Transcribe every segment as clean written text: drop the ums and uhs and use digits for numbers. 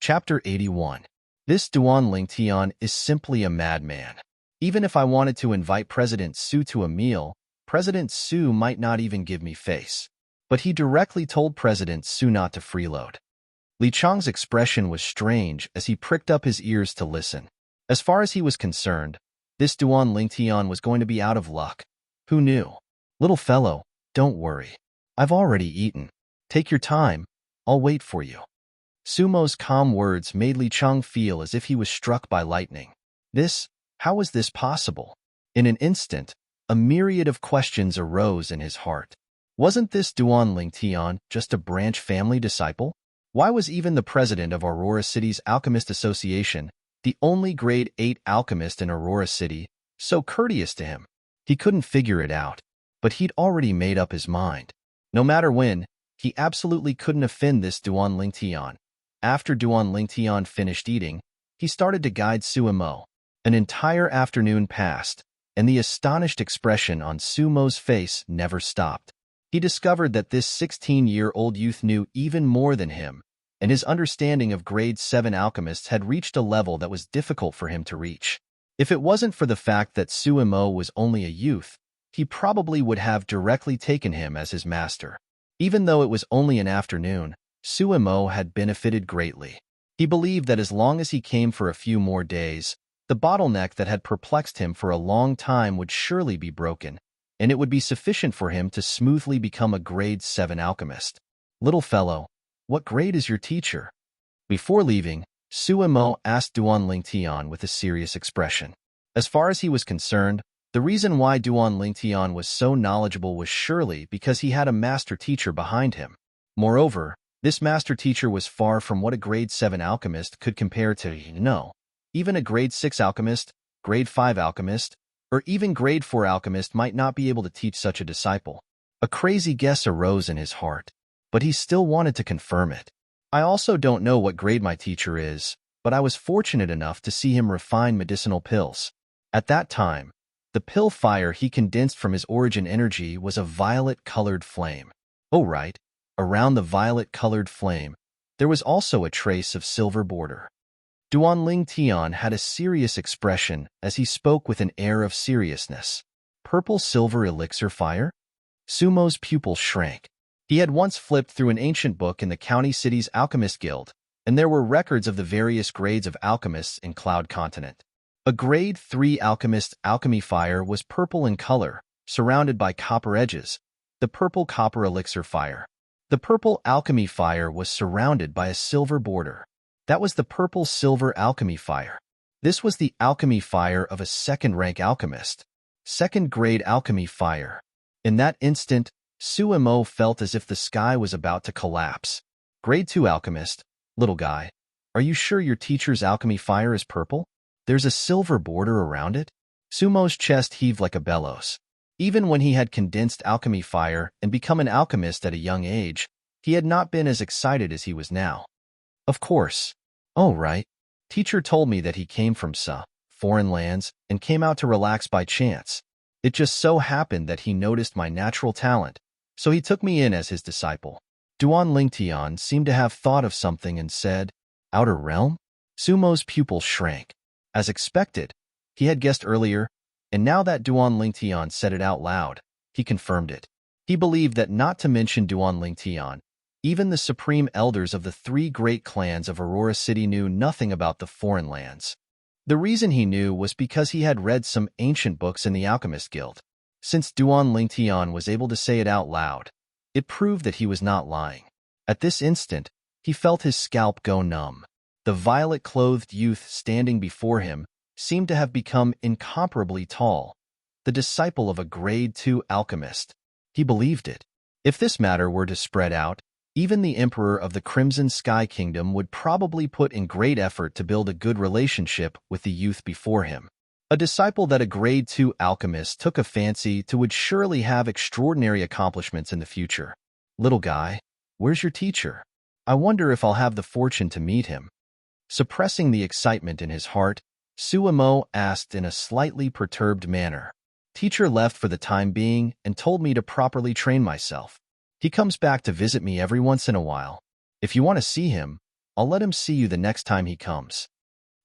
Chapter 81. This Duan Lingtian is simply a madman. Even if I wanted to invite President Su to a meal, President Su might not even give me face. But he directly told President Su not to freeload. Li Chang's expression was strange as he pricked up his ears to listen. As far as he was concerned, this Duan Lingtian was going to be out of luck. Who knew? Little fellow, don't worry. I've already eaten. Take your time. I'll wait for you. Sumo's calm words made Li Chang feel as if he was struck by lightning. How was this possible? In an instant, a myriad of questions arose in his heart. Wasn't this Duan Lingtian just a branch family disciple? Why was even the president of Aurora City's Alchemist Association, the only grade 8 alchemist in Aurora City, so courteous to him? He couldn't figure it out, but he'd already made up his mind. No matter when, he absolutely couldn't offend this Duan Lingtian. After Duan Lingtian finished eating, he started to guide Sumo. An entire afternoon passed, and the astonished expression on Sumo's face never stopped. He discovered that this 16-year-old youth knew even more than him, and his understanding of grade 7 alchemists had reached a level that was difficult for him to reach. If it wasn't for the fact that Sumo was only a youth, he probably would have directly taken him as his master. Even though it was only an afternoon, Sumo had benefited greatly. He believed that as long as he came for a few more days, the bottleneck that had perplexed him for a long time would surely be broken, and it would be sufficient for him to smoothly become a grade 7 alchemist. Little fellow, what grade is your teacher? Before leaving, Sumo asked Duan Lingtian with a serious expression. As far as he was concerned, the reason why Duan Lingtian was so knowledgeable was surely because he had a master teacher behind him. Moreover, this master teacher was far from what a grade 7 alchemist could compare to. Even a grade 6 alchemist, grade 5 alchemist, or even grade 4 alchemist might not be able to teach such a disciple. A crazy guess arose in his heart, but he still wanted to confirm it. I also don't know what grade my teacher is, but I was fortunate enough to see him refine medicinal pills. At that time, the pill fire he condensed from his origin energy was a violet-colored flame. Oh right, around the violet-colored flame, there was also a trace of silver border. Duan Lingtian had a serious expression as he spoke with an air of seriousness. Purple-silver elixir fire? Sumo's pupils shrank. He had once flipped through an ancient book in the county city's alchemist guild, and there were records of the various grades of alchemists in Cloud Continent. A grade 3 alchemist alchemy fire was purple in color, surrounded by copper edges, the purple copper elixir fire. The purple alchemy fire was surrounded by a silver border. That was the purple-silver alchemy fire. This was the alchemy fire of a second-rank alchemist. Second-grade alchemy fire. In that instant, Sumo felt as if the sky was about to collapse. Grade 2 alchemist, little guy, are you sure your teacher's alchemy fire is purple? There's a silver border around it? Sumo's chest heaved like a bellows. Even when he had condensed alchemy fire and become an alchemist at a young age, he had not been as excited as he was now. Of course. Oh, right. Teacher told me that he came from foreign lands, and came out to relax by chance. It just so happened that he noticed my natural talent, so he took me in as his disciple. Duan Lingtian seemed to have thought of something and said, Outer realm? Sumo's pupils shrank. As expected, he had guessed earlier, and now that Duan Lingtian said it out loud, he confirmed it. He believed that not to mention Duan Lingtian, even the supreme elders of the 3 great clans of Aurora City knew nothing about the foreign lands. The reason he knew was because he had read some ancient books in the Alchemist Guild. Since Duan Lingtian was able to say it out loud, it proved that he was not lying. At this instant, he felt his scalp go numb. The violet-clothed youth standing before him seemed to have become incomparably tall, the disciple of a grade 2 alchemist. He believed it. If this matter were to spread out, even the Emperor of the Crimson Sky Kingdom would probably put in great effort to build a good relationship with the youth before him. A disciple that a grade 2 alchemist took a fancy to would surely have extraordinary accomplishments in the future. Little guy, where's your teacher? I wonder if I'll have the fortune to meet him. Suppressing the excitement in his heart, Sumo asked in a slightly perturbed manner. Teacher left for the time being and told me to properly train myself. He comes back to visit me every once in a while. If you want to see him, I'll let him see you the next time he comes.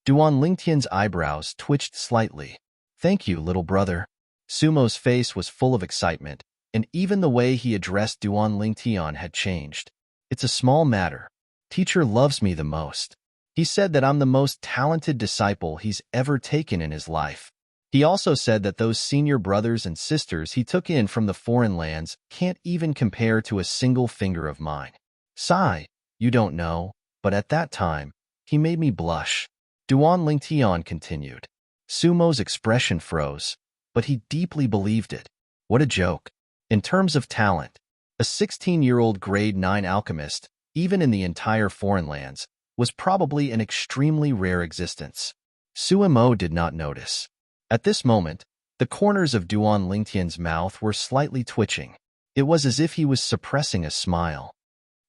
Duan Lingtian's eyebrows twitched slightly. Thank you, little brother. Sumo's face was full of excitement, and even the way he addressed Duan Lingtian had changed. It's a small matter. Teacher loves me the most. He said that I'm the most talented disciple he's ever taken in his life. He also said that those senior brothers and sisters he took in from the foreign lands can't even compare to a single finger of mine. Sigh, you don't know, but at that time, he made me blush. Duan Lingtian continued. Sumo's expression froze, but he deeply believed it. What a joke. In terms of talent, a 16-year-old grade 9 alchemist, even in the entire foreign lands, was probably an extremely rare existence. Sumo did not notice. At this moment, the corners of Duan Lingtian's mouth were slightly twitching. It was as if he was suppressing a smile.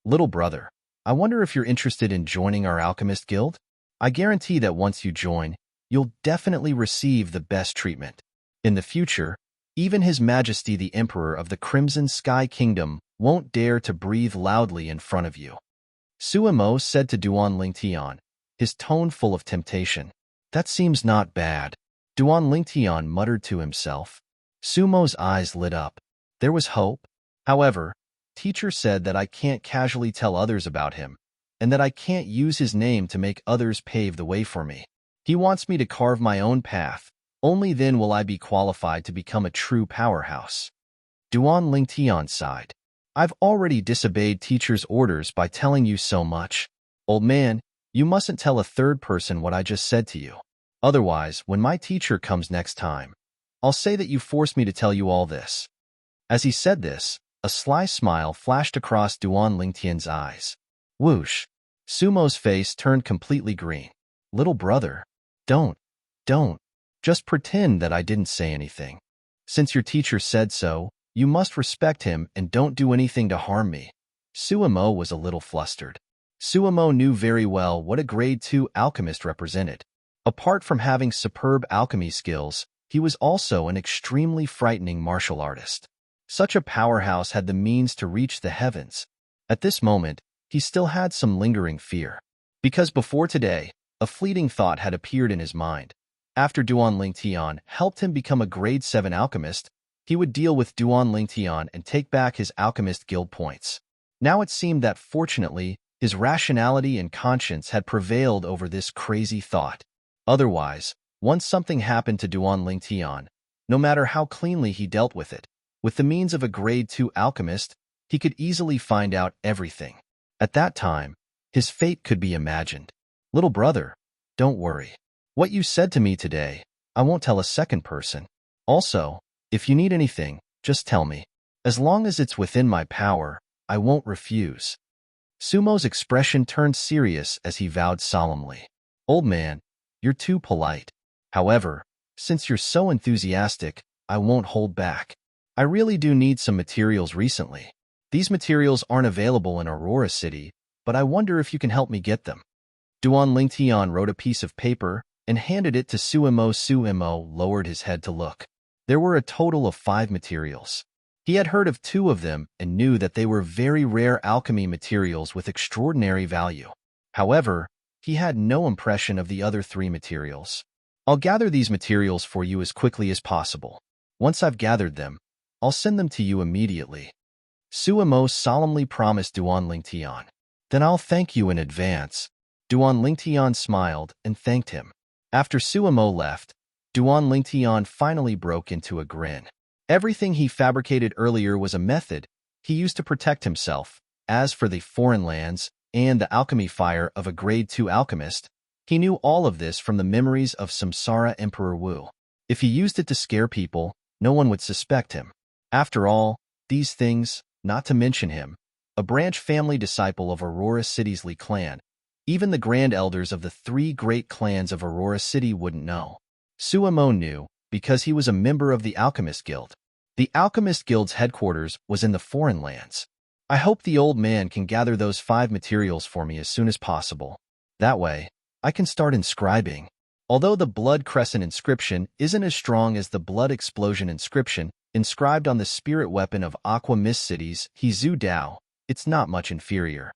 Little brother, I wonder if you're interested in joining our alchemist guild? I guarantee that once you join, you'll definitely receive the best treatment. In the future, even His Majesty the Emperor of the Crimson Sky Kingdom won't dare to breathe loudly in front of you. Sumo said to Duan Lingtian, his tone full of temptation. That seems not bad. Duan Lingtian muttered to himself. Sumo's eyes lit up. There was hope. However, teacher said that I can't casually tell others about him, and that I can't use his name to make others pave the way for me. He wants me to carve my own path. Only then will I be qualified to become a true powerhouse. Duan Lingtian sighed. I've already disobeyed teacher's orders by telling you so much. Old man, you mustn't tell a third person what I just said to you. Otherwise, when my teacher comes next time, I'll say that you forced me to tell you all this. As he said this, a sly smile flashed across Duan Lingtian's eyes. Whoosh! Sumo's face turned completely green. Little brother, don't. Just pretend that I didn't say anything. Since your teacher said so, you must respect him and don't do anything to harm me. Sumo was a little flustered. Sumo knew very well what a grade 2 alchemist represented. Apart from having superb alchemy skills, he was also an extremely frightening martial artist. Such a powerhouse had the means to reach the heavens. At this moment, he still had some lingering fear. Because before today, a fleeting thought had appeared in his mind. After Duan Lingtian helped him become a grade 7 alchemist, he would deal with Duan Lingtian and take back his alchemist guild points. Now it seemed that fortunately, his rationality and conscience had prevailed over this crazy thought. Otherwise, once something happened to Duan Lingtian, no matter how cleanly he dealt with it, with the means of a grade 2 alchemist, he could easily find out everything. At that time, his fate could be imagined. Little brother, don't worry. What you said to me today, I won't tell a second person. Also, if you need anything, just tell me. As long as it's within my power, I won't refuse. Sumo's expression turned serious as he vowed solemnly. Old man, you're too polite. However, since you're so enthusiastic, I won't hold back. I really do need some materials recently. These materials aren't available in Aurora City, but I wonder if you can help me get them. Duan Lingtian wrote a piece of paper and handed it to Sumo. Sumo lowered his head to look. There were a total of 5 materials. He had heard of 2 of them and knew that they were very rare alchemy materials with extraordinary value. However, he had no impression of the other 3 materials. I'll gather these materials for you as quickly as possible. Once I've gathered them, I'll send them to you immediately. Sumo solemnly promised Duan Lingtian. Then I'll thank you in advance. Duan Lingtian smiled and thanked him. After Sumo left, Duan Lingtian finally broke into a grin. Everything he fabricated earlier was a method he used to protect himself. As for the foreign lands and the alchemy fire of a grade 2 alchemist, he knew all of this from the memories of Samsara Emperor Wu. If he used it to scare people, no one would suspect him. After all, these things, not to mention him, a branch family disciple of Aurora City's Li clan, even the grand elders of the 3 great clans of Aurora City wouldn't know. Sumo knew, because he was a member of the Alchemist Guild. The Alchemist Guild's headquarters was in the foreign lands. I hope the old man can gather those 5 materials for me as soon as possible. That way, I can start inscribing. Although the Blood Crescent inscription isn't as strong as the Blood Explosion inscription inscribed on the spirit weapon of Aqua Mist City's Hezu Dao, it's not much inferior.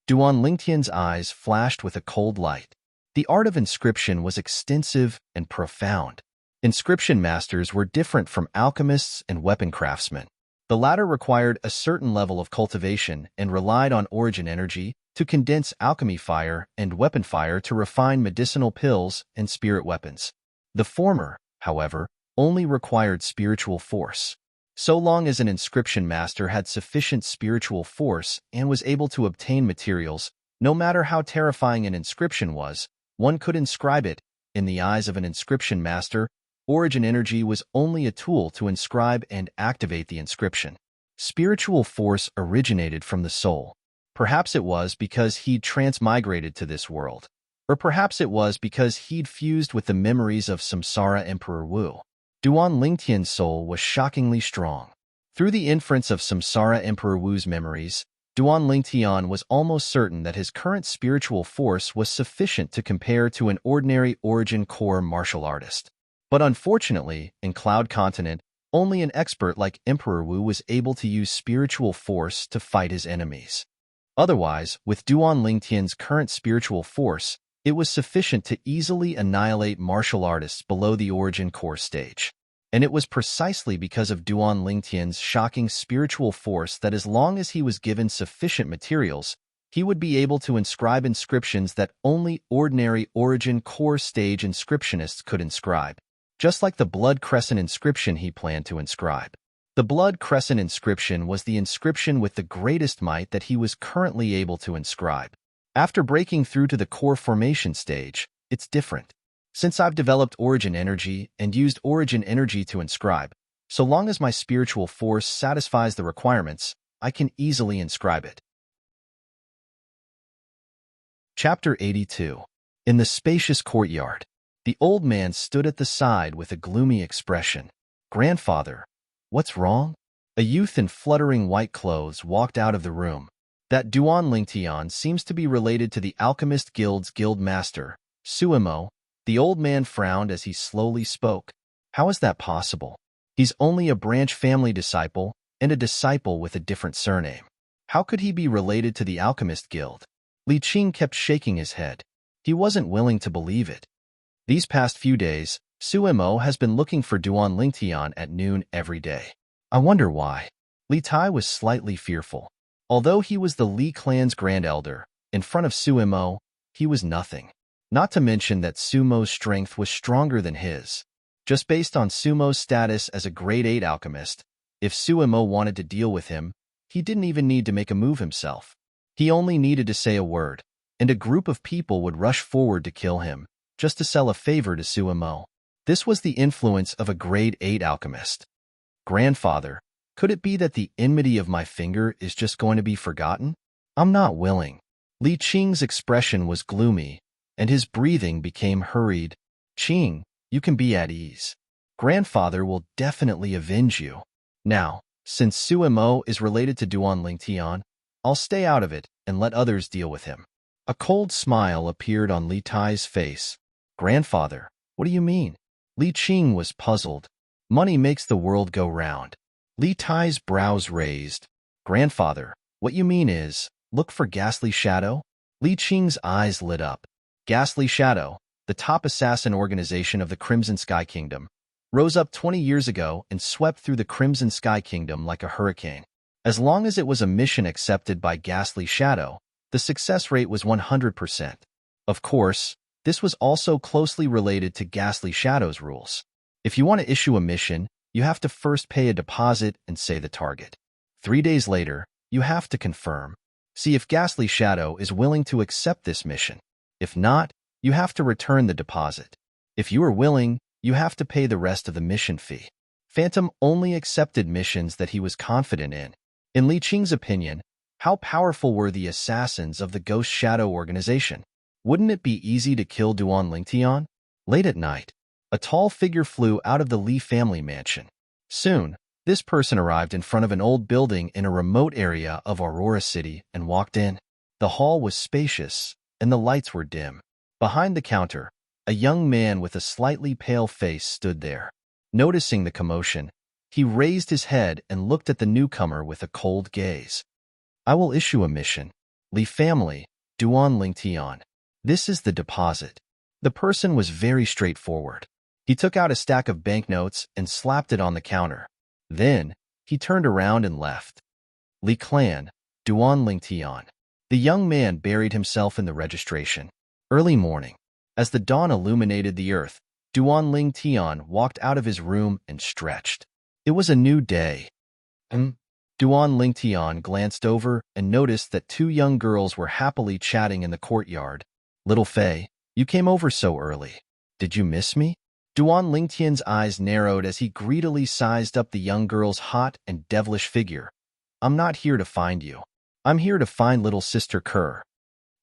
Duan Lingtian's eyes flashed with a cold light. The art of inscription was extensive and profound. Inscription masters were different from alchemists and weapon craftsmen. The latter required a certain level of cultivation and relied on origin energy to condense alchemy fire and weapon fire to refine medicinal pills and spirit weapons. The former, however, only required spiritual force. So long as an inscription master had sufficient spiritual force and was able to obtain materials, no matter how terrifying an inscription was, one could inscribe it. In the eyes of an inscription master, origin energy was only a tool to inscribe and activate the inscription. Spiritual force originated from the soul. Perhaps it was because he'd transmigrated to this world. Or perhaps it was because he'd fused with the memories of Samsara Emperor Wu. Duan Lingtian's soul was shockingly strong. Through the inference of Samsara Emperor Wu's memories, Duan Lingtian was almost certain that his current spiritual force was sufficient to compare to an ordinary origin core martial artist. But unfortunately, in Cloud Continent, only an expert like Emperor Wu was able to use spiritual force to fight his enemies. Otherwise, with Duan Lingtian's current spiritual force, it was sufficient to easily annihilate martial artists below the origin core stage. And it was precisely because of Duan Lingtian's shocking spiritual force that as long as he was given sufficient materials, he would be able to inscribe inscriptions that only ordinary origin core stage inscriptionists could inscribe, just like the Blood Crescent inscription he planned to inscribe. The Blood Crescent inscription was the inscription with the greatest might that he was currently able to inscribe. After breaking through to the core formation stage, it's different. Since I've developed origin energy and used origin energy to inscribe, so long as my spiritual force satisfies the requirements, I can easily inscribe it. Chapter 82. In the spacious courtyard, the old man stood at the side with a gloomy expression. "Grandfather, what's wrong?" A youth in fluttering white clothes walked out of the room. That Duan Lingtian seems to be related to the Alchemist Guild's guild master, Suimo. The old man frowned as he slowly spoke. How is that possible? He's only a branch family disciple, and a disciple with a different surname. How could he be related to the Alchemist Guild? Li Qing kept shaking his head. He wasn't willing to believe it. These past few days, Suimo has been looking for Duan Lingtian at noon every day. I wonder why. Li Tai was slightly fearful. Although he was the Li clan's grand elder, in front of Suimo, he was nothing. Not to mention that Sumo's strength was stronger than his. Just based on Sumo's status as a grade 8 alchemist, if Suimo wanted to deal with him, he didn't even need to make a move himself. He only needed to say a word, and a group of people would rush forward to kill him, just to sell a favor to Suimo. This was the influence of a grade 8 alchemist. Grandfather, could it be that the enmity of my finger is just going to be forgotten? I'm not willing. Li Qing's expression was gloomy, and his breathing became hurried. Qing, you can be at ease. Grandfather will definitely avenge you. Now, since Suimo is related to Duan Lingtian, I'll stay out of it and let others deal with him. A cold smile appeared on Li Tai's face. Grandfather, what do you mean? Li Qing was puzzled. Money makes the world go round. Li Tai's brows raised. Grandfather, what you mean is, look for Ghastly Shadow? Li Qing's eyes lit up. Ghastly Shadow, the top assassin organization of the Crimson Sky Kingdom, rose up 20 years ago and swept through the Crimson Sky Kingdom like a hurricane. As long as it was a mission accepted by Ghastly Shadow, the success rate was 100%. Of course, this was also closely related to Ghastly Shadow's rules. If you want to issue a mission, you have to first pay a deposit and say the target. 3 days later, you have to confirm. See if Ghastly Shadow is willing to accept this mission. If not, you have to return the deposit. If you are willing, you have to pay the rest of the mission fee. Phantom only accepted missions that he was confident in. In Li Qing's opinion, how powerful were the assassins of the Ghost Shadow organization? Wouldn't it be easy to kill Duan Lingtian? Late at night, a tall figure flew out of the Li family mansion. Soon, this person arrived in front of an old building in a remote area of Aurora City and walked in. The hall was spacious, and the lights were dim. Behind the counter, a young man with a slightly pale face stood there. Noticing the commotion, he raised his head and looked at the newcomer with a cold gaze. I will issue a mission. Li family, Duan Ling Tian. This is the deposit. The person was very straightforward. He took out a stack of banknotes and slapped it on the counter. Then, he turned around and left. Li clan, Duan Ling Tian. The young man buried himself in the registration. Early morning. As the dawn illuminated the earth, Duan Ling Tian walked out of his room and stretched. It was a new day. Duan Ling Tian glanced over and noticed that two young girls were happily chatting in the courtyard. Little Fei, you came over so early. Did you miss me? Duan Ling Tian's eyes narrowed as he greedily sized up the young girl's hot and devilish figure. I'm not here to find you. I'm here to find little sister Kerr.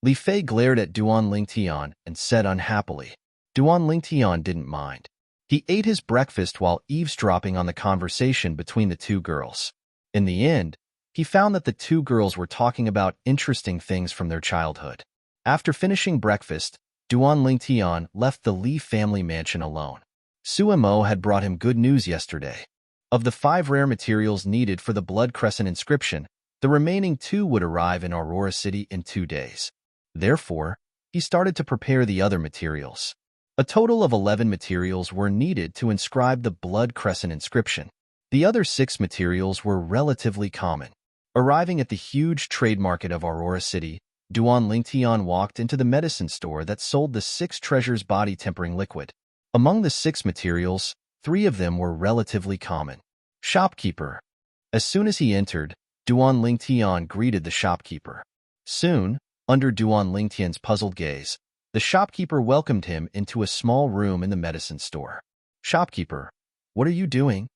Li Fei glared at Duan Ling Tian and said unhappily. Duan Ling Tian didn't mind. He ate his breakfast while eavesdropping on the conversation between the two girls. In the end, he found that the two girls were talking about interesting things from their childhood. After finishing breakfast, Duan Ling Tian left the Li family mansion alone. Su Mo had brought him good news yesterday. Of the 5 rare materials needed for the Blood Crescent inscription, the remaining 2 would arrive in Aurora City in 2 days. Therefore, he started to prepare the other materials. A total of 11 materials were needed to inscribe the Blood Crescent inscription. The other 6 materials were relatively common. Arriving at the huge trade market of Aurora City, Duan Ling Tian walked into the medicine store that sold the 6 treasures body tempering liquid. Among the 6 materials, 3 of them were relatively common. Shopkeeper. As soon as he entered, Duan Ling Tian greeted the shopkeeper. Soon, under Duan Ling Tian's puzzled gaze, the shopkeeper welcomed him into a small room in the medicine store. Shopkeeper, what are you doing?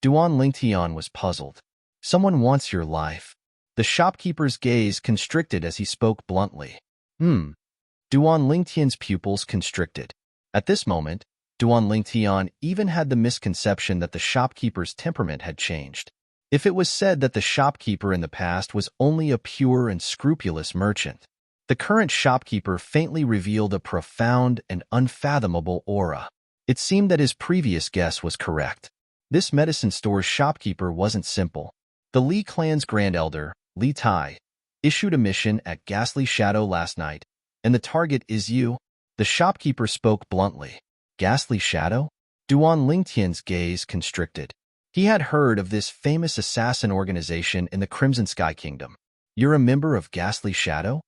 Duan Ling Tian was puzzled. Someone wants your life. The shopkeeper's gaze constricted as he spoke bluntly. Duan Ling Tian's pupils constricted. At this moment, Duan Ling Tian even had the misconception that the shopkeeper's temperament had changed. If it was said that the shopkeeper in the past was only a pure and scrupulous merchant, the current shopkeeper faintly revealed a profound and unfathomable aura. It seemed that his previous guess was correct. This medicine store's shopkeeper wasn't simple. The Li clan's grand elder, Li Tai, issued a mission at Ghastly Shadow last night, and the target is you. The shopkeeper spoke bluntly. Ghastly Shadow? Duan Ling Tian's gaze constricted. He had heard of this famous assassin organization in the Crimson Sky Kingdom. You're a member of Ghastly Shadow?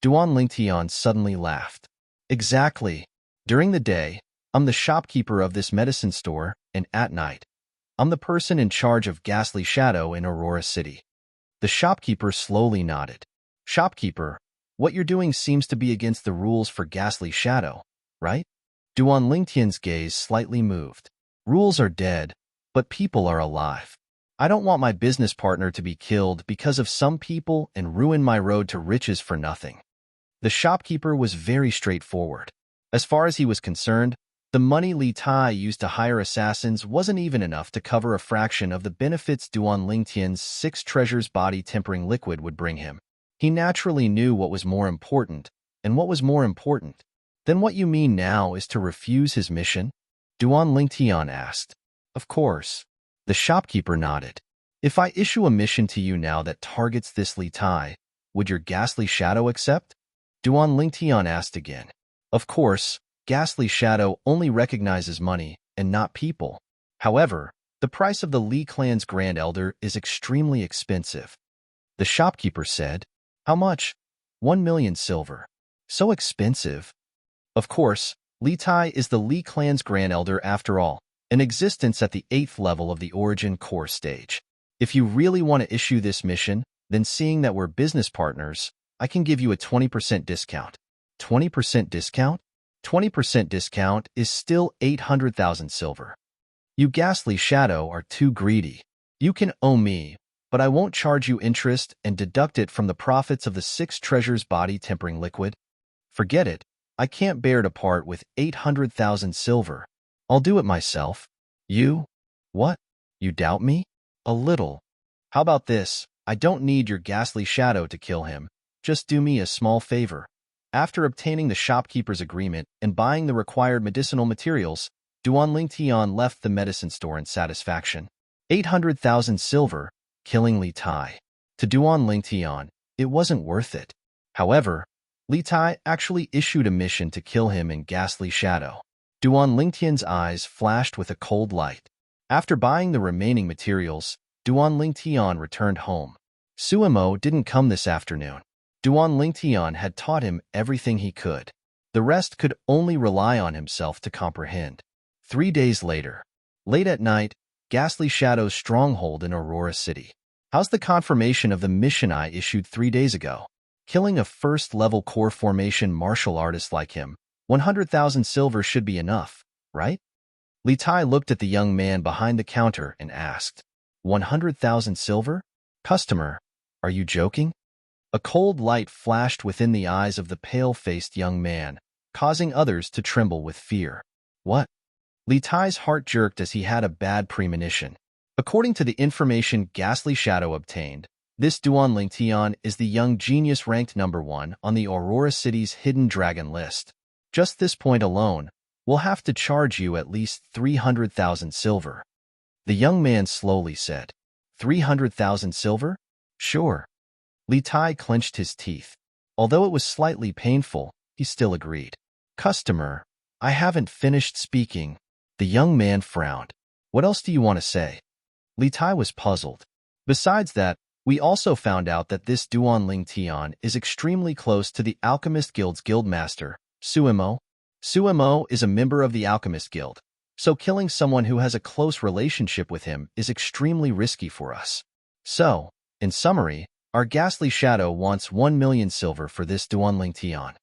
Duan Ling Tian suddenly laughed. Exactly. During the day, I'm the shopkeeper of this medicine store, and at night, I'm the person in charge of Ghastly Shadow in Aurora City. The shopkeeper slowly nodded. Shopkeeper, what you're doing seems to be against the rules for Ghastly Shadow, right? Duan Ling Tian's gaze slightly moved. Rules are dead, but people are alive. I don't want my business partner to be killed because of some people and ruin my road to riches for nothing. The shopkeeper was very straightforward. As far as he was concerned, the money Li Tai used to hire assassins wasn't even enough to cover a fraction of the benefits Duan Ling Tian's 6 treasures body tempering liquid would bring him. He naturally knew what was more important, and what was more important. Then what you mean now is to refuse his mission? Duan Ling Tian asked. Of course. The shopkeeper nodded. If I issue a mission to you now that targets this Li Tai, would your Ghastly Shadow accept? Duan Ling Tian asked again. Of course, Ghastly Shadow only recognizes money and not people. However, the price of the Li clan's Grand Elder is extremely expensive. The shopkeeper said, How much? 1 million silver. So expensive. Of course, Li Tai is the Li clan's Grand Elder after all, in existence at the 8th level of the Origin Core stage. If you really want to issue this mission, then seeing that we're business partners, I can give you a 20% discount. 20% discount? 20% discount is still 800,000 silver. You Ghastly Shadow are too greedy. You can owe me, but I won't charge you interest and deduct it from the profits of the 6 treasures body tempering liquid. Forget it. I can't bear to part with 800,000 silver. I'll do it myself. You? What? You doubt me? A little. How about this? I don't need your Ghastly Shadow to kill him. Just do me a small favor. After obtaining the shopkeeper's agreement and buying the required medicinal materials, Duan Ling Tian left the medicine store in satisfaction. 800,000 silver, killing Li Tai. To Duan Ling Tian, it wasn't worth it. However, Li Tai actually issued a mission to kill him in ghastly shadow. Duan Lingtian's eyes flashed with a cold light. After buying the remaining materials, Duan Lingtian returned home. Suimo didn't come this afternoon. Duan Lingtian had taught him everything he could. The rest could only rely on himself to comprehend. 3 days later, late at night, Ghastly Shadow's stronghold in Aurora City. How's the confirmation of the mission I issued 3 days ago? Killing a first-level core formation martial artist like him, 100,000 silver should be enough, right? Li Tai looked at the young man behind the counter and asked, 100,000 silver? Customer, are you joking? A cold light flashed within the eyes of the pale-faced young man, causing others to tremble with fear. What? Li Tai's heart jerked as he had a bad premonition. According to the information Ghastly Shadow obtained, this Duan Lingtian is the young genius ranked #1 on the Aurora City's hidden dragon list. Just this point alone, we'll have to charge you at least 300,000 silver. The young man slowly said, 300,000 silver? Sure. Li Tai clenched his teeth. Although it was slightly painful, he still agreed. Customer, I haven't finished speaking. The young man frowned. What else do you want to say? Li Tai was puzzled. Besides that, we also found out that this Duan Lingtian is extremely close to the Alchemist Guild's guildmaster, Suimo. Suimo is a member of the Alchemist Guild, so killing someone who has a close relationship with him is extremely risky for us. So, in summary, our Ghastly Shadow wants 1 million silver for this Duan Lingtian.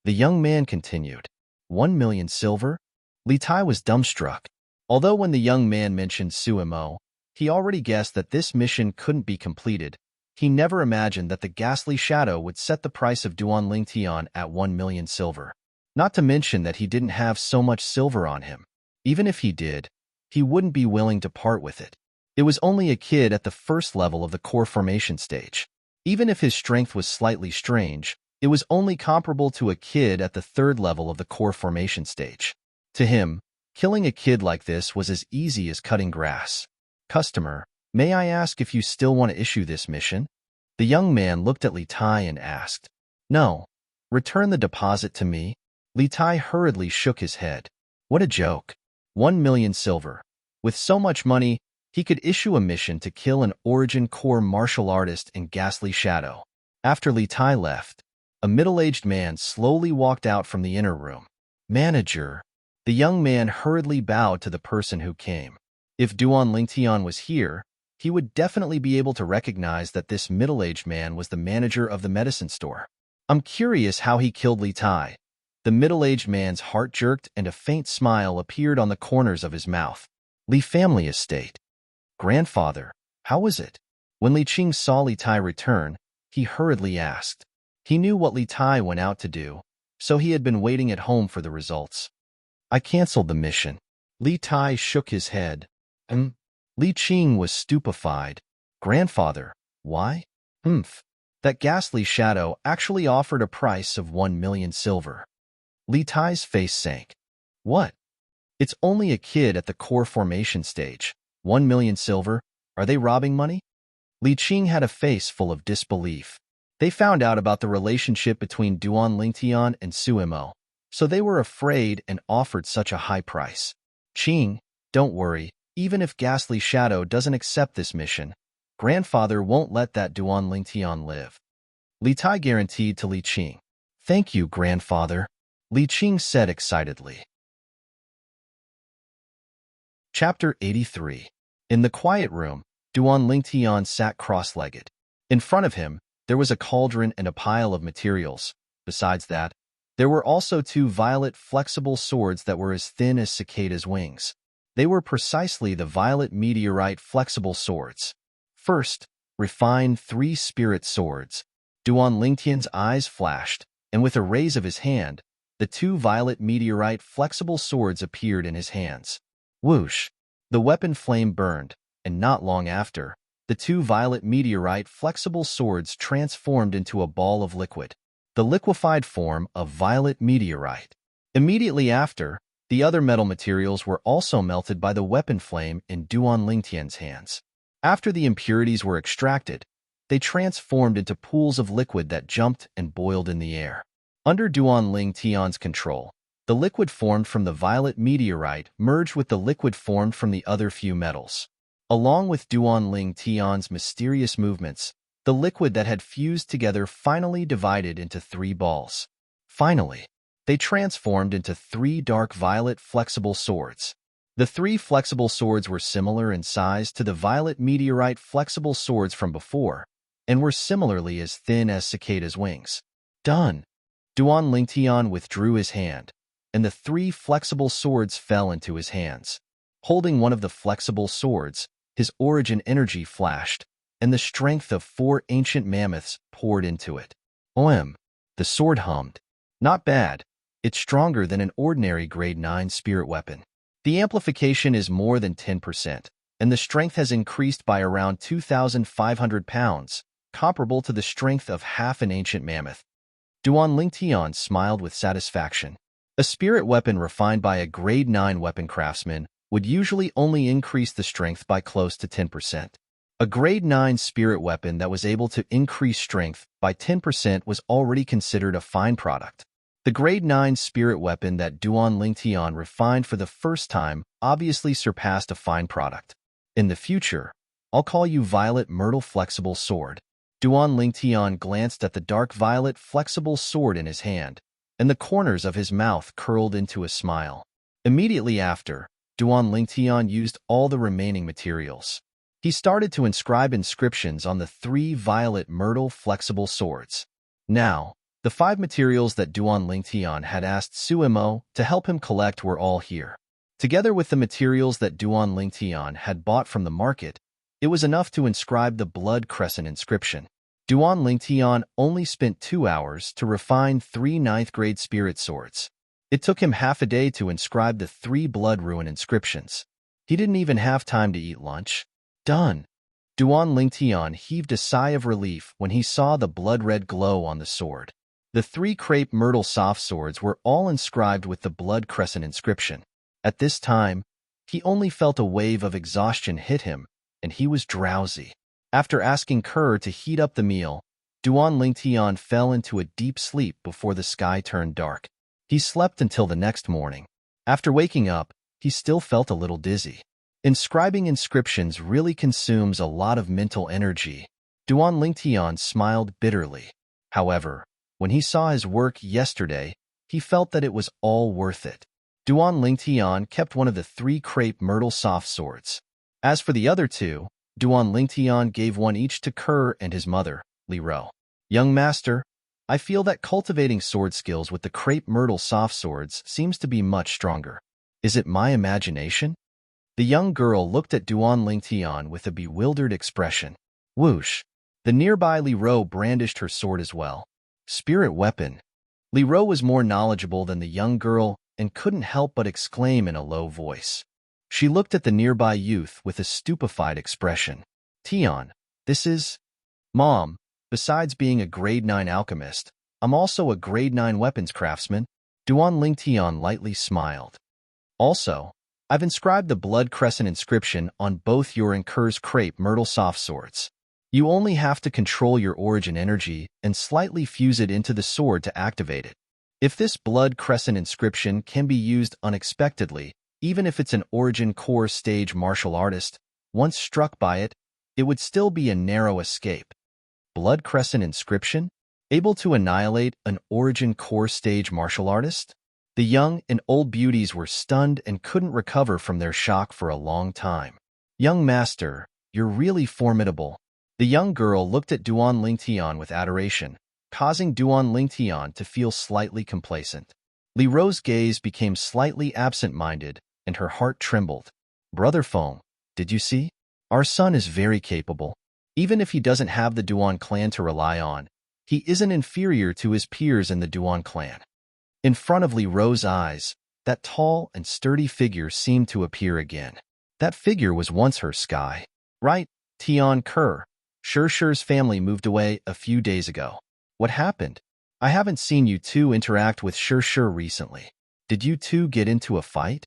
The young man continued. 1 million silver? Li Tai was dumbstruck. Although when the young man mentioned Suimo, he already guessed that this mission couldn't be completed, he never imagined that the Ghastly Shadow would set the price of Duan Lingtian at 1 million silver. Not to mention that he didn't have so much silver on him. Even if he did, he wouldn't be willing to part with it. It was only a kid at the first level of the core formation stage. Even if his strength was slightly strange, it was only comparable to a kid at the third level of the core formation stage. To him, killing a kid like this was as easy as cutting grass. Customer, may I ask if you still want to issue this mission? The young man looked at Li Tai and asked. No. Return the deposit to me. Li Tai hurriedly shook his head. What a joke. 1 million silver. With so much money, he could issue a mission to kill an origin core martial artist in Ghastly Shadow. After Li Tai left, a middle-aged man slowly walked out from the inner room. Manager. The young man hurriedly bowed to the person who came. If Duan Lingtian was here, he would definitely be able to recognize that this middle-aged man was the manager of the medicine store. I'm curious how he killed Li Tai. The middle-aged man's heart jerked and a faint smile appeared on the corners of his mouth. Li family estate. Grandfather, how was it? When Li Qing saw Li Tai return, he hurriedly asked. He knew what Li Tai went out to do, so he had been waiting at home for the results. I canceled the mission. Li Tai shook his head. Li Qing was stupefied. Grandfather, why? That Ghastly Shadow actually offered a price of 1 million silver. Li Tai's face sank. What? It's only a kid at the core formation stage. 1 million silver? Are they robbing money? Li Qing had a face full of disbelief. They found out about the relationship between Duan Lingtian and Suimo, so they were afraid and offered such a high price. Qing, don't worry, even if Ghastly Shadow doesn't accept this mission, Grandfather won't let that Duan Lingtian live. Li Tai guaranteed to Li Qing. Thank you, Grandfather, Li Qing said excitedly. Chapter 83. In the quiet room, Duan Lingtian sat cross-legged. In front of him, there was a cauldron and a pile of materials. Besides that, there were also 2 violet flexible swords that were as thin as cicada's wings. They were precisely the violet meteorite flexible swords. First, refined 3 spirit swords. Duan Lingtian's eyes flashed, and with a raise of his hand, the 2 violet meteorite flexible swords appeared in his hands. Whoosh! The weapon flame burned, and not long after, the 2 violet meteorite flexible swords transformed into a ball of liquid, the liquefied form of violet meteorite. Immediately after, the other metal materials were also melted by the weapon flame in Duan Lingtian's hands. After the impurities were extracted, they transformed into pools of liquid that jumped and boiled in the air. Under Duan Ling Tian's control, the liquid formed from the violet meteorite merged with the liquid formed from the other few metals. Along with Duan Ling Tian's mysterious movements, the liquid that had fused together finally divided into 3 balls. Finally, they transformed into 3 dark violet flexible swords. The 3 flexible swords were similar in size to the violet meteorite flexible swords from before, and were similarly as thin as cicada's wings. Done. Duan Lingtian withdrew his hand, and the 3 flexible swords fell into his hands. Holding one of the flexible swords, his origin energy flashed, and the strength of 4 ancient mammoths poured into it. OM. The sword hummed. Not bad. It's stronger than an ordinary grade 9 spirit weapon. The amplification is more than 10%, and the strength has increased by around 2,500 pounds, comparable to the strength of half an ancient mammoth. Duan Lingtian smiled with satisfaction. A spirit weapon refined by a grade 9 weapon craftsman would usually only increase the strength by close to 10%. A grade 9 spirit weapon that was able to increase strength by 10% was already considered a fine product. The grade 9 spirit weapon that Duan Lingtian refined for the first time obviously surpassed a fine product. In the future, I'll call you Violet Myrtle Flexible Sword. Duan Lingtian glanced at the dark violet flexible sword in his hand, and the corners of his mouth curled into a smile. Immediately after, Duan Lingtian used all the remaining materials. He started to inscribe inscriptions on the 3 violet myrtle flexible swords. Now, the 5 materials that Duan Lingtian had asked Suemo to help him collect were all here. Together with the materials that Duan Lingtian had bought from the market, it was enough to inscribe the blood crescent inscription. Duan Lingtian only spent 2 hours to refine 3 ninth-grade spirit swords. It took him half a day to inscribe the 3 blood ruin inscriptions. He didn't even have time to eat lunch. Done. Duan Lingtian heaved a sigh of relief when he saw the blood-red glow on the sword. The 3 crepe myrtle soft swords were all inscribed with the blood crescent inscription. At this time, he only felt a wave of exhaustion hit him, and he was drowsy. After asking Kerr to heat up the meal, Duan Lingtian fell into a deep sleep before the sky turned dark. He slept until the next morning. After waking up, he still felt a little dizzy. Inscribing inscriptions really consumes a lot of mental energy. Duan Lingtian smiled bitterly. However, when he saw his work yesterday, he felt that it was all worth it. Duan Lingtian kept one of the 3 crepe myrtle soft swords. As for the other 2, Duan Lingtian gave one each to Kerr and his mother, Li Ro. Young master, I feel that cultivating sword skills with the crepe myrtle soft swords seems to be much stronger. Is it my imagination? The young girl looked at Duan Lingtian with a bewildered expression. Whoosh! The nearby Li Ro brandished her sword as well. Spirit weapon. Li Ro was more knowledgeable than the young girl and couldn't help but exclaim in a low voice. She looked at the nearby youth with a stupefied expression. Tian, this is... Mom, besides being a grade 9 alchemist, I'm also a grade 9 weapons craftsman. Duan Lingtian lightly smiled. Also, I've inscribed the blood crescent inscription on both your and Kerr's crepe myrtle soft swords. You only have to control your origin energy and slightly fuse it into the sword to activate it. If this blood crescent inscription can be used unexpectedly, even if it's an origin core stage martial artist, once struck by it, it would still be a narrow escape. Blood crescent inscription? Able to annihilate an origin core stage martial artist? The young and old beauties were stunned and couldn't recover from their shock for a long time. Young master, you're really formidable. The young girl looked at Duan Lingtian with adoration, causing Duan Lingtian to feel slightly complacent. Li Ro's gaze became slightly absent-minded, and her heart trembled. Brother Feng, did you see? Our son is very capable. Even if he doesn't have the Duan clan to rely on, he isn't inferior to his peers in the Duan clan. In front of Li Ro's eyes, that tall and sturdy figure seemed to appear again. That figure was once her sky. Right, Tian Kerr. Shir's family moved away a few days ago. What happened? I haven't seen you two interact with Shir recently. Did you two get into a fight?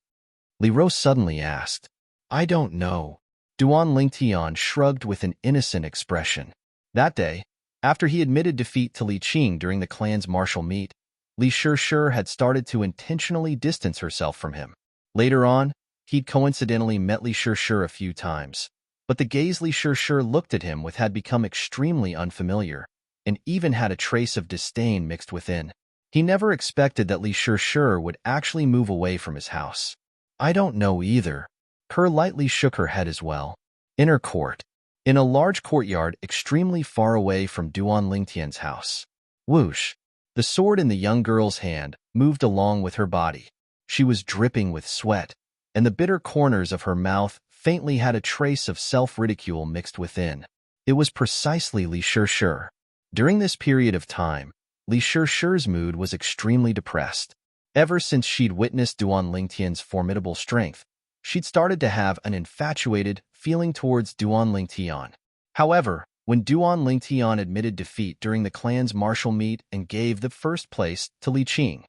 Li Ro suddenly asked. I don't know. Duan Lingtian shrugged with an innocent expression. That day, after he admitted defeat to Li Qing during the clan's martial meet, Li Shishir had started to intentionally distance herself from him. Later on, he'd coincidentally met Li Shishir a few times, but the gaze Li Shishir looked at him with had become extremely unfamiliar, and even had a trace of disdain mixed within. He never expected that Li Shishir would actually move away from his house. I don't know either. Kerr lightly shook her head as well. Inner court. In a large courtyard extremely far away from Duan Lingtian's house. Whoosh! The sword in the young girl's hand moved along with her body. She was dripping with sweat, and the bitter corners of her mouth faintly had a trace of self-ridicule mixed within. It was precisely Li Shishir. During this period of time, Li Shishir's mood was extremely depressed. Ever since she'd witnessed Duan Lingtian's formidable strength, she'd started to have an infatuated feeling towards Duan Lingtian. However, when Duan Lingtian admitted defeat during the clan's martial meet and gave the first place to Li Qing,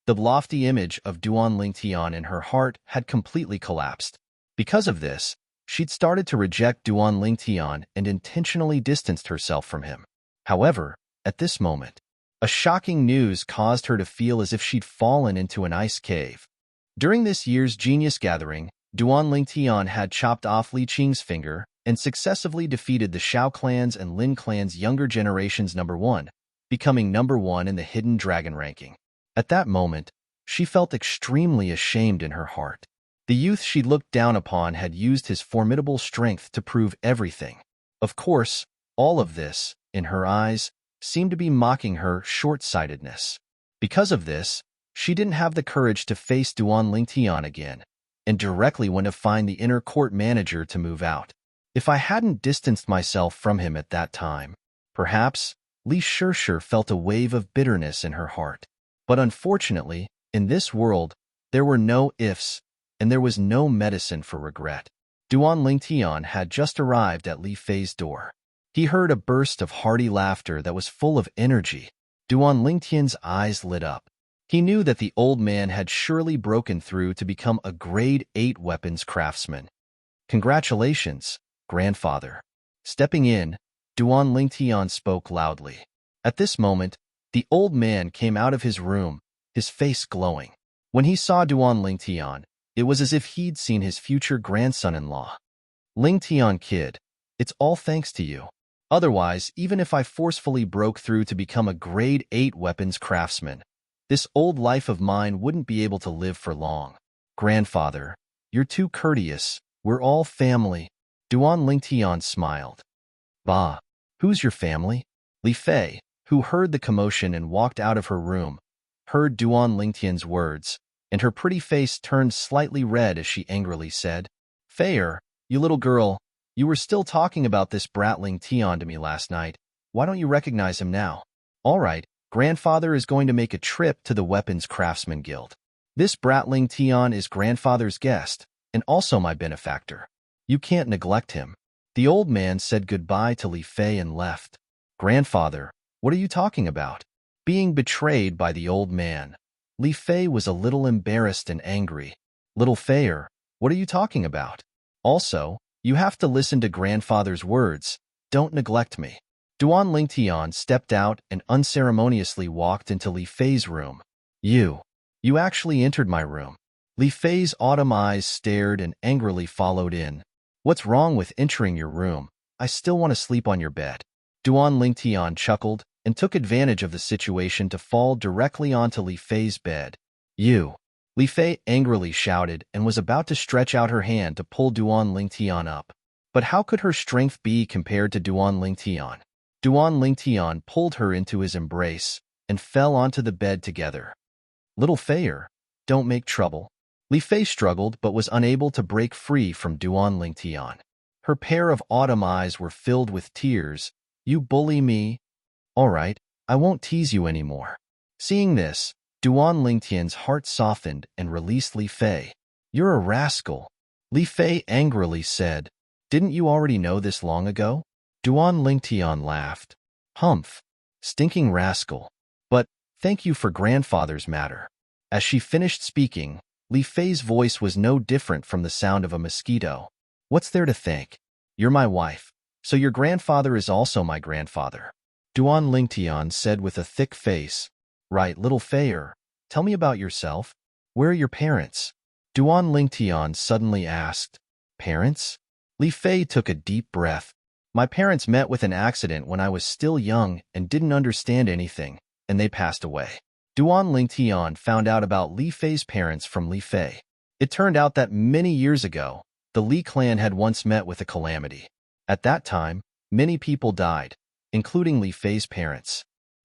the lofty image of Duan Lingtian in her heart had completely collapsed. Because of this, she'd started to reject Duan Lingtian and intentionally distanced herself from him. However, at this moment, a shocking news caused her to feel as if she'd fallen into an ice cave. During this year's Genius Gathering, Duan Lingtian had chopped off Li Qing's finger and successively defeated the Shao clan's and Lin clan's younger generation's #1, becoming #1 in the Hidden Dragon ranking. At that moment, she felt extremely ashamed in her heart. The youth she looked down upon had used his formidable strength to prove everything. Of course, all of this, in her eyes, seemed to be mocking her short-sightedness. Because of this, she didn't have the courage to face Duan Lingtian again, and directly went to find the inner court manager to move out. If I hadn't distanced myself from him at that time, perhaps Li Shishir felt a wave of bitterness in her heart. But unfortunately, in this world, there were no ifs, and there was no medicine for regret. Duan Lingtian had just arrived at Li Fei's door. He heard a burst of hearty laughter that was full of energy. Duan Lingtian's eyes lit up. He knew that the old man had surely broken through to become a grade 8 weapons craftsman. Congratulations, grandfather. Stepping in, Duan Lingtian spoke loudly. At this moment, the old man came out of his room, his face glowing. When he saw Duan Lingtian, it was as if he'd seen his future grandson-in-law. Lingtian kid, it's all thanks to you. Otherwise, even if I forcefully broke through to become a grade 8 weapons craftsman, this old life of mine wouldn't be able to live for long. Grandfather, you're too courteous. We're all family. Duan Lingtian smiled. Bah, who's your family? Li Fei, who heard the commotion and walked out of her room, heard Duan Lingtian's words, and her pretty face turned slightly red as she angrily said, Feier, you little girl, you were still talking about this brat Lingtian to me last night. Why don't you recognize him now? All right, grandfather is going to make a trip to the Weapons Craftsman Guild. This brat Lingtian is grandfather's guest, and also my benefactor. You can't neglect him. The old man said goodbye to Li Fei and left. Grandfather, what are you talking about? Being betrayed by the old man. Li Fei was a little embarrassed and angry. Little Feier, what are you talking about? Also, you have to listen to grandfather's words. Don't neglect me. Duan Lingtian stepped out and unceremoniously walked into Li Fei's room. You actually entered my room. Li Fei's autumn eyes stared and angrily followed in. What's wrong with entering your room? I still want to sleep on your bed. Duan Lingtian chuckled and took advantage of the situation to fall directly onto Li Fei's bed. You! Li Fei angrily shouted and was about to stretch out her hand to pull Duan Lingtian up. But how could her strength be compared to Duan Lingtian? Duan Lingtian pulled her into his embrace and fell onto the bed together. Little Feier, don't make trouble. Li Fei struggled but was unable to break free from Duan Lingtian. Her pair of autumn eyes were filled with tears. You bully me? All right, I won't tease you anymore. Seeing this, Duan Lingtian's heart softened and released Li Fei. You're a rascal. Li Fei angrily said. Didn't you already know this long ago? Duan Lingtian laughed. Humph, stinking rascal. But thank you for grandfather's matter. As she finished speaking, Li Fei's voice was no different from the sound of a mosquito. What's there to thank? You're my wife. So your grandfather is also my grandfather. Duan Lingtian said with a thick face. Right, little Feier, tell me about yourself. Where are your parents? Duan Lingtian suddenly asked. Parents? Li Fei took a deep breath. My parents met with an accident when I was still young and didn't understand anything, and they passed away. Duan Lingtian found out about Li Fei's parents from Li Fei. It turned out that many years ago, the Li clan had once met with a calamity. At that time, many people died, including Li Fei's parents.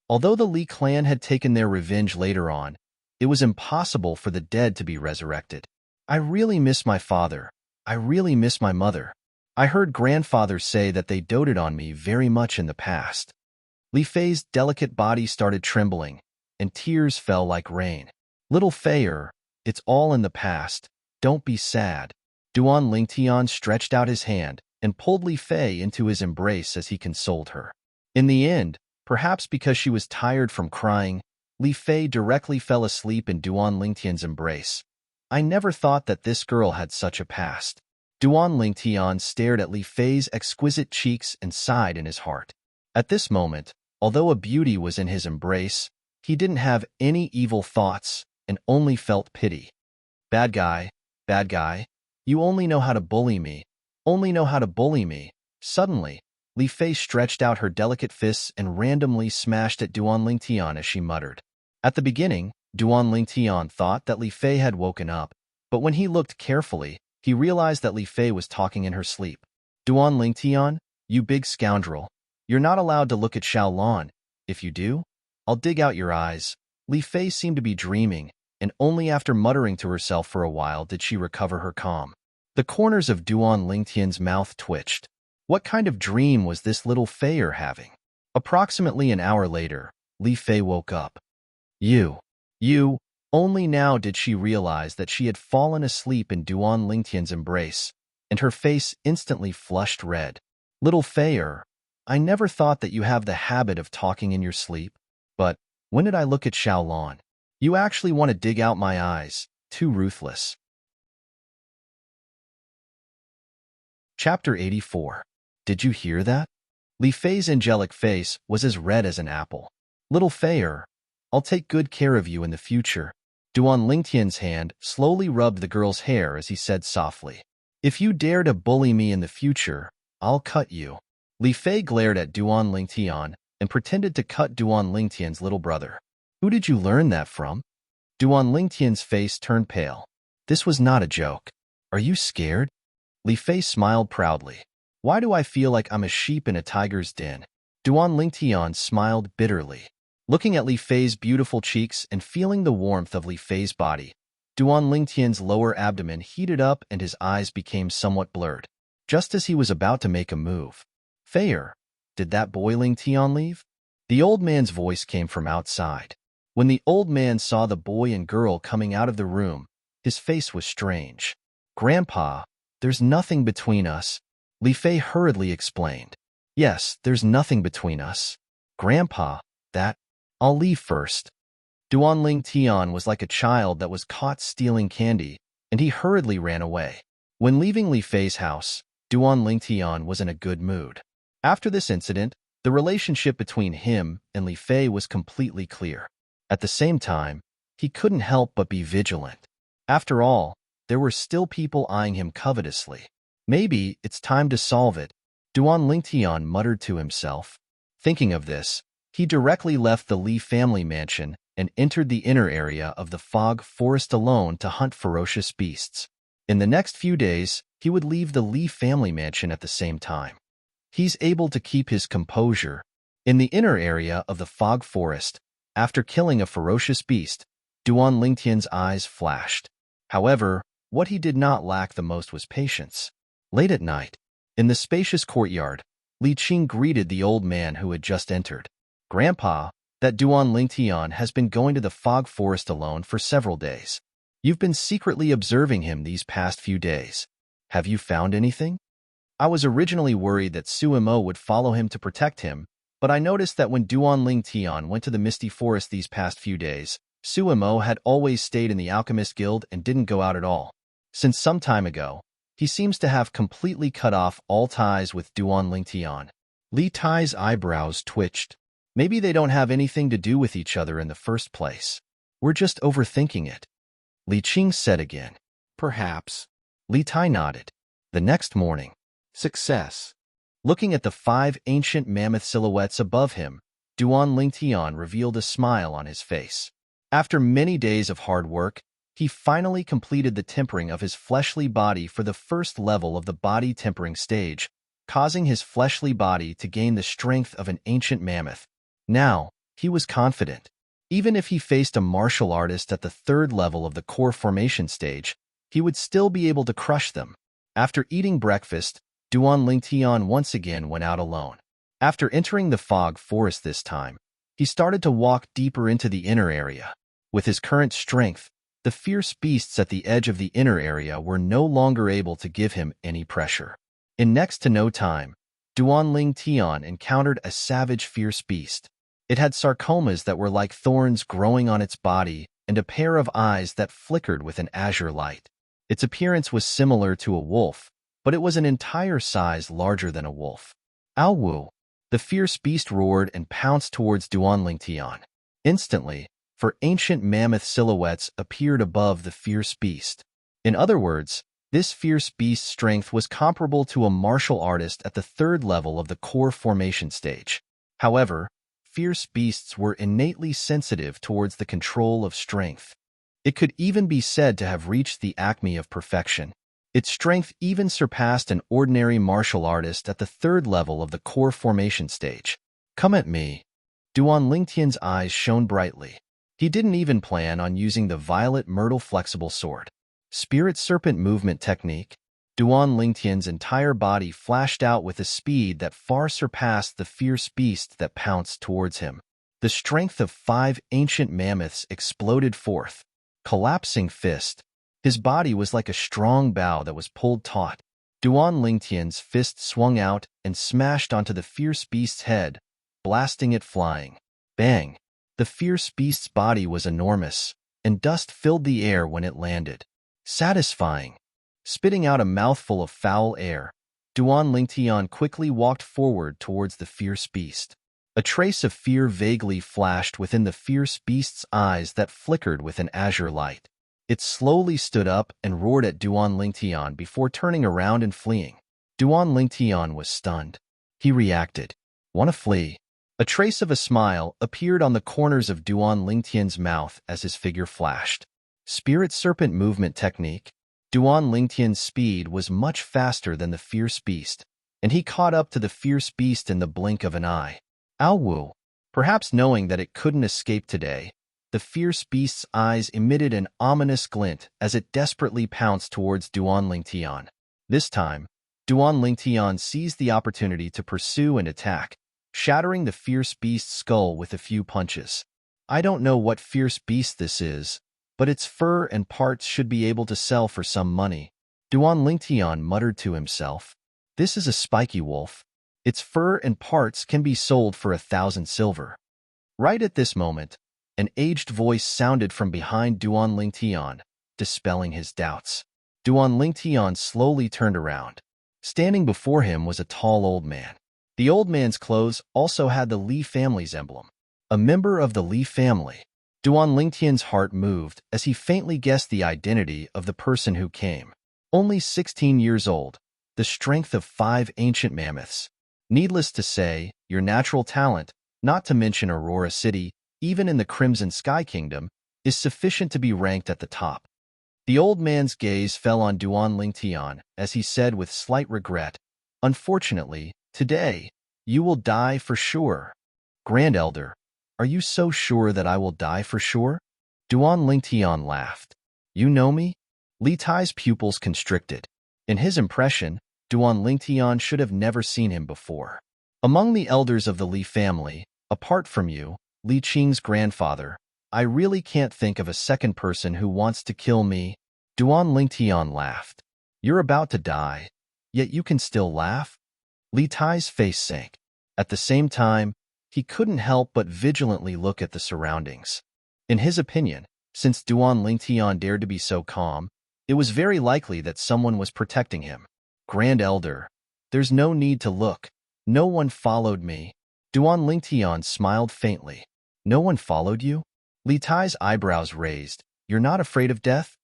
Although the Li clan had taken their revenge later on, it was impossible for the dead to be resurrected. I really miss my father. I really miss my mother. I heard grandfather say that they doted on me very much in the past. Li Fei's delicate body started trembling, and tears fell like rain. Little Feier, it's all in the past. Don't be sad. Duan Lingtian stretched out his hand and pulled Li Fei into his embrace as he consoled her. In the end, perhaps because she was tired from crying, Li Fei directly fell asleep in Duan Lingtian's embrace. I never thought that this girl had such a past. Duan Lingtian stared at Li Fei's exquisite cheeks and sighed in his heart. At this moment, although a beauty was in his embrace, he didn't have any evil thoughts and only felt pity. Bad guy, you only know how to bully me, only know how to bully me. Suddenly, Li Fei stretched out her delicate fists and randomly smashed at Duan Lingtian as she muttered. At the beginning, Duan Lingtian thought that Li Fei had woken up, but when he looked carefully, he realized that Li Fei was talking in her sleep. Duan Lingtian, you big scoundrel, you're not allowed to look at Xiaolon. If you do, I'll dig out your eyes. Li Fei seemed to be dreaming, and only after muttering to herself for a while did she recover her calm. The corners of Duan Lingtian's mouth twitched. What kind of dream was this little Feier having? Approximately an hour later, Li Fei woke up. You. Only now did she realize that she had fallen asleep in Duan Lingtian's embrace, and her face instantly flushed red. Little Feier, I never thought that you have the habit of talking in your sleep, but when did I look at Xiaolon? You actually want to dig out my eyes, too ruthless. Chapter 84. Did you hear that? Li Fei's angelic face was as red as an apple. Little Feier, I'll take good care of you in the future. Duan Lingtian's hand slowly rubbed the girl's hair as he said softly, If you dare to bully me in the future, I'll cut you. Li Fei glared at Duan Lingtian and pretended to cut Duan Lingtian's little brother. Who did you learn that from? Duan Lingtian's face turned pale. This was not a joke. Are you scared? Li Fei smiled proudly. Why do I feel like I'm a sheep in a tiger's den? Duan Lingtian smiled bitterly. Looking at Li Fei's beautiful cheeks and feeling the warmth of Li Fei's body, Duan Lingtian's lower abdomen heated up and his eyes became somewhat blurred. Just as he was about to make a move. Feier, did that boy Lingtian leave? The old man's voice came from outside. When the old man saw the boy and girl coming out of the room, his face was strange. Grandpa, there's nothing between us, Li Fei hurriedly explained. Yes, there's nothing between us. Grandpa, I'll leave first. Duan Lingtian was like a child that was caught stealing candy, and he hurriedly ran away. When leaving Li Fei's house, Duan Lingtian was in a good mood. After this incident, the relationship between him and Li Fei was completely clear. At the same time, he couldn't help but be vigilant. After all, there were still people eyeing him covetously. Maybe it's time to solve it, Duan Lingtian muttered to himself. Thinking of this, he directly left the Li family mansion and entered the inner area of the fog forest alone to hunt ferocious beasts. In the next few days, he would leave the Li family mansion at the same time. He's able to keep his composure. In the inner area of the fog forest, after killing a ferocious beast, Duan Lingtian's eyes flashed. However, what he did not lack the most was patience. Late at night, in the spacious courtyard, Li Qing greeted the old man who had just entered. Grandpa, that Duan Lingtian has been going to the fog forest alone for several days. You've been secretly observing him these past few days. Have you found anything? I was originally worried that Suimo would follow him to protect him, but I noticed that when Duan Lingtian went to the misty forest these past few days, Suimo had always stayed in the Alchemist Guild and didn't go out at all. Since some time ago, He seems to have completely cut off all ties with Duan Lingtian. Li Tai's eyebrows twitched. Maybe they don't have anything to do with each other in the first place. We're just overthinking it. Li Qing said again. Perhaps. Li Tai nodded. The next morning. Success. Looking at the 5 ancient mammoth silhouettes above him, Duan Lingtian revealed a smile on his face. After many days of hard work, he finally completed the tempering of his fleshly body for the first level of the body tempering stage, causing his fleshly body to gain the strength of an ancient mammoth. Now, he was confident. Even if he faced a martial artist at the 3rd level of the core formation stage, he would still be able to crush them. After eating breakfast, Duan Lingtian once again went out alone. After entering the fog forest this time, he started to walk deeper into the inner area. With his current strength, the fierce beasts at the edge of the inner area were no longer able to give him any pressure. In next to no time, Duan Lingtian encountered a savage fierce beast. It had sarcomas that were like thorns growing on its body and a pair of eyes that flickered with an azure light. Its appearance was similar to a wolf, but it was an entire size larger than a wolf. Ow Wu! The fierce beast roared and pounced towards Duan Lingtian. Instantly, 4 ancient mammoth silhouettes appeared above the fierce beast. In other words, this fierce beast's strength was comparable to a martial artist at the 3rd level of the core formation stage. However, fierce beasts were innately sensitive towards the control of strength. It could even be said to have reached the acme of perfection. Its strength even surpassed an ordinary martial artist at the 3rd level of the core formation stage. Come at me. Duan Lingtian's eyes shone brightly. He didn't even plan on using the violet myrtle flexible sword. Spirit serpent movement technique. Duan Lingtian's entire body flashed out with a speed that far surpassed the fierce beast that pounced towards him. The strength of 5 ancient mammoths exploded forth. Collapsing fist. His body was like a strong bow that was pulled taut. Duan Lingtian's fist swung out and smashed onto the fierce beast's head, blasting it flying. Bang! The fierce beast's body was enormous, and dust filled the air when it landed. Satisfying. Spitting out a mouthful of foul air, Duan Lingtian quickly walked forward towards the fierce beast. A trace of fear vaguely flashed within the fierce beast's eyes that flickered with an azure light. It slowly stood up and roared at Duan Lingtian before turning around and fleeing. Duan Lingtian was stunned. He reacted. "Wanna flee?" A trace of a smile appeared on the corners of Duan Lingtian's mouth as his figure flashed. Spirit serpent movement technique. Duan Lingtian's speed was much faster than the fierce beast, and he caught up to the fierce beast in the blink of an eye. Ow Wu! Perhaps knowing that it couldn't escape today, the fierce beast's eyes emitted an ominous glint as it desperately pounced towards Duan Lingtian. This time, Duan Lingtian seized the opportunity to pursue and attack, shattering the fierce beast's skull with a few punches. I don't know what fierce beast this is, but its fur and parts should be able to sell for some money. Duan Lingtian muttered to himself. This is a spiky wolf. Its fur and parts can be sold for 1,000 silver. Right at this moment, an aged voice sounded from behind Duan Lingtian, dispelling his doubts. Duan Lingtian slowly turned around. Standing before him was a tall old man. The old man's clothes also had the Li family's emblem. A member of the Li family. Duan Lingtian's heart moved as he faintly guessed the identity of the person who came. Only 16 years old, the strength of 5 ancient mammoths. Needless to say, your natural talent, not to mention Aurora City, even in the Crimson Sky Kingdom, is sufficient to be ranked at the top. The old man's gaze fell on Duan Lingtian as he said with slight regret, "Unfortunately, today, you will die for sure." Grand Elder, are you so sure that I will die for sure? Duan Lingtian laughed. You know me? Li Tai's pupils constricted. In his impression, Duan Lingtian should have never seen him before. Among the elders of the Li family, apart from you, Li Qing's grandfather, I really can't think of a second person who wants to kill me. Duan Lingtian laughed. You're about to die, yet you can still laugh? Li Tai's face sank. At the same time, he couldn't help but vigilantly look at the surroundings. In his opinion, since Duan Lingtian dared to be so calm, It was very likely that someone was protecting him. Grand Elder, there's no need to look. No one followed me. Duan Lingtian smiled faintly. No one followed you? Li Tai's eyebrows raised. You're not afraid of death?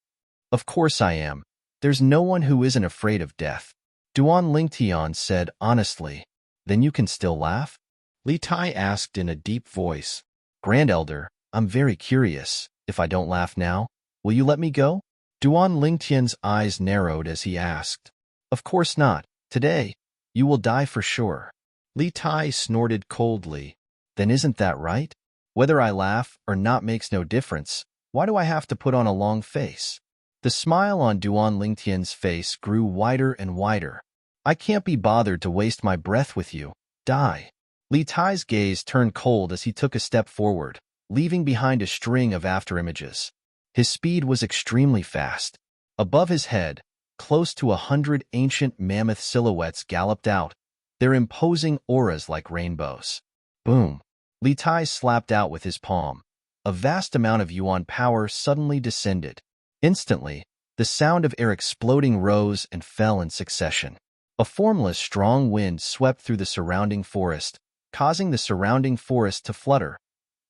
Of course I am. There's no one who isn't afraid of death. Duan Lingtian said honestly. Then you can still laugh? Li Tai asked in a deep voice. Grand Elder, I'm very curious. If I don't laugh now, will you let me go? Duan Lingtian's eyes narrowed as he asked. Of course not. Today, you will die for sure. Li Tai snorted coldly. Then isn't that right? Whether I laugh or not makes no difference. Why do I have to put on a long face? The smile on Duan Lingtian's face grew wider and wider. I can't be bothered to waste my breath with you. Die. Li Tai's gaze turned cold as he took a step forward, leaving behind a string of afterimages. His speed was extremely fast. Above his head, close to 100 ancient mammoth silhouettes galloped out, their imposing auras like rainbows. Boom! Li Tai slapped out with his palm. A vast amount of yuan power suddenly descended. Instantly, the sound of air exploding rose and fell in succession. A formless, strong wind swept through the surrounding forest, causing the surrounding forest to flutter.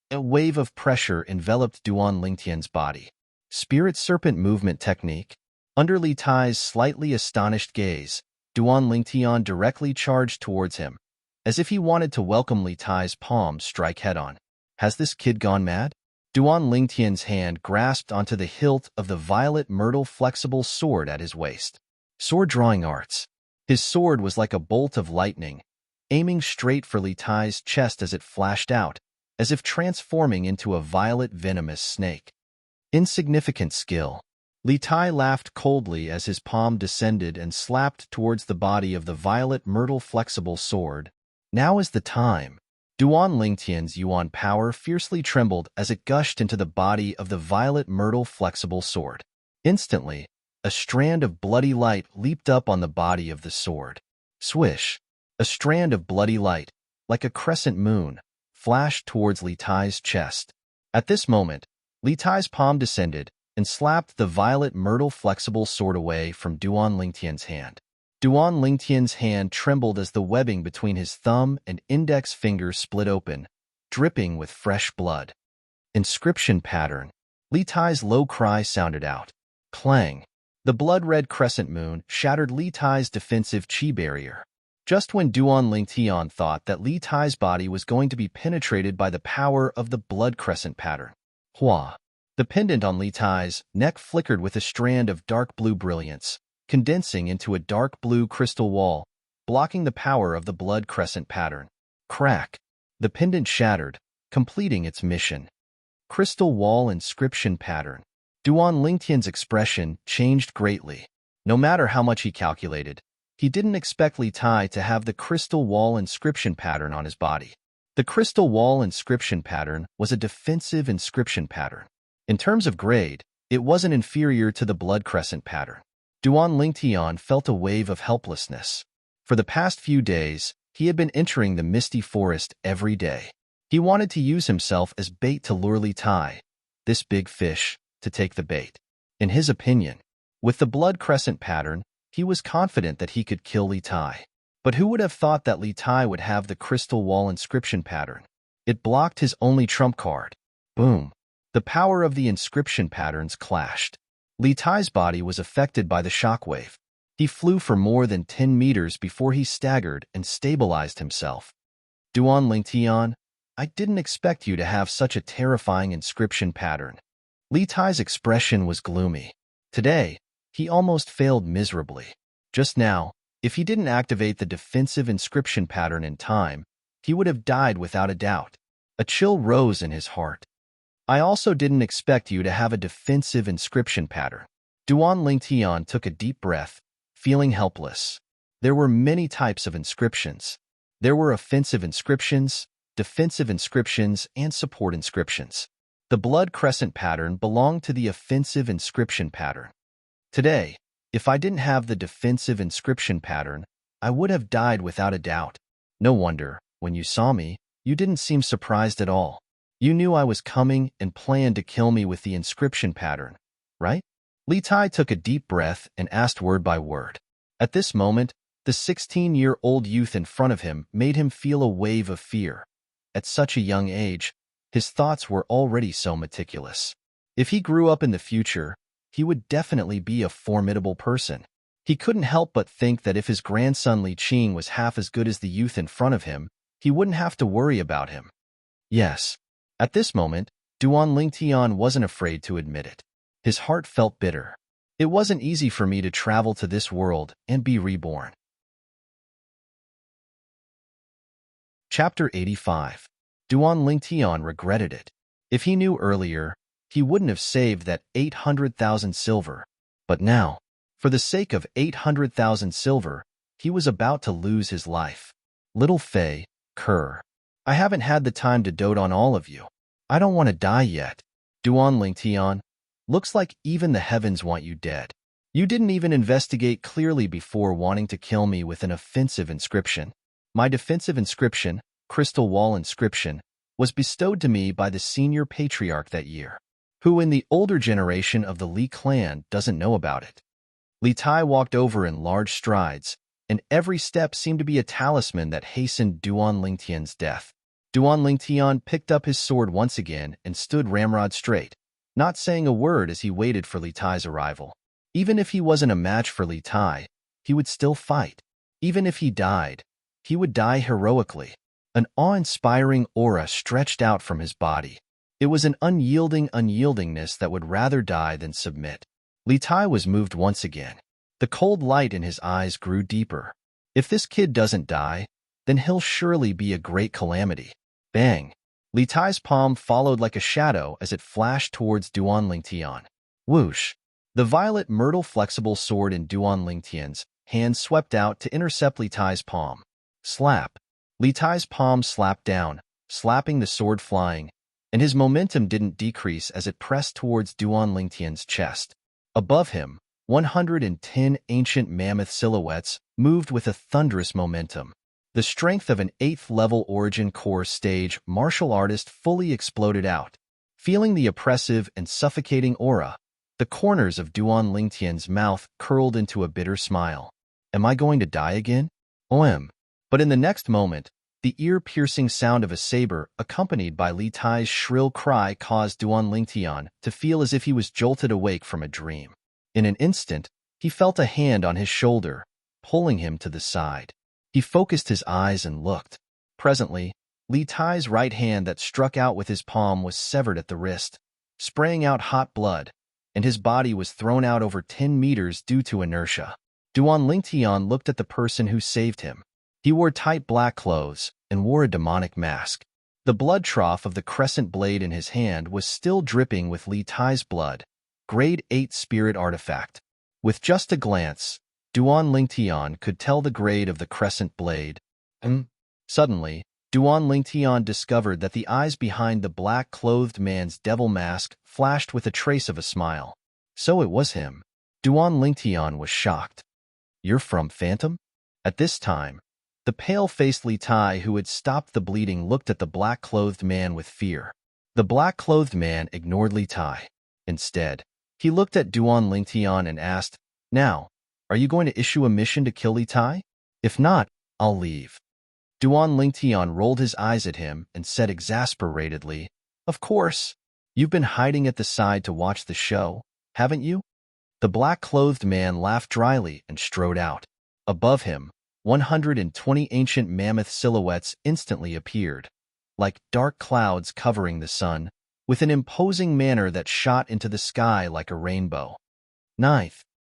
A wave of pressure enveloped Duan Lingtian's body. Spirit Serpent Movement Technique. Under Li Tai's slightly astonished gaze, Duan Lingtian directly charged towards him, as if he wanted to welcome Li Tai's palm strike head-on. Has this kid gone mad? Duan Lingtian's hand grasped onto the hilt of the violet myrtle flexible sword at his waist. Sword drawing arts. His sword was like a bolt of lightning, aiming straight for Li Tai's chest as it flashed out, as if transforming into a violet venomous snake. Insignificant skill. Li Tai laughed coldly as his palm descended and slapped towards the body of the violet myrtle flexible sword. Now is the time. Duan Lingtian's yuan power fiercely trembled as it gushed into the body of the violet myrtle flexible sword. Instantly, a strand of bloody light leaped up on the body of the sword. Swish! A strand of bloody light, like a crescent moon, flashed towards Li Tai's chest. At this moment, Li Tai's palm descended and slapped the violet myrtle flexible sword away from Duan Lingtian's hand. Duan Lingtian's hand trembled as the webbing between his thumb and index fingers split open, dripping with fresh blood. Inscription pattern. Li Tai's low cry sounded out. Clang. The blood-red crescent moon shattered Li Tai's defensive chi barrier. Just when Duan Lingtian thought that Li Tai's body was going to be penetrated by the power of the blood crescent pattern. Hua. The pendant on Li Tai's neck flickered with a strand of dark blue brilliance, condensing into a dark blue crystal wall, blocking the power of the blood crescent pattern. Crack. The pendant shattered, completing its mission. Crystal wall inscription pattern. Duan Lingtian's expression changed greatly. No matter how much he calculated, he didn't expect Li Tai to have the crystal wall inscription pattern on his body. The crystal wall inscription pattern was a defensive inscription pattern. In terms of grade, it wasn't inferior to the blood crescent pattern. Duan Lingtian felt a wave of helplessness. For the past few days, he had been entering the misty forest every day. He wanted to use himself as bait to lure Li Tai, this big fish, to take the bait. In his opinion, with the blood crescent pattern, he was confident that he could kill Li Tai. But who would have thought that Li Tai would have the crystal wall inscription pattern? It blocked his only trump card. Boom. The power of the inscription patterns clashed. Li Tai's body was affected by the shockwave. He flew for more than 10 meters before he staggered and stabilized himself. Duan Lingtian, I didn't expect you to have such a terrifying inscription pattern. Li Tai's expression was gloomy. Today, he almost failed miserably. Just now, if he didn't activate the defensive inscription pattern in time, he would have died without a doubt. A chill rose in his heart. I also didn't expect you to have a defensive inscription pattern. Duan Lingtian took a deep breath, feeling helpless. There were many types of inscriptions. There were offensive inscriptions, defensive inscriptions, and support inscriptions. The blood crescent pattern belonged to the offensive inscription pattern. Today, if I didn't have the defensive inscription pattern, I would have died without a doubt. No wonder, when you saw me, you didn't seem surprised at all. You knew I was coming and planned to kill me with the inscription pattern, right? Li Tai took a deep breath and asked word by word. At this moment, the 16-year-old youth in front of him made him feel a wave of fear. At such a young age, his thoughts were already so meticulous. If he grew up in the future, he would definitely be a formidable person. He couldn't help but think that if his grandson Li Qing was half as good as the youth in front of him, he wouldn't have to worry about him. Yes. At this moment, Duan Lingtian wasn't afraid to admit it. His heart felt bitter. It wasn't easy for me to travel to this world and be reborn. Chapter 85. Duan Lingtian regretted it. If he knew earlier, he wouldn't have saved that 800,000 silver. But now, for the sake of 800,000 silver, he was about to lose his life. Little Fei, Kerr. I haven't had the time to dote on all of you. I don't want to die yet. Duan Lingtian, looks like even the heavens want you dead. You didn't even investigate clearly before wanting to kill me with an offensive inscription. My defensive inscription, crystal wall inscription, was bestowed to me by the senior patriarch that year, who in the older generation of the Li clan doesn't know about it. Li Tai walked over in large strides, and every step seemed to be a talisman that hastened Duan Lingtian's death. Duan Lingtian picked up his sword once again and stood ramrod straight, not saying a word as he waited for Li Tai's arrival. Even if he wasn't a match for Li Tai, he would still fight. Even if he died, he would die heroically. An awe-inspiring aura stretched out from his body. It was an unyieldingness that would rather die than submit. Li Tai was moved once again. The cold light in his eyes grew deeper. If this kid doesn't die, then he'll surely be a great calamity. Bang! Li Tai's palm followed like a shadow as it flashed towards Duan Lingtian. Whoosh! The violet myrtle flexible sword in Duan Lingtian's hand swept out to intercept Li Tai's palm. Slap! Li Tai's palm slapped down, slapping the sword flying, and his momentum didn't decrease as it pressed towards Duan Lingtian's chest. Above him, 110 ancient mammoth silhouettes moved with a thunderous momentum. The strength of an 8th-level origin core stage martial artist fully exploded out. Feeling the oppressive and suffocating aura, the corners of Duan Lingtian's mouth curled into a bitter smile. Am I going to die again? OM. But in the next moment, the ear-piercing sound of a saber accompanied by Li Tai's shrill cry caused Duan Lingtian to feel as if he was jolted awake from a dream. In an instant, he felt a hand on his shoulder, pulling him to the side. He focused his eyes and looked. Presently, Li Tai's right hand that struck out with his palm was severed at the wrist, spraying out hot blood, and his body was thrown out over 10 meters due to inertia. Duan Lingtian looked at the person who saved him. He wore tight black clothes and wore a demonic mask. The blood trough of the crescent blade in his hand was still dripping with Li Tai's blood, grade 8 spirit artifact. With just a glance, Duan Lingtian could tell the grade of the crescent blade. Suddenly, Duan Lingtian discovered that the eyes behind the black-clothed man's devil mask flashed with a trace of a smile. So it was him. Duan Lingtian was shocked. You're from Phantom? At this time, the pale-faced Li Tai who had stopped the bleeding looked at the black-clothed man with fear. The black-clothed man ignored Li Tai. Instead, he looked at Duan Lingtian and asked, Now, are you going to issue a mission to kill Li Tai? If not, I'll leave. Duan Lingtian rolled his eyes at him and said exasperatedly, Of course. You've been hiding at the side to watch the show, haven't you? The black-clothed man laughed dryly and strode out. Above him, 120 ancient mammoth silhouettes instantly appeared, like dark clouds covering the sun, with an imposing manner that shot into the sky like a rainbow.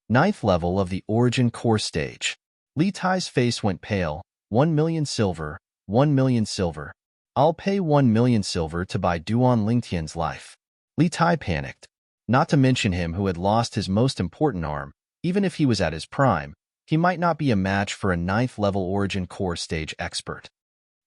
Ninth level of the origin core stage. Li Tai's face went pale. 1 million silver, 1 million silver. I'll pay 1 million silver to buy Duan Lingtian's life. Li Tai panicked. Not to mention him who had lost his most important arm. Even if he was at his prime, he might not be a match for a 9th level origin core stage expert.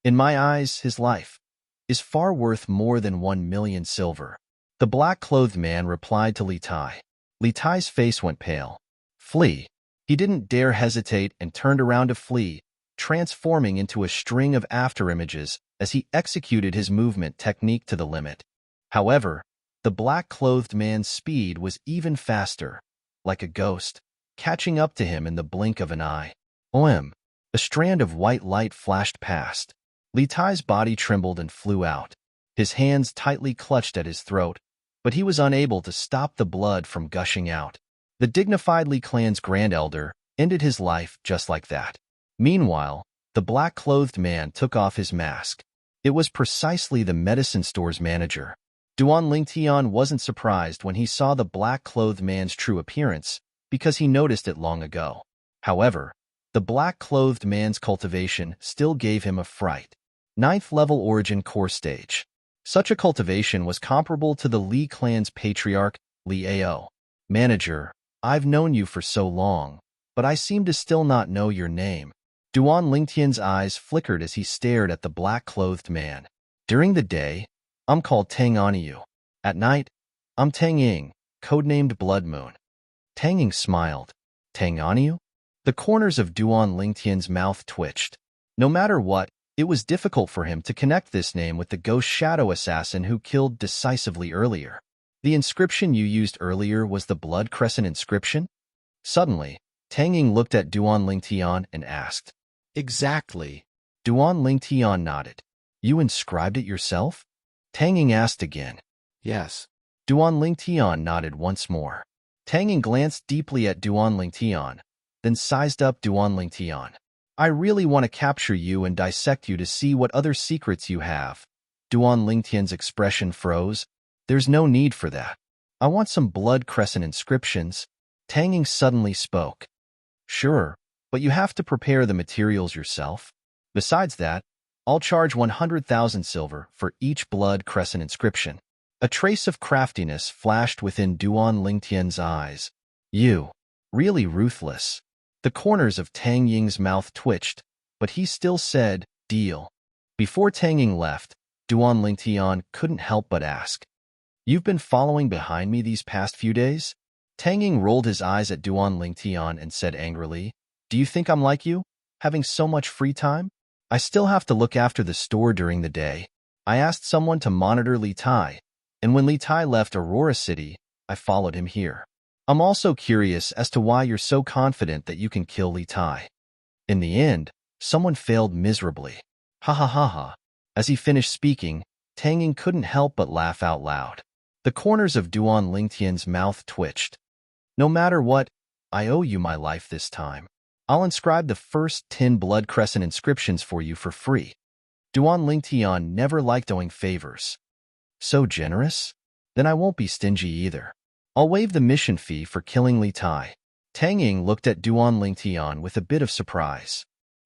In my eyes, his life is far worth more than 1 million silver. The black-clothed man replied to Li Tai. Li Tai's face went pale. Flee. He didn't dare hesitate and turned around to flee, transforming into a string of afterimages as he executed his movement technique to the limit. However, the black-clothed man's speed was even faster, like a ghost, catching up to him in the blink of an eye. OM. A strand of white light flashed past. Li Tai's body trembled and flew out. His hands tightly clutched at his throat, but he was unable to stop the blood from gushing out. The dignified Li clan's grand elder ended his life just like that. Meanwhile, the black-clothed man took off his mask. It was precisely the medicine store's manager. Duan Lingtian wasn't surprised when he saw the black-clothed man's true appearance, because he noticed it long ago. However, the black-clothed man's cultivation still gave him a fright. 9th level origin core stage. Such a cultivation was comparable to the Li clan's patriarch, Li Ao. Manager, I've known you for so long, but I seem to still not know your name. Duan Lingtian's eyes flickered as he stared at the black-clothed man. During the day, I'm called Tang Aniyu. At night, I'm Tang Ying, codenamed Blood Moon. Tang Ying smiled. Tang Aniyu? The corners of Duan Lingtian's mouth twitched. No matter what, it was difficult for him to connect this name with the ghost shadow assassin who killed decisively earlier. The inscription you used earlier was the Blood Crescent inscription? Suddenly, Tang Ying looked at Duan Lingtian and asked. Exactly. Duan Lingtian nodded. You inscribed it yourself? Tang Ying asked again. Yes. Duan Lingtian nodded once more. Tang Ying glanced deeply at Duan Lingtian, then sized up Duan Lingtian. I really want to capture you and dissect you to see what other secrets you have. Duan Lingtian's expression froze. There's no need for that. I want some Blood Crescent inscriptions. Tang Ying suddenly spoke. Sure, but you have to prepare the materials yourself. Besides that, I'll charge 100,000 silver for each Blood Crescent inscription. A trace of craftiness flashed within Duan Lingtian's eyes. You. Really ruthless. The corners of Tang Ying's mouth twitched, but he still said, deal. Before Tang Ying left, Duan Lingtian couldn't help but ask. You've been following behind me these past few days? Tang Ying rolled his eyes at Duan Lingtian and said angrily, Do you think I'm like you, having so much free time? I still have to look after the store during the day. I asked someone to monitor Li Tai, and when Li Tai left Aurora City, I followed him here. I'm also curious as to why you're so confident that you can kill Li Tai. In the end, someone failed miserably. Ha ha ha ha. As he finished speaking, Tang Ying couldn't help but laugh out loud. The corners of Duan Lingtian's mouth twitched. No matter what, I owe you my life this time. I'll inscribe the first 10 Blood Crescent inscriptions for you for free. Duan Lingtian never liked owing favors. So generous? Then I won't be stingy either. I'll waive the mission fee for killing Li Tai. Tang Ying looked at Duan Lingtian with a bit of surprise.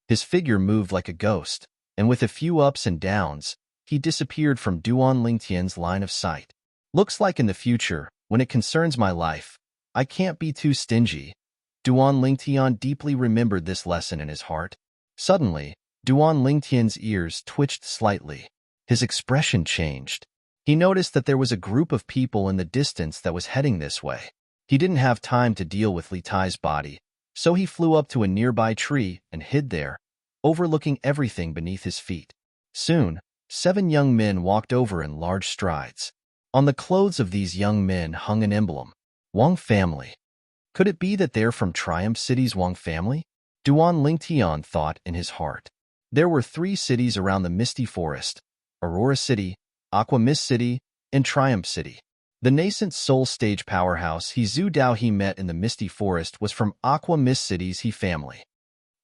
His figure moved like a ghost, and with a few ups and downs, he disappeared from Duan Lingtian's line of sight. Looks like in the future, when it concerns my life, I can't be too stingy. Duan Lingtian deeply remembered this lesson in his heart. Suddenly, Duan Lingtian's ears twitched slightly. His expression changed. He noticed that there was a group of people in the distance that was heading this way. He didn't have time to deal with Li Tai's body, so he flew up to a nearby tree and hid there, overlooking everything beneath his feet. Soon, 7 young men walked over in large strides. On the clothes of these young men hung an emblem. Wang family. Could it be that they're from Triumph City's Wang family? Duan Lingtian thought in his heart. There were 3 cities around the Misty Forest: Aurora City, Aqua Mist City, and Triumph City. The nascent soul stage powerhouse He Zhu Dao he met in the Misty Forest was from Aqua Mist City's He family.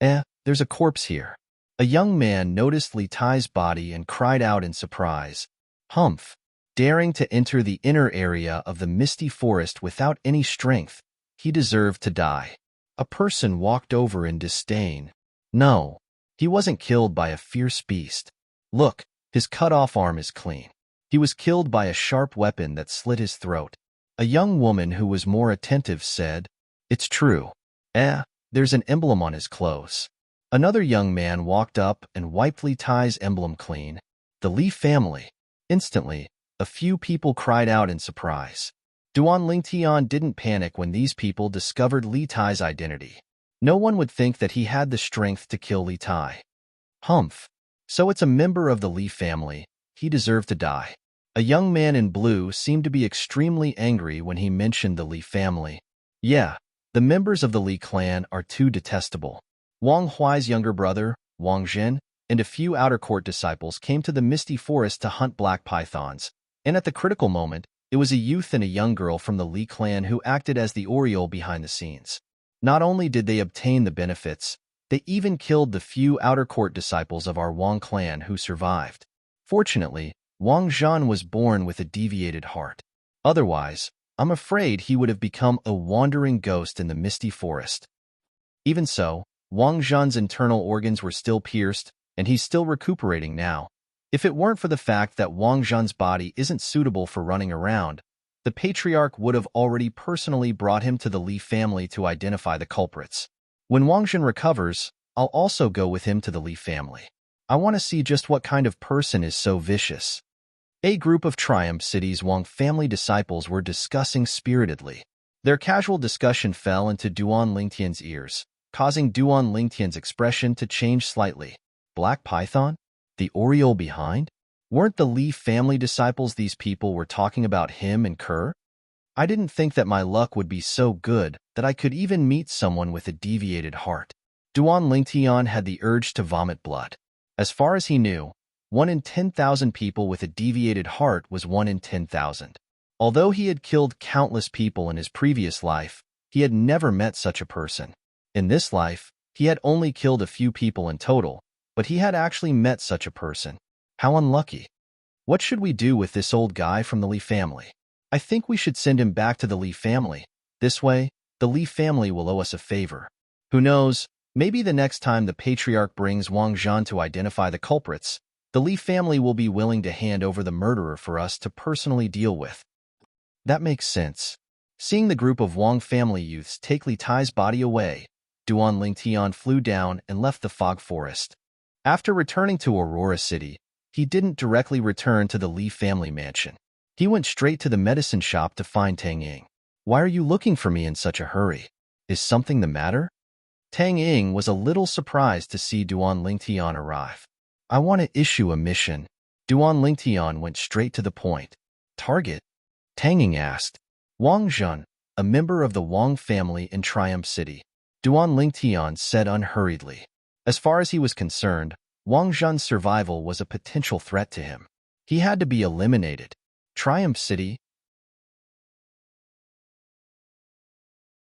There's a corpse here. A young man noticed Li Tai's body and cried out in surprise. Humph! Daring to enter the inner area of the Misty Forest without any strength, he deserved to die. A person walked over in disdain. No, he wasn't killed by a fierce beast. Look, his cut-off arm is clean. He was killed by a sharp weapon that slit his throat. A young woman who was more attentive said, It's true. There's an emblem on his clothes. Another young man walked up and wiped Li Tai's emblem clean. The Li family. Instantly, a few people cried out in surprise. Duan Lingtian didn't panic when these people discovered Li Tai's identity. No one would think that he had the strength to kill Li Tai. Humph! So it's a member of the Li family. He deserved to die. A young man in blue seemed to be extremely angry when he mentioned the Li family. Yeah, The members of the Li clan are too detestable. Wang Huai's younger brother, Wang Zhen, and a few outer court disciples came to the misty forest to hunt black pythons, and at the critical moment, it was a youth and a young girl from the Li clan who acted as the Oriole behind the scenes. Not only did they obtain the benefits, they even killed the few outer court disciples of our Wang clan who survived. Fortunately, Wang Zhan was born with a deviated heart. Otherwise, I'm afraid he would have become a wandering ghost in the misty forest. Even so, Wang Zhan's internal organs were still pierced, and he's still recuperating now. If it weren't for the fact that Wang Zhan's body isn't suitable for running around, the patriarch would have already personally brought him to the Li family to identify the culprits. When Wang Zhan recovers, I'll also go with him to the Li family. I want to see just what kind of person is so vicious. A group of Triumph City's Wang family disciples were discussing spiritedly. Their casual discussion fell into Duan Lingtian's ears, causing Duan Lingtian's expression to change slightly. Black Python? The Oriole behind? Weren't the Li family disciples these people were talking about him and Kerr? I didn't think that my luck would be so good that I could even meet someone with a deviated heart. Duan Lingtian had the urge to vomit blood. As far as he knew, 1 in 10,000 people with a deviated heart was 1 in 10,000. Although he had killed countless people in his previous life, he had never met such a person. In this life, he had only killed a few people in total, but he had actually met such a person. How unlucky. What should we do with this old guy from the Li family? I think we should send him back to the Li family. This way, the Li family will owe us a favor. Who knows, maybe the next time the patriarch brings Wang Zhan to identify the culprits, the Li family will be willing to hand over the murderer for us to personally deal with. That makes sense. Seeing the group of Wang family youths take Li Tai's body away, Duan Lingtian flew down and left the fog forest. After returning to Aurora City, he didn't directly return to the Li family mansion. He went straight to the medicine shop to find Tang Ying. Why are you looking for me in such a hurry? Is something the matter? Tang Ying was a little surprised to see Duan Lingtian arrive. I want to issue a mission. Duan Lingtian went straight to the point. Target? Tang Ying asked. Wang Zhan, a member of the Wang family in Triumph City. Duan Lingtian said unhurriedly. As far as he was concerned, Wang Zhan's survival was a potential threat to him. He had to be eliminated. Triumph City.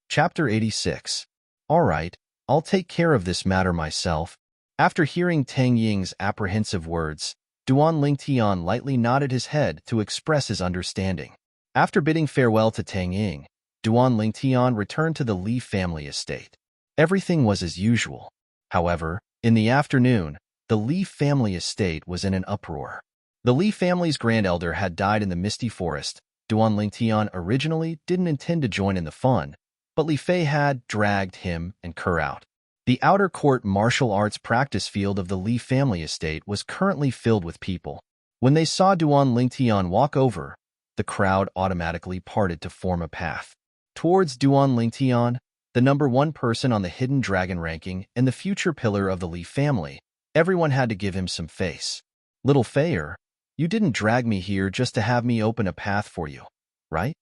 Chapter 86. All right, I'll take care of this matter myself. After hearing Tang Ying's apprehensive words, Duan Lingtian lightly nodded his head to express his understanding. After bidding farewell to Tang Ying, Duan Lingtian returned to the Li family estate. Everything was as usual. However, in the afternoon, the Li family estate was in an uproar. The Li family's grand elder had died in the misty forest. Duan Lingtian originally didn't intend to join in the fun, but Li Fei had dragged him and Kerr out. The outer court martial arts practice field of the Li family estate was currently filled with people. When they saw Duan Lingtian walk over, the crowd automatically parted to form a path. Towards Duan Lingtian, the number 1 person on the hidden dragon ranking and the future pillar of the Li family, everyone had to give him some face. Little Feier, you didn't drag me here just to have me open a path for you, right?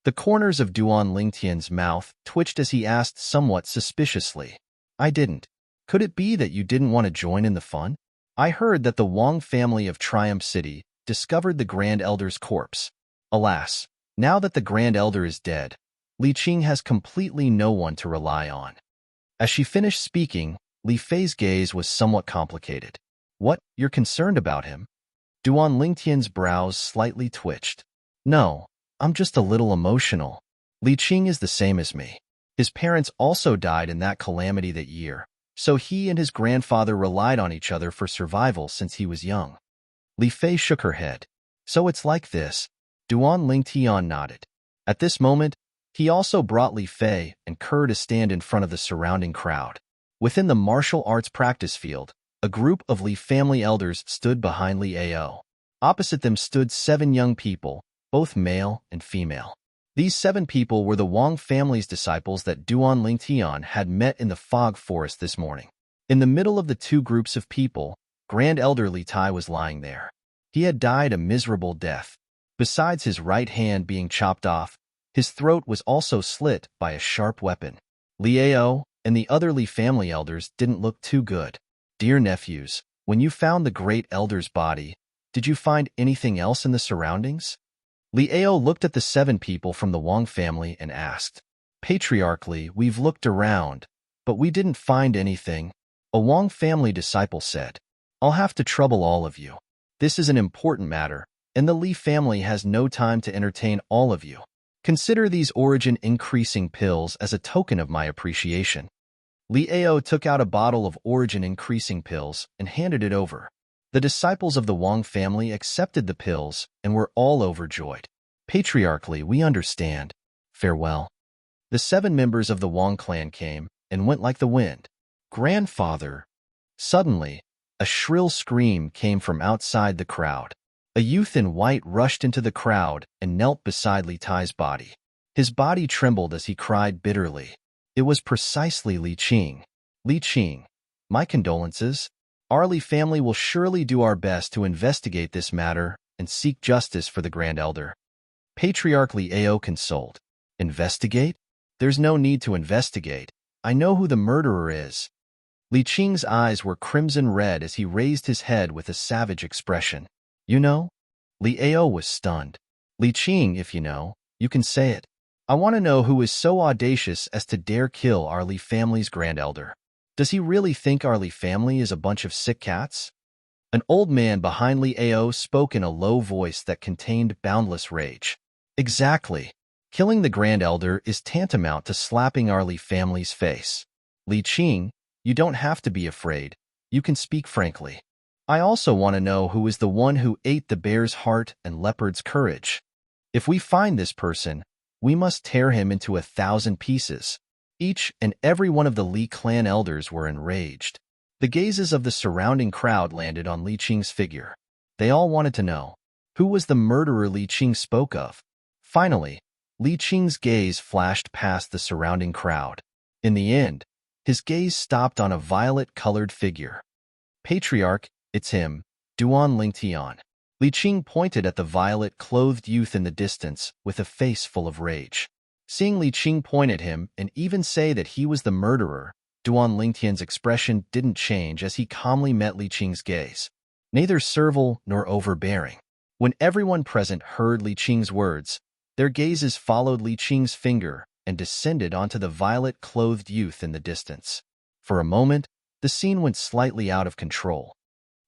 The corners of Duan Lingtian's mouth twitched as he asked somewhat suspiciously. I didn't. Could it be that you didn't want to join in the fun? I heard that the Wang family of Triumph City discovered the Grand Elder's corpse. Alas, now that the Grand Elder is dead, Li Qing has completely no one to rely on. As she finished speaking, Li Fei's gaze was somewhat complicated. What, you're concerned about him? Duan Lingtian's brows slightly twitched. No, I'm just a little emotional. Li Qing is the same as me. His parents also died in that calamity that year, so he and his grandfather relied on each other for survival since he was young. Li Fei shook her head. So it's like this. Duan Lingtian nodded. At this moment, he also brought Li Fei and Kerr to stand in front of the surrounding crowd. Within the martial arts practice field, a group of Li family elders stood behind Li Ao. Opposite them stood 7 young people, both male and female. These 7 people were the Wang family's disciples that Duan Lingtian had met in the fog forest this morning. In the middle of the 2 groups of people, Grand Elder Li Tai was lying there. He had died a miserable death. Besides his right hand being chopped off, his throat was also slit by a sharp weapon. Liao and the other Li family elders didn't look too good. Dear nephews, when you found the great elder's body, did you find anything else in the surroundings? Liao looked at the 7 people from the Wang family and asked. Patriarchally, we've looked around, but we didn't find anything. A Wang family disciple said. I'll have to trouble all of you. This is an important matter, and the Li family has no time to entertain all of you. Consider these origin-increasing pills as a token of my appreciation. Liao took out a bottle of origin-increasing pills and handed it over. The disciples of the Wang family accepted the pills and were all overjoyed. Patriarchally, we understand. Farewell. The 7 members of the Wang clan came and went like the wind. Grandfather. Suddenly, a shrill scream came from outside the crowd. A youth in white rushed into the crowd and knelt beside Li Tai's body. His body trembled as he cried bitterly. It was precisely Li Qing. Li Qing, my condolences. Our Li family will surely do our best to investigate this matter and seek justice for the Grand Elder. Patriarch Liao consoled. Investigate? There's no need to investigate. I know who the murderer is. Li Qing's eyes were crimson red as he raised his head with a savage expression. You know? Liao was stunned. Li Qing, if you know, you can say it. I want to know who is so audacious as to dare kill our Li family's Grand Elder. Does he really think our Li family is a bunch of sick cats? An old man behind Liao spoke in a low voice that contained boundless rage. Exactly. Killing the Grand Elder is tantamount to slapping our Li family's face. Li Qing, you don't have to be afraid. You can speak frankly. I also want to know who is the one who ate the bear's heart and leopard's courage. If we find this person, we must tear him into 1,000 pieces. Each and every one of the Li clan elders were enraged. The gazes of the surrounding crowd landed on Li Qing's figure. They all wanted to know, who was the murderer Li Qing spoke of? Finally, Li Qing's gaze flashed past the surrounding crowd. In the end, his gaze stopped on a violet-colored figure. Patriarch, it's him, Duan Lingtian. Li Qing pointed at the violet-clothed youth in the distance with a face full of rage. Seeing Li Qing point at him and even say that he was the murderer, Duan Lingtian's expression didn't change as he calmly met Li Qing's gaze. Neither servile nor overbearing. When everyone present heard Li Qing's words, their gazes followed Li Qing's finger and descended onto the violet-clothed youth in the distance. For a moment, the scene went slightly out of control.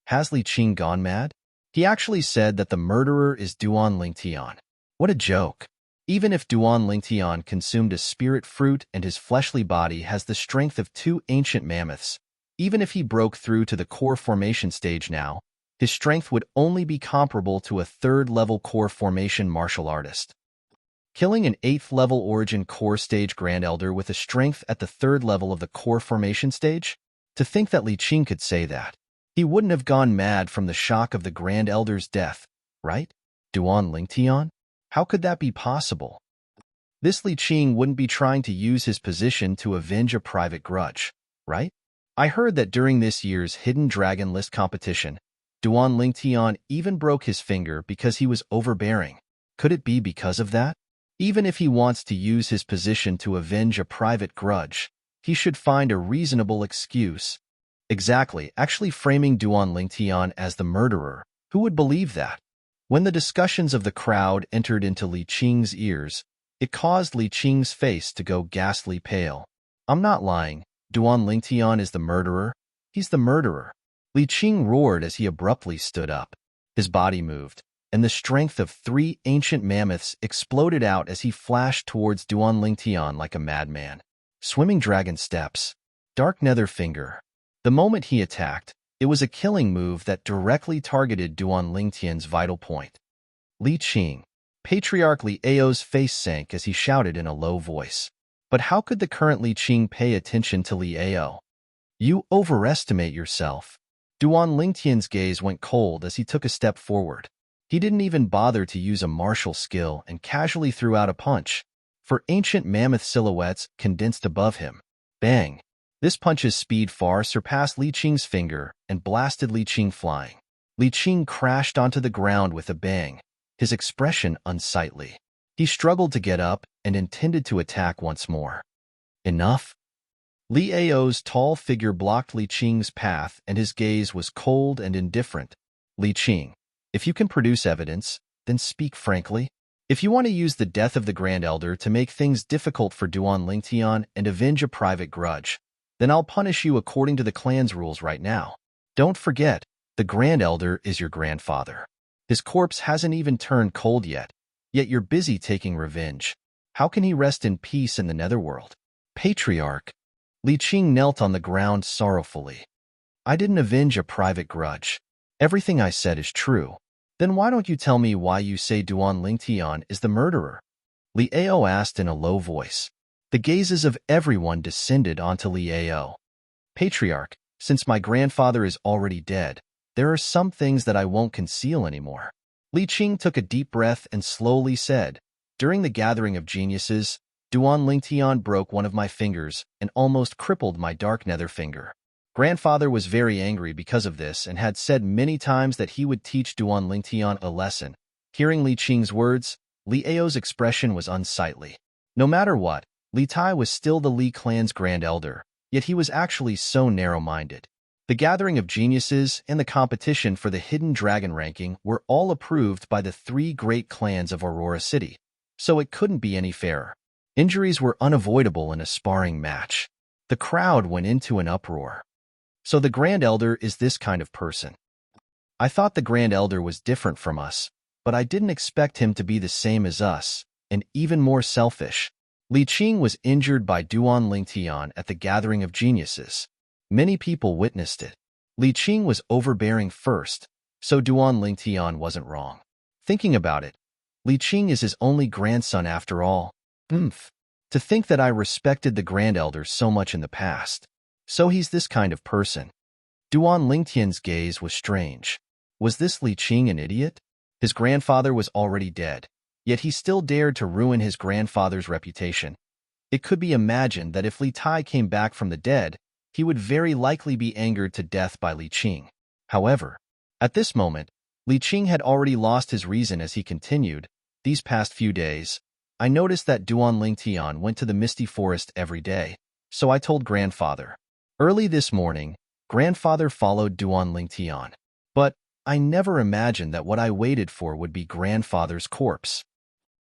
Has Li Qing gone mad? He actually said that the murderer is Duan Lingtian. What a joke. Even if Duan Lingtian consumed a spirit fruit and his fleshly body has the strength of 2 ancient mammoths, even if he broke through to the core formation stage now, his strength would only be comparable to a 3rd-level core formation martial artist. Killing an 8th-level origin core stage Grand Elder with a strength at the 3rd level of the core formation stage? To think that Li Qing could say that. He wouldn't have gone mad from the shock of the Grand Elder's death, right? Duan Lingtian? How could that be possible? This Li Qing wouldn't be trying to use his position to avenge a private grudge, right? I heard that during this year's Hidden Dragon List competition, Duan Lingtian even broke his finger because he was overbearing. Could it be because of that? Even if he wants to use his position to avenge a private grudge, he should find a reasonable excuse. Exactly, actually framing Duan Lingtian as the murderer. Who would believe that? When the discussions of the crowd entered into Li Qing's ears, it caused Li Qing's face to go ghastly pale. I'm not lying. Duan Lingtian is the murderer. He's the murderer. Li Qing roared as he abruptly stood up. His body moved, and the strength of 3 ancient mammoths exploded out as he flashed towards Duan Lingtian like a madman. Swimming dragon steps. Dark nether finger. The moment he attacked, it was a killing move that directly targeted Duan Lingtian's vital point. Li Qing. Patriarch Liao's face sank as he shouted in a low voice. But how could the current Li Qing pay attention to Liao? You overestimate yourself. Duan Lingtian's gaze went cold as he took a step forward. He didn't even bother to use a martial skill and casually threw out a punch. For ancient mammoth silhouettes condensed above him. Bang! This punch's speed far surpassed Li Qing's finger and blasted Li Qing flying. Li Qing crashed onto the ground with a bang, his expression unsightly. He struggled to get up and intended to attack once more. Enough? Li Ao's tall figure blocked Li Qing's path, and his gaze was cold and indifferent. Li Qing, if you can produce evidence, then speak frankly. If you want to use the death of the Grand Elder to make things difficult for Duan Lingtian and avenge a private grudge, then I'll punish you according to the clan's rules right now. Don't forget, the Grand Elder is your grandfather. His corpse hasn't even turned cold yet you're busy taking revenge. How can he rest in peace in the netherworld? Patriarch. Li Qing knelt on the ground sorrowfully. I didn't avenge a private grudge. Everything I said is true. Then why don't you tell me why you say Duan Lingtian is the murderer? Li Ao asked in a low voice. The gazes of everyone descended onto Li Ao. Patriarch, since my grandfather is already dead, there are some things that I won't conceal anymore. Li Qing took a deep breath and slowly said, during the gathering of geniuses, Duan Lingtian broke one of my fingers and almost crippled my dark nether finger. Grandfather was very angry because of this and had said many times that he would teach Duan Lingtian a lesson. Hearing Li Qing's words, Li Ao's expression was unsightly. No matter what, Li Tai was still the Li clan's grand elder, yet he was actually so narrow-minded. The gathering of geniuses and the competition for the hidden dragon ranking were all approved by the 3 great clans of Aurora City, so it couldn't be any fairer. Injuries were unavoidable in a sparring match. The crowd went into an uproar. So the Grand Elder is this kind of person. I thought the Grand Elder was different from us, but I didn't expect him to be the same as us, and even more selfish. Li Qing was injured by Duan Lingtian at the gathering of geniuses. Many people witnessed it. Li Qing was overbearing first, so Duan Lingtian wasn't wrong. Thinking about it, Li Qing is his only grandson after all. To think that I respected the Grand Elder so much in the past. So he's this kind of person. Duan Lingtian's gaze was strange. Was this Li Qing an idiot? His grandfather was already dead, yet he still dared to ruin his grandfather's reputation. It could be imagined that if Li Tai came back from the dead, he would very likely be angered to death by Li Qing. However, at this moment, Li Qing had already lost his reason as he continued. These past few days, I noticed that Duan Lingtian went to the misty forest every day, so I told grandfather. Early this morning, grandfather followed Duan Lingtian. But I never imagined that what I waited for would be grandfather's corpse.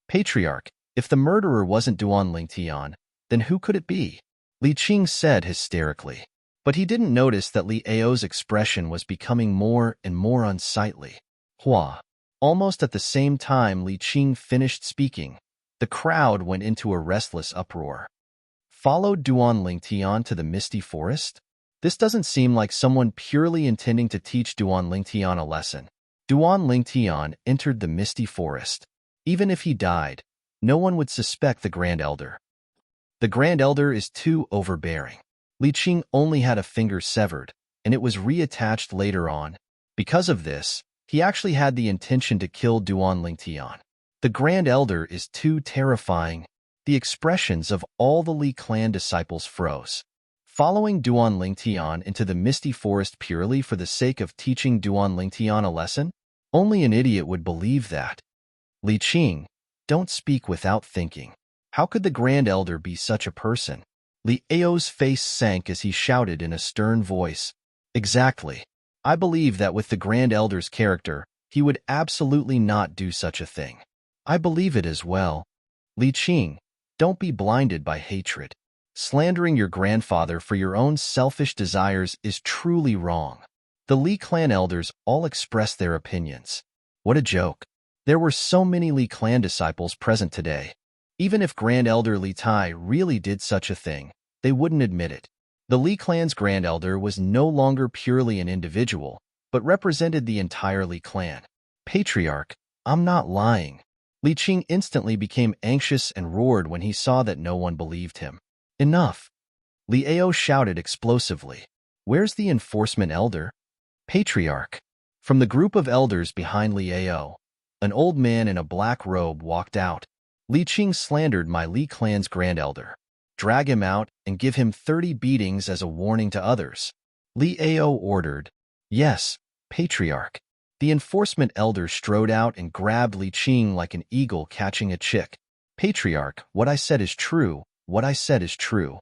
Patriarch, if the murderer wasn't Duan Lingtian, then who could it be? Li Qing said hysterically. But he didn't notice that Li Ao's expression was becoming more and more unsightly. Hua. Almost at the same time Li Qing finished speaking, the crowd went into a restless uproar. Followed Duan Lingtian to the misty forest? This doesn't seem like someone purely intending to teach Duan Lingtian a lesson. Duan Lingtian entered the misty forest. Even if he died, no one would suspect the Grand Elder. The Grand Elder is too overbearing. Li Qing only had a finger severed, and it was reattached later on. Because of this, he actually had the intention to kill Duan Lingtian. The Grand Elder is too terrifying. The expressions of all the Li clan disciples froze. Following Duan Lingtian into the misty forest purely for the sake of teaching Duan Lingtian a lesson? Only an idiot would believe that. Li Qing, don't speak without thinking. How could the Grand Elder be such a person? Li Ao's face sank as he shouted in a stern voice. Exactly. I believe that with the Grand Elder's character, he would absolutely not do such a thing. I believe it as well. Li Qing, don't be blinded by hatred. Slandering your grandfather for your own selfish desires is truly wrong. The Li clan elders all expressed their opinions. What a joke. There were so many Li clan disciples present today. Even if Grand Elder Li Tai really did such a thing, they wouldn't admit it. The Li clan's Grand Elder was no longer purely an individual, but represented the entire Li clan. Patriarch, I'm not lying. Li Qing instantly became anxious and roared when he saw that no one believed him. Enough! Li Ao shouted explosively. Where's the enforcement elder? Patriarch. From the group of elders behind Li Ao, an old man in a black robe walked out. Li Qing slandered my Li clan's grand elder. Drag him out and give him 30 beatings as a warning to others. Li Ao ordered. Yes, Patriarch. The enforcement elder strode out and grabbed Li Qing like an eagle catching a chick. Patriarch, what I said is true. What I said is true.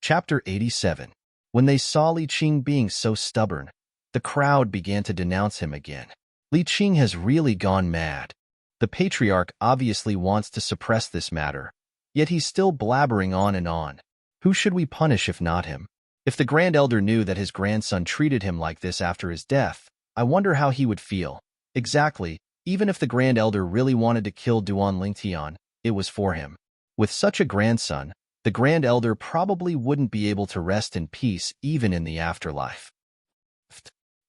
Chapter 87. When they saw Li Qing being so stubborn, the crowd began to denounce him again. Li Qing has really gone mad. The patriarch obviously wants to suppress this matter, yet he's still blabbering on and on. Who should we punish if not him? If the Grand Elder knew that his grandson treated him like this after his death, I wonder how he would feel. Exactly, even if the Grand Elder really wanted to kill Duan Lingtian, it was for him. With such a grandson, the Grand Elder probably wouldn't be able to rest in peace even in the afterlife.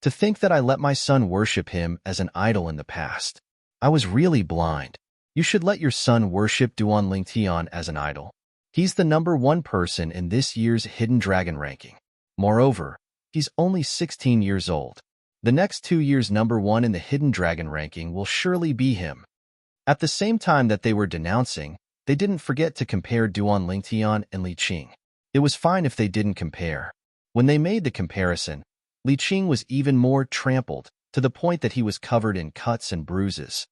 To think that I let my son worship him as an idol in the past. I was really blind. You should let your son worship Duan Lingtian as an idol. He's the #1 person in this year's Hidden Dragon ranking. Moreover, he's only 16 years old. The next 2 years #1 in the Hidden Dragon ranking will surely be him. At the same time that they were denouncing, they didn't forget to compare Duan Lingtian and Li Qing. It was fine if they didn't compare. When they made the comparison, Li Qing was even more trampled, to the point that he was covered in cuts and bruises.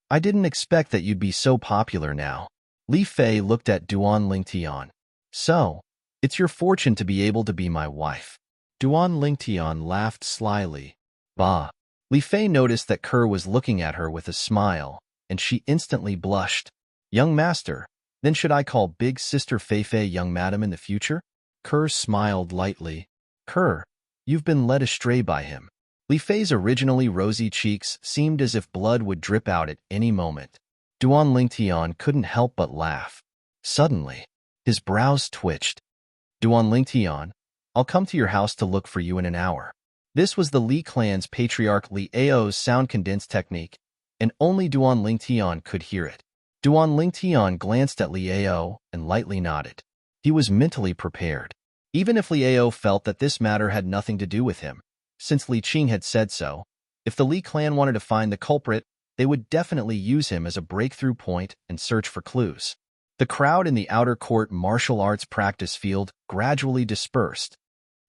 I didn't expect that you'd be so popular now. Li Fei looked at Duan Lingtian. So, it's your fortune to be able to be my wife. Duan Lingtian laughed slyly. Bah. Li Fei noticed that Kerr was looking at her with a smile, and she instantly blushed. Young master, then should I call big sister Fei Fei young madam in the future? Kerr smiled lightly. Kerr, you've been led astray by him. Li Fei's originally rosy cheeks seemed as if blood would drip out at any moment. Duan Lingtian couldn't help but laugh. Suddenly, his brows twitched. Duan Lingtian, I'll come to your house to look for you in an hour. This was the Li clan's patriarch Li Ao's sound condense technique, and only Duan Lingtian could hear it. Duan Lingtian glanced at Li Ao and lightly nodded. He was mentally prepared. Even if Li Ao felt that this matter had nothing to do with him, since Li Qing had said so, if the Li clan wanted to find the culprit, they would definitely use him as a breakthrough point and search for clues. The crowd in the outer court martial arts practice field gradually dispersed.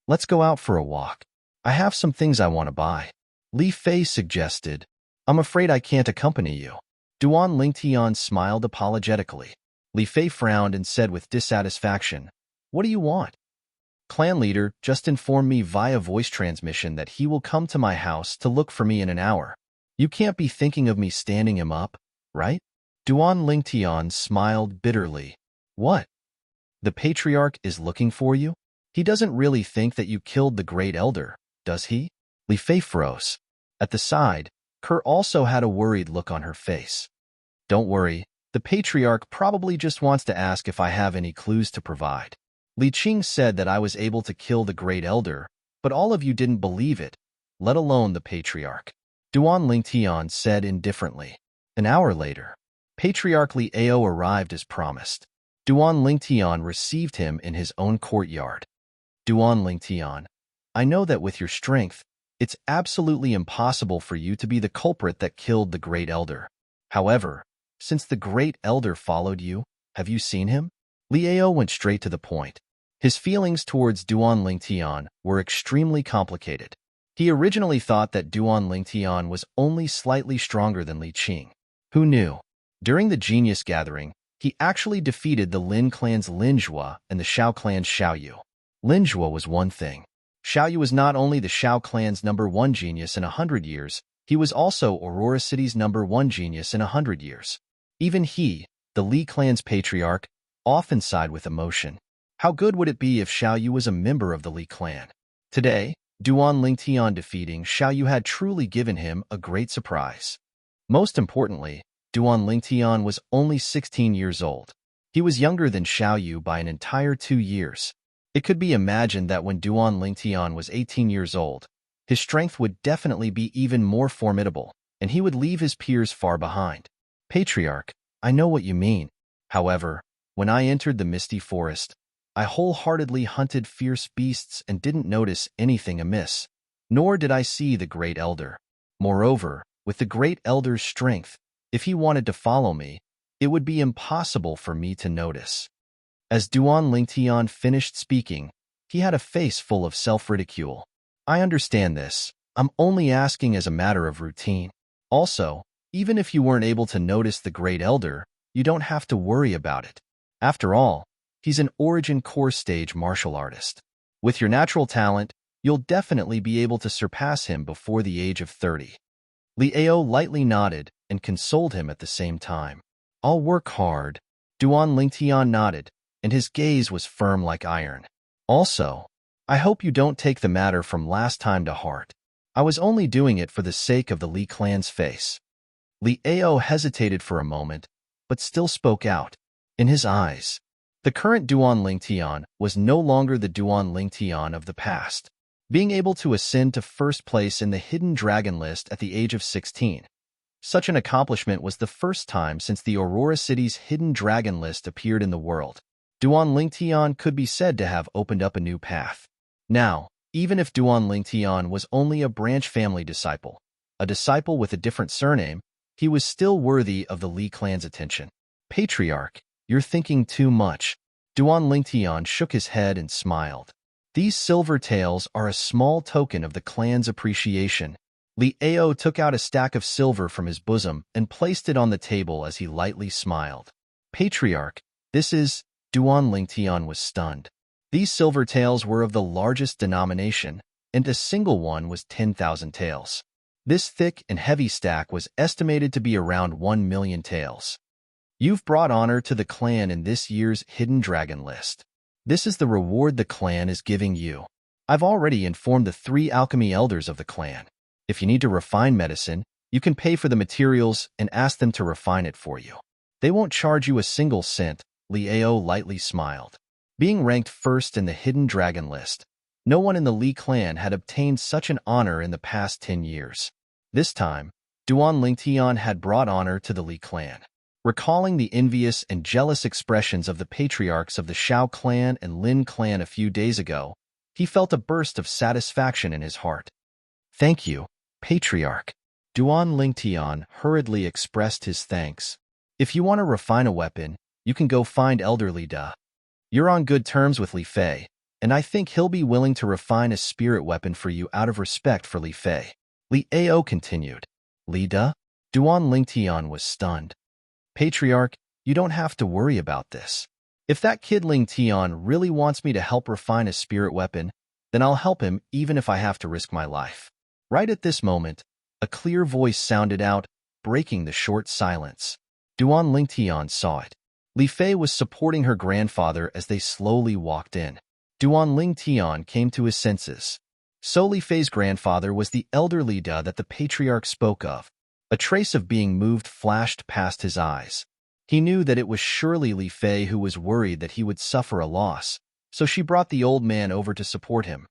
Let's go out for a walk. I have some things I want to buy. Li Fei suggested. I'm afraid I can't accompany you. Duan Lingtian smiled apologetically. Li Fei frowned and said with dissatisfaction, What do you want? Clan leader just informed me via voice transmission that he will come to my house to look for me in an hour. You can't be thinking of me standing him up, right? Duan Lingtian smiled bitterly. What? The patriarch is looking for you? He doesn't really think that you killed the Great Elder, does he? Li Fei froze. At the side, Kerr also had a worried look on her face. Don't worry, the patriarch probably just wants to ask if I have any clues to provide. Li Qing said that I was able to kill the Great Elder, but all of you didn't believe it, let alone the patriarch. Duan Lingtian said indifferently. An hour later, Patriarch Li Ao arrived as promised. Duan Lingtian received him in his own courtyard. Duan Lingtian, I know that with your strength, it's absolutely impossible for you to be the culprit that killed the Great Elder. However, since the Great Elder followed you, have you seen him? Li Ao went straight to the point. His feelings towards Duan Lingtian were extremely complicated. He originally thought that Duan Lingtian was only slightly stronger than Li Qing. Who knew? During the Genius Gathering, he actually defeated the Lin clan's Lin Zhua and the Xiao clan's Xiao Yu. Lin Zhua was one thing. Xiao Yu was not only the Xiao clan's #1 genius in 100 years, he was also Aurora City's #1 genius in 100 years. Even he, the Li clan's patriarch, often sighed with emotion. How good would it be if Xiao Yu was a member of the Li clan? Today, Duan Lingtian defeating Xiao Yu had truly given him a great surprise. Most importantly, Duan Lingtian was only 16 years old. He was younger than Xiao Yu by an entire 2 years. It could be imagined that when Duan Lingtian was 18 years old, his strength would definitely be even more formidable, and he would leave his peers far behind. Patriarch, I know what you mean. However, when I entered the misty forest, I wholeheartedly hunted fierce beasts and didn't notice anything amiss, nor did I see the Great Elder. Moreover, with the Great Elder's strength, if he wanted to follow me, it would be impossible for me to notice. As Duan Lingtian finished speaking, he had a face full of self-ridicule. I understand this. I'm only asking as a matter of routine. Also, even if you weren't able to notice the Great Elder, you don't have to worry about it. After all, He's an origin core stage martial artist. With your natural talent, you'll definitely be able to surpass him before the age of 30. Liao lightly nodded and consoled him at the same time. I'll work hard. Duan Lingtian nodded, and his gaze was firm like iron. Also, I hope you don't take the matter from last time to heart. I was only doing it for the sake of the Li clan's face. Liao hesitated for a moment, but still spoke out. In his eyes, the current Duan Lingtian was no longer the Duan Lingtian of the past. Being able to ascend to first place in the Hidden Dragon list at the age of 16. Such an accomplishment was the first time since the Aurora City's Hidden Dragon list appeared in the world. Duan Lingtian could be said to have opened up a new path. Now, even if Duan Lingtian was only a branch family disciple, a disciple with a different surname, he was still worthy of the Li clan's attention. Patriarch, you're thinking too much. Duan Lingtian shook his head and smiled. These silver taels are a small token of the clan's appreciation. Liao took out a stack of silver from his bosom and placed it on the table as he lightly smiled. Patriarch, this is... Duan Lingtian was stunned. These silver taels were of the largest denomination, and a single one was 10,000 taels. This thick and heavy stack was estimated to be around 1 million taels. You've brought honor to the clan in this year's Hidden Dragon list. This is the reward the clan is giving you. I've already informed the 3 alchemy elders of the clan. If you need to refine medicine, you can pay for the materials and ask them to refine it for you. They won't charge you a single cent. Liao lightly smiled. Being ranked first in the Hidden Dragon list, no one in the Li clan had obtained such an honor in the past 10 years. This time, Duan Lingtian had brought honor to the Li clan. Recalling the envious and jealous expressions of the patriarchs of the Shao clan and Lin clan a few days ago, he felt a burst of satisfaction in his heart. Thank you, Patriarch. Duan Lingtian hurriedly expressed his thanks. If you want to refine a weapon, you can go find Elder Li Da. You're on good terms with Li Fei, and I think he'll be willing to refine a spirit weapon for you out of respect for Li Fei. Liao continued. Li Da? Duan Lingtian was stunned. Patriarch, you don't have to worry about this. If that kid Lingtian really wants me to help refine a spirit weapon, then I'll help him even if I have to risk my life. Right at this moment, a clear voice sounded out, breaking the short silence. Duan Lingtian saw it. Li Fei was supporting her grandfather as they slowly walked in. Duan Lingtian came to his senses. So Li Fei's grandfather was the elder Li Da that the patriarch spoke of. A trace of being moved flashed past his eyes. He knew that it was surely Li Fei who was worried that he would suffer a loss, so she brought the old man over to support him.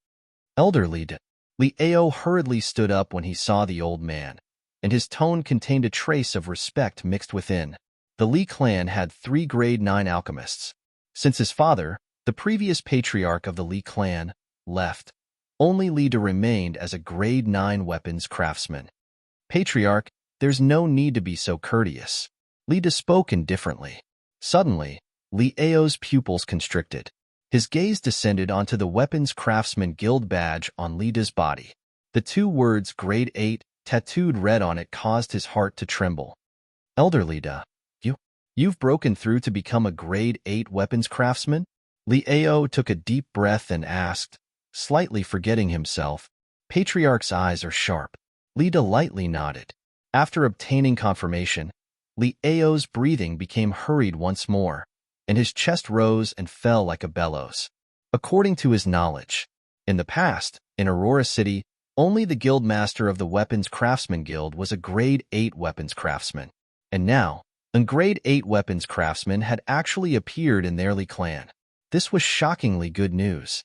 Elder Li Da. Liao hurriedly stood up when he saw the old man, and his tone contained a trace of respect mixed within. The Li clan had 3 grade 9 alchemists. Since his father, the previous patriarch of the Li clan, left, only Li Da remained as a grade 9 weapons craftsman. Patriarch, there's no need to be so courteous. Li Da spoke indifferently. Suddenly, Liao's pupils constricted. His gaze descended onto the Weapons Craftsman Guild badge on Li Da's body. The 2 words Grade 8 tattooed red on it caused his heart to tremble. Elder Li Da, you've broken through to become a Grade 8 weapons craftsman? Liao took a deep breath and asked, slightly forgetting himself. Patriarch's eyes are sharp. Li Da lightly nodded. After obtaining confirmation, Liao's breathing became hurried once more, and his chest rose and fell like a bellows. According to his knowledge, in the past, in Aurora City, only the guild master of the Weapons Craftsman Guild was a Grade 8 weapons craftsman. And now, a Grade 8 weapons craftsman had actually appeared in their Li clan. This was shockingly good news.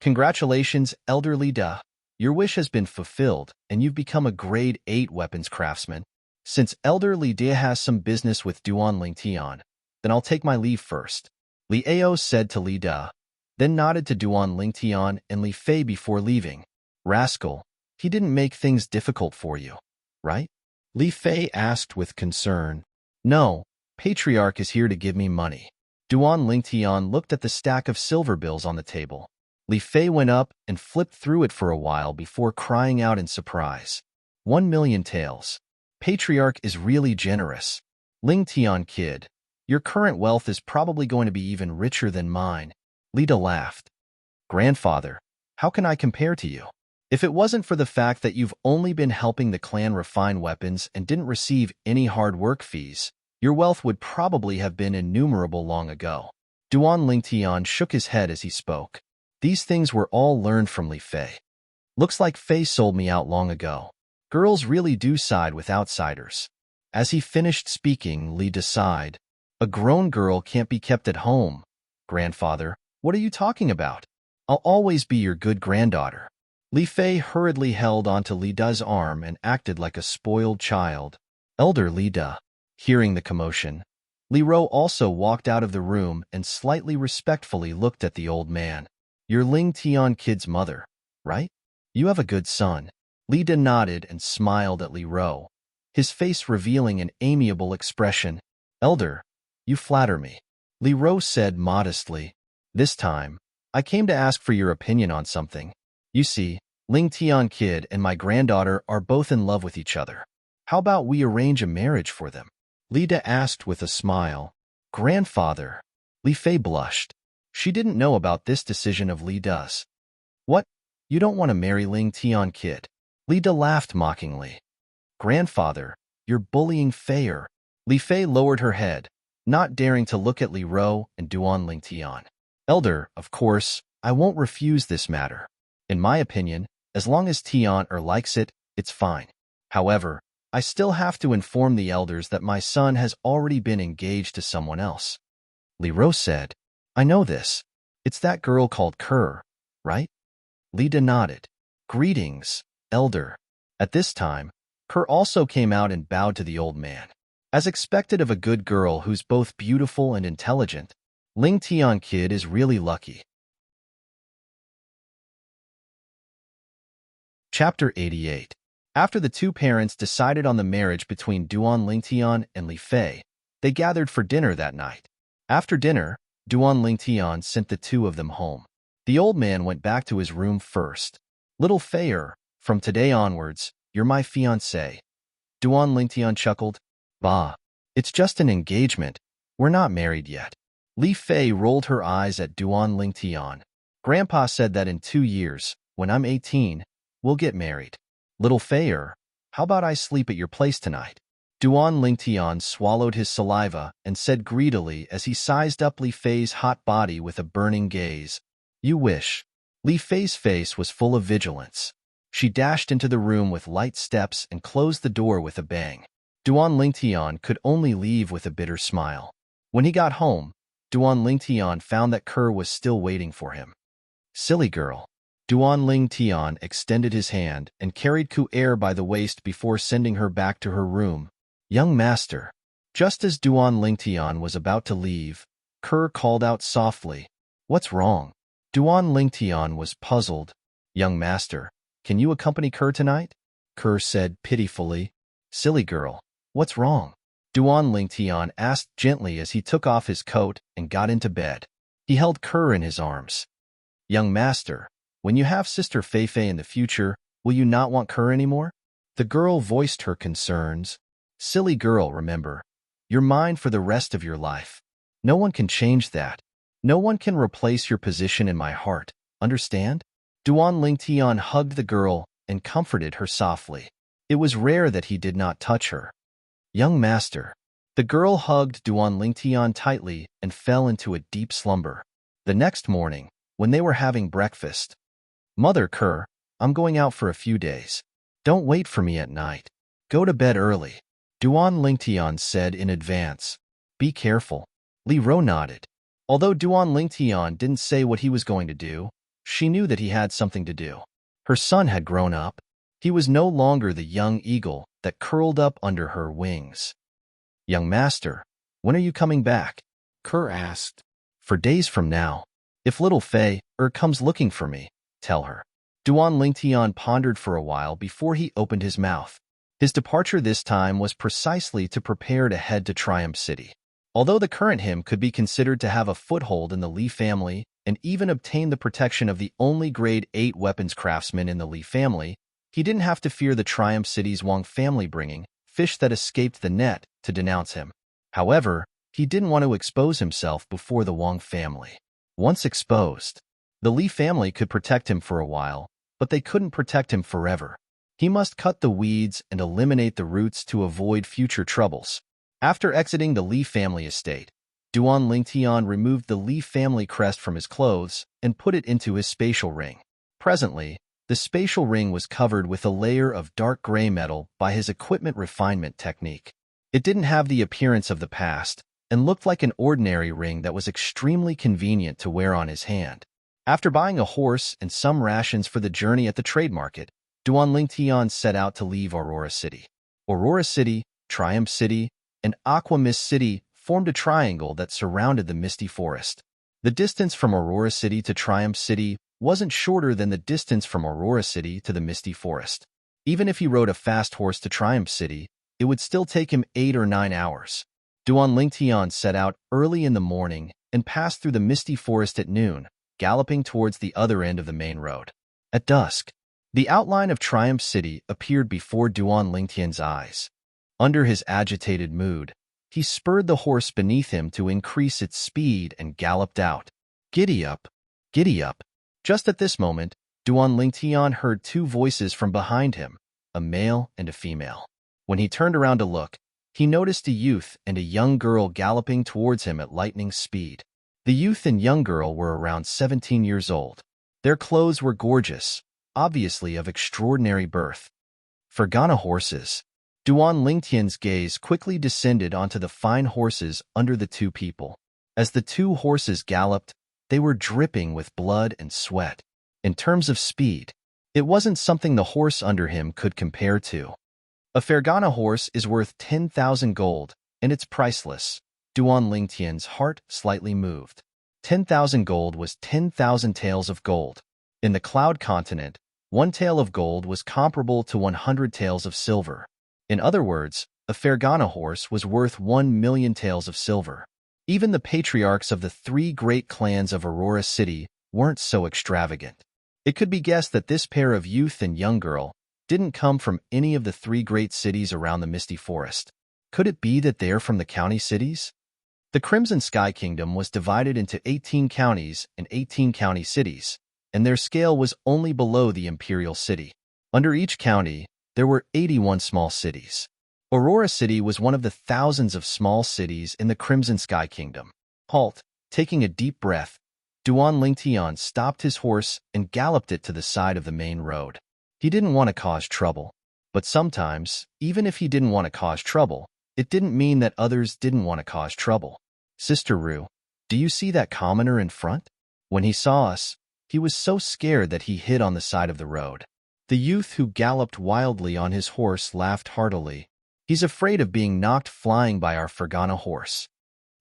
Congratulations, Elder Li Da. Your wish has been fulfilled, and you've become a Grade 8 weapons craftsman. Since Elder Li Da has some business with Duan Lingtian, then I'll take my leave first. Liao said to Li Da, then nodded to Duan Lingtian and Li Fei before leaving. Rascal, he didn't make things difficult for you, right? Li Fei asked with concern. No, Patriarch is here to give me money. Duan Lingtian looked at the stack of silver bills on the table. Li Fei went up and flipped through it for a while before crying out in surprise. 1 million taels. Patriarch is really generous. Lingtian kid, Your current wealth is probably going to be even richer than mine. Lida laughed. Grandfather, how can I compare to you? If it wasn't for the fact that you've only been helping the clan refine weapons and didn't receive any hard work fees, your wealth would probably have been innumerable long ago. Duan Lingtian shook his head as he spoke. These things were all learned from Li Fei. Looks like Fei sold me out long ago. Girls really do side with outsiders. As he finished speaking, Li sighed. A grown girl can't be kept at home. Grandfather, what are you talking about? I'll always be your good granddaughter. Li Fei hurriedly held onto Li Da's arm and acted like a spoiled child. Elder Li Da. Hearing the commotion, Li Ro also walked out of the room and slightly respectfully looked at the old man. You're Ling Tian kid's mother, right? You have a good son. Li Da nodded and smiled at Li Ro, his face revealing an amiable expression. Elder, you flatter me. Li Ro said modestly. This time, I came to ask for your opinion on something. You see, Ling Tian kid and my granddaughter are both in love with each other. How about we arrange a marriage for them? Li Da asked with a smile. Grandfather. Li Fei blushed. She didn't know about this decision of Li Da's. What? You don't want to marry Ling Tian kid? Li Da laughed mockingly. Grandfather, you're bullying Fei. Li Fei lowered her head, not daring to look at Li Ro and Duan Ling Tian. Elder, of course, I won't refuse this matter. In my opinion, as long as Tian likes it, it's fine. However, I still have to inform the elders that my son has already been engaged to someone else. Li Ro said, I know this. It's that girl called Kerr, right? Li Da nodded. Greetings, elder. At this time, Kerr also came out and bowed to the old man. As expected of a good girl who's both beautiful and intelligent, Ling Tian kid is really lucky. Chapter 88. After the two parents decided on the marriage between Duan Lingtian and Li Fei, they gathered for dinner that night. After dinner, Duan Lingtian sent the two of them home. The old man went back to his room first. Little Fei, from today onwards, you're my fiancée. Duan Lingtian chuckled. Bah, it's just an engagement. We're not married yet. Li Fei rolled her eyes at Duan Lingtian. Grandpa said that in 2 years, when I'm 18, we'll get married. Little Fei, how about I sleep at your place tonight? Duan Lingtian swallowed his saliva and said greedily as he sized up Li Fei's hot body with a burning gaze. You wish. Li Fei's face was full of vigilance. She dashed into the room with light steps and closed the door with a bang. Duan Lingtian could only leave with a bitter smile. When he got home, Duan Lingtian found that Kerr was still waiting for him. Silly girl. Duan Lingtian extended his hand and carried Ku by the waist before sending her back to her room. Young master. Just as Duan Lingtian was about to leave, Kerr called out softly. What's wrong? Duan Lingtian was puzzled. Young master, can you accompany Kerr tonight? Kerr said pitifully. Silly girl. What's wrong? Duan Lingtian asked gently as he took off his coat and got into bed. He held Kerr in his arms. Young master, when you have Sister Fei Fei in the future, will you not want Kerr anymore? The girl voiced her concerns. Silly girl, remember. You're mine for the rest of your life. No one can change that. No one can replace your position in my heart, understand? Duan Lingtian hugged the girl and comforted her softly. It was rare that he did not touch her. Young master. The girl hugged Duan Lingtian tightly and fell into a deep slumber. The next morning, when they were having breakfast, Mother Kerr, I'm going out for a few days. Don't wait for me at night. Go to bed early. Duan Lingtian said in advance. Be careful. Li Ro nodded. Although Duan Lingtian didn't say what he was going to do, she knew that he had something to do. Her son had grown up. He was no longer the young eagle that curled up under her wings. Young master, when are you coming back? Kerr asked. For days from now. If little Fei comes looking for me, tell her. Duan Lingtian pondered for a while before he opened his mouth. His departure this time was precisely to prepare to head to Triumph City. Although the current him could be considered to have a foothold in the Li family and even obtain the protection of the only grade 8 weapons craftsman in the Li family, he didn't have to fear the Triumph City's Wang family bringing fish that escaped the net to denounce him. However, He didn't want to expose himself before the Wang family. Once exposed, the Li family could protect him for a while, but they couldn't protect him forever. He must cut the weeds and eliminate the roots to avoid future troubles. After exiting the Li family estate, Duan Lingtian removed the Li family crest from his clothes and put it into his spatial ring. Presently, the spatial ring was covered with a layer of dark gray metal by his equipment refinement technique. It didn't have the appearance of the past and looked like an ordinary ring that was extremely convenient to wear on his hand. After buying a horse and some rations for the journey at the trade market, Duan Lingtian set out to leave Aurora City. Aurora City, Triumph City, and Aqua Mist City formed a triangle that surrounded the misty forest. The distance from Aurora City to Triumph City wasn't shorter than the distance from Aurora City to the misty forest. Even if he rode a fast horse to Triumph City, it would still take him 8 or 9 hours. Duan Lingtian set out early in the morning and passed through the misty forest at noon, galloping towards the other end of the main road. At dusk, the outline of Triumph City appeared before Duan Lingtian's eyes. Under his agitated mood, he spurred the horse beneath him to increase its speed and galloped out. Giddy up! Giddy up! Just at this moment, Duan Lingtian heard 2 voices from behind him, a male and a female. When he turned around to look, he noticed a youth and a young girl galloping towards him at lightning speed. The youth and young girl were around 17 years old. Their clothes were gorgeous, obviously of extraordinary birth. Fergana horses. Duan Lingtian's gaze quickly descended onto the fine horses under the 2 people. As the 2 horses galloped, they were dripping with blood and sweat. In terms of speed, it wasn't something the horse under him could compare to. A Fergana horse is worth 10,000 gold, and it's priceless. Duan Lingtian's heart slightly moved. 10,000 gold was 10,000 taels of gold. In the Cloud Continent, 1 tael of gold was comparable to 100 taels of silver. In other words, a Fergana horse was worth 1 million taels of silver. Even the patriarchs of the 3 great clans of Aurora City weren't so extravagant. It could be guessed that this pair of youth and young girl didn't come from any of the 3 great cities around the misty forest. Could it be that they're from the county cities? The Crimson Sky Kingdom was divided into 18 counties and 18 county cities, and their scale was only below the imperial city. Under each county, there were 81 small cities. Aurora City was one of the thousands of small cities in the Crimson Sky Kingdom. Halt, taking a deep breath, Duan Lingtian stopped his horse and galloped it to the side of the main road. He didn't want to cause trouble, but sometimes, even if he didn't want to cause trouble, it didn't mean that others didn't want to cause trouble. Sister Rue, do you see that commoner in front? When he saw us, he was so scared that he hid on the side of the road. The youth who galloped wildly on his horse laughed heartily. He's afraid of being knocked flying by our Fergana horse.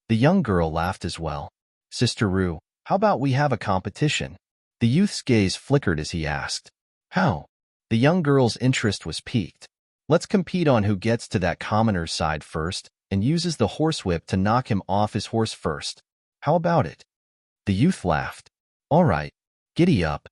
The young girl laughed as well. Sister Rue, how about we have a competition? The youth's gaze flickered as he asked. How? The young girl's interest was piqued. Let's compete on who gets to that commoner's side first and uses the horsewhip to knock him off his horse first. How about it? The youth laughed. All right, giddy up.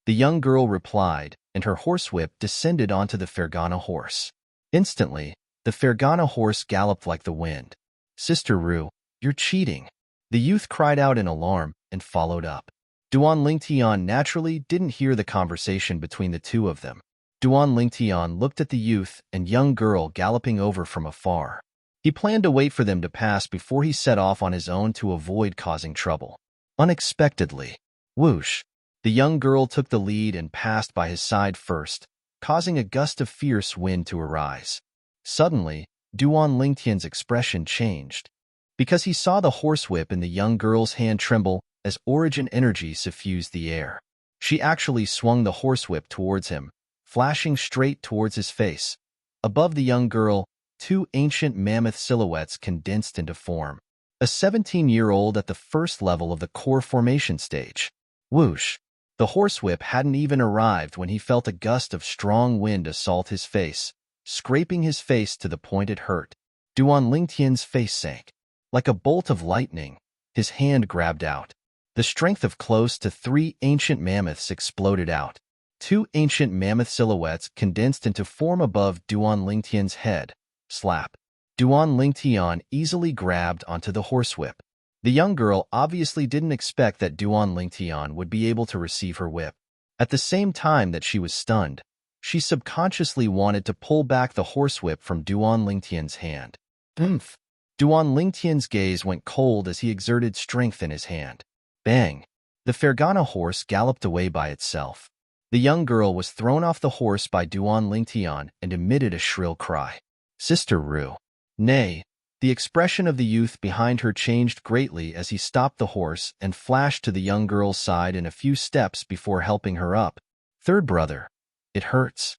The young girl replied, and her horsewhip descended onto the Fergana horse. Instantly, the Fergana horse galloped like the wind. Sister Rue, you're cheating. The youth cried out in alarm and followed up. Duan Lingtian naturally didn't hear the conversation between the 2 of them. Duan Lingtian looked at the youth and young girl galloping over from afar. He planned to wait for them to pass before he set off on his own to avoid causing trouble. Unexpectedly, whoosh, the young girl took the lead and passed by his side first, causing a gust of fierce wind to arise. Suddenly, Duan Lingtian's expression changed, because he saw the horsewhip in the young girl's hand tremble as origin energy suffused the air. She actually swung the horsewhip towards him, flashing straight towards his face. Above the young girl, 2 ancient mammoth silhouettes condensed into form. A 17-year-old at the first level of the core formation stage. Whoosh! The horsewhip hadn't even arrived when he felt a gust of strong wind assault his face, scraping his face to the point it hurt. Duan Lingtian's face sank. Like a bolt of lightning, his hand grabbed out. The strength of close to 3 ancient mammoths exploded out. 2 ancient mammoth silhouettes condensed into form above Duan Lingtian's head. Slap. Duan Lingtian easily grabbed onto the horsewhip. The young girl obviously didn't expect that Duan Lingtian would be able to receive her whip. At the same time that she was stunned, she subconsciously wanted to pull back the horsewhip from Duan Lingtian's hand. Oomph! Duan Lingtian's gaze went cold as he exerted strength in his hand. Bang! The Fergana horse galloped away by itself. The young girl was thrown off the horse by Duan Lingtian and emitted a shrill cry. Sister Ru. Nay. The expression of the youth behind her changed greatly as he stopped the horse and flashed to the young girl's side in a few steps before helping her up. Third brother. It hurts.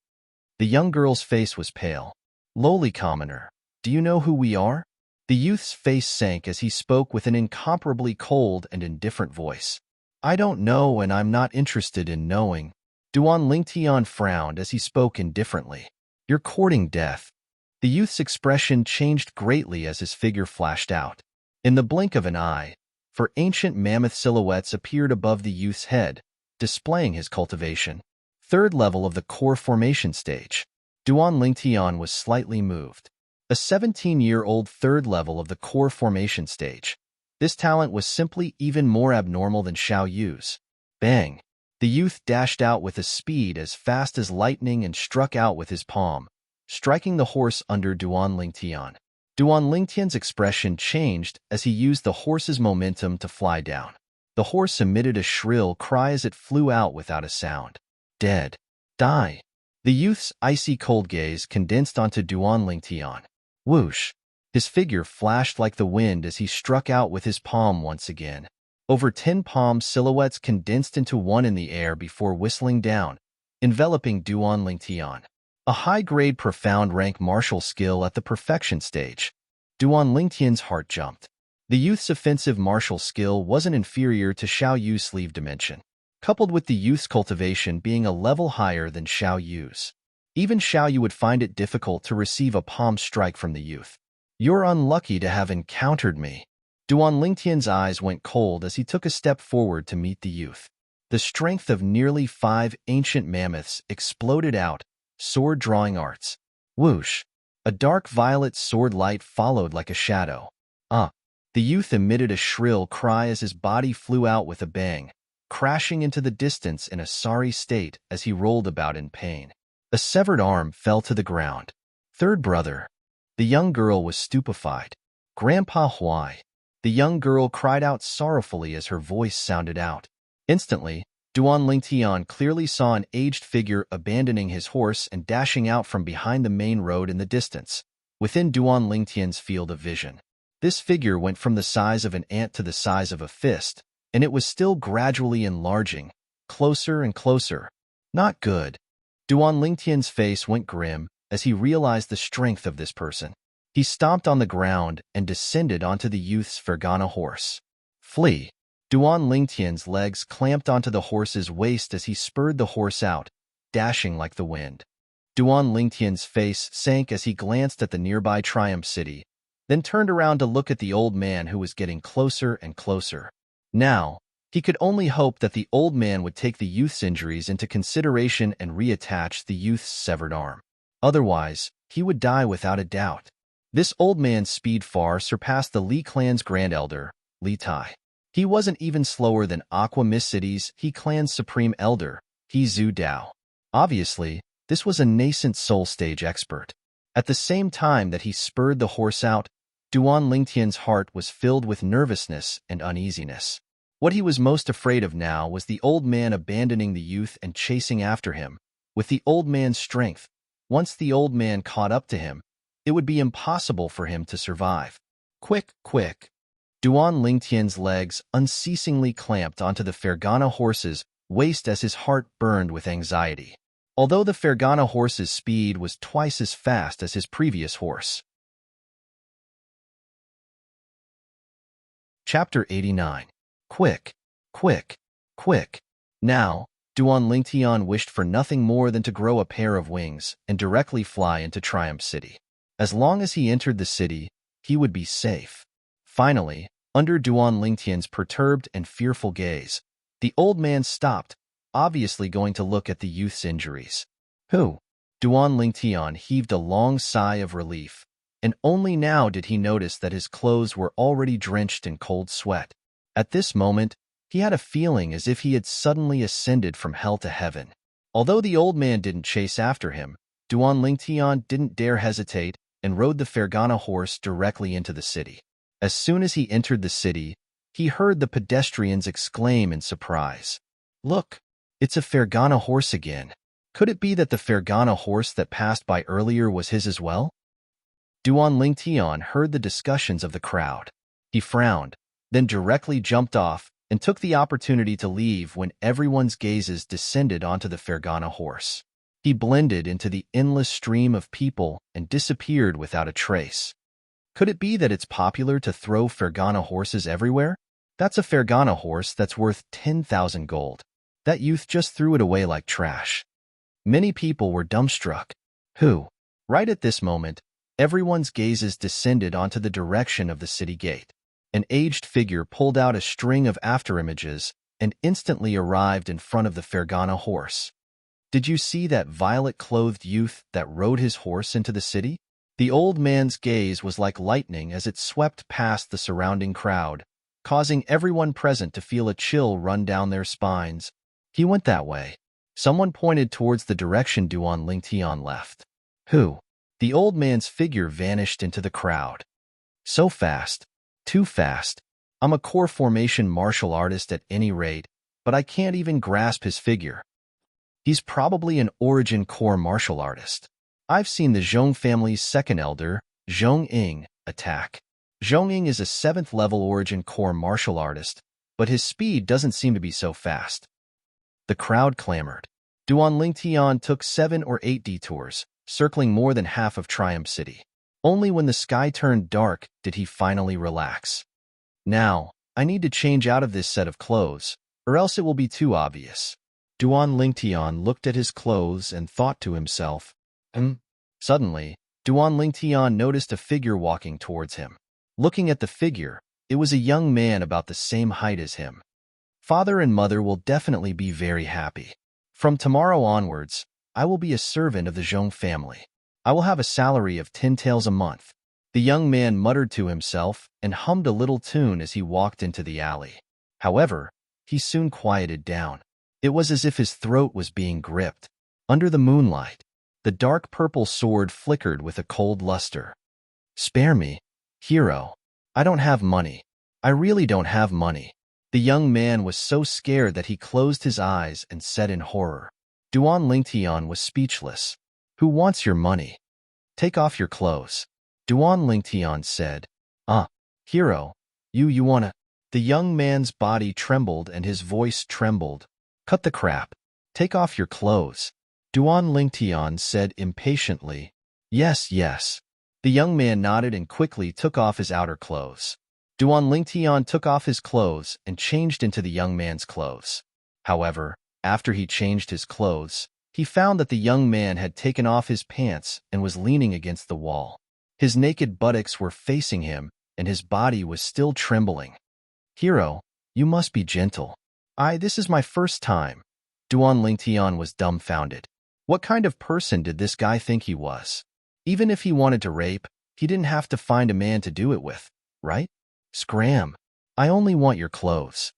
The young girl's face was pale. Lowly commoner, do you know who we are? The youth's face sank as he spoke with an incomparably cold and indifferent voice. I don't know and I'm not interested in knowing. Duan Lingtian frowned as he spoke indifferently. You're courting death. The youth's expression changed greatly as his figure flashed out. In the blink of an eye, four ancient mammoth silhouettes appeared above the youth's head, displaying his cultivation. Third level of the core formation stage. Duan Lingtian was slightly moved. A 17-year-old third level of the core formation stage. This talent was simply even more abnormal than Xiao Yu's. Bang! The youth dashed out with a speed as fast as lightning and struck out with his palm, striking the horse under Duan Lingtian. Duan Lingtian's expression changed as he used the horse's momentum to fly down. The horse emitted a shrill cry as it flew out without a sound. Dead. Die. The youth's icy cold gaze condensed onto Duan Lingtian. Whoosh! His figure flashed like the wind as he struck out with his palm once again. Over 10 palm silhouettes condensed into one in the air before whistling down, enveloping Duan Lingtian. A high-grade profound rank martial skill at the perfection stage. Duan Lingtian's heart jumped. The youth's offensive martial skill wasn't inferior to Xiao Yu's sleeve dimension, coupled with the youth's cultivation being a level higher than Xiao Yu's. Even Xiao Yu would find it difficult to receive a palm strike from the youth. You're unlucky to have encountered me. Duan Lingtian's eyes went cold as he took a step forward to meet the youth. The strength of nearly 5 ancient mammoths exploded out, sword-drawing arts. Whoosh! A dark violet sword light followed like a shadow. The youth emitted a shrill cry as his body flew out with a bang, crashing into the distance in a sorry state as he rolled about in pain. A severed arm fell to the ground. Third brother. The young girl was stupefied. Grandpa Huai. The young girl cried out sorrowfully as her voice sounded out. Instantly, Duan Lingtian clearly saw an aged figure abandoning his horse and dashing out from behind the main road in the distance, within Duan Lingtian's field of vision. This figure went from the size of an ant to the size of a fist, and it was still gradually enlarging, closer and closer. Not good. Duan Lingtian's face went grim as he realized the strength of this person. He stomped on the ground and descended onto the youth's Fergana horse. Flee! Duan Lingtian's legs clamped onto the horse's waist as he spurred the horse out, dashing like the wind. Duan Lingtian's face sank as he glanced at the nearby Triumph City, then turned around to look at the old man who was getting closer and closer. Now, he could only hope that the old man would take the youth's injuries into consideration and reattach the youth's severed arm. Otherwise, he would die without a doubt. This old man's speed far surpassed the Li clan's grand elder, Li Tai. He wasn't even slower than Aqua Mist City's He clan's supreme elder, He Zhu Dao. Obviously, this was a nascent soul stage expert. At the same time that he spurred the horse out, Duan Lingtian's heart was filled with nervousness and uneasiness. What he was most afraid of now was the old man abandoning the youth and chasing after him. With the old man's strength, once the old man caught up to him, it would be impossible for him to survive. Quick, quick! Duan Lingtian's legs unceasingly clamped onto the Fergana horse's waist as his heart burned with anxiety. Although the Fergana horse's speed was twice as fast as his previous horse. Chapter 89. Quick, quick, quick. Now, Duan Lingtian wished for nothing more than to grow a pair of wings and directly fly into Triumph City. As long as he entered the city, he would be safe. Finally, under Duan Lingtian's perturbed and fearful gaze, the old man stopped, obviously going to look at the youth's injuries. Who? Duan Lingtian heaved a long sigh of relief. and only now did he notice that his clothes were already drenched in cold sweat. At this moment, he had a feeling as if he had suddenly ascended from hell to heaven. Although the old man didn't chase after him, Duan Lingtian didn't dare hesitate and rode the Fergana horse directly into the city. As soon as he entered the city, he heard the pedestrians exclaim in surprise, "Look, it's a Fergana horse again. Could it be that the Fergana horse that passed by earlier was his as well?" Duan Lingtian heard the discussions of the crowd. He frowned, then directly jumped off and took the opportunity to leave when everyone's gazes descended onto the Fergana horse. He blended into the endless stream of people and disappeared without a trace. Could it be that it's popular to throw Fergana horses everywhere? That's a Fergana horse that's worth 10,000 gold. That youth just threw it away like trash. Many people were dumbstruck. Who? Right at this moment, everyone's gazes descended onto the direction of the city gate. An aged figure pulled out a string of afterimages and instantly arrived in front of the Fergana horse. Did you see that violet-clothed youth that rode his horse into the city? The old man's gaze was like lightning as it swept past the surrounding crowd, causing everyone present to feel a chill run down their spines. He went that way. Someone pointed towards the direction Duan Lingtian left. Who? The old man's figure vanished into the crowd. So fast. Too fast. I'm a core formation martial artist at any rate, but I can't even grasp his figure. He's probably an origin core martial artist. I've seen the Zhong family's second elder, Zhong Ying, attack. Zhong Ying is a 7th level origin core martial artist, but his speed doesn't seem to be so fast. The crowd clamored. Duan Lingtian took 7 or 8 detours, circling more than half of Triumph City. Only when the sky turned dark did he finally relax. Now, I need to change out of this set of clothes, or else it will be too obvious. Duan Lingtian looked at his clothes and thought to himself, Suddenly, Duan Lingtian noticed a figure walking towards him. Looking at the figure, it was a young man about the same height as him. Father and mother will definitely be very happy. From tomorrow onwards, I will be a servant of the Zhong family. I will have a salary of 10 taels a month. The young man muttered to himself and hummed a little tune as he walked into the alley. However, he soon quieted down. It was as if his throat was being gripped. Under the moonlight, the dark purple sword flickered with a cold luster. "Spare me, hero. I don't have money. I really don't have money." The young man was so scared that he closed his eyes and said in horror. Duan Lingtian was speechless. "Who wants your money? Take off your clothes." Duan Lingtian said, Hero, you wanna..." The young man's body trembled and his voice trembled. "Cut the crap. Take off your clothes." Duan Lingtian said impatiently, Yes. The young man nodded and quickly took off his outer clothes. Duan Lingtian took off his clothes and changed into the young man's clothes. However, after he changed his clothes, he found that the young man had taken off his pants and was leaning against the wall. His naked buttocks were facing him, and his body was still trembling. "Hero, you must be gentle." This is my first time." Duan Lingtian was dumbfounded. What kind of person did this guy think he was? Even if he wanted to rape, he didn't have to find a man to do it with, right? Scram. I only want your clothes.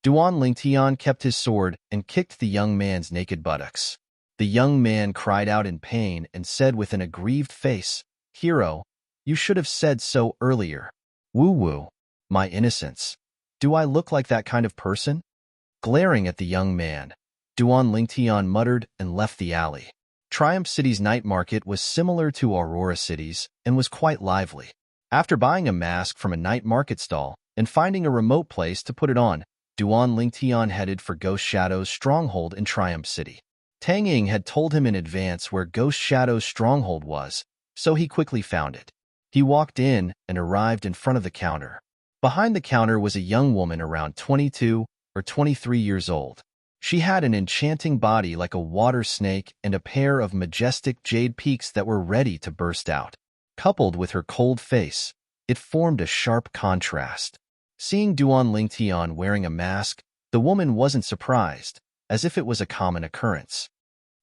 Duan Lingtian kept his sword and kicked the young man's naked buttocks. The young man cried out in pain and said with an aggrieved face, "Hero, you should have said so earlier. Woo-woo. My innocence. Do I look like that kind of person?" Glaring at the young man, Duan Lingtian muttered and left the alley. Triumph City's night market was similar to Aurora City's and was quite lively. After buying a mask from a night market stall and finding a remote place to put it on, Duan Lingtian headed for Ghost Shadow's stronghold in Triumph City. Tang Ying had told him in advance where Ghost Shadow's stronghold was, so he quickly found it. He walked in and arrived in front of the counter. Behind the counter was a young woman around 22 or 23 years old. She had an enchanting body like a water snake and a pair of majestic jade peaks that were ready to burst out. Coupled with her cold face, it formed a sharp contrast. Seeing Duan Lingtian wearing a mask, the woman wasn't surprised, as if it was a common occurrence.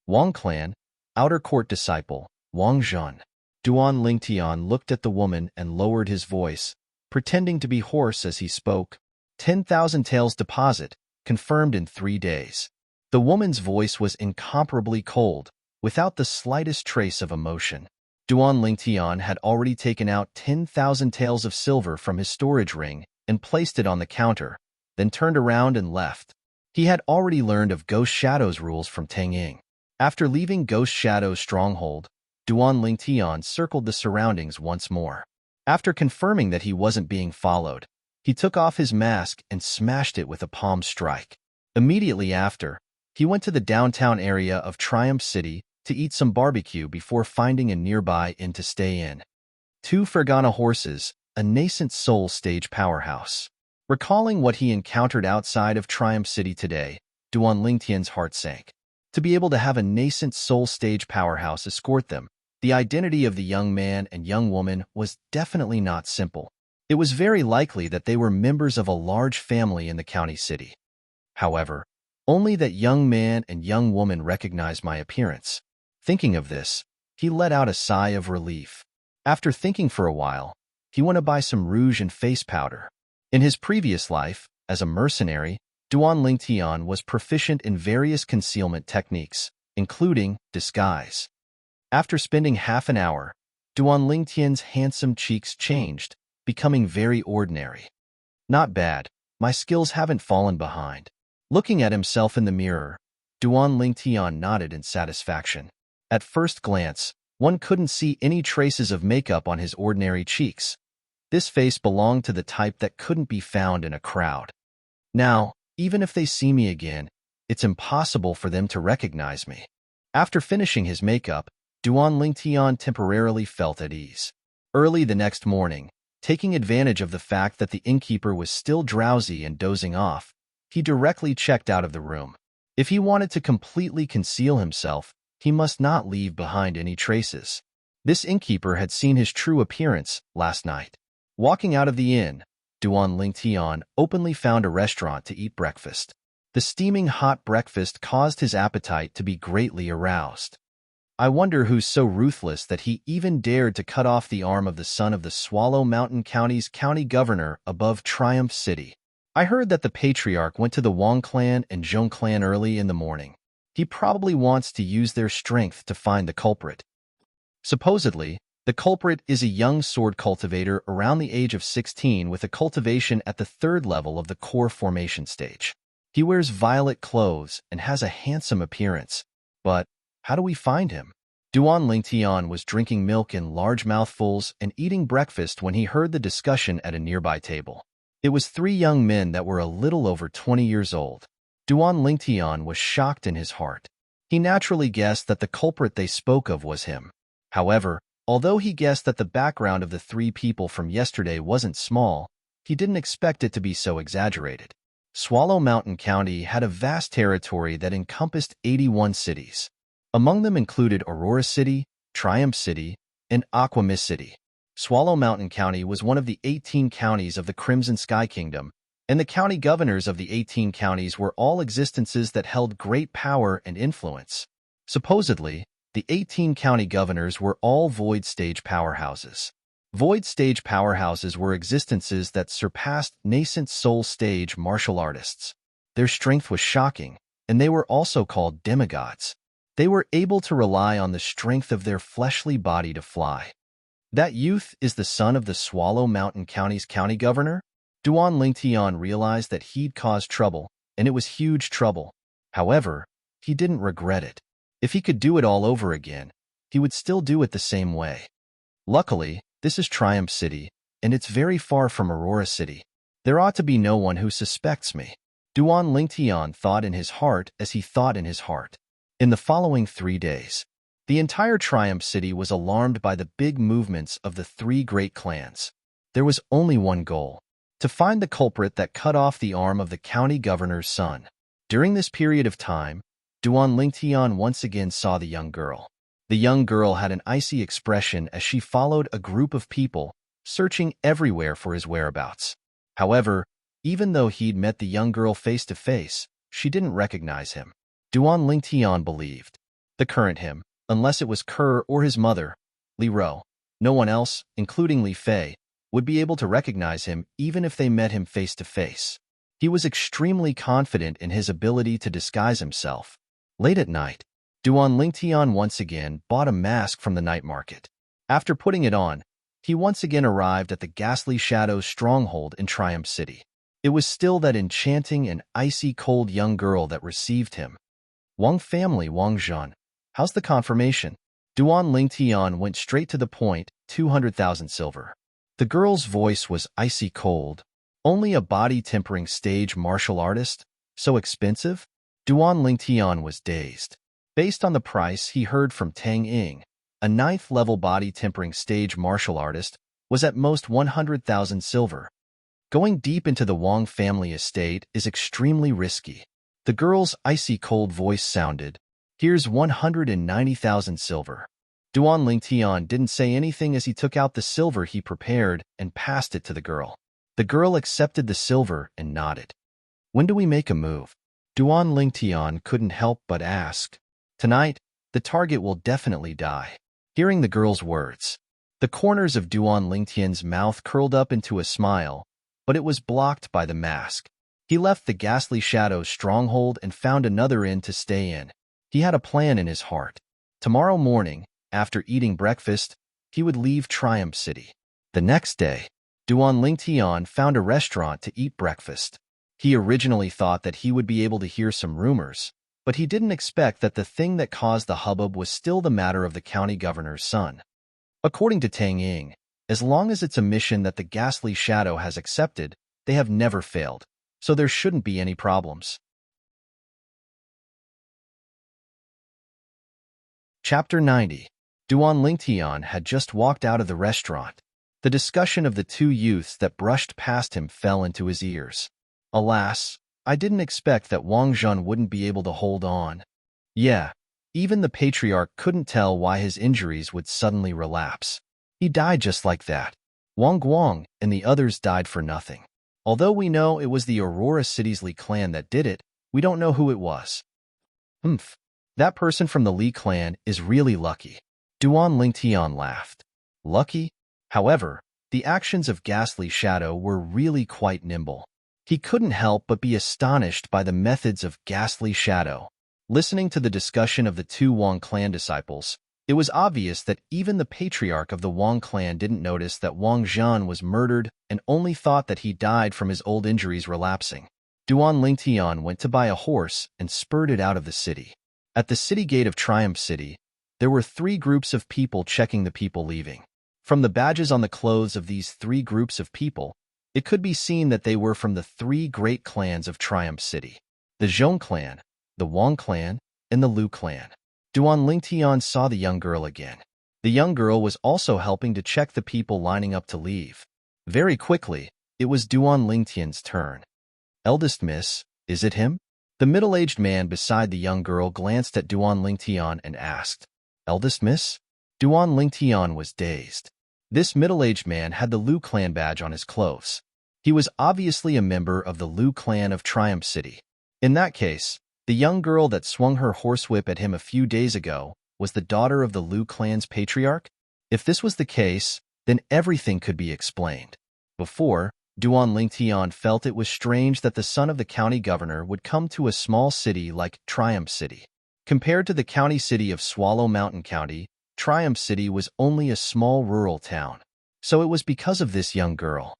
Wang Clan, Outer Court Disciple, Wang Zhun. Duan Lingtian looked at the woman and lowered his voice, pretending to be hoarse as he spoke. 10,000 taels deposit, confirmed in 3 days. The woman's voice was incomparably cold, without the slightest trace of emotion. Duan Lingtian had already taken out 10,000 taels of silver from his storage ring and placed it on the counter, then turned around and left. He had already learned of Ghost Shadow's rules from Tang Ying. After leaving Ghost Shadow's stronghold, Duan Lingtian circled the surroundings once more. After confirming that he wasn't being followed, he took off his mask and smashed it with a palm strike. Immediately after, he went to the downtown area of Triumph City to eat some barbecue before finding a nearby inn to stay in. 2 Fergana horses, a nascent soul stage powerhouse. Recalling what he encountered outside of Triumph City today, Duan Lingtian's heart sank. To be able to have a nascent soul stage powerhouse escort them, the identity of the young man and young woman was definitely not simple. It was very likely that they were members of a large family in the county city. However, only that young man and young woman recognized my appearance. Thinking of this, he let out a sigh of relief. After thinking for a while, he went to buy some rouge and face powder. In his previous life, as a mercenary, Duan Lingtian was proficient in various concealment techniques, including disguise. After spending half an hour, Duan Lingtian's handsome cheeks changed, becoming very ordinary. Not bad, my skills haven't fallen behind. Looking at himself in the mirror, Duan Lingtian nodded in satisfaction. At first glance, one couldn't see any traces of makeup on his ordinary cheeks. This face belonged to the type that couldn't be found in a crowd. Now, even if they see me again, it's impossible for them to recognize me. After finishing his makeup, Duan Lingtian temporarily felt at ease. Early the next morning, taking advantage of the fact that the innkeeper was still drowsy and dozing off, he directly checked out of the room. If he wanted to completely conceal himself, he must not leave behind any traces. This innkeeper had seen his true appearance last night. Walking out of the inn, Duan Lingtian openly found a restaurant to eat breakfast. The steaming hot breakfast caused his appetite to be greatly aroused. I wonder who's so ruthless that he even dared to cut off the arm of the son of the Swallow Mountain County's county governor above Triumph City. I heard that the patriarch went to the Wang clan and Zhong clan early in the morning. He probably wants to use their strength to find the culprit. Supposedly, the culprit is a young sword cultivator around the age of 16 with a cultivation at the 3rd level of the core formation stage. He wears violet clothes and has a handsome appearance. But how do we find him? Duan Lingtian was drinking milk in large mouthfuls and eating breakfast when he heard the discussion at a nearby table. It was 3 young men that were a little over 20 years old. Duan Lingtian was shocked in his heart. He naturally guessed that the culprit they spoke of was him. However, although he guessed that the background of the 3 people from yesterday wasn't small, he didn't expect it to be so exaggerated. Swallow Mountain County had a vast territory that encompassed 81 cities. Among them included Aurora City, Triumph City, and Aqua Mist City. Swallow Mountain County was one of the 18 counties of the Crimson Sky Kingdom, and the county governors of the 18 counties were all existences that held great power and influence. Supposedly, the 18 county governors were all void stage powerhouses. Void stage powerhouses were existences that surpassed nascent soul stage martial artists. Their strength was shocking, and they were also called demigods. They were able to rely on the strength of their fleshly body to fly. That youth is the son of the Swallow Mountain County's county governor? Duan Lingtian realized that he'd caused trouble, and it was huge trouble. However, he didn't regret it. If he could do it all over again, he would still do it the same way. Luckily, this is Triumph City, and it's very far from Aurora City. There ought to be no one who suspects me. Duan Lingtian thought in his heart as he thought in his heart. In the following 3 days, the entire Triumph City was alarmed by the big movements of the 3 great clans. There was only one goal: to find the culprit that cut off the arm of the county governor's son. During this period of time, Duan Lingtian once again saw the young girl. The young girl had an icy expression as she followed a group of people, searching everywhere for his whereabouts. However, even though he'd met the young girl face to face, she didn't recognize him. Duan Lingtian believed the current him, unless it was Kerr or his mother, Li Ro. No one else, including Li Fei, would be able to recognize him even if they met him face to face. He was extremely confident in his ability to disguise himself. Late at night, Duan Lingtian once again bought a mask from the night market. After putting it on, he once again arrived at the Ghastly Shadow's stronghold in Triumph City. It was still that enchanting and icy cold young girl that received him. Wang family, Wang Zhan. How's the confirmation? Duan Lingtian went straight to the point, 200,000 silver. The girl's voice was icy cold. Only a body-tempering stage martial artist? So expensive? Duan Lingtian was dazed. Based on the price he heard from Tang Ying, a 9th-level body-tempering stage martial artist was at most 100,000 silver. Going deep into the Wang family estate is extremely risky. The girl's icy cold voice sounded, "Here's 190,000 silver." Duan Lingtian didn't say anything as he took out the silver he prepared and passed it to the girl. The girl accepted the silver and nodded. "When do we make a move?" Duan Lingtian couldn't help but ask. "Tonight, the target will definitely die." Hearing the girl's words, the corners of Duan Lingtian's mouth curled up into a smile, but it was blocked by the mask. He left the Ghastly Shadow's stronghold and found another inn to stay in. He had a plan in his heart. Tomorrow morning, after eating breakfast, he would leave Triumph City. The next day, Duan Lingtian found a restaurant to eat breakfast. He originally thought that he would be able to hear some rumors, but he didn't expect that the thing that caused the hubbub was still the matter of the county governor's son. According to Tang Ying, as long as it's a mission that the Ghastly Shadow has accepted, they have never failed, so there shouldn't be any problems. Chapter 90. Duan Lingtian had just walked out of the restaurant. The discussion of the two youths that brushed past him fell into his ears. Alas, I didn't expect that Wang Zhan wouldn't be able to hold on. Yeah, even the patriarch couldn't tell why his injuries would suddenly relapse. He died just like that. Wang Guang and the others died for nothing. Although we know it was the Aurora City's Li clan that did it, we don't know who it was. That person from the Li clan is really lucky. Duan Lingtian laughed. Lucky? However, the actions of Ghastly Shadow were really quite nimble. He couldn't help but be astonished by the methods of Ghastly Shadow. Listening to the discussion of the two Wang clan disciples, it was obvious that even the patriarch of the Wang clan didn't notice that Wang Zhan was murdered and only thought that he died from his old injuries relapsing. Duan Lingtian went to buy a horse and spurred it out of the city. At the city gate of Triumph City, there were 3 groups of people checking the people leaving. From the badges on the clothes of these 3 groups of people, it could be seen that they were from the 3 great clans of Triumph City: the Zhong clan, the Wang clan, and the Lu clan. Duan Lingtian saw the young girl again. The young girl was also helping to check the people lining up to leave. Very quickly, it was Duan Lingtian's turn. "Eldest miss, is it him?" The middle-aged man beside the young girl glanced at Duan Lingtian and asked, "Eldest miss?" Duan Lingtian was dazed. This middle-aged man had the Lu clan badge on his clothes. He was obviously a member of the Lu clan of Triumph City. In that case, the young girl that swung her horsewhip at him a few days ago was the daughter of the Lu clan's patriarch? If this was the case, then everything could be explained. Before, Duan Lingtian felt it was strange that the son of the county governor would come to a small city like Triumph City. Compared to the county city of Swallow Mountain County, Triumph City was only a small rural town. So it was because of this young girl.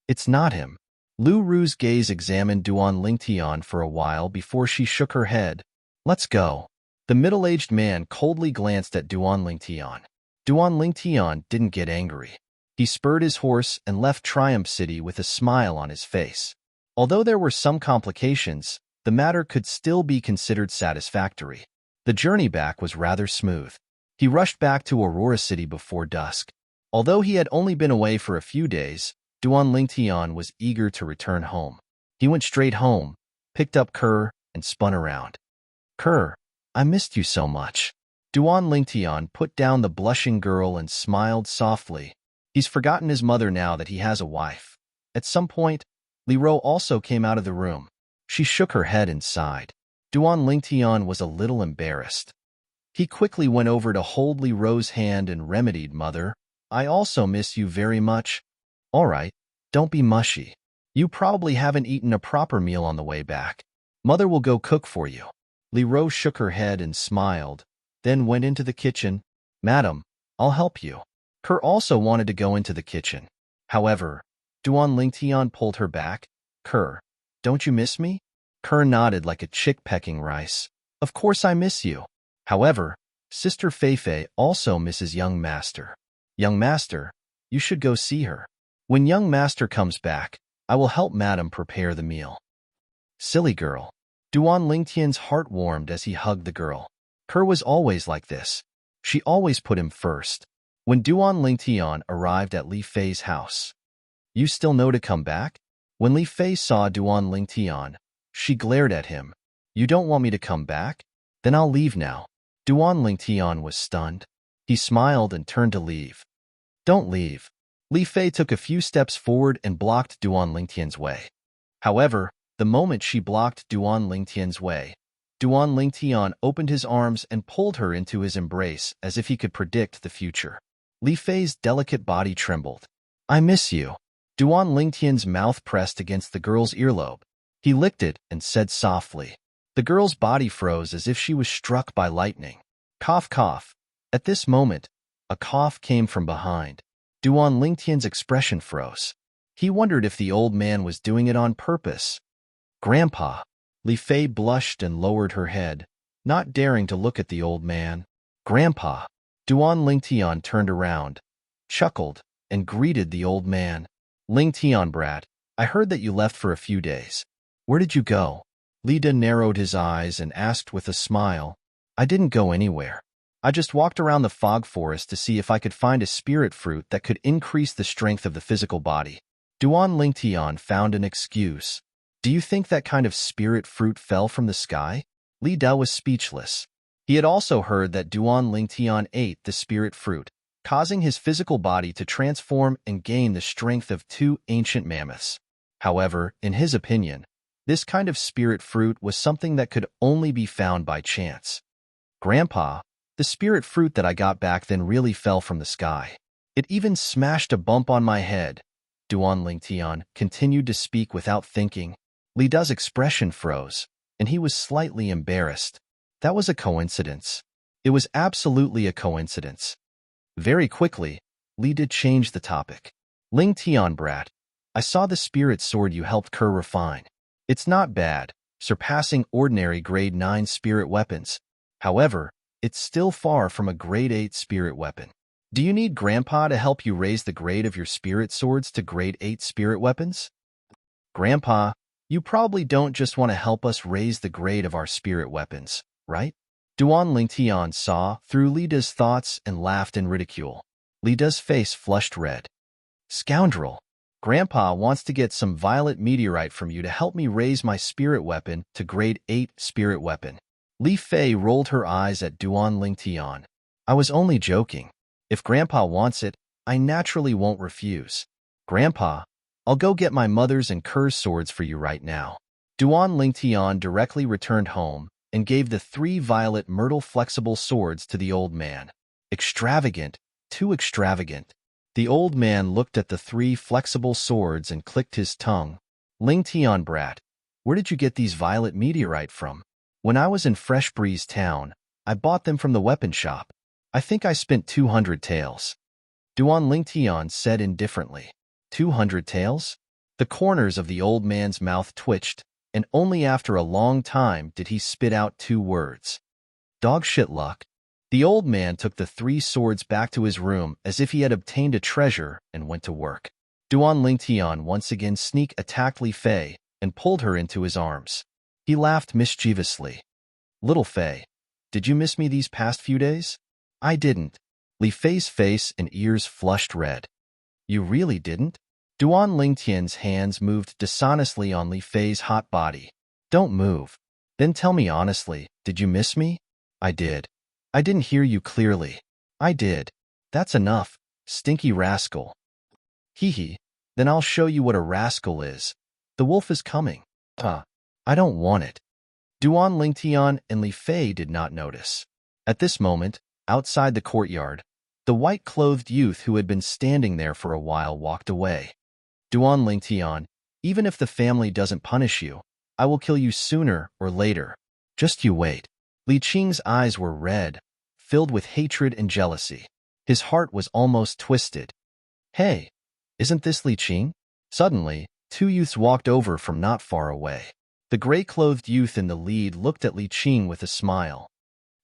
It's not him. Lu Ru's gaze examined Duan Lingtian for a while before she shook her head. "Let's go." The middle-aged man coldly glanced at Duan Lingtian. Duan Lingtian didn't get angry. He spurred his horse and left Triumph City with a smile on his face. Although there were some complications, the matter could still be considered satisfactory. The journey back was rather smooth. He rushed back to Aurora City before dusk. Although he had only been away for a few days, Duan Lingtian was eager to return home. He went straight home, picked up Kerr, and spun around. "Kerr, I missed you so much." Duan Lingtian put down the blushing girl and smiled softly. He's forgotten his mother now that he has a wife. At some point, Li Ro also came out of the room. She shook her head and sighed. Duan Lingtian was a little embarrassed. He quickly went over to hold Li Ro's hand and remedied, "Mother, I also miss you very much. All right, don't be mushy. You probably haven't eaten a proper meal on the way back. Mother will go cook for you. Li Rose shook her head and smiled, then went into the kitchen. Madam, I'll help you. Kerr also wanted to go into the kitchen. However, Duan Lingtian pulled her back. Kerr, don't you miss me? Kerr nodded like a chick pecking rice. Of course I miss you. However, Sister Feifei also misses young master. Young master, you should go see her. When young master comes back, I will help madam prepare the meal. Silly girl. Duan Lingtian's heart warmed as he hugged the girl. Kerr was always like this. She always put him first. When Duan Lingtian arrived at Li Fei's house, you still know to come back? When Li Fei saw Duan Lingtian, she glared at him. You don't want me to come back? Then I'll leave now. Duan Lingtian was stunned. He smiled and turned to leave. Don't leave. Li Fei took a few steps forward and blocked Duan Lingtian's way. However, the moment she blocked Duan Lingtian's way, Duan Lingtian opened his arms and pulled her into his embrace as if he could predict the future. Li Fei's delicate body trembled. I miss you. Duan Lingtian's mouth pressed against the girl's earlobe. He licked it and said softly. The girl's body froze as if she was struck by lightning. Cough, cough. At this moment, a cough came from behind. Duan Lingtian's expression froze. He wondered if the old man was doing it on purpose. Grandpa. Li Fei blushed and lowered her head, not daring to look at the old man. Grandpa. Duan Lingtian turned around, chuckled, and greeted the old man. Lingtian brat, I heard that you left for a few days. Where did you go? Li Da narrowed his eyes and asked with a smile. I didn't go anywhere. I just walked around the fog forest to see if I could find a spirit fruit that could increase the strength of the physical body. Duan Lingtian found an excuse. Do you think that kind of spirit fruit fell from the sky? Li Da was speechless. He had also heard that Duan Lingtian ate the spirit fruit, causing his physical body to transform and gain the strength of 2 ancient mammoths. However, in his opinion, this kind of spirit fruit was something that could only be found by chance. Grandpa, the spirit fruit that I got back then really fell from the sky. It even smashed a bump on my head. Duan Lingtian continued to speak without thinking. Li Da's expression froze, and he was slightly embarrassed. That was a coincidence. It was absolutely a coincidence. Very quickly, Li Da changed the topic. Lingtian brat, I saw the spirit sword you helped Kerr refine. It's not bad, surpassing ordinary grade 9 spirit weapons. However, it's still far from a grade 8 spirit weapon. Do you need Grandpa to help you raise the grade of your spirit swords to grade 8 spirit weapons? Grandpa, you probably don't just want to help us raise the grade of our spirit weapons, right? Duan Lingtian saw through Li Da's thoughts and laughed in ridicule. Li Da's face flushed red. Scoundrel! Grandpa wants to get some violet meteorite from you to help me raise my spirit weapon to grade 8 spirit weapon. Li Fei rolled her eyes at Duan Lingtian. I was only joking. If Grandpa wants it, I naturally won't refuse. Grandpa, I'll go get my mother's and Kerr's swords for you right now. Duan Lingtian directly returned home and gave the 3 violet myrtle flexible swords to the old man. Extravagant, too extravagant. The old man looked at the 3 flexible swords and clicked his tongue. Lingtian brat, where did you get these violet meteorite from? When I was in Fresh Breeze Town, I bought them from the weapon shop. I think I spent 200 taels. Duan Lingtian said indifferently. 200 taels? The corners of the old man's mouth twitched, and only after a long time did he spit out 2 words. Dog shit luck. The old man took the 3 swords back to his room as if he had obtained a treasure and went to work. Duan Lingtian once again sneak attacked Li Fei and pulled her into his arms. He laughed mischievously. Little Fei, did you miss me these past few days? I didn't. Li Fei's face and ears flushed red. You really didn't? Duan Lingtian's hands moved dishonestly on Li Fei's hot body. Don't move. Then tell me honestly, did you miss me? I did. I didn't hear you clearly. I did. That's enough, stinky rascal. Hee hee. Then I'll show you what a rascal is. The wolf is coming. I don't want it. Duan Lingtian and Li Fei did not notice. At this moment, outside the courtyard, The white-clothed youth who had been standing there for a while walked away. Duan Lingtian, even if the family doesn't punish you, I will kill you sooner or later. Just you wait. Li Qing's eyes were red, filled with hatred and jealousy. His heart was almost twisted. Hey, isn't this Li Qing? Suddenly, two youths walked over from not far away. The gray-clothed youth in the lead looked at Li Qing with a smile.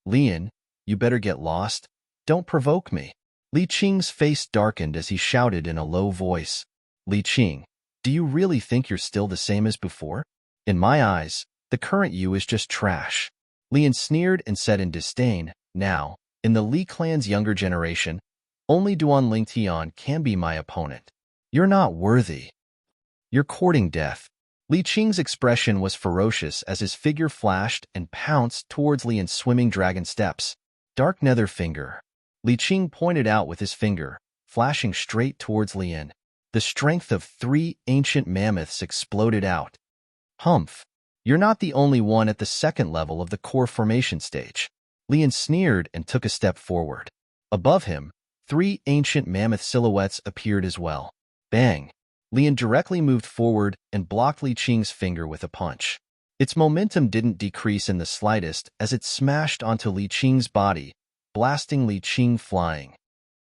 Lian, you better get lost. Don't provoke me. Li Qing's face darkened as he shouted in a low voice. Li Qing, do you really think you're still the same as before? In my eyes, the current you is just trash. Lian sneered and said in disdain, now, in the Li clan's younger generation, only Duan Lingtian can be my opponent. You're not worthy. You're courting death. Li Qing's expression was ferocious as his figure flashed and pounced towards Lian's swimming dragon steps. Dark nether finger. Li Qing pointed out with his finger, flashing straight towards Lian. The strength of 3 ancient mammoths exploded out. Humph. You're not the only one at the second level of the core formation stage. Lian sneered and took a step forward. Above him, 3 ancient mammoth silhouettes appeared as well. Bang! Lian directly moved forward and blocked Li Qing's finger with a punch. Its momentum didn't decrease in the slightest as it smashed onto Li Qing's body, blasting Li Qing flying.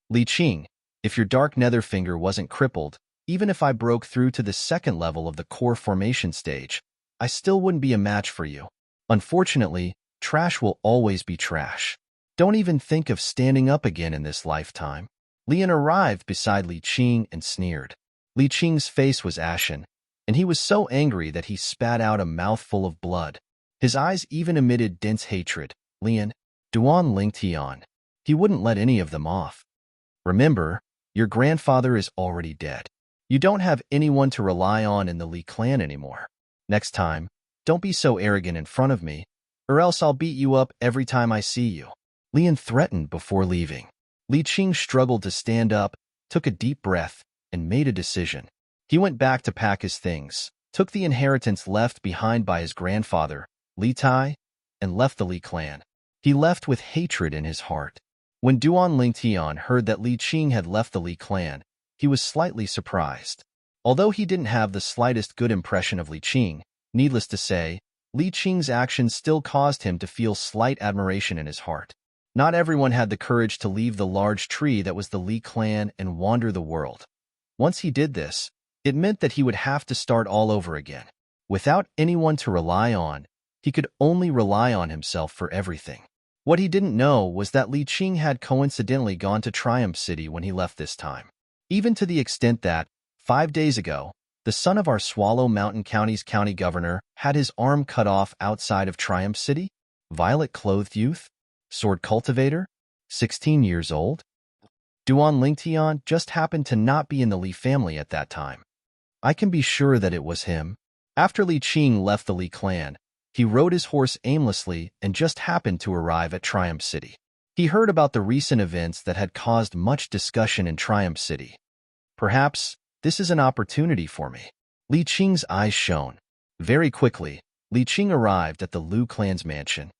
Li Qing, if your dark nether finger wasn't crippled, even if I broke through to the second level of the core formation stage, I still wouldn't be a match for you. Unfortunately, trash will always be trash. Don't even think of standing up again in this lifetime. Lian arrived beside Li Qing and sneered. Li Qing's face was ashen, and he was so angry that he spat out a mouthful of blood. His eyes even emitted dense hatred. Lian, Duan Lingtian. He wouldn't let any of them off. Remember, your grandfather is already dead. You don't have anyone to rely on in the Li clan anymore. Next time, don't be so arrogant in front of me, or else I'll beat you up every time I see you. Lian threatened before leaving. Li Qing struggled to stand up, took a deep breath, and made a decision. He went back to pack his things, took the inheritance left behind by his grandfather, Li Tai, and left the Li clan. He left with hatred in his heart. When Duan Lingtian heard that Li Qing had left the Li clan, he was slightly surprised. Although he didn't have the slightest good impression of Li Qing, needless to say, Li Qing's actions still caused him to feel slight admiration in his heart. Not everyone had the courage to leave the large tree that was the Li clan and wander the world. Once he did this, it meant that he would have to start all over again. Without anyone to rely on, he could only rely on himself for everything. What he didn't know was that Li Qing had coincidentally gone to Triumph City when he left this time. Even to the extent that, 5 days ago, the son of our Swallow Mountain County's county governor had his arm cut off outside of Triumph City. Violet-clothed youth? Sword cultivator? 16 years old? Duan Lingtian just happened to not be in the Li family at that time. I can be sure that it was him. After Li Qing left the Li clan, he rode his horse aimlessly and just happened to arrive at Triumph City. He heard about the recent events that had caused much discussion in Triumph City. Perhaps this is an opportunity for me. Li Qing's eyes shone. Very quickly, Li Qing arrived at the Lu clan's mansion.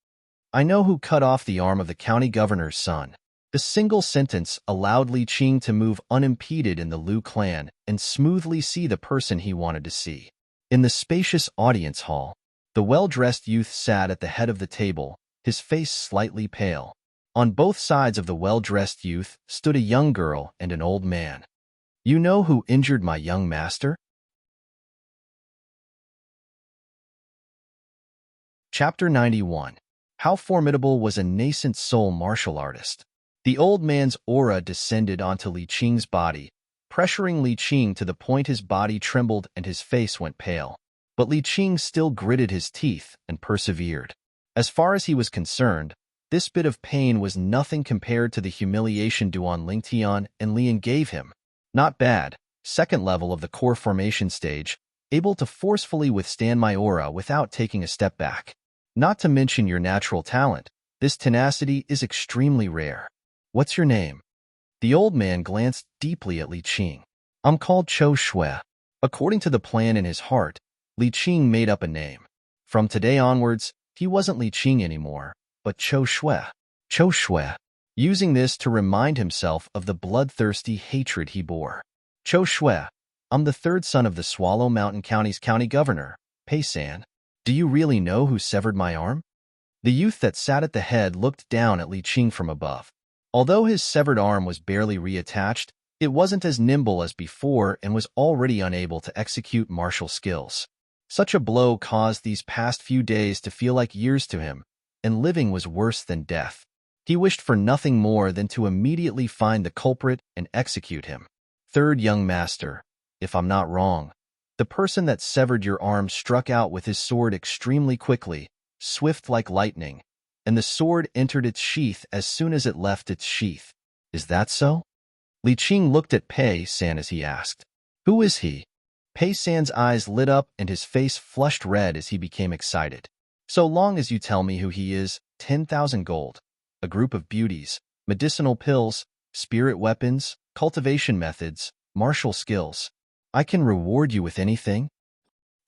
I know who cut off the arm of the county governor's son. The single sentence allowed Li Qing to move unimpeded in the Lu clan and smoothly see the person he wanted to see. In the spacious audience hall, the well-dressed youth sat at the head of the table, his face slightly pale. On both sides of the well-dressed youth stood a young girl and an old man. You know who injured my young master? Chapter 91. How formidable was a nascent soul martial artist? The old man's aura descended onto Li Qing's body, pressuring Li Qing to the point his body trembled and his face went pale. But Li Qing still gritted his teeth and persevered. As far as he was concerned, this bit of pain was nothing compared to the humiliation Duan Lingtian and Lian gave him. Not bad, second level of the core formation stage, able to forcefully withstand my aura without taking a step back. Not to mention your natural talent, this tenacity is extremely rare. What's your name? The old man glanced deeply at Li Qing. I'm called Cho Shui. According to the plan in his heart, Li Qing made up a name. From today onwards, he wasn't Li Qing anymore, but Cho Shui. Cho Shui. using this to remind himself of the bloodthirsty hatred he bore. Cho Shui, I'm the third son of the Swallow Mountain County's county governor, Pei San. Do you really know who severed my arm? The youth that sat at the head looked down at Li Qing from above. Although his severed arm was barely reattached, it wasn't as nimble as before and was already unable to execute martial skills. Such a blow caused these past few days to feel like years to him, and living was worse than death. He wished for nothing more than to immediately find the culprit and execute him. Third young master, if I'm not wrong, the person that severed your arm struck out with his sword extremely quickly, swift like lightning, and the sword entered its sheath as soon as it left its sheath. Is that so? Li Qing looked at Pei San as he asked. Who is he? Pei San's eyes lit up and his face flushed red as he became excited. So long as you tell me who he is, 10,000 gold. A group of beauties, medicinal pills, spirit weapons, cultivation methods, martial skills. I can reward you with anything?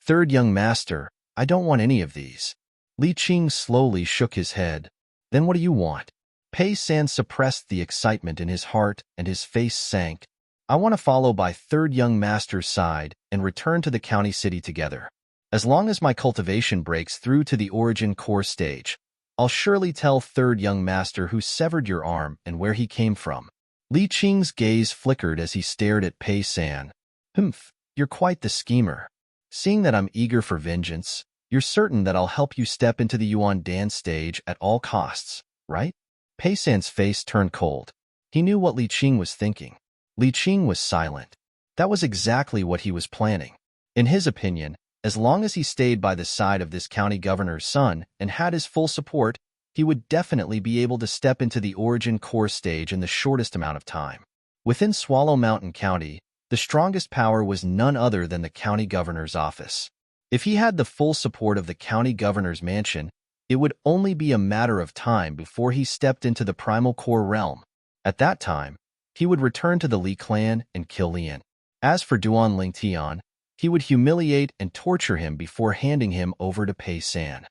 Third young master, I don't want any of these. Li Qing slowly shook his head. Then what do you want? Pei San suppressed the excitement in his heart and his face sank. I want to follow by third young master's side and return to the county city together. As long as my cultivation breaks through to the origin core stage, I'll surely tell third young master who severed your arm and where he came from. Li Qing's gaze flickered as he stared at Pei San. Humph, you're quite the schemer. Seeing that I'm eager for vengeance, you're certain that I'll help you step into the Yuan Dan stage at all costs, right? Pei San's face turned cold. He knew what Li Qing was thinking. Li Qing was silent. That was exactly what he was planning. In his opinion, as long as he stayed by the side of this county governor's son and had his full support, he would definitely be able to step into the origin core stage in the shortest amount of time. Within Swallow Mountain County, the strongest power was none other than the county governor's office. If he had the full support of the county governor's mansion, it would only be a matter of time before he stepped into the primal core realm. At that time, he would return to the Li clan and kill Lian. As for Duanling Tian, he would humiliate and torture him before handing him over to Pei San.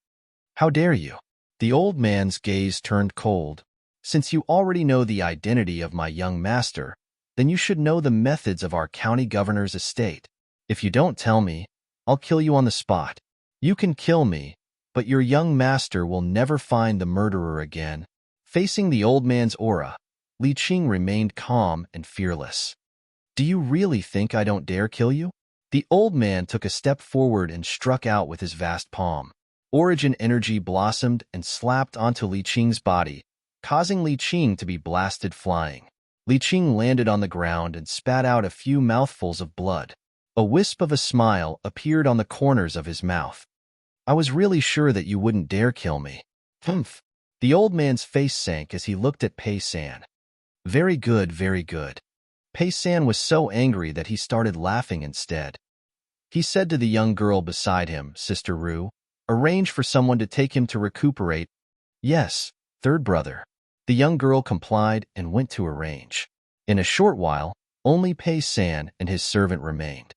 How dare you? The old man's gaze turned cold. Since you already know the identity of my young master, then you should know the methods of our county governor's estate. If you don't tell me, I'll kill you on the spot. You can kill me, but your young master will never find the murderer again. Facing the old man's aura, Li Qing remained calm and fearless. Do you really think I don't dare kill you? The old man took a step forward and struck out with his vast palm. Origin energy blossomed and slapped onto Li Qing's body, causing Li Qing to be blasted flying. Li Qing landed on the ground and spat out a few mouthfuls of blood. A wisp of a smile appeared on the corners of his mouth. I was really sure that you wouldn't dare kill me. Humph. The old man's face sank as he looked at Pei San. Very good, very good. Pei San was so angry that he started laughing instead. He said to the young girl beside him, Sister Ru, arrange for someone to take him to recuperate. Yes, third brother. The young girl complied and went to arrange. In a short while, only Pei San and his servant remained.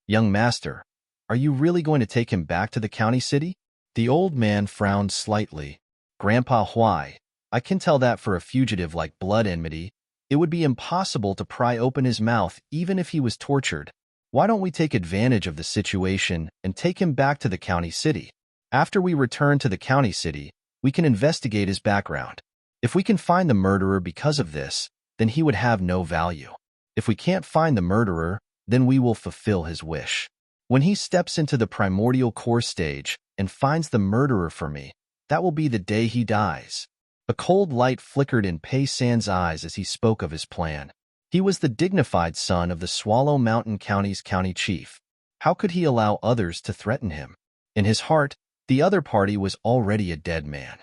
Young master, are you really going to take him back to the county city? The old man frowned slightly. Grandpa Huai, I can tell that for a fugitive like blood enmity, it would be impossible to pry open his mouth even if he was tortured. Why don't we take advantage of the situation and take him back to the county city? After we return to the county city, we can investigate his background. If we can find the murderer because of this, then he would have no value. If we can't find the murderer, then we will fulfill his wish. When he steps into the primordial core stage and finds the murderer for me, that will be the day he dies. A cold light flickered in Pei San's eyes as he spoke of his plan. He was the dignified son of the Swallow Mountain County's county chief. How could he allow others to threaten him? In his heart, the other party was already a dead man.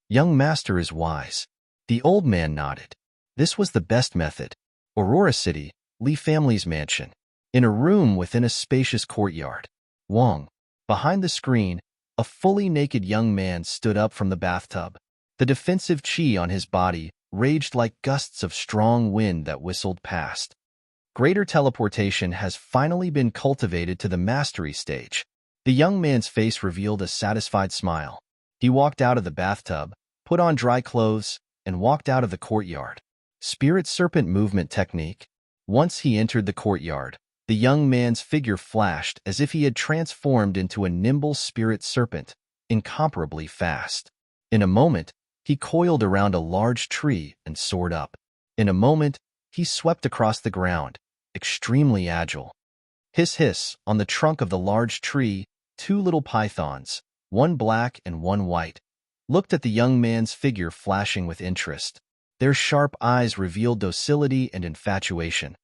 Young master is wise. The old man nodded. This was the best method. Aurora City, Li family's mansion. In a room within a spacious courtyard. Wang. Behind the screen, a fully naked young man stood up from the bathtub. The defensive qi on his body raged like gusts of strong wind that whistled past. Greater teleportation has finally been cultivated to the mastery stage. The young man's face revealed a satisfied smile. He walked out of the bathtub, put on dry clothes, and walked out of the courtyard. Spirit Serpent Movement Technique. Once he entered the courtyard, the young man's figure flashed as if he had transformed into a nimble spirit serpent, incomparably fast. In a moment, he coiled around a large tree and soared up. In a moment, he swept across the ground, extremely agile. Hiss hiss, on the trunk of the large tree, two little pythons, one black and one white, looked at the young man's figure flashing with interest. Their sharp eyes revealed docility and infatuation.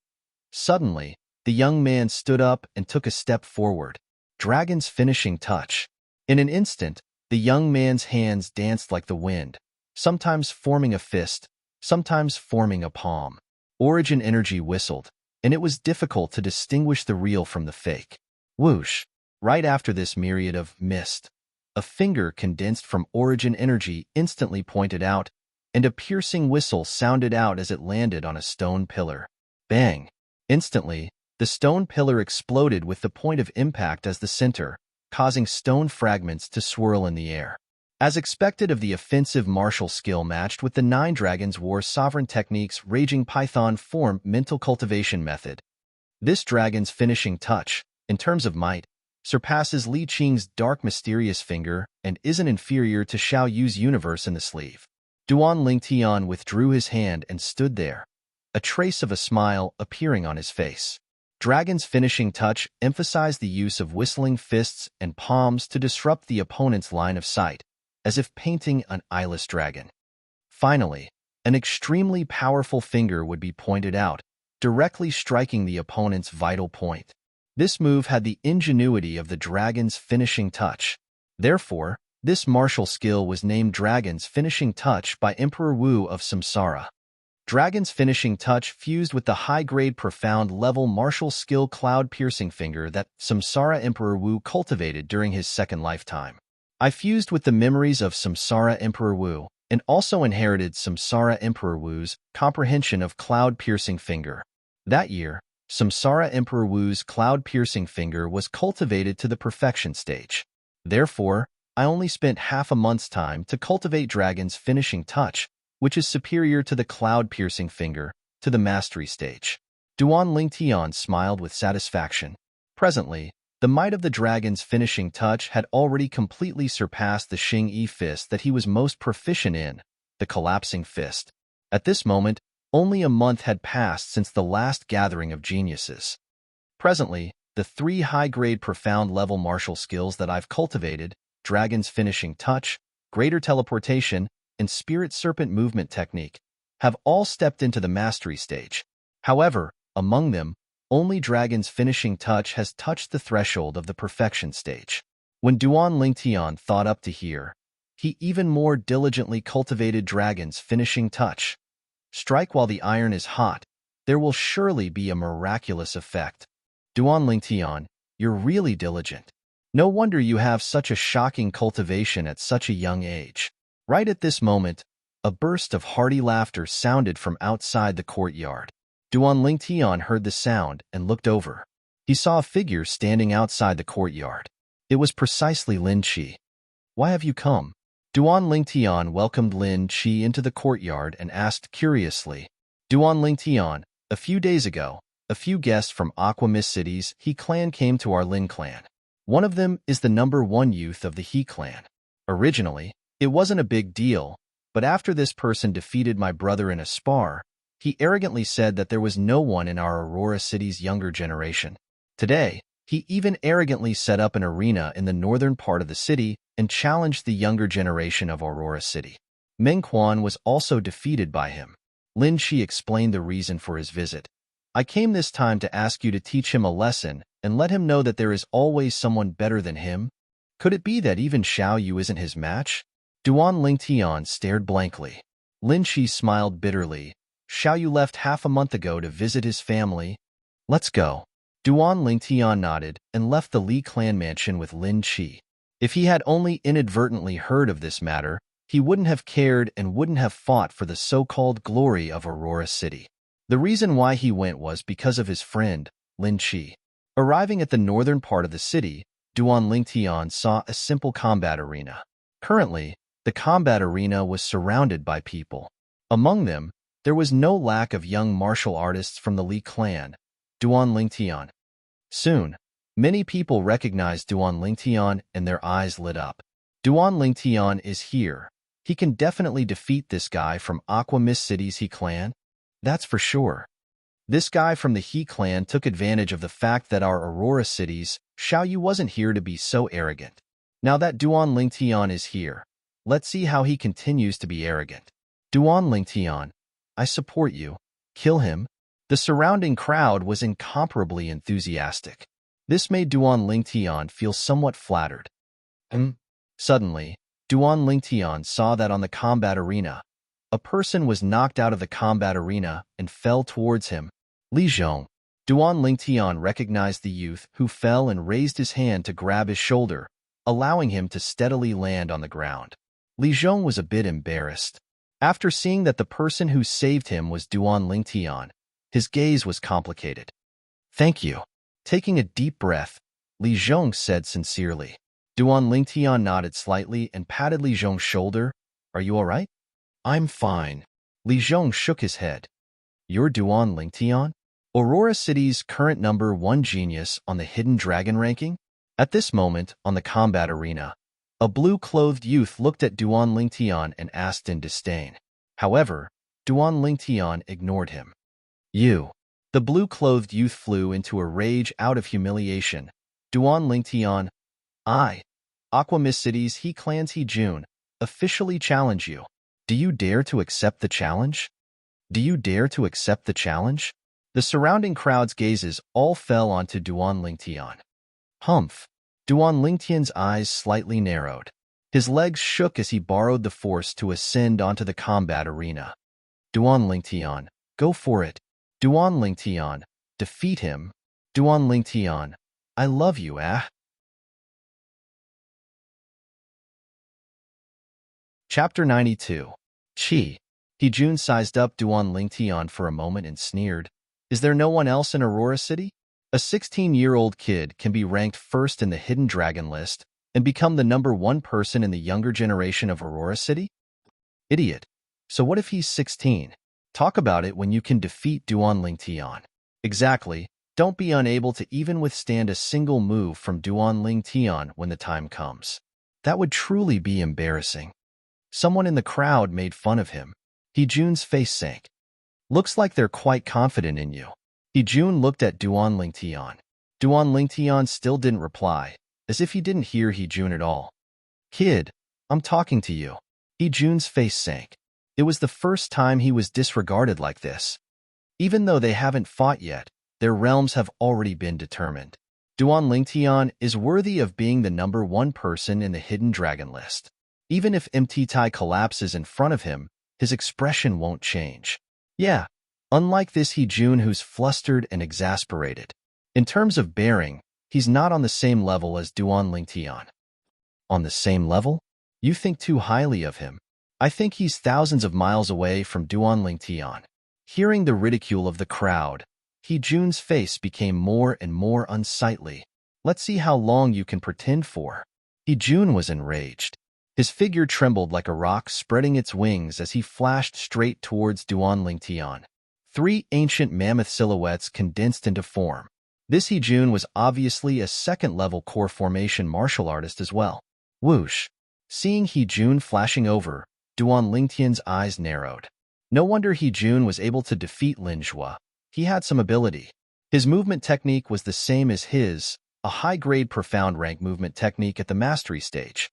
Suddenly, the young man stood up and took a step forward. Dragon's finishing touch. In an instant, the young man's hands danced like the wind, sometimes forming a fist, sometimes forming a palm. Origin energy whistled, and it was difficult to distinguish the real from the fake. Whoosh! Right after this myriad of mist, a finger condensed from origin energy instantly pointed out, and a piercing whistle sounded out as it landed on a stone pillar. Bang! Instantly, the stone pillar exploded with the point of impact as the center, causing stone fragments to swirl in the air. As expected of the offensive martial skill matched with the 9 Dragons War Sovereign Techniques Raging Python Form Mental Cultivation Method. This dragon's finishing touch, in terms of might, surpasses Li Qing's Dark Mysterious Finger and isn't inferior to Xiao Yu's Universe in the Sleeve. Duan Lingtian withdrew his hand and stood there, a trace of a smile appearing on his face. Dragon's finishing touch emphasized the use of whistling fists and palms to disrupt the opponent's line of sight, as if painting an eyeless dragon. Finally, an extremely powerful finger would be pointed out, directly striking the opponent's vital point. This move had the ingenuity of the dragon's finishing touch. Therefore, this martial skill was named Dragon's Finishing Touch by Emperor Wu of Samsara. Dragon's Finishing Touch fused with the high-grade profound-level martial skill Cloud-Piercing Finger that Samsara Emperor Wu cultivated during his second lifetime. I fused with the memories of Samsara Emperor Wu, and also inherited Samsara Emperor Wu's comprehension of Cloud-Piercing Finger. That year, Samsara Emperor Wu's Cloud-Piercing Finger was cultivated to the perfection stage. Therefore, I only spent half a month's time to cultivate Dragon's Finishing Touch, which is superior to the Cloud-Piercing Finger, to the mastery stage. Duan Lingtian smiled with satisfaction. Presently, the might of the dragon's finishing touch had already completely surpassed the Xing Yi fist that he was most proficient in, the collapsing fist. At this moment, only a month had passed since the last gathering of geniuses. Presently, the 3 high-grade profound-level martial skills that I've cultivated, Dragon's Finishing Touch, Greater Teleportation, and Spirit Serpent Movement Technique, have all stepped into the mastery stage. However, among them, only Dragon's Finishing Touch has touched the threshold of the perfection stage. When Duan Lingtian thought up to here, he even more diligently cultivated Dragon's Finishing Touch. Strike while the iron is hot, there will surely be a miraculous effect. Duan Lingtian, you're really diligent. No wonder you have such a shocking cultivation at such a young age. Right at this moment, a burst of hearty laughter sounded from outside the courtyard. Duan Lingtian heard the sound and looked over. He saw a figure standing outside the courtyard. It was precisely Lin Qi. Why have you come? Duan Lingtian welcomed Lin Qi into the courtyard and asked curiously. Duan Lingtian, a few days ago, a few guests from Aqua Mist City's He clan came to our Lin clan. One of them is the #1 youth of the He clan. Originally, it wasn't a big deal, but after this person defeated my brother in a spar, he arrogantly said that there was no one in our Aurora City's younger generation. Today, he even arrogantly set up an arena in the northern part of the city and challenged the younger generation of Aurora City. Meng Quan was also defeated by him. Lin Qi explained the reason for his visit. I came this time to ask you to teach him a lesson and let him know that there is always someone better than him. Could it be that even Xiao Yu isn't his match? Duan Lingtian stared blankly. Lin Qi smiled bitterly. Xiao Yu left half a month ago to visit his family. Let's go. Duan Lingtian nodded and left the Li clan mansion with Lin Qi. If he had only inadvertently heard of this matter, he wouldn't have cared and wouldn't have fought for the so-called glory of Aurora City. The reason why he went was because of his friend, Lin Qi. Arriving at the northern part of the city, Duan Lingtian saw a simple combat arena. Currently, the combat arena was surrounded by people. Among them, there was no lack of young martial artists from the Li clan, Duan Lingtian. Soon, many people recognized Duan Lingtian and their eyes lit up. Duan Lingtian is here. He can definitely defeat this guy from Aqua Mist City's He clan. That's for sure. This guy from the He clan took advantage of the fact that our Aurora cities, Xiaoyu wasn't here to be so arrogant. Now that Duan Lingtian is here, let's see how he continues to be arrogant. Duan Lingtian, I support you. Kill him. The surrounding crowd was incomparably enthusiastic. This made Duan Lingtian feel somewhat flattered. Suddenly, Duan Lingtian saw that on the combat arena, a person was knocked out of the combat arena and fell towards him. Li Zhong. Duan Lingtian recognized the youth who fell and raised his hand to grab his shoulder, allowing him to steadily land on the ground. Li Zhong was a bit embarrassed. After seeing that the person who saved him was Duan Lingtian, his gaze was complicated. Thank you. Taking a deep breath, Li Zhong said sincerely. Duan Lingtian nodded slightly and patted Li Zhong's shoulder. Are you all right? I'm fine. Li Zhong shook his head. You're Duan Lingtian? Aurora City's current #1 genius on the Hidden Dragon ranking? At this moment, on the combat arena, a blue-clothed youth looked at Duan Lingtian and asked in disdain. However, Duan Lingtian ignored him. You. The blue-clothed youth flew into a rage out of humiliation. Duan Lingtian, I, Aqua Mist City's He clan's He Jun, officially challenge you. Do you dare to accept the challenge? Do you dare to accept the challenge? The surrounding crowd's gazes all fell onto Duan Lingtian. Humph. Duan Lingtian's eyes slightly narrowed. His legs shook as he borrowed the force to ascend onto the combat arena. Duan Lingtian, go for it. Duan Lingtian, defeat him. Duan Lingtian, I love you, ah. Chapter 92. Chi. He Jun sized up Duan Lingtian for a moment and sneered. Is there no one else in Aurora City? A 16-year-old kid can be ranked first in the Hidden Dragon list and become the #1 person in the younger generation of Aurora City? Idiot. So what if he's 16? Talk about it when you can defeat Duan Lingtian. Exactly. Don't be unable to even withstand a single move from Duan Lingtian when the time comes. That would truly be embarrassing. Someone in the crowd made fun of him. He Jun's face sank. Looks like they're quite confident in you. He Jun looked at Duan Lingtian. Duan Lingtian still didn't reply, as if he didn't hear He Jun at all. Kid, I'm talking to you. He Jun's face sank. It was the first time he was disregarded like this. Even though they haven't fought yet, their realms have already been determined. Duan Lingtian is worthy of being the #1 person in the Hidden Dragon list. Even if Mti collapses in front of him, his expression won't change. Yeah, unlike this He Jun who's flustered and exasperated. In terms of bearing, he's not on the same level as Duan Lingtian. On the same level? You think too highly of him. I think he's thousands of miles away from Duan Lingtian. Hearing the ridicule of the crowd, He Jun's face became more and more unsightly. Let's see how long you can pretend for. He Jun was enraged. His figure trembled like a rock, spreading its wings as he flashed straight towards Duan Lingtian. 3 ancient mammoth silhouettes condensed into form. This He Jun was obviously a second-level core formation martial artist as well. Whoosh! Seeing He Jun flashing over, Duan Lingtian's eyes narrowed. No wonder He Jun was able to defeat Lin Zhua. He had some ability. His movement technique was the same as his, a high-grade profound rank movement technique at the mastery stage.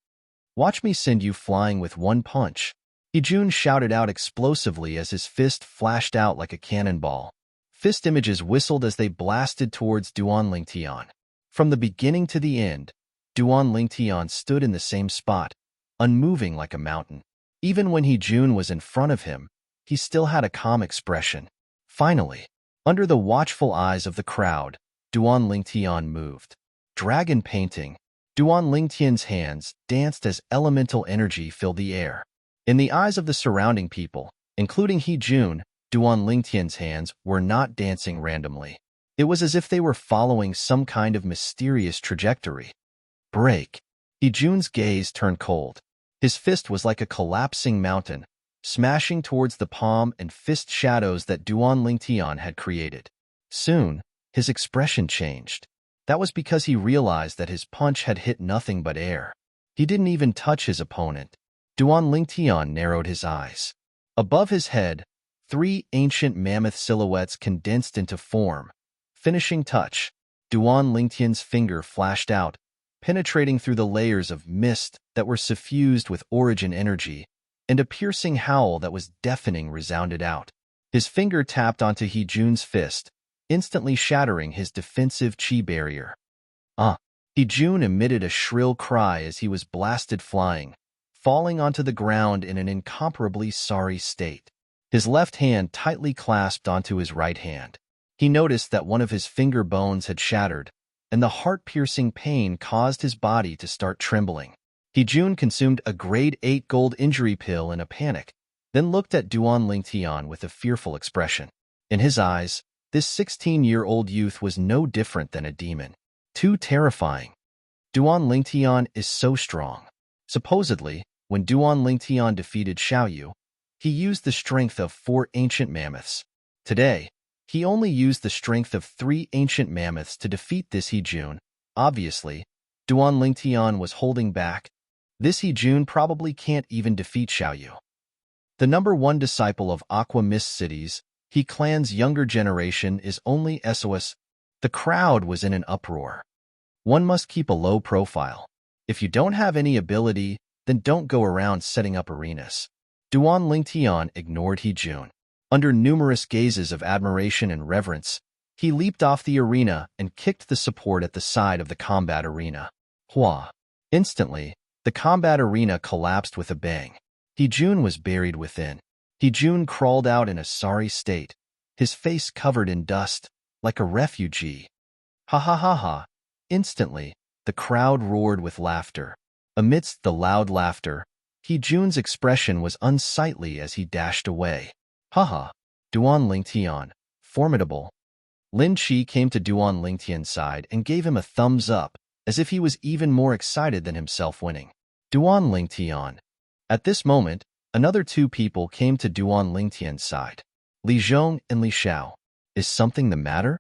Watch me send you flying with one punch. He Jun shouted out explosively as his fist flashed out like a cannonball. Fist images whistled as they blasted towards Duan Lingtian. From the beginning to the end, Duan Lingtian stood in the same spot, unmoving like a mountain. Even when He Jun was in front of him, he still had a calm expression. Finally, under the watchful eyes of the crowd, Duan Lingtian moved. Dragon painting. Duan Lingtian's hands danced as elemental energy filled the air. In the eyes of the surrounding people, including He Jun, Duan Lingtian's hands were not dancing randomly. It was as if they were following some kind of mysterious trajectory. Break. He Jun's gaze turned cold. His fist was like a collapsing mountain, smashing towards the palm and fist shadows that Duan Lingtian had created. Soon, his expression changed. That was because he realized that his punch had hit nothing but air. He didn't even touch his opponent. Duan Lingtian narrowed his eyes. Above his head, 3 ancient mammoth silhouettes condensed into form. Finishing touch. Duan Lingtian's finger flashed out, penetrating through the layers of mist that were suffused with origin energy, and a piercing howl that was deafening resounded out. His finger tapped onto He Jun's fist, instantly shattering his defensive chi barrier. He Jun emitted a shrill cry as he was blasted flying, falling onto the ground in an incomparably sorry state. His left hand tightly clasped onto his right hand. He noticed that one of his finger bones had shattered, and the heart-piercing pain caused his body to start trembling. He Jun consumed a grade 8 gold injury pill in a panic, then looked at Duan Lingtian with a fearful expression. In his eyes, this 16-year-old youth was no different than a demon. Too terrifying. Duan Lingtian is so strong. Supposedly, when Duan Lingtian defeated Xiaoyu, he used the strength of 4 ancient mammoths. Today, he only used the strength of 3 ancient mammoths to defeat this He Jun. Obviously, Duan Lingtian was holding back. This He Jun probably can't even defeat Xiaoyu. The #1 disciple of Aqua Mist Cities, He Clan's younger generation is only SOS. The crowd was in an uproar. One must keep a low profile. If you don't have any ability, then don't go around setting up arenas. Duan Lingtian ignored He Jun. Under numerous gazes of admiration and reverence, he leaped off the arena and kicked the support at the side of the combat arena. Hua! Instantly, the combat arena collapsed with a bang. He Jun was buried within. He Jun crawled out in a sorry state, his face covered in dust, like a refugee. Ha ha ha ha! Instantly, the crowd roared with laughter. Amidst the loud laughter, He Jun's expression was unsightly as he dashed away. Haha! Duan Lingtian, formidable. Lin Chi came to Duan Lingtian's side and gave him a thumbs up, as if he was even more excited than himself winning. Duan Lingtian. At this moment, another 2 people came to Duan Lingtian's side. Li Zhong and Li Xiao. Is something the matter?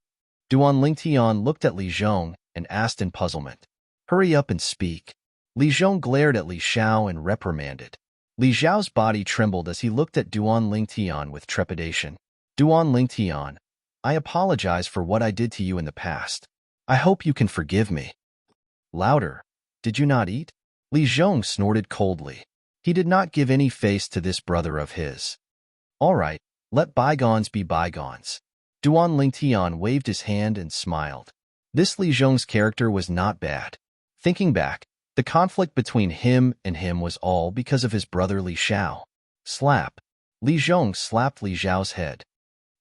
Duan Lingtian looked at Li Zhong and asked in puzzlement. Hurry up and speak. Li Zhong glared at Li Xiao and reprimanded. Li Xiao's body trembled as he looked at Duan Lingtian with trepidation. Duan Lingtian, I apologize for what I did to you in the past. I hope you can forgive me. Louder. Did you not eat? Li Zhong snorted coldly. He did not give any face to this brother of his. All right, let bygones be bygones. Duan Lingtian waved his hand and smiled. This Li Zhong's character was not bad. Thinking back, the conflict between him and him was all because of his brother Li Xiao. Slap. Li Zhong slapped Li Xiao's head.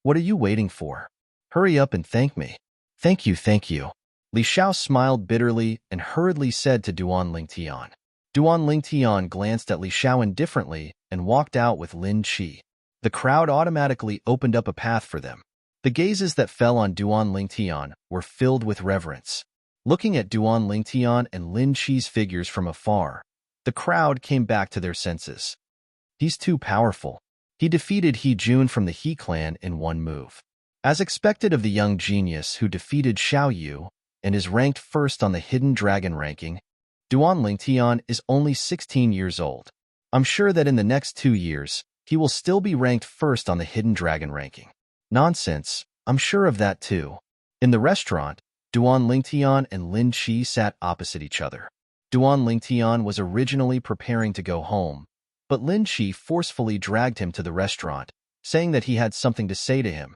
What are you waiting for? Hurry up and thank me. Thank you, thank you. Li Xiao smiled bitterly and hurriedly said to Duan Lingtian. Duan Lingtian glanced at Li Xiao indifferently and walked out with Lin Chi. The crowd automatically opened up a path for them. The gazes that fell on Duan Lingtian were filled with reverence. Looking at Duan Lingtian and Lin Chi's figures from afar, the crowd came back to their senses. He's too powerful. He defeated He Jun from the He clan in one move. As expected of the young genius who defeated Xiaoyu and is ranked first on the Hidden Dragon ranking, Duan Lingtian is only 16 years old. I'm sure that in the next 2 years, he will still be ranked first on the Hidden Dragon ranking. Nonsense, I'm sure of that too. In the restaurant, Duan Lingtian and Lin Chi sat opposite each other. Duan Lingtian was originally preparing to go home, but Lin Chi forcefully dragged him to the restaurant, saying that he had something to say to him.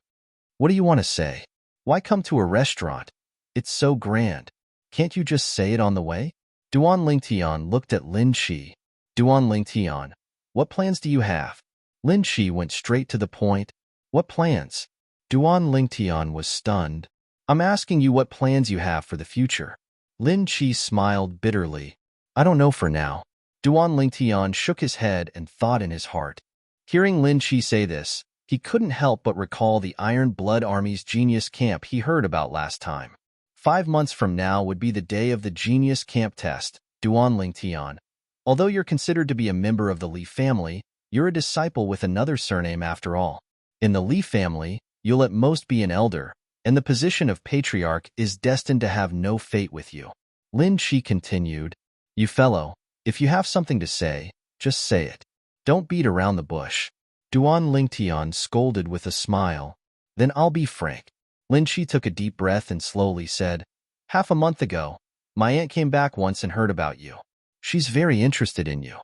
What do you want to say? Why come to a restaurant? It's so grand. Can't you just say it on the way? Duan Lingtian looked at Lin Chi. Duan Lingtian, what plans do you have? Lin Chi went straight to the point. What plans? Duan Lingtian was stunned. I'm asking you what plans you have for the future. Lin Chi smiled bitterly. I don't know for now. Duan Lingtian shook his head and thought in his heart. Hearing Lin Chi say this, he couldn't help but recall the Iron Blood Army's Genius Camp he heard about last time. 5 months from now would be the day of the Genius Camp test. Duan Lingtian, although you're considered to be a member of the Li family, You're a disciple with another surname after all. In the Li family, you'll at most be an elder, and the position of patriarch is destined to have no fate with you. Lin Shi continued, You fellow, if you have something to say, just say it. Don't beat around the bush. Duan Lingtian scolded with a smile. Then I'll be frank. Lin Shi took a deep breath and slowly said, Half a month ago, my aunt came back once and heard about you. She's very interested in you.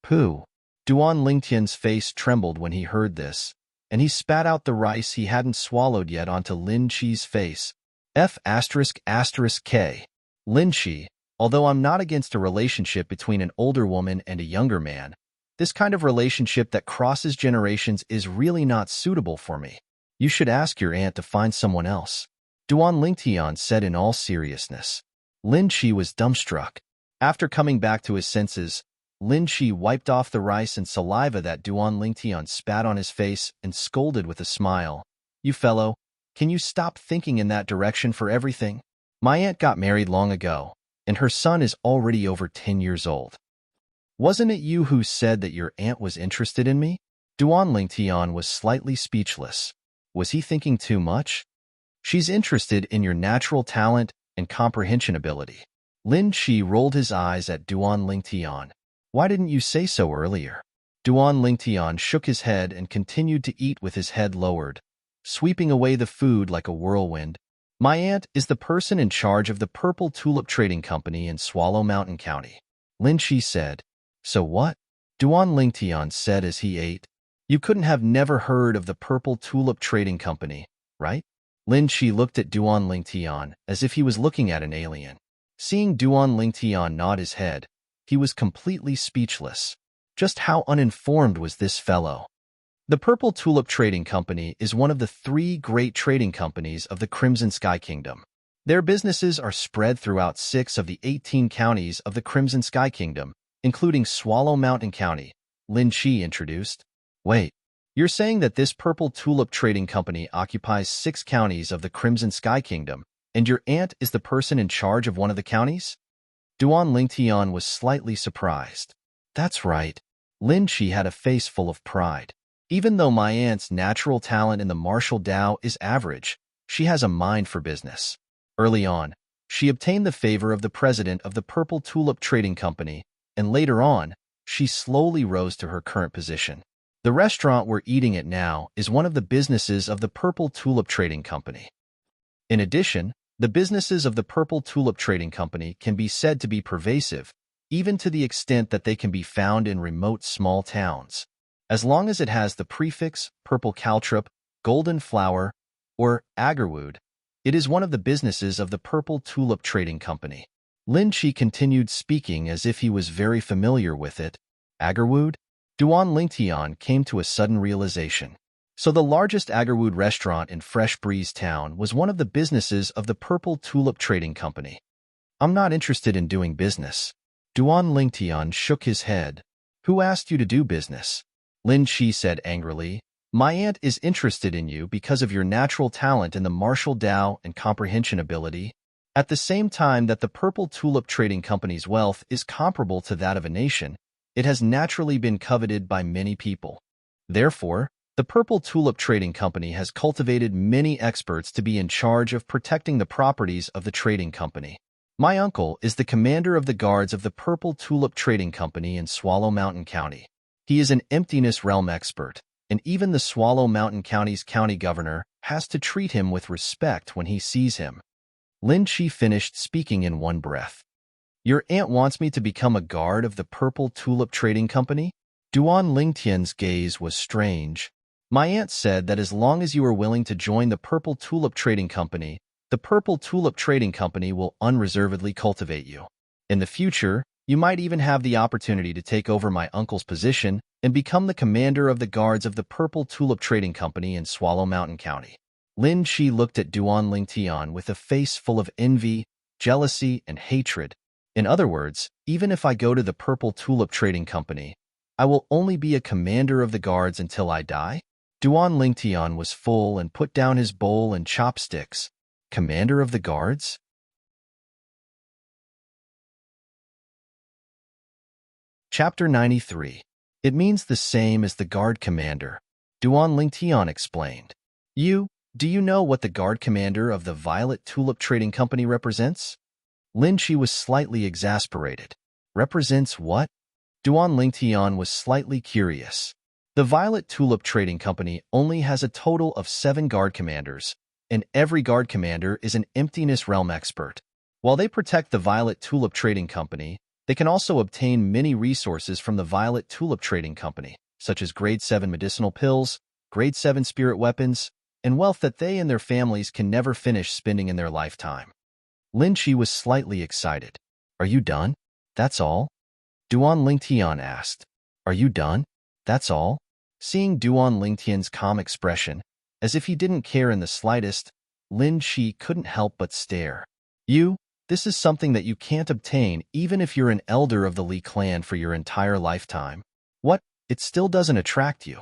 Pooh. Duan Lingtian's face trembled when he heard this, and he spat out the rice he hadn't swallowed yet onto Lin Shi's face. F***K. Lin Shi, although I'm not against a relationship between an older woman and a younger man, this kind of relationship that crosses generations is really not suitable for me. You should ask your aunt to find someone else. Duan Lingtian said in all seriousness. Lin Shi was dumbstruck. After coming back to his senses, Lin Shi wiped off the rice and saliva that Duan Lingtian spat on his face and scolded with a smile. You fellow, can you stop thinking in that direction for everything? My aunt got married long ago, and her son is already over 10 years old. Wasn't it you who said that your aunt was interested in me? Duan Lingtian was slightly speechless. Was he thinking too much? She's interested in your natural talent and comprehension ability. Lin Shi rolled his eyes at Duan Lingtian. Why didn't you say so earlier? Duan Lingtian shook his head and continued to eat with his head lowered, sweeping away the food like a whirlwind. My aunt is the person in charge of the Purple Tulip Trading Company in Swallow Mountain County. Lin Shi said. So what? Duan Lingtian said as he ate. You couldn't have never heard of the Purple Tulip Trading Company, right? Lin Shi looked at Duan Lingtian as if he was looking at an alien. Seeing Duan Lingtian nod his head, he was completely speechless. Just how uninformed was this fellow? The Purple Tulip Trading Company is one of the 3 great trading companies of the Crimson Sky Kingdom. Their businesses are spread throughout 6 of the 18 counties of the Crimson Sky Kingdom, including Swallow Mountain County, Lin Shi introduced. Wait, you're saying that this Purple Tulip Trading Company occupies 6 counties of the Crimson Sky Kingdom, and your aunt is the person in charge of one of the counties? Duan Lingtian was slightly surprised. That's right. Lin Shi had a face full of pride. Even though my aunt's natural talent in the martial Dao is average, she has a mind for business. Early on, she obtained the favor of the president of the Purple Tulip Trading Company, and later on, she slowly rose to her current position. The restaurant we're eating at now is one of the businesses of the Purple Tulip Trading Company. In addition, the businesses of the Purple Tulip Trading Company can be said to be pervasive, even to the extent that they can be found in remote small towns. As long as it has the prefix purple caltrop, golden flower, or agarwood, it is one of the businesses of the Purple Tulip Trading Company. Lin Shi continued speaking as if he was very familiar with it. Agarwood? Duan Lingtian came to a sudden realization. So the largest agarwood restaurant in Fresh Breeze Town was one of the businesses of the Purple Tulip Trading Company. I'm not interested in doing business. Duan Lingtian shook his head. Who asked you to do business? Lin Shi said angrily, My aunt is interested in you because of your natural talent in the martial Dao and comprehension ability, at the same time that the Purple Tulip Trading Company's wealth is comparable to that of a nation. It has naturally been coveted by many people. Therefore, the Purple Tulip Trading Company has cultivated many experts to be in charge of protecting the properties of the trading company. My uncle is the commander of the guards of the Purple Tulip Trading Company in Swallow Mountain County. He is an emptiness realm expert, and even the Swallow Mountain County's county governor has to treat him with respect when he sees him. Lin Shi finished speaking in one breath. Your aunt wants me to become a guard of the Purple Tulip Trading Company? Duan Lingtian's gaze was strange. My aunt said that as long as you are willing to join the Purple Tulip Trading Company, the Purple Tulip Trading Company will unreservedly cultivate you. In the future, you might even have the opportunity to take over my uncle's position and become the commander of the guards of the Purple Tulip Trading Company in Swallow Mountain County. Lin Shi looked at Duan Lingtian with a face full of envy, jealousy, and hatred. In other words, even if I go to the Purple Tulip Trading Company, I will only be a commander of the guards until I die? Duan Lingtian was full and put down his bowl and chopsticks. Commander of the guards? Chapter 93. It means the same as the guard commander, Duan Lingtian explained. Do you know what the guard commander of the Violet Tulip Trading Company represents? Lin Chi was slightly exasperated. Represents what? Duan Lingtian was slightly curious. The Violet Tulip Trading Company only has a total of 7 guard commanders, and every guard commander is an emptiness realm expert. While they protect the Violet Tulip Trading Company, they can also obtain many resources from the Violet Tulip Trading Company, such as Grade 7 medicinal pills, Grade 7 spirit weapons, and wealth that they and their families can never finish spending in their lifetime. Lin Chi was slightly excited. Are you done? That's all? Duan Lingtian asked. Are you done? That's all? Seeing Duan Lingtian's calm expression, as if he didn't care in the slightest, Lin Chi couldn't help but stare. This is something that you can't obtain even if you're an elder of the Li clan for your entire lifetime. What? It still doesn't attract you?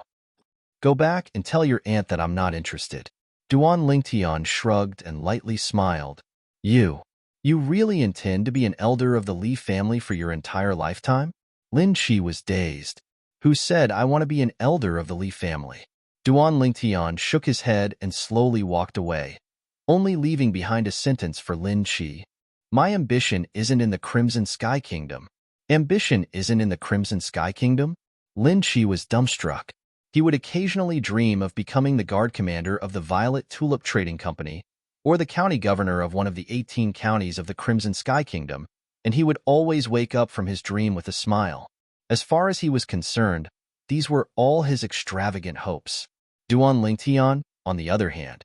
Go back and tell your aunt that I'm not interested. Duan Lingtian shrugged and lightly smiled. You really intend to be an elder of the Li family for your entire lifetime? Lin Chi was dazed. Who said I want to be an elder of the Li family? Duan Lingtian shook his head and slowly walked away, only leaving behind a sentence for Lin Chi. My ambition isn't in the Crimson Sky Kingdom. Ambition isn't in the Crimson Sky Kingdom? Lin Chi was dumbstruck. He would occasionally dream of becoming the guard commander of the Violet Tulip Trading Company, or the county governor of one of the 18 counties of the Crimson Sky Kingdom, and he would always wake up from his dream with a smile. As far as he was concerned, these were all his extravagant hopes. Duan Lingtian, on the other hand,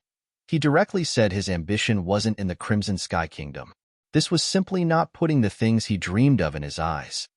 he directly said his ambition wasn't in the Crimson Sky Kingdom. This was simply not putting the things he dreamed of in his eyes.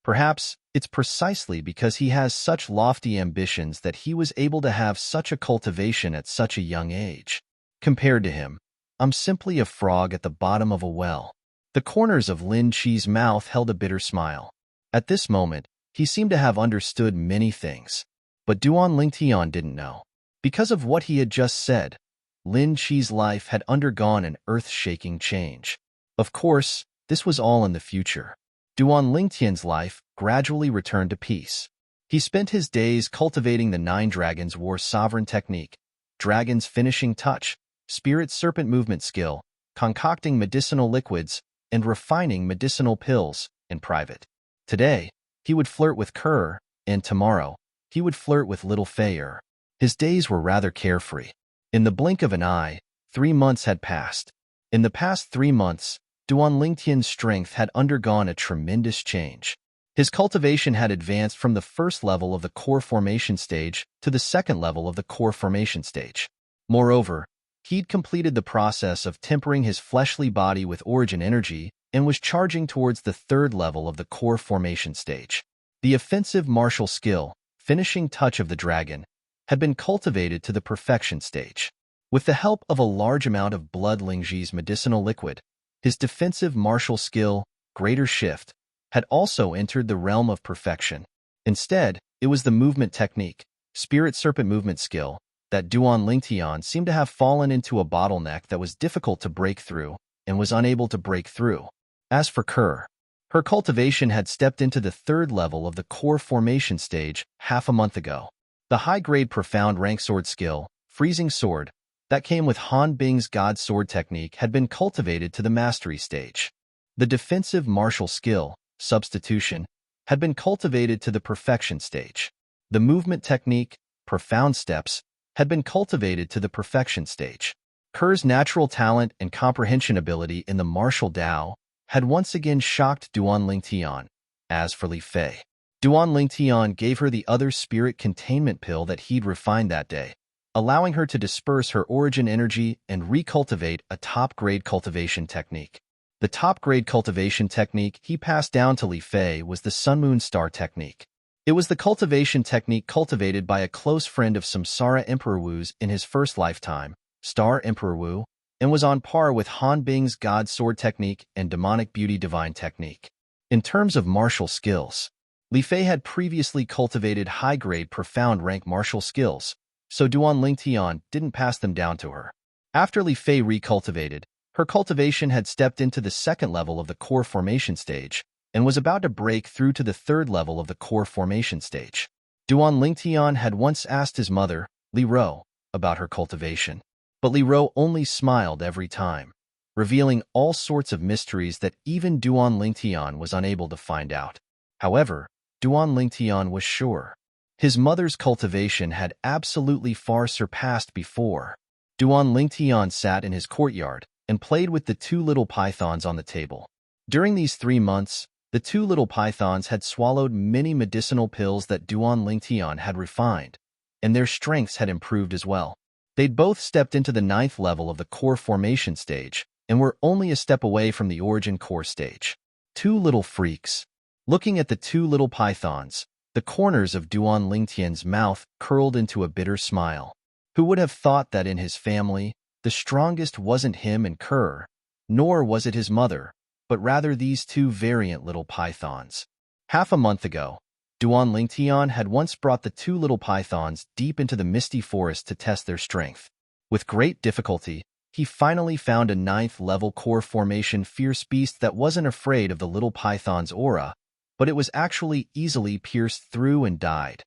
Perhaps it's precisely because he has such lofty ambitions that he was able to have such a cultivation at such a young age. Compared to him, I'm simply a frog at the bottom of a well. The corners of Lin Chi's mouth held a bitter smile. At this moment, he seemed to have understood many things. But Duan Lingtian didn't know. Because of what he had just said, Lin Chi's life had undergone an earth-shaking change. Of course, this was all in the future. Duan Lingtian's life gradually returned to peace. He spent his days cultivating the 9 Dragons War Sovereign Technique, Dragon's Finishing Touch, Spirit Serpent Movement Skill, concocting medicinal liquids, and refining medicinal pills in private. Today, he would flirt with Kerr, and tomorrow, he would flirt with little Fayer. His days were rather carefree. In the blink of an eye, 3 months had passed. In the past 3 months, Duan Lingtian's strength had undergone a tremendous change. His cultivation had advanced from the first level of the core formation stage to the second level of the core formation stage. Moreover, he'd completed the process of tempering his fleshly body with origin energy and was charging towards the third level of the core formation stage. The offensive martial skill, finishing touch of the dragon, had been cultivated to the perfection stage. With the help of a large amount of Blood Lingji's medicinal liquid, his defensive martial skill, Greater Shift, had also entered the realm of perfection. Instead, it was the movement technique, Spirit Serpent Movement Skill, that Duan Lingtian seemed to have fallen into a bottleneck that was difficult to break through and was unable to break through. As for Kerr, her cultivation had stepped into the third level of the core formation stage half a month ago. The high-grade profound rank sword skill, Freezing Sword, that came with Han Bing's God Sword technique had been cultivated to the mastery stage. The defensive martial skill, Substitution, had been cultivated to the perfection stage. The movement technique, Profound Steps, had been cultivated to the perfection stage. Kerr's natural talent and comprehension ability in the martial Dao had once again shocked Duan Lingtian. As for Li Fei, Duan Lingtian gave her the other spirit containment pill that he'd refined that day, allowing her to disperse her origin energy and recultivate a top-grade cultivation technique. The top-grade cultivation technique he passed down to Li Fei was the Sun Moon Star technique. It was the cultivation technique cultivated by a close friend of Samsara Emperor Wu's in his first lifetime, Star Emperor Wu, and was on par with Han Bing's God Sword technique and Demonic Beauty Divine technique. In terms of martial skills, Li Fei had previously cultivated high-grade profound rank martial skills, so Duan Lingtian didn't pass them down to her. After Li Fei recultivated, her cultivation had stepped into the second level of the core formation stage, and was about to break through to the third level of the core formation stage. Duan Lingtian had once asked his mother, Li Ro, about her cultivation, but Li Ro only smiled every time, revealing all sorts of mysteries that even Duan Lingtian was unable to find out. However, Duan Lingtian was sure. His mother's cultivation had absolutely far surpassed before. Duan Lingtian sat in his courtyard and played with the two little pythons on the table. During these 3 months, the two little pythons had swallowed many medicinal pills that Duan Lingtian had refined, and their strengths had improved as well. They'd both stepped into the 9th level of the core formation stage and were only a step away from the origin core stage. Two little freaks. Looking at the two little pythons, the corners of Duan Lingtian's mouth curled into a bitter smile. Who would have thought that in his family, the strongest wasn't him and Kerr, nor was it his mother, but rather these two variant little pythons. Half a month ago, Duan Lingtian had once brought the two little pythons deep into the misty forest to test their strength. With great difficulty, he finally found a 9th level core formation fierce beast that wasn't afraid of the little python's aura, but it was actually easily pierced through and died.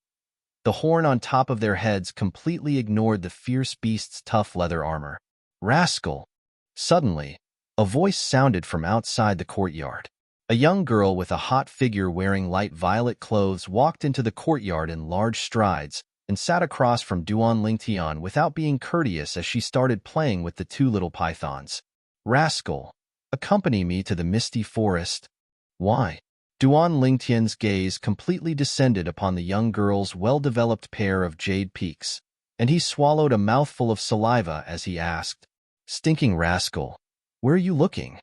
The horn on top of their heads completely ignored the fierce beast's tough leather armor. Rascal! Suddenly, a voice sounded from outside the courtyard. A young girl with a hot figure wearing light violet clothes walked into the courtyard in large strides and sat across from Duan Lingtian without being courteous as she started playing with the two little pythons. Rascal! Accompany me to the misty forest. Why? Duan Lingtian's gaze completely descended upon the young girl's well-developed pair of jade peaks, and he swallowed a mouthful of saliva as he asked, Stinking rascal, where are you looking?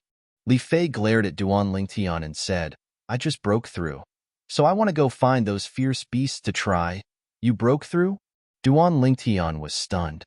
Li Fei glared at Duan Lingtian and said, I just broke through. So I want to go find those fierce beasts to try. You broke through? Duan Lingtian was stunned.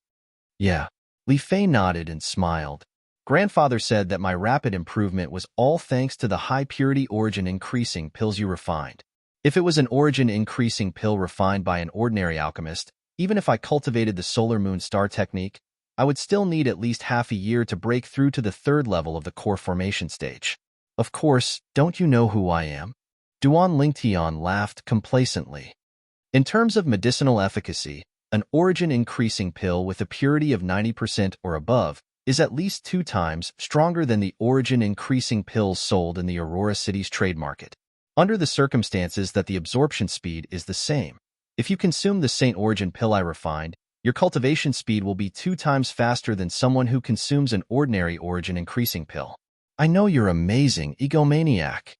Yeah. Li Fei nodded and smiled. Grandfather said that my rapid improvement was all thanks to the high-purity origin-increasing pills you refined. If it was an origin-increasing pill refined by an ordinary alchemist, even if I cultivated the solar moon star technique, I would still need at least half a year to break through to the 3rd level of the core formation stage. Of course, don't you know who I am? Duan Lingtian laughed complacently. In terms of medicinal efficacy, an origin-increasing pill with a purity of 90% or above is at least 2 times stronger than the origin-increasing pills sold in the Aurora City's trade market. Under the circumstances that the absorption speed is the same. If you consume the Saint Origin pill I refined, your cultivation speed will be 2 times faster than someone who consumes an ordinary origin-increasing pill. I know you're amazing, egomaniac.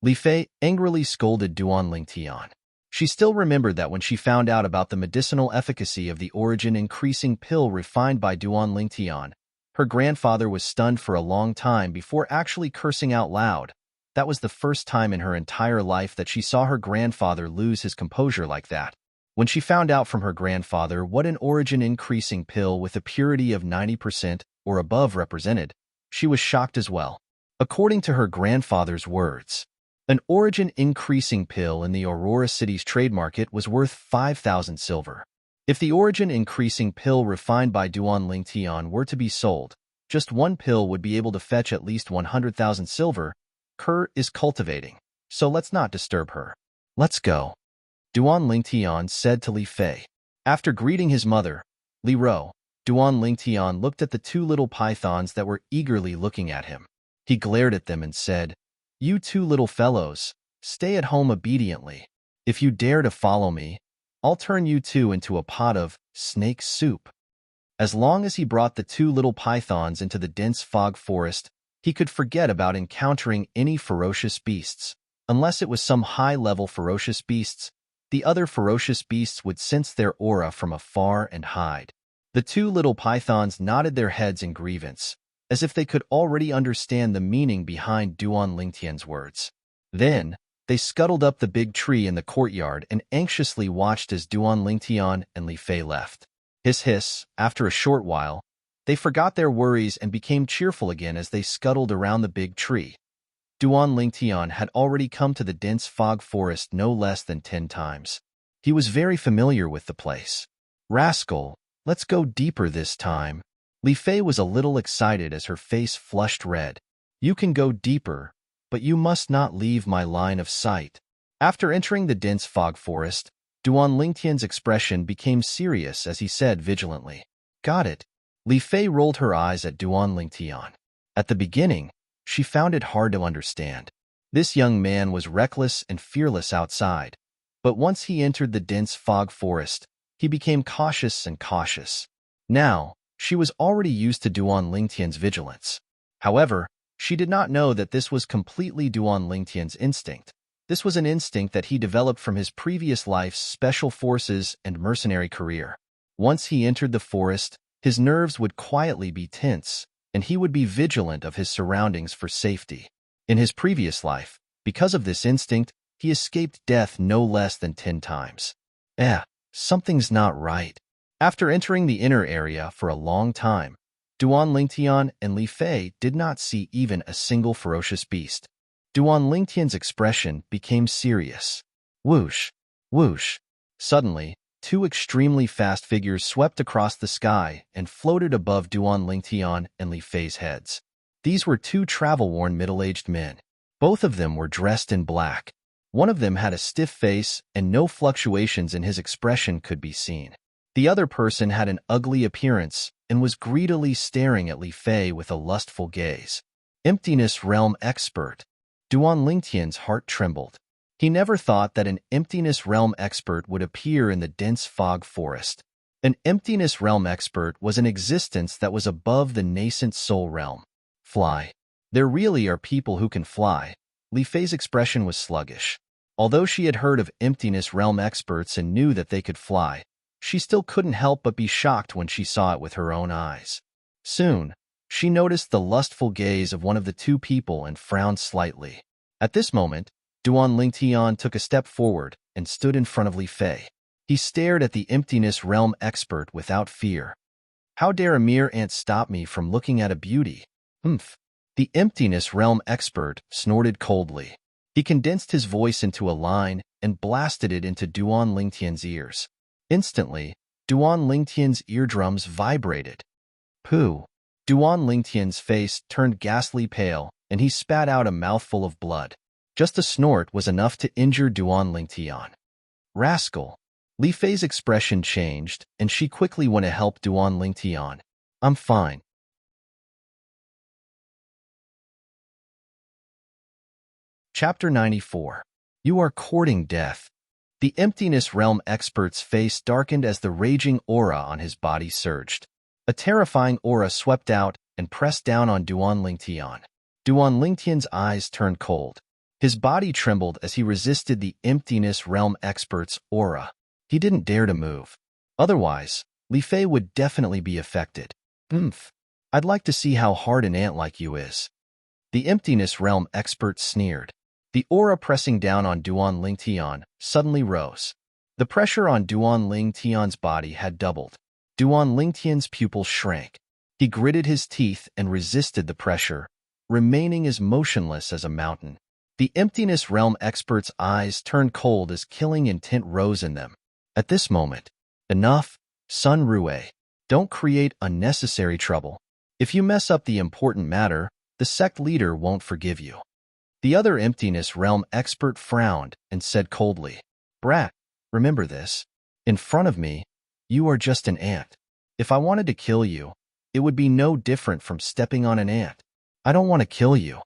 Li Fei angrily scolded Duan Lingtian. She still remembered that when she found out about the medicinal efficacy of the origin-increasing pill refined by Duan Lingtian, her grandfather was stunned for a long time before actually cursing out loud. That was the first time in her entire life that she saw her grandfather lose his composure like that. When she found out from her grandfather what an origin-increasing pill with a purity of 90% or above represented, she was shocked as well. According to her grandfather's words, an origin-increasing pill in the Aurora City's trade market was worth 5,000 silver. If the origin-increasing pill refined by Duan Lingtian were to be sold, just one pill would be able to fetch at least 100,000 silver. Kerr is cultivating, so let's not disturb her. Let's go. Duan Lingtian said to Li Fei. After greeting his mother, Li Ro, Duan Lingtian looked at the two little pythons that were eagerly looking at him. He glared at them and said, You two little fellows, stay at home obediently. If you dare to follow me, I'll turn you two into a pot of snake soup. As long as he brought the two little pythons into the dense fog forest, he could forget about encountering any ferocious beasts. Unless it was some high-level ferocious beasts, the other ferocious beasts would sense their aura from afar and hide. The two little pythons nodded their heads in grievance, as if they could already understand the meaning behind Duan Lingtian's words. Then, they scuttled up the big tree in the courtyard and anxiously watched as Duan Lingtian and Li Fei left. Hiss, after a short while, they forgot their worries and became cheerful again as they scuttled around the big tree. Duan Lingtian had already come to the dense fog forest no less than 10 times. He was very familiar with the place. Rascal, let's go deeper this time. Li Fei was a little excited as her face flushed red. You can go deeper, but you must not leave my line of sight. After entering the dense fog forest, Duan Lingtian's expression became serious as he said vigilantly, "Got it." Li Fei rolled her eyes at Duan Lingtian. At the beginning, she found it hard to understand. This young man was reckless and fearless outside, but once he entered the dense fog forest, he became cautious and cautious. Now, she was already used to Duan Lingtian's vigilance. However, she did not know that this was completely Duan Lingtian's instinct. This was an instinct that he developed from his previous life's special forces and mercenary career. Once he entered the forest, his nerves would quietly be tense, and he would be vigilant of his surroundings for safety. In his previous life, because of this instinct, he escaped death no less than 10 times. Something's not right. After entering the inner area for a long time, Duan Lingtian and Li Fei did not see even a single ferocious beast. Duan Lingtian's expression became serious. Whoosh! Whoosh! Suddenly, 2 extremely fast figures swept across the sky and floated above Duan Lingtian and Li Fei's heads. These were 2 travel-worn middle-aged men. Both of them were dressed in black. One of them had a stiff face and no fluctuations in his expression could be seen. The other person had an ugly appearance and was greedily staring at Li Fei with a lustful gaze. Emptiness Realm Expert. Duan Lingtian's heart trembled. He never thought that an Emptiness Realm Expert would appear in the dense fog forest. An Emptiness Realm Expert was an existence that was above the nascent soul realm. Fly. There really are people who can fly. Li Fei's expression was sluggish. Although she had heard of Emptiness Realm Experts and knew that they could fly, she still couldn't help but be shocked when she saw it with her own eyes. Soon, she noticed the lustful gaze of one of the 2 people and frowned slightly. At this moment, Duan Lingtian took a step forward and stood in front of Li Fei. He stared at the Emptiness Realm Expert without fear. How dare a mere ant stop me from looking at a beauty? Humph. The Emptiness Realm Expert snorted coldly. He condensed his voice into a line and blasted it into Duan Lingtian's ears. Instantly, Duan Lingtian's eardrums vibrated. Pooh! Duan Lingtian's face turned ghastly pale, and he spat out a mouthful of blood. Just a snort was enough to injure Duan Lingtian. Rascal! Li Fei's expression changed, and she quickly went to help Duan Lingtian. I'm fine. Chapter 94. You are courting death. The Emptiness Realm Expert's face darkened as the raging aura on his body surged. A terrifying aura swept out and pressed down on Duan Lingtian. Duan Lingtian's eyes turned cold. His body trembled as he resisted the Emptiness Realm Expert's aura. He didn't dare to move. Otherwise, Li Fei would definitely be affected. I'd like to see how hard an ant like you is. The Emptiness Realm Expert sneered. The aura pressing down on Duan Lingtian suddenly rose. The pressure on Duan Lingtian's body had doubled. Duan Lingtian's pupils shrank. He gritted his teeth and resisted the pressure, remaining as motionless as a mountain. The Emptiness Realm Expert's eyes turned cold as killing intent rose in them. At this moment, enough, Sun Rue. Don't create unnecessary trouble. If you mess up the important matter, the sect leader won't forgive you. The other Emptiness Realm Expert frowned and said coldly, Brat, remember this. In front of me, you are just an ant. If I wanted to kill you, it would be no different from stepping on an ant. I don't want to kill you.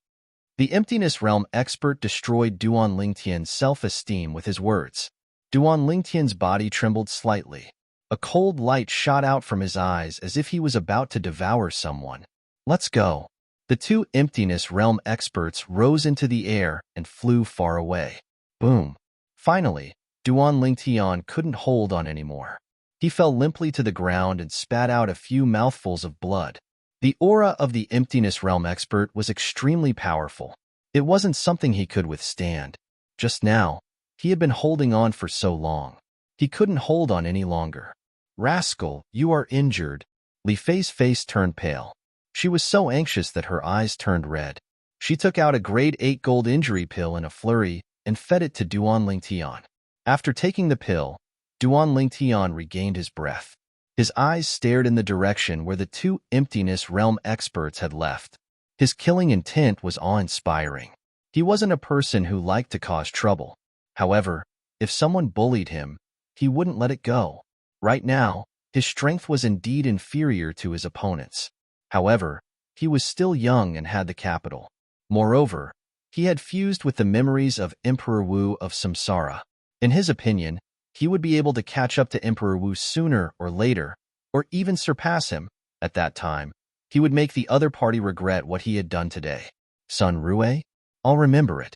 The Emptiness Realm Expert destroyed Duan Lingtian's self-esteem with his words. Duan Lingtian's body trembled slightly. A cold light shot out from his eyes as if he was about to devour someone. Let's go. The 2 Emptiness Realm Experts rose into the air and flew far away. Boom. Finally, Duan Lingtian couldn't hold on anymore. He fell limply to the ground and spat out a few mouthfuls of blood. The aura of the Emptiness Realm Expert was extremely powerful. It wasn't something he could withstand. Just now, he had been holding on for so long. He couldn't hold on any longer. Rascal, you are injured. Li Fei's face turned pale. She was so anxious that her eyes turned red. She took out a grade 8 gold injury pill in a flurry and fed it to Duan Lingtian. After taking the pill, Duan Lingtian regained his breath. His eyes stared in the direction where the 2 Emptiness Realm Experts had left. His killing intent was awe-inspiring. He wasn't a person who liked to cause trouble. However, if someone bullied him, he wouldn't let it go. Right now, his strength was indeed inferior to his opponents. However, he was still young and had the capital. Moreover, he had fused with the memories of Emperor Wu of Samsara. In his opinion, he would be able to catch up to Emperor Wu sooner or later, or even surpass him. At that time, he would make the other party regret what he had done today. Sun Rue? I'll remember it.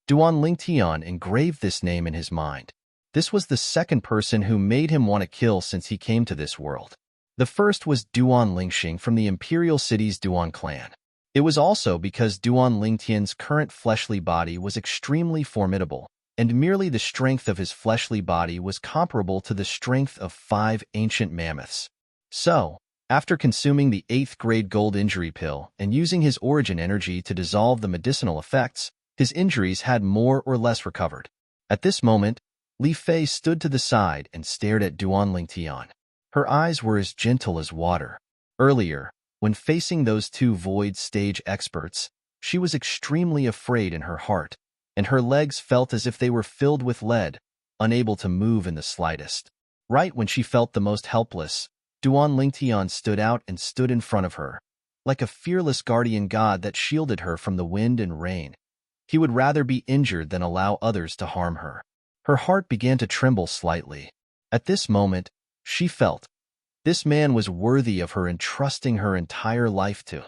Duan Lingtian engraved this name in his mind. This was the second person who made him want to kill since he came to this world. The first was Duan Lingxing from the imperial city's Duan clan. It was also because Duan Lingtian's current fleshly body was extremely formidable, and merely the strength of his fleshly body was comparable to the strength of 5 ancient mammoths. So, after consuming the 8th grade gold injury pill and using his origin energy to dissolve the medicinal effects, his injuries had more or less recovered. At this moment, Li Fei stood to the side and stared at Duan Lingtian. Her eyes were as gentle as water. Earlier, when facing those two void stage experts, she was extremely afraid in her heart, and her legs felt as if they were filled with lead, unable to move in the slightest. Right when she felt the most helpless, Duan Lingtian stood out and stood in front of her, like a fearless guardian god that shielded her from the wind and rain. He would rather be injured than allow others to harm her. Her heart began to tremble slightly. At this moment, she felt this man was worthy of her entrusting her entire life to.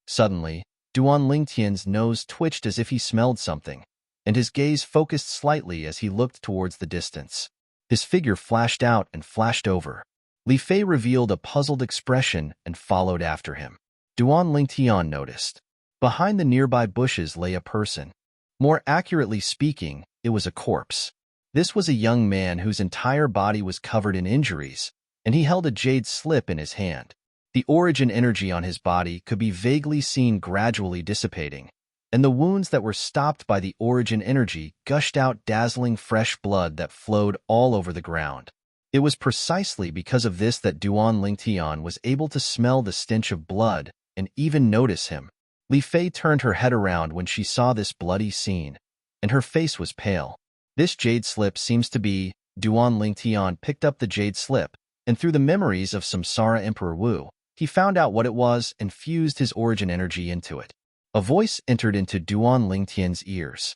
Suddenly, Duan Lingtian's nose twitched as if he smelled something, and his gaze focused slightly as he looked towards the distance. His figure flashed out and flashed over. Li Fei revealed a puzzled expression and followed after him. Duan Lingtian noticed. Behind the nearby bushes lay a person. More accurately speaking, it was a corpse. This was a young man whose entire body was covered in injuries, and he held a jade slip in his hand. The origin energy on his body could be vaguely seen gradually dissipating, and the wounds that were stopped by the origin energy gushed out dazzling fresh blood that flowed all over the ground. It was precisely because of this that Duan Lingtian was able to smell the stench of blood and even notice him. Li Fei turned her head around when she saw this bloody scene, and her face was pale. This jade slip seems to be. Duan Lingtian picked up the jade slip, and through the memories of Samsara Emperor Wu, he found out what it was and fused his origin energy into it. A voice entered into Duan Lingtian's ears.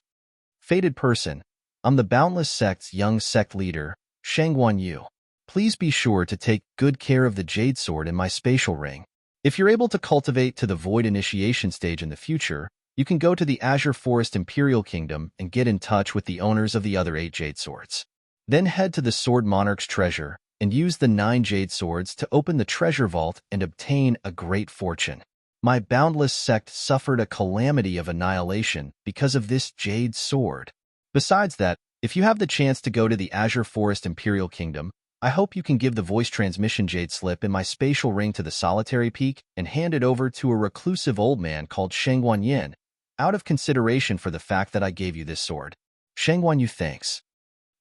Fated person, I'm the Boundless Sect's young sect leader, Shangguan Yu. Please be sure to take good care of the jade sword in my spatial ring. If you're able to cultivate to the Void Initiation stage in the future, you can go to the Azure Forest Imperial Kingdom and get in touch with the owners of the other 8 jade swords. Then head to the Sword Monarch's treasure and use the 9 jade swords to open the treasure vault and obtain a great fortune. My boundless sect suffered a calamity of annihilation because of this jade sword. Besides that, if you have the chance to go to the Azure Forest Imperial Kingdom, I hope you can give the voice transmission jade slip in my spatial ring to the solitary peak and hand it over to a reclusive old man called Shangguan Yin, out of consideration for the fact that I gave you this sword. Shangguan Yu thanks.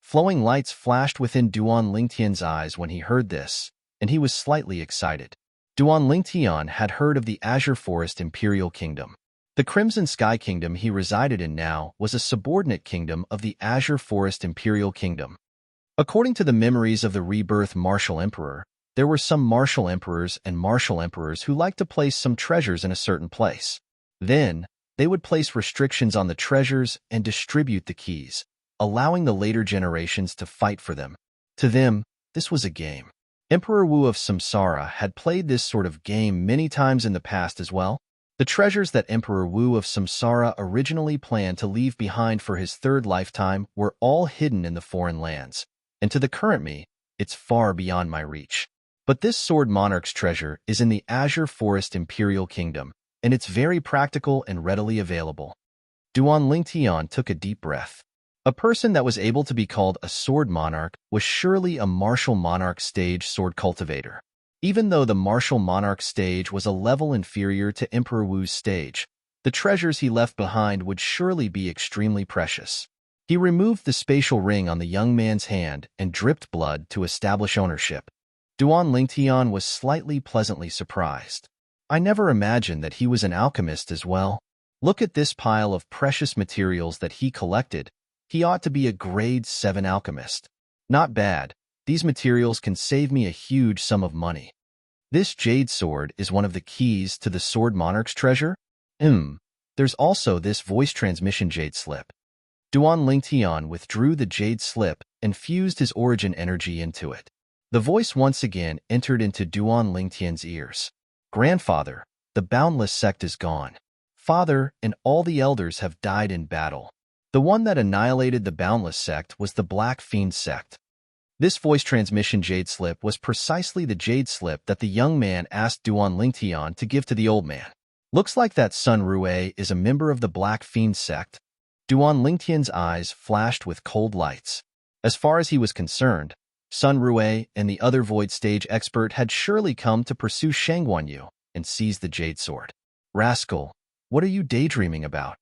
Flowing lights flashed within Duan Lingtian's eyes when he heard this, and he was slightly excited. Duan Lingtian had heard of the Azure Forest Imperial Kingdom. The Crimson Sky Kingdom he resided in now was a subordinate kingdom of the Azure Forest Imperial Kingdom. According to the memories of the rebirth Martial Emperor, there were some martial emperors and martial emperors who liked to place some treasures in a certain place. Then, they would place restrictions on the treasures and distribute the keys, allowing the later generations to fight for them. To them, this was a game. Emperor Wu of Samsara had played this sort of game many times in the past as well. The treasures that Emperor Wu of Samsara originally planned to leave behind for his 3rd lifetime were all hidden in the foreign lands, and to the current me, it's far beyond my reach. But this Sword Monarch's treasure is in the Azure Forest Imperial Kingdom, and it's very practical and readily available. Duan Lingtian took a deep breath. A person that was able to be called a Sword Monarch was surely a Martial Monarch stage sword cultivator. Even though the Martial Monarch stage was a level inferior to Emperor Wu's stage, the treasures he left behind would surely be extremely precious. He removed the spatial ring on the young man's hand and dripped blood to establish ownership. Duan Lingtian was slightly pleasantly surprised. I never imagined that he was an alchemist as well. Look at this pile of precious materials that he collected. He ought to be a grade 7 alchemist. Not bad. These materials can save me a huge sum of money. This jade sword is one of the keys to the Sword Monarch's treasure? There's also this voice transmission jade slip. Duan Lingtian withdrew the jade slip and fused his origin energy into it. The voice once again entered into Duan Lingtian's ears. Grandfather, the boundless sect is gone. Father and all the elders have died in battle. The one that annihilated the boundless sect was the Black Fiend sect. This voice transmission jade slip was precisely the jade slip that the young man asked Duan Lingtian to give to the old man. Looks like that Sun Rue is a member of the Black Fiend sect. Duan Lingtian's eyes flashed with cold lights. As far as he was concerned, Sun Rue and the other void stage expert had surely come to pursue Shangguanyu and seize the jade sword. Rascal, what are you daydreaming about?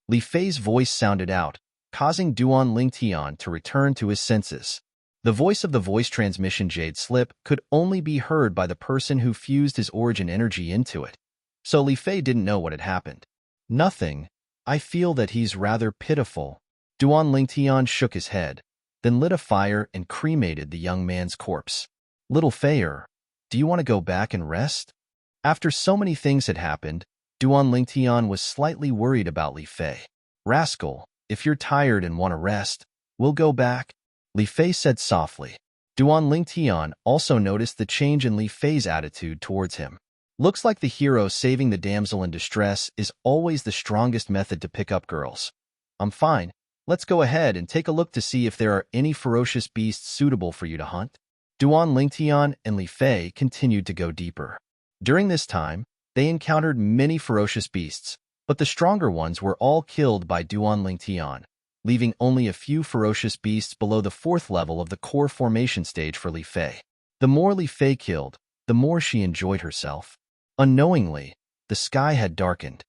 Li Fei's voice sounded out, causing Duan Lingtian to return to his senses. The voice of the voice transmission jade slip could only be heard by the person who fused his origin energy into it, so Li Fei didn't know what had happened. Nothing. I feel that he's rather pitiful. Duan Lingtian shook his head, then lit a fire and cremated the young man's corpse. Little Feier, do you want to go back and rest? After so many things had happened, Duan Lingtian was slightly worried about Li Fei. Rascal, if you're tired and want to rest, we'll go back, Li Fei said softly. Duan Lingtian also noticed the change in Li Fei's attitude towards him. Looks like the hero saving the damsel in distress is always the strongest method to pick up girls. I'm fine. Let's go ahead and take a look to see if there are any ferocious beasts suitable for you to hunt. Duan Lingtian and Li Fei continued to go deeper. During this time, they encountered many ferocious beasts, but the stronger ones were all killed by Duan Lingtian, leaving only a few ferocious beasts below the 4th level of the core formation stage for Li Fei. The more Li Fei killed, the more she enjoyed herself. Unknowingly, the sky had darkened.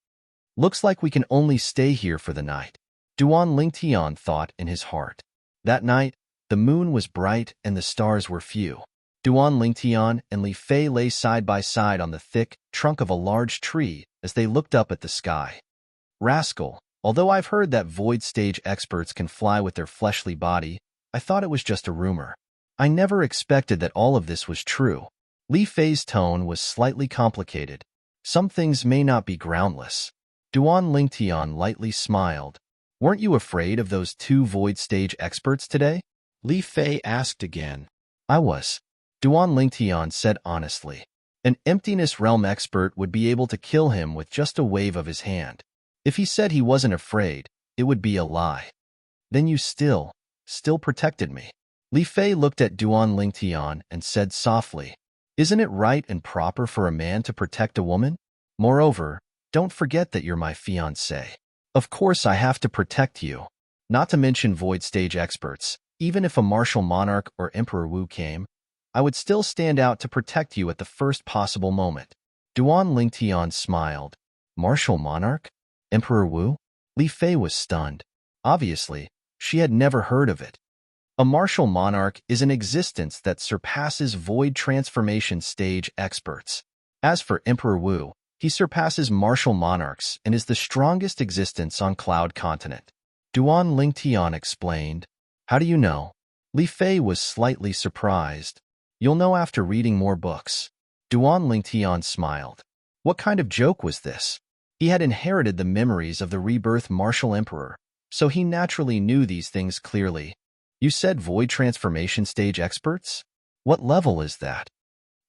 Looks like we can only stay here for the night, Duan Lingtian thought in his heart. That night, the moon was bright and the stars were few. Duan Lingtian and Li Fei lay side by side on the thick trunk of a large tree as they looked up at the sky. Rascal, although I've heard that void stage experts can fly with their fleshly body, I thought it was just a rumor. I never expected that all of this was true. Li Fei's tone was slightly complicated. Some things may not be groundless. Duan Lingtian lightly smiled. Weren't you afraid of those 2 void stage experts today? Li Fei asked again. I was. Duan Lingtian said honestly. An emptiness realm expert would be able to kill him with just a wave of his hand. If he said he wasn't afraid, it would be a lie. Then you still protected me. Li Fei looked at Duan Lingtian and said softly, isn't it right and proper for a man to protect a woman? Moreover, don't forget that you're my fiancé. Of course I have to protect you. Not to mention void stage experts. Even if a martial monarch or Emperor Wu came, I would still stand out to protect you at the first possible moment. Duan Lingtian smiled. Martial monarch? Emperor Wu? Li Fei was stunned. Obviously, she had never heard of it. A martial monarch is an existence that surpasses void transformation stage experts. As for Emperor Wu, he surpasses martial monarchs and is the strongest existence on Cloud Continent. Duan Lingtian explained. How do you know? Li Fei was slightly surprised. You'll know after reading more books. Duan Lingtian smiled. What kind of joke was this? He had inherited the memories of the rebirth martial emperor, so he naturally knew these things clearly. You said void transformation stage experts? What level is that?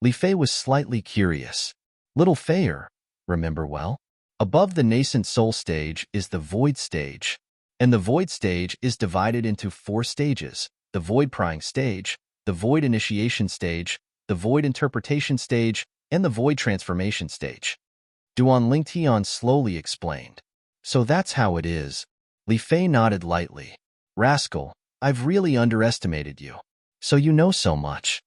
Li Fei was slightly curious. Little Feier, remember well? Above the nascent soul stage is the void stage, and the void stage is divided into 4 stages: the void prying stage, the void initiation stage, the void interpretation stage, and the void transformation stage. Duan Lingtian slowly explained. So that's how it is. Li Fei nodded lightly. Rascal, I've really underestimated you. So you know so much.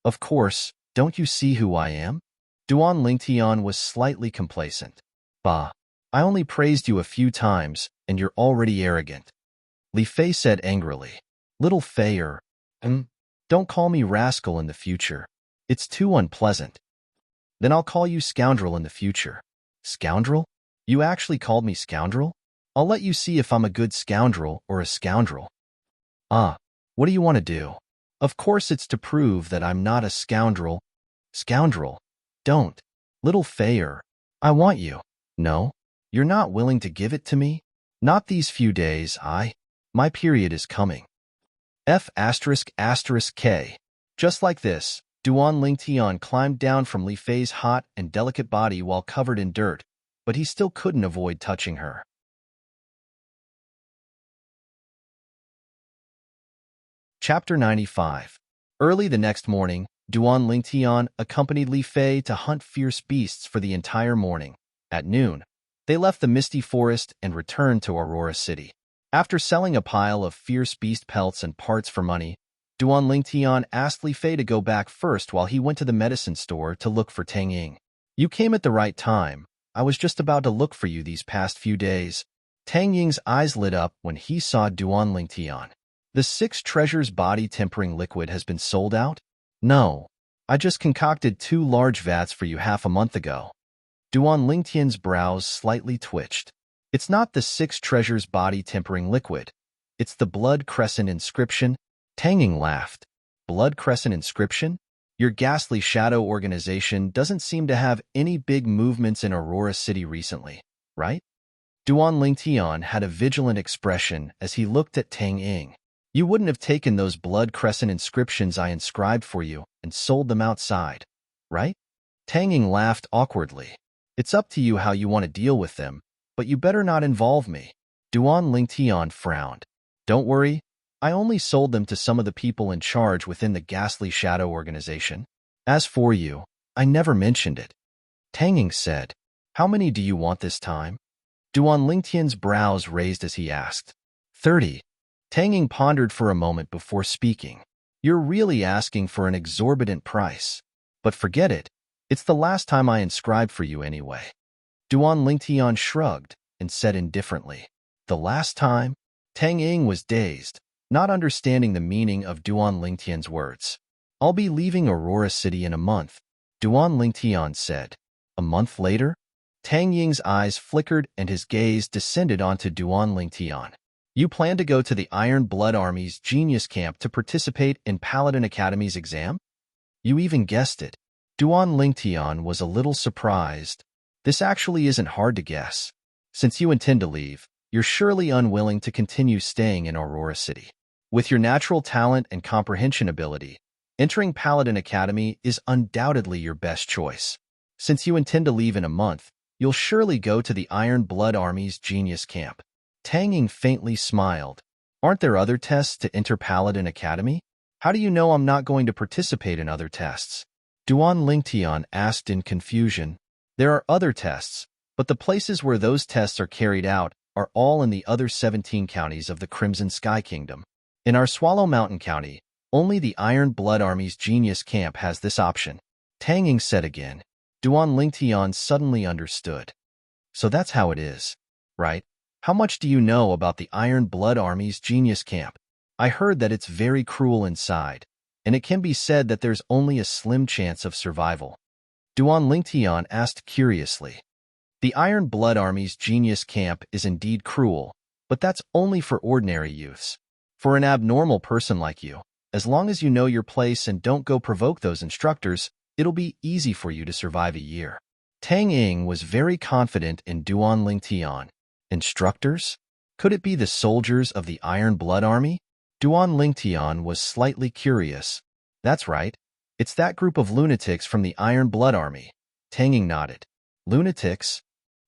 Of course, don't you see who I am? Duan Lingtian was slightly complacent. Bah, I only praised you a few times, and you're already arrogant. Li Fei said angrily. Little Feier, don't call me rascal in the future. It's too unpleasant. Then I'll call you scoundrel in the future. Scoundrel? You actually called me scoundrel? I'll let you see if I'm a good scoundrel or a scoundrel. What do you want to do? Of course it's to prove that I'm not a scoundrel. Scoundrel. Don't. Little Fayer. I want you. No? You're not willing to give it to me? Not these few days, My period is coming. F***K. Just like this, Duan Lingtian climbed down from Li Fei's hot and delicate body while covered in dirt, but he still couldn't avoid touching her. Chapter 95. Early the next morning, Duan Lingtian accompanied Li Fei to hunt fierce beasts for the entire morning. At noon, they left the misty forest and returned to Aurora City. After selling a pile of fierce beast pelts and parts for money, Duan Lingtian asked Li Fei to go back first while he went to the medicine store to look for Tang Ying. You came at the right time. I was just about to look for you these past few days. Tang Ying's eyes lit up when he saw Duan Lingtian. The 6 treasures body tempering liquid has been sold out? No. I just concocted 2 large vats for you half a month ago. Duan Lingtian's brows slightly twitched. It's not the 6 treasures body tempering liquid. It's the blood crescent inscription. Tang Ying laughed. Blood crescent inscription? Your ghastly shadow organization doesn't seem to have any big movements in Aurora City recently, right? Duan Lingtian had a vigilant expression as he looked at Tang Ying. You wouldn't have taken those blood crescent inscriptions I inscribed for you and sold them outside, right? Tang Ying laughed awkwardly. It's up to you how you want to deal with them, but you better not involve me. Duan Lingtian frowned. Don't worry, I only sold them to some of the people in charge within the ghastly shadow organization. As for you, I never mentioned it. Tang Ying said, How many do you want this time? Duan Lingtian's brows raised as he asked. 30. Tang Ying pondered for a moment before speaking. You're really asking for an exorbitant price. But forget it. It's the last time I inscribed for you anyway. Duan Lingtian shrugged and said indifferently. The last time? Tang Ying was dazed, not understanding the meaning of Duan Lingtian's words. I'll be leaving Aurora City in a month, Duan Lingtian said. A month later? Tang Ying's eyes flickered and his gaze descended onto Duan Lingtian. You plan to go to the Iron Blood Army's Genius Camp to participate in Paladin Academy's exam? You even guessed it. Duan Lingtian was a little surprised. This actually isn't hard to guess. Since you intend to leave, you're surely unwilling to continue staying in Aurora City. With your natural talent and comprehension ability, entering Paladin Academy is undoubtedly your best choice. Since you intend to leave in a month, you'll surely go to the Iron Blood Army's Genius Camp. Tang Ying faintly smiled. Aren't there other tests to enter Paladin Academy? How do you know I'm not going to participate in other tests? Duan Lingtian asked in confusion. There are other tests, but the places where those tests are carried out are all in the other 17 counties of the Crimson Sky Kingdom. In our Swallow Mountain County, only the Iron Blood Army's Genius Camp has this option. Tang Ying said again. Duan Lingtian suddenly understood. So that's how it is, right? How much do you know about the Iron Blood Army's Genius Camp? I heard that it's very cruel inside, and it can be said that there's only a slim chance of survival. Duan Lingtian asked curiously. The Iron Blood Army's Genius Camp is indeed cruel, but that's only for ordinary youths. For an abnormal person like you, as long as you know your place and don't go provoke those instructors, it'll be easy for you to survive a year. Tang Ying was very confident in Duan Lingtian. Instructors? Could it be the soldiers of the Iron Blood Army? Duan Lingtian was slightly curious. That's right. It's that group of lunatics from the Iron Blood Army. Tang Ying nodded. Lunatics?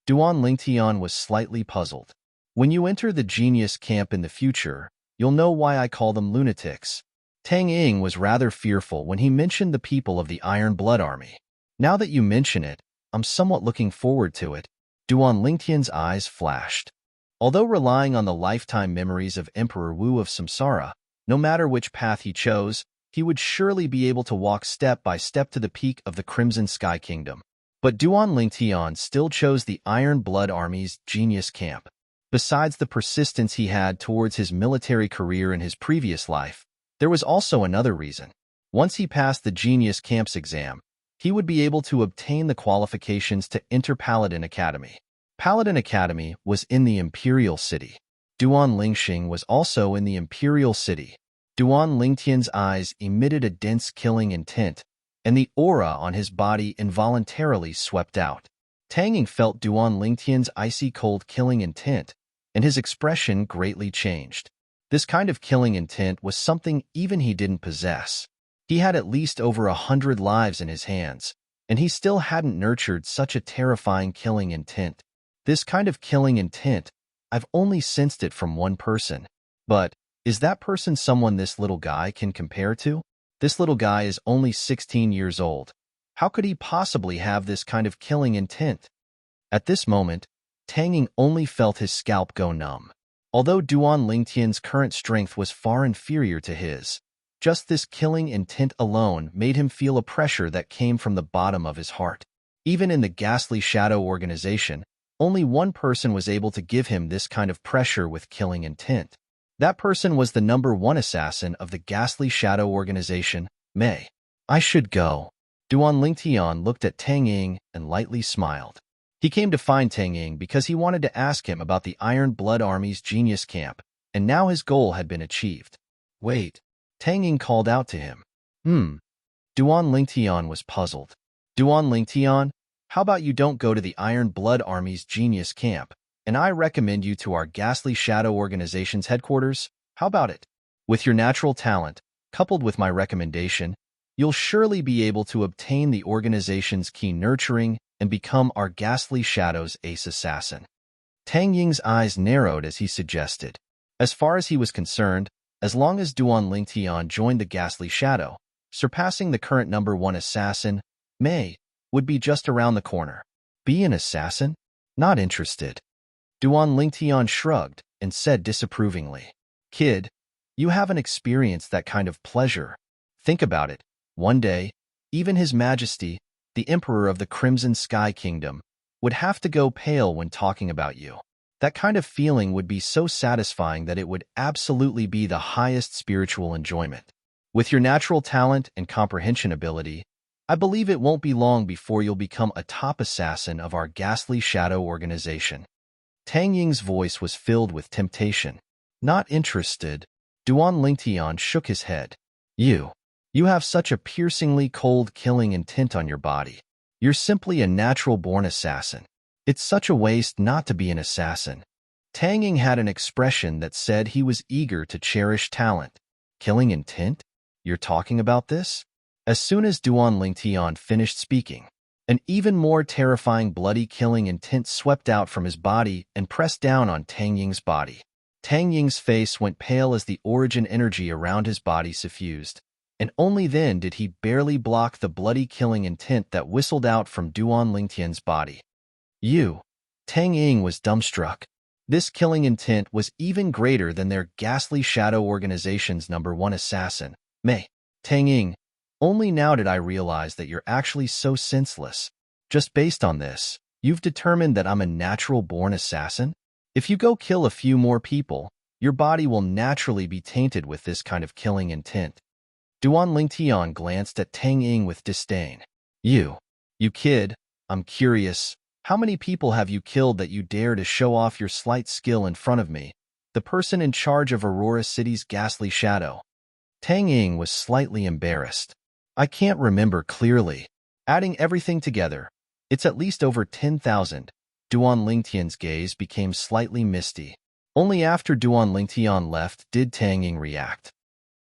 Duan Lingtian was slightly puzzled. When you enter the Genius Camp in the future, you'll know why I call them lunatics. Tang Ying was rather fearful when he mentioned the people of the Iron Blood Army. Now that you mention it, I'm somewhat looking forward to it. Duan Lingtian's eyes flashed. Although relying on the lifetime memories of Emperor Wu of Samsara, no matter which path he chose, he would surely be able to walk step by step to the peak of the Crimson Sky Kingdom. But Duan Lingtian still chose the Iron Blood Army's Genius Camp. Besides the persistence he had towards his military career in his previous life, there was also another reason. Once he passed the Genius Camp's exam, he would be able to obtain the qualifications to enter Paladin Academy. Paladin Academy was in the Imperial City. Duan Lingxing was also in the Imperial City. Duan Lingtian's eyes emitted a dense killing intent, and the aura on his body involuntarily swept out. Tang Ying felt Duan Lingtian's icy cold killing intent, and his expression greatly changed. This kind of killing intent was something even he didn't possess. He had at least over 100 lives in his hands, and he still hadn't nurtured such a terrifying killing intent. This kind of killing intent, I've only sensed it from one person. But, is that person someone this little guy can compare to? This little guy is only 16 years old. How could he possibly have this kind of killing intent? At this moment, Tang Ying only felt his scalp go numb. Although Duan Lingtian's current strength was far inferior to his, just this killing intent alone made him feel a pressure that came from the bottom of his heart. Even in the Ghastly Shadow organization, only one person was able to give him this kind of pressure with killing intent. That person was the #1 assassin of the Ghastly Shadow organization, Mei. I should go. Duan Lingtian looked at Tang Ying and lightly smiled. He came to find Tang Ying because he wanted to ask him about the Iron Blood Army's Genius Camp, and now his goal had been achieved. Wait. Tang Ying called out to him. Duan Lingtian was puzzled. Duan Lingtian, how about you don't go to the Iron Blood Army's Genius Camp, and I recommend you to our Ghastly Shadow Organization's headquarters? How about it? With your natural talent, coupled with my recommendation, you'll surely be able to obtain the organization's key nurturing and become our Ghastly Shadow's ace assassin. Tang Ying's eyes narrowed as he suggested. As far as he was concerned, as long as Duan Lingtian joined the Ghastly Shadow, surpassing the current #1 assassin, Mei, would be just around the corner. Be an assassin? Not interested. Duan Lingtian shrugged and said disapprovingly, Kid, you haven't experienced that kind of pleasure. Think about it. One day, even His Majesty, the Emperor of the Crimson Sky Kingdom, would have to go pale when talking about you. That kind of feeling would be so satisfying that it would absolutely be the highest spiritual enjoyment. With your natural talent and comprehension ability, I believe it won't be long before you'll become a top assassin of our Ghastly Shadow organization. Tang Ying's voice was filled with temptation. Not interested. Duan Lingtian shook his head. You have such a piercingly cold killing intent on your body. You're simply a natural-born assassin. It's such a waste not to be an assassin. Tang Ying had an expression that said he was eager to cherish talent. Killing intent? You're talking about this? As soon as Duan Lingtian finished speaking, an even more terrifying bloody killing intent swept out from his body and pressed down on Tang Ying's body. Tang Ying's face went pale as the origin energy around his body suffused, and only then did he barely block the bloody killing intent that whistled out from Duan Lingtian's body. Tang Ying was dumbstruck. This killing intent was even greater than their Ghastly Shadow organization's #1 assassin, Mei. Tang Ying, only now did I realize that you're actually so senseless. Just based on this, you've determined that I'm a natural-born assassin? If you go kill a few more people, your body will naturally be tainted with this kind of killing intent. Duan Lingtian glanced at Tang Ying with disdain. You kid, I'm curious, how many people have you killed that you dare to show off your slight skill in front of me, the person in charge of Aurora City's Ghastly Shadow? Tang Ying was slightly embarrassed. I can't remember clearly. Adding everything together, it's at least over 10,000. Duan Lingtian's gaze became slightly misty. Only after Duan Lingtian left did Tang Ying react.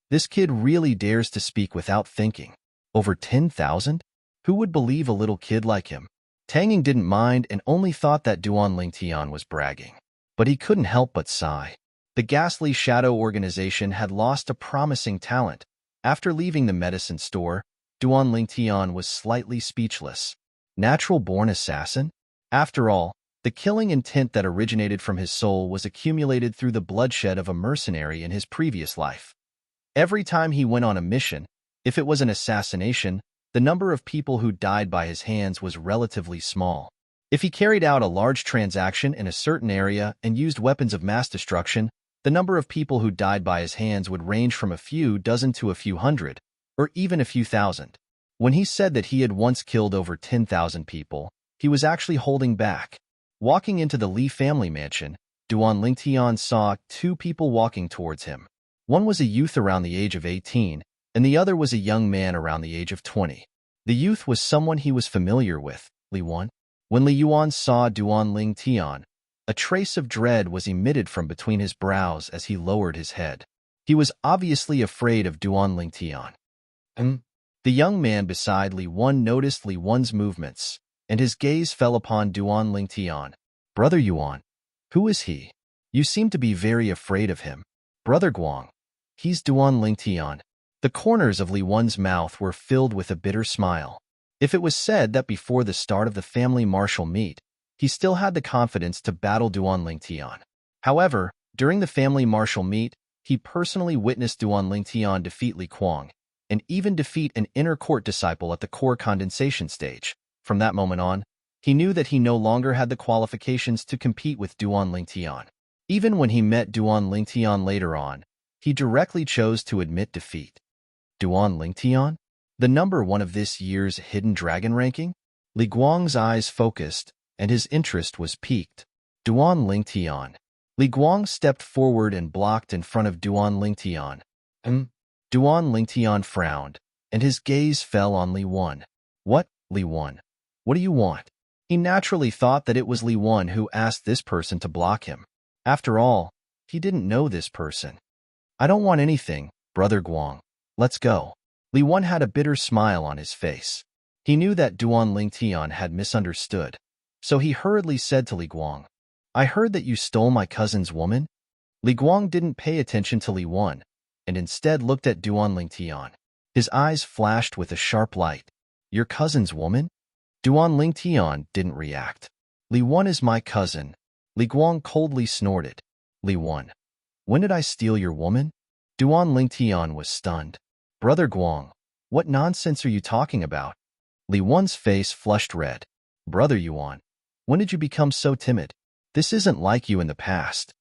This kid really dares to speak without thinking. Over 10,000? Who would believe a little kid like him? Tang Ying didn't mind and only thought that Duan Lingtian was bragging. But he couldn't help but sigh. The Ghastly Shadow organization had lost a promising talent. After leaving the medicine store, Duan Lingtian was slightly speechless. Natural-born assassin? After all, the killing intent that originated from his soul was accumulated through the bloodshed of a mercenary in his previous life. Every time he went on a mission, if it was an assassination, the number of people who died by his hands was relatively small. If he carried out a large transaction in a certain area and used weapons of mass destruction, the number of people who died by his hands would range from a few dozen to a few hundred, or even a few thousand. When he said that he had once killed over 10,000 people, he was actually holding back. Walking into the Li family mansion, Duan Lingtian saw two people walking towards him. One was a youth around the age of 18, and the other was a young man around the age of 20. The youth was someone he was familiar with, Li Yuan. When Li Yuan saw Duan Lingtian, a trace of dread was emitted from between his brows as he lowered his head. He was obviously afraid of Duan Lingtian. The young man beside Li Yuan noticed Li Yuan's movements, and his gaze fell upon Duan Lingtian. Brother Yuan, who is he? You seem to be very afraid of him. Brother Guang, he's Duan Lingtian. The corners of Li Yuan's mouth were filled with a bitter smile. If it was said that before the start of the family martial meet, he still had the confidence to battle Duan Lingtian. However, during the family martial meet, he personally witnessed Duan Lingtian defeat Li Guang, and even defeat an inner court disciple at the core condensation stage. From that moment on, he knew that he no longer had the qualifications to compete with Duan Lingtian. Even when he met Duan Lingtian later on, he directly chose to admit defeat. Duan Lingtian? The number one of this year's Hidden Dragon ranking? Li Guang's eyes focused, and his interest was piqued. Duan Lingtian. Li Guang stepped forward and blocked in front of Duan Lingtian. Duan Lingtian frowned, and his gaze fell on Li Yuan. What, Li Yuan? What do you want? He naturally thought that it was Li Yuan who asked this person to block him. After all, he didn't know this person. I don't want anything, Brother Guang. Let's go. Li Yuan had a bitter smile on his face. He knew that Duan Lingtian had misunderstood, so he hurriedly said to Li Guang, I heard that you stole my cousin's woman? Li Guang didn't pay attention to Li Yuan, and instead looked at Duan Lingtian. His eyes flashed with a sharp light. Your cousin's woman? Duan Lingtian didn't react. Li Yuan is my cousin. Li Guang coldly snorted. Li Yuan, when did I steal your woman? Duan Lingtian was stunned. Brother Guang, what nonsense are you talking about? Li Yuan's face flushed red. Brother Yuan, when did you become so timid? This isn't like you in the past.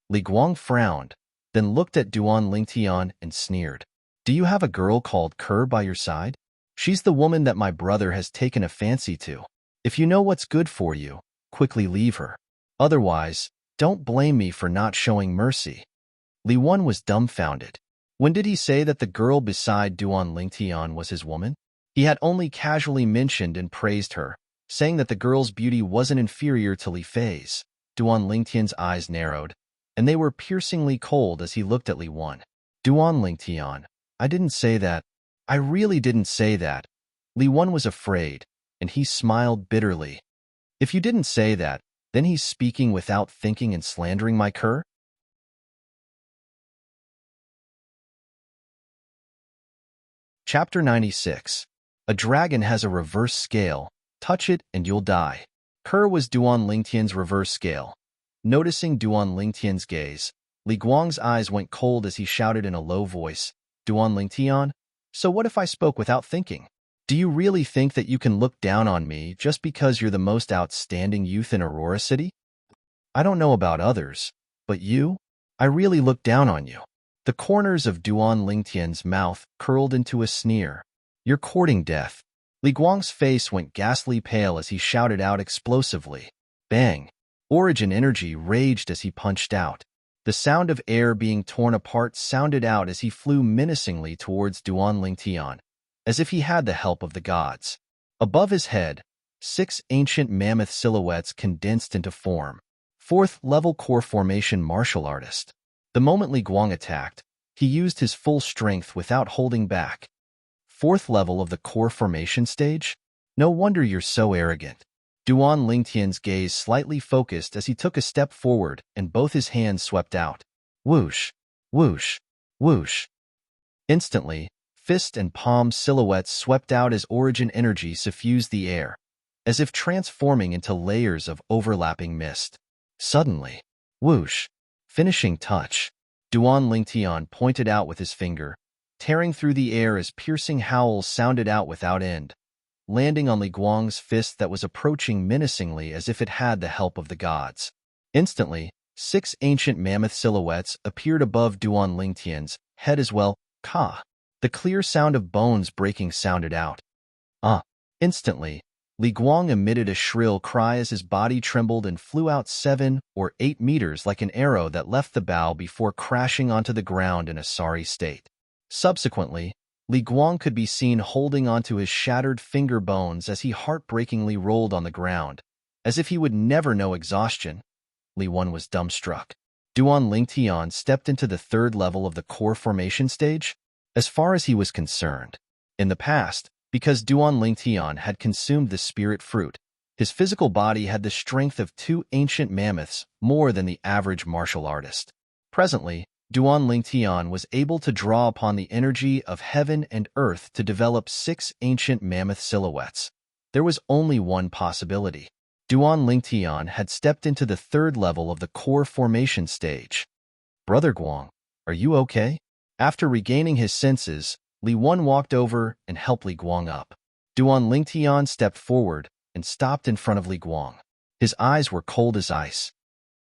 Li Guang frowned, then looked at Duan Lingtian and sneered. Do you have a girl called Ke by your side? She's the woman that my brother has taken a fancy to. If you know what's good for you, quickly leave her. Otherwise, don't blame me for not showing mercy. Li Yuan was dumbfounded. When did he say that the girl beside Duan Lingtian was his woman? He had only casually mentioned and praised her, saying that the girl's beauty wasn't inferior to Li Fei's. Duan Lingtian's eyes narrowed, and they were piercingly cold as he looked at Li Yuan. Duan Lingtian, I didn't say that. I really didn't say that. Li Yuan was afraid, and he smiled bitterly. If you didn't say that, then he's speaking without thinking and slandering my Ke? Chapter 96. A dragon has a reverse scale. Touch it and you'll die. Ke was Duan Lingtian's reverse scale. Noticing Duan Lingtian's gaze, Li Guang's eyes went cold as he shouted in a low voice, Duan Lingtian, so what if I spoke without thinking? Do you really think that you can look down on me just because you're the most outstanding youth in Aurora City? I don't know about others, but you? I really look down on you. The corners of Duan Lingtian's mouth curled into a sneer. You're courting death. Li Guang's face went ghastly pale as he shouted out explosively. Bang! Origin energy raged as he punched out. The sound of air being torn apart sounded out as he flew menacingly towards Duan Lingtian, as if he had the help of the gods. Above his head, 6 ancient mammoth silhouettes condensed into form. 4th level core formation martial artist. The moment Li Guang attacked, he used his full strength without holding back. 4th level of the core formation stage? No wonder you're so arrogant. Duan Lingtian's gaze slightly focused as he took a step forward and both his hands swept out. Whoosh, whoosh, whoosh. Instantly, fist and palm silhouettes swept out as origin energy suffused the air, as if transforming into layers of overlapping mist. Suddenly, whoosh, finishing touch. Duan Lingtian pointed out with his finger, tearing through the air as piercing howls sounded out without end, landing on Li Guang's fist that was approaching menacingly as if it had the help of the gods. Instantly, 6 ancient mammoth silhouettes appeared above Duan Lingtian's head as well. Ka! The clear sound of bones breaking sounded out. Instantly, Li Guang emitted a shrill cry as his body trembled and flew out 7 or 8 meters like an arrow that left the bow before crashing onto the ground in a sorry state. Subsequently, Li Guang could be seen holding onto his shattered finger bones as he heartbreakingly rolled on the ground. As if he would never know exhaustion, Li Wen was dumbstruck. Duan Lingtian stepped into the third level of the core formation stage. As far as he was concerned, in the past, because Duan Lingtian had consumed the spirit fruit, his physical body had the strength of 2 ancient mammoths more than the average martial artist. Presently, Duan Lingtian was able to draw upon the energy of heaven and earth to develop 6 ancient mammoth silhouettes. There was only one possibility. Duan Lingtian had stepped into the third level of the core formation stage. Brother Guang, are you okay? After regaining his senses, Li Wen walked over and helped Li Guang up. Duan Lingtian stepped forward and stopped in front of Li Guang. His eyes were cold as ice.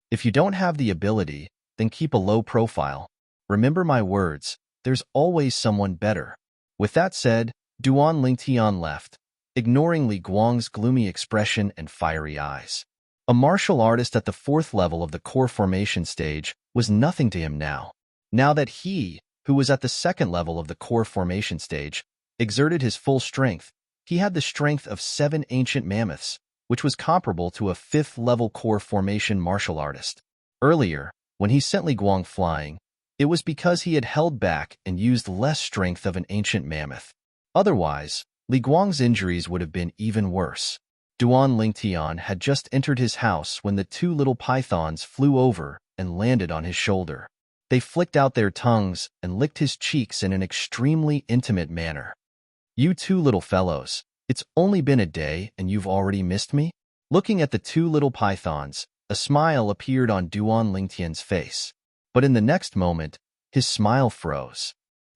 If you don't have the ability, then keep a low profile. Remember my words, there's always someone better. With that said, Duan Lingtian left, ignoring Li Guang's gloomy expression and fiery eyes. A martial artist at the 4th level of the core formation stage was nothing to him now. Now that he, who was at the 2nd level of the core formation stage, exerted his full strength, he had the strength of 7 ancient mammoths, which was comparable to a 5th level core formation martial artist. Earlier, when he sent Li Guang flying, it was because he had held back and used less strength of an ancient mammoth. Otherwise, Li Guang's injuries would have been even worse. Duan Lingtian had just entered his house when the 2 little pythons flew over and landed on his shoulder. They flicked out their tongues and licked his cheeks in an extremely intimate manner. You 2 little fellows, it's only been a day and you've already missed me? Looking at the 2 little pythons, a smile appeared on Duan Lingtian's face. But in the next moment, his smile froze.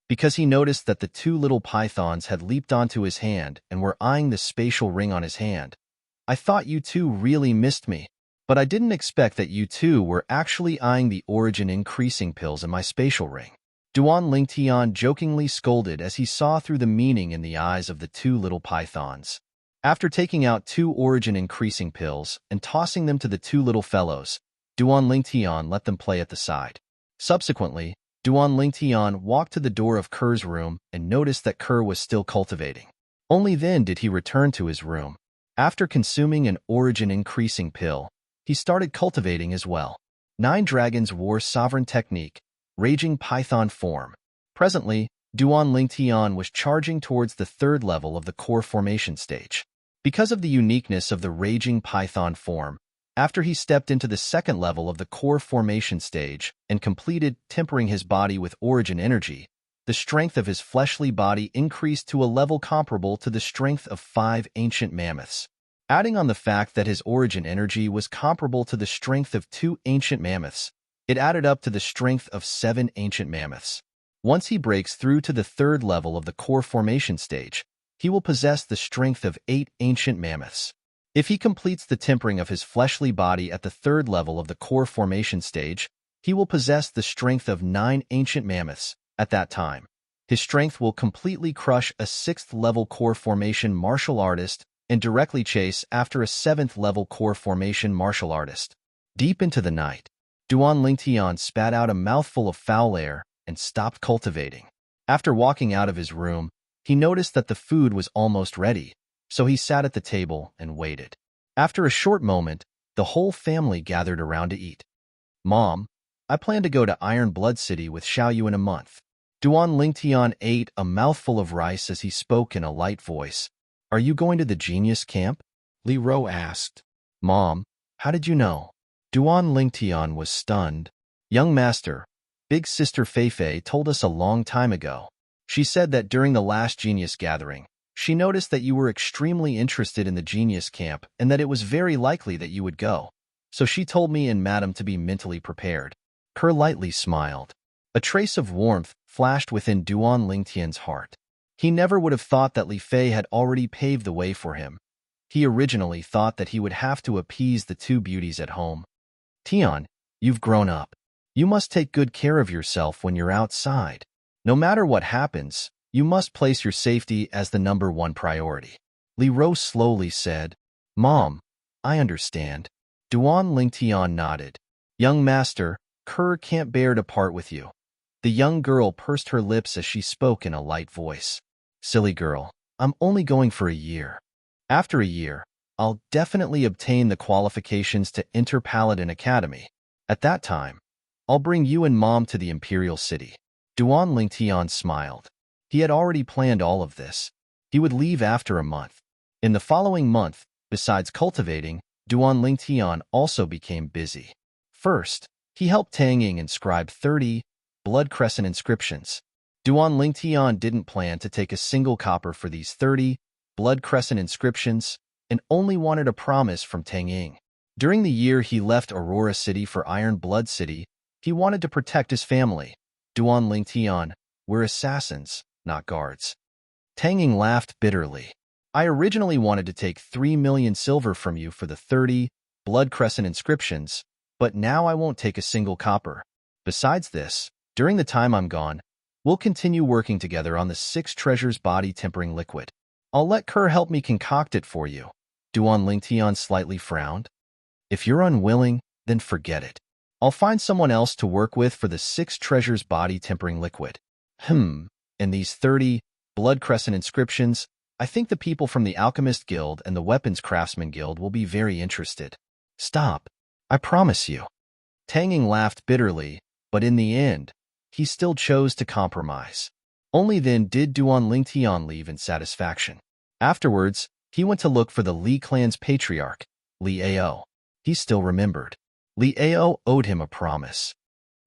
Because he noticed that the 2 little pythons had leaped onto his hand and were eyeing the spatial ring on his hand. I thought you 2 really missed me. But I didn't expect that you 2 were actually eyeing the origin increasing pills in my spatial ring. Duan Lingtian jokingly scolded as he saw through the meaning in the eyes of the 2 little pythons. After taking out 2 origin increasing pills and tossing them to the 2 little fellows, Duan Lingtian let them play at the side. Subsequently, Duan Lingtian walked to the door of Ker's room and noticed that Ker was still cultivating. Only then did he return to his room. After consuming an origin increasing pill, he started cultivating as well. 9 dragons wore sovereign technique, raging python form. Presently, Duan Lingtian was charging towards the 3rd level of the core formation stage. Because of the uniqueness of the raging python form, after he stepped into the 2nd level of the core formation stage and completed tempering his body with origin energy, the strength of his fleshly body increased to a level comparable to the strength of 5 ancient mammoths. Adding on the fact that his origin energy was comparable to the strength of 2 ancient mammoths, it added up to the strength of 7 ancient mammoths. Once he breaks through to the 3rd level of the core formation stage, he will possess the strength of 8 ancient mammoths. If he completes the tempering of his fleshly body at the 3rd level of the core formation stage, he will possess the strength of 9 ancient mammoths. At that time, his strength will completely crush a 6th level core formation martial artist and directly chase after a 7th level core formation martial artist. Deep into the night, Duan Lingtian spat out a mouthful of foul air and stopped cultivating. After walking out of his room, he noticed that the food was almost ready, so he sat at the table and waited. After a short moment, the whole family gathered around to eat. Mom, I plan to go to Iron Blood City with Xiaoyu in a month. Duan Lingtian ate a mouthful of rice as he spoke in a light voice. Are you going to the genius camp? Li Ro asked. Mom, how did you know? Duan Lingtian was stunned. Young master, big sister Feifei told us a long time ago. She said that during the last genius gathering, she noticed that you were extremely interested in the genius camp and that it was very likely that you would go. So she told me and Madam to be mentally prepared. Ker lightly smiled. A trace of warmth flashed within Duan Lingtian's heart. He never would have thought that Li Fei had already paved the way for him. He originally thought that he would have to appease the 2 beauties at home. Tian, you've grown up. You must take good care of yourself when you're outside. No matter what happens, you must place your safety as the #1 priority. Li Rose slowly said, Mom, I understand. Duan Lingtian nodded. Young master, Kerr can't bear to part with you. The young girl pursed her lips as she spoke in a light voice. Silly girl, I'm only going for a year. After a year, I'll definitely obtain the qualifications to enter Paladin Academy. At that time, I'll bring you and Mom to the Imperial City. Duan Lingtian smiled. He had already planned all of this. He would leave after a month. In the following month, besides cultivating, Duan Lingtian also became busy. First, he helped Tang Ying inscribe 30 blood crescent inscriptions. Duan Lingtian didn't plan to take a single copper for these 30 blood crescent inscriptions and only wanted a promise from Tang Ying. During the year he left Aurora City for Iron Blood City, he wanted to protect his family. Duan Lingtian, we're assassins, not guards. Tang Ying laughed bitterly. I originally wanted to take 3 million silver from you for the 30 blood crescent inscriptions, but now I won't take a single copper. Besides this, during the time I'm gone, we'll continue working together on the 6 treasures body tempering liquid. I'll let Kerr help me concoct it for you. Duan Lingtian slightly frowned. If you're unwilling, then forget it. I'll find someone else to work with for the 6 treasures body tempering liquid. And these 30 blood crescent inscriptions, I think the people from the Alchemist Guild and the Weapons Craftsman Guild will be very interested. Stop. I promise you. Tang Ying laughed bitterly, but in the end, he still chose to compromise. Only then did Duan Lingtian leave in satisfaction. Afterwards, he went to look for the Li clan's patriarch, Li Ao. He still remembered. Li Ao owed him a promise.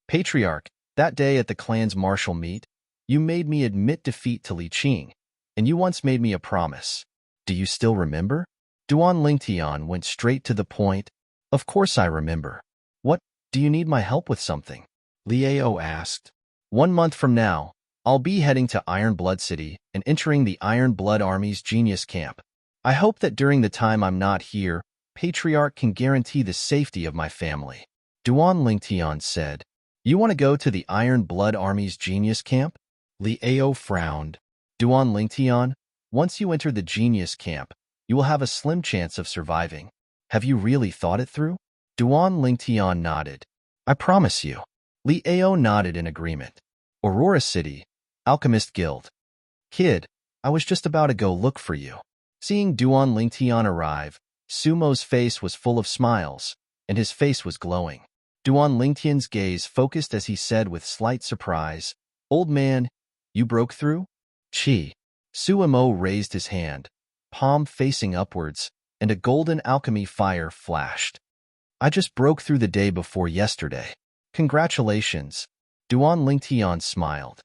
Patriarch, that day at the clan's martial meet, you made me admit defeat to Li Qing, and you once made me a promise. Do you still remember? Duan Lingtian went straight to the point. Of course I remember. What, do you need my help with something? Li Ao asked. 1 month from now, I'll be heading to Iron Blood City and entering the Iron Blood Army's Genius Camp. I hope that during the time I'm not here, Patriarch can guarantee the safety of my family. Duan Lingtian said, You want to go to the Iron Blood Army's Genius Camp? Li Ao frowned. Duan Lingtian, once you enter the Genius Camp, you will have a slim chance of surviving. Have you really thought it through? Duan Lingtian nodded. I promise you. Li Ao nodded in agreement. Aurora City, Alchemist Guild. Kid, I was just about to go look for you. Seeing Duan Lingtian arrive, Sumo's face was full of smiles, and his face was glowing. Duan Lingtian's gaze focused as he said with slight surprise, Old man, you broke through? Chi. Sumo raised his hand, palm facing upwards, and a golden alchemy fire flashed. I just broke through the day before yesterday. Congratulations. Duan Lingtian smiled.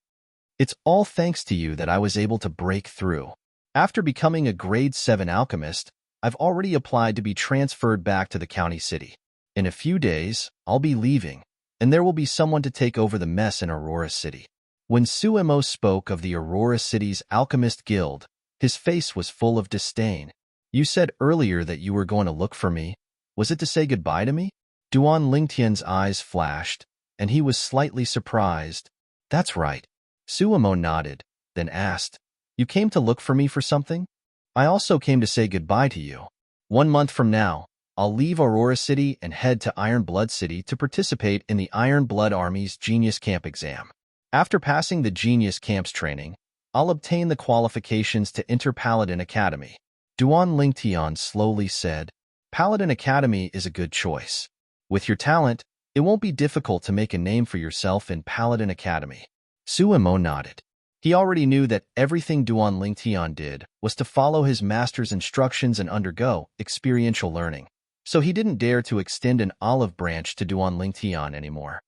It's all thanks to you that I was able to break through. After becoming a grade 7 alchemist, I've already applied to be transferred back to the county city. In a few days, I'll be leaving, and there will be someone to take over the mess in Aurora City. When Sumo spoke of the Aurora City's Alchemist Guild, his face was full of disdain. You said earlier that you were going to look for me. Was it to say goodbye to me? Duan Lingtian's eyes flashed, and he was slightly surprised. That's right. Sumo nodded, then asked, You came to look for me for something? I also came to say goodbye to you. 1 month from now, I'll leave Aurora City and head to Iron Blood City to participate in the Iron Blood Army's Genius Camp exam. After passing the Genius Camp's training, I'll obtain the qualifications to enter Paladin Academy. Duan Lingtian slowly said, Paladin Academy is a good choice. With your talent, it won't be difficult to make a name for yourself in Paladin Academy. Sumo nodded. He already knew that everything Duan Lingtian did was to follow his master's instructions and undergo experiential learning, so he didn't dare to extend an olive branch to Duan Lingtian anymore.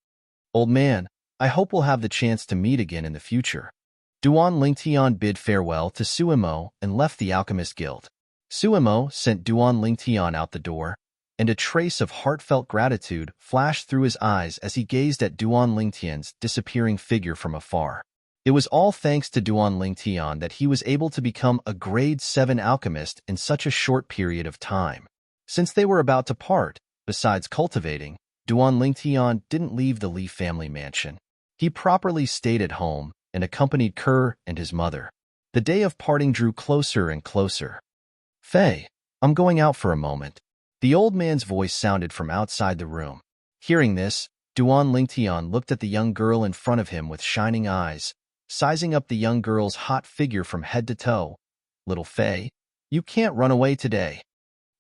Old man, I hope we'll have the chance to meet again in the future. Duan Lingtian bid farewell to Sumo and left the Alchemist Guild. Sumo sent Duan Lingtian out the door, and a trace of heartfelt gratitude flashed through his eyes as he gazed at Duan Lingtian's disappearing figure from afar. It was all thanks to Duan Lingtian that he was able to become a grade 7 alchemist in such a short period of time. Since they were about to part, besides cultivating, Duan Lingtian didn't leave the Li family mansion. He properly stayed at home and accompanied Kerr and his mother. The day of parting drew closer and closer. Fei, I'm going out for a moment. The old man's voice sounded from outside the room. Hearing this, Duan Lingtian looked at the young girl in front of him with shining eyes, sizing up the young girl's hot figure from head to toe. Little Fei, you can't run away today.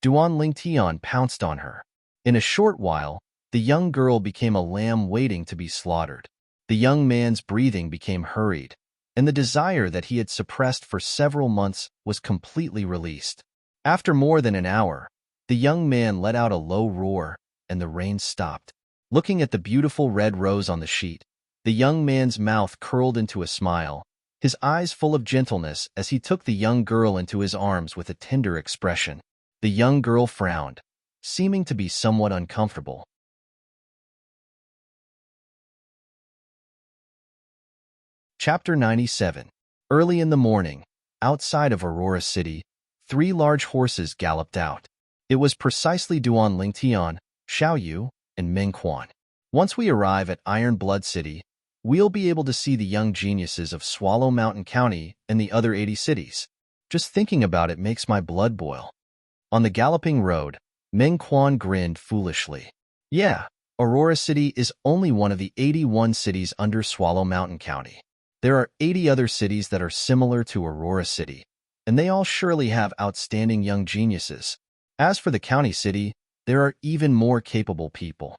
Duan Lingtian pounced on her. In a short while, the young girl became a lamb waiting to be slaughtered. The young man's breathing became hurried, and the desire that he had suppressed for several months was completely released. After more than an hour, the young man let out a low roar, and the rain stopped. Looking at the beautiful red rose on the sheet, the young man's mouth curled into a smile, his eyes full of gentleness as he took the young girl into his arms with a tender expression. The young girl frowned, seeming to be somewhat uncomfortable. Chapter 97. Early in the morning, outside of Aurora City, 3 large horses galloped out. It was precisely Duan Lingtian, Xiao Yu, and Meng Quan. Once we arrive at Iron Blood City, we'll be able to see the young geniuses of Swallow Mountain County and the other 80 cities. Just thinking about it makes my blood boil. On the galloping road, Meng Quan grinned foolishly. Yeah, Aurora City is only one of the 81 cities under Swallow Mountain County. There are 80 other cities that are similar to Aurora City, and they all surely have outstanding young geniuses. As for the county city, there are even more capable people.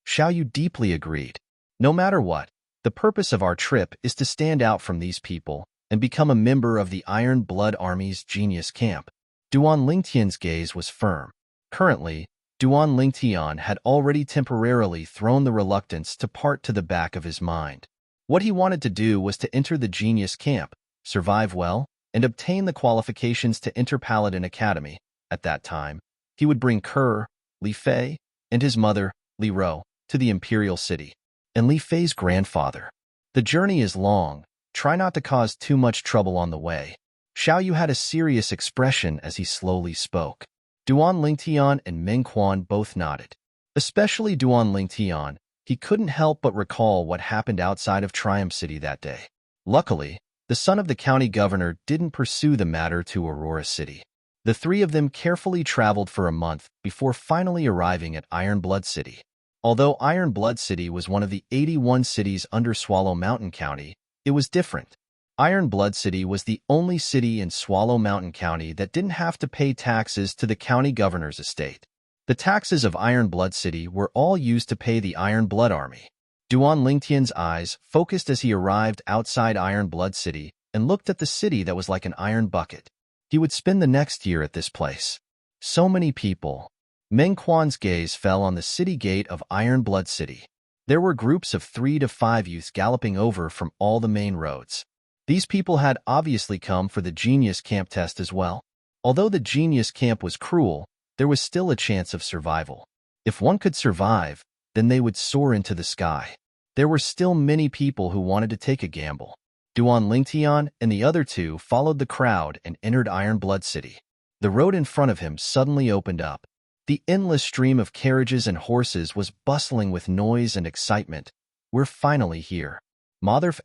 Xiao Yu deeply agreed. No matter what, the purpose of our trip is to stand out from these people and become a member of the Iron Blood Army's genius camp. Duan Lingtian's gaze was firm. Currently, Duan Lingtian had already temporarily thrown the reluctance to part to the back of his mind. What he wanted to do was to enter the genius camp, survive well, and obtain the qualifications to enter Paladin Academy. At that time, he would bring Kerr, Li Fei, and his mother, Li Ro, to the Imperial City, and Li Fei's grandfather. The journey is long. Try not to cause too much trouble on the way. Xiao Yu had a serious expression as he slowly spoke. Duan Lingtian and Meng Quan both nodded. Especially Duan Lingtian, he couldn't help but recall what happened outside of Triumph City that day. Luckily, the son of the county governor didn't pursue the matter to Aurora City. The 3 of them carefully traveled for a month before finally arriving at Iron Blood City. Although Iron Blood City was one of the 81 cities under Swallow Mountain County, it was different. Iron Blood City was the only city in Swallow Mountain County that didn't have to pay taxes to the county governor's estate. The taxes of Iron Blood City were all used to pay the Iron Blood Army. Duan Lingtian's eyes focused as he arrived outside Iron Blood City and looked at the city that was like an iron bucket. He would spend the next year at this place. So many people. Meng Quan's gaze fell on the city gate of Iron Blood City. There were groups of 3 to 5 youths galloping over from all the main roads. These people had obviously come for the Genius Camp test as well. Although the Genius Camp was cruel, there was still a chance of survival. If one could survive, then they would soar into the sky. There were still many people who wanted to take a gamble. Duan Lingtian and the other 2 followed the crowd and entered Iron Blood City. The road in front of him suddenly opened up. The endless stream of carriages and horses was bustling with noise and excitement. We're finally here. Motherf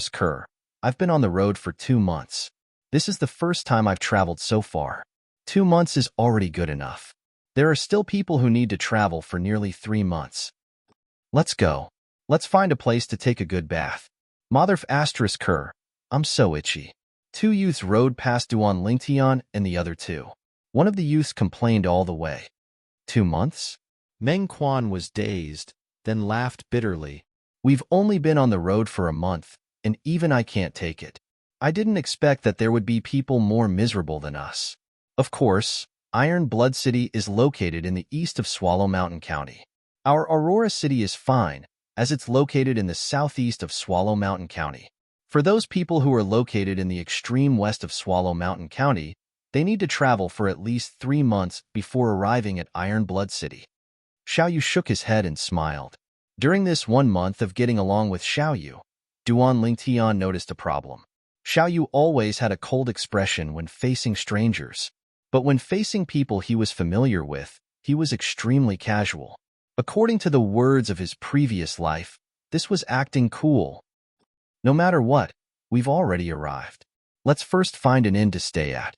* Kerr. I've been on the road for 2 months. This is the first time I've traveled so far. 2 months is already good enough. There are still people who need to travel for nearly 3 months. Let's go. Let's find a place to take a good bath. Motherf * Kerr. I'm so itchy. 2 youths rode past Duan Lingtian and the other 2. One of the youths complained all the way. 2 months? Meng Quan was dazed, then laughed bitterly. We've only been on the road for a month, and even I can't take it. I didn't expect that there would be people more miserable than us. Of course, Iron Blood City is located in the east of Swallow Mountain County. Our Aurora City is fine, as it's located in the southeast of Swallow Mountain County. For those people who are located in the extreme west of Swallow Mountain County, they need to travel for at least 3 months before arriving at Iron Blood City. Xiao Yu shook his head and smiled. During this 1 month of getting along with Xiao Yu, Duan Lingtian noticed a problem. Xiao Yu always had a cold expression when facing strangers, but when facing people he was familiar with, he was extremely casual. According to the words of his previous life, this was acting cool. No matter what, we've already arrived. Let's first find an inn to stay at.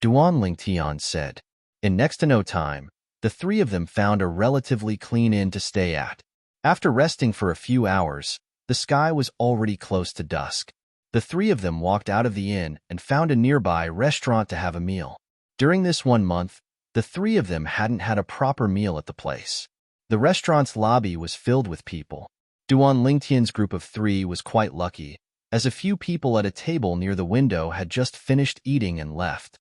Duan Lingtian said. In next to no time, the three of them found a relatively clean inn to stay at. After resting for a few hours, the sky was already close to dusk. The three of them walked out of the inn and found a nearby restaurant to have a meal. During this 1 month, the three of them hadn't had a proper meal at the place. The restaurant's lobby was filled with people. Duan Lingtian's group of three was quite lucky, as a few people at a table near the window had just finished eating and left.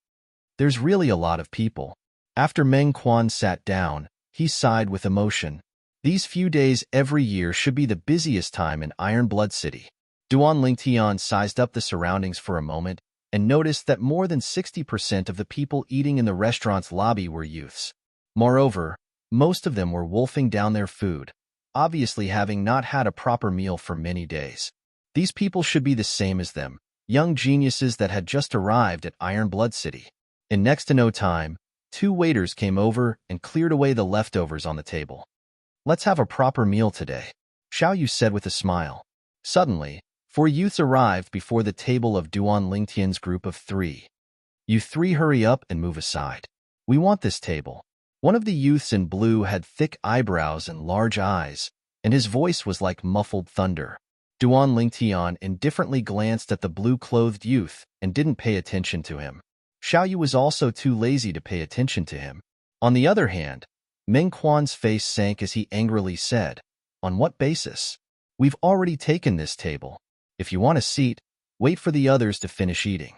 There's really a lot of people. After Meng Quan sat down, he sighed with emotion. These few days every year should be the busiest time in Iron Blood City. Duan Lingtian sized up the surroundings for a moment and noticed that more than 60% of the people eating in the restaurant's lobby were youths. Moreover, most of them were wolfing down their food, obviously having not had a proper meal for many days. These people should be the same as them, young geniuses that had just arrived at Iron Blood City. In next to no time, 2 waiters came over and cleared away the leftovers on the table. "Let's have a proper meal today," Xiao Yu said with a smile. Suddenly, 4 youths arrived before the table of Duan Lingtian's group of 3. "You 3 hurry up and move aside. We want this table." One of the youths in blue had thick eyebrows and large eyes, and his voice was like muffled thunder. Duan Lingtian indifferently glanced at the blue-clothed youth and didn't pay attention to him. Xiao Yu was also too lazy to pay attention to him. On the other hand, Meng Quan's face sank as he angrily said, "On what basis? We've already taken this table. If you want a seat, wait for the others to finish eating."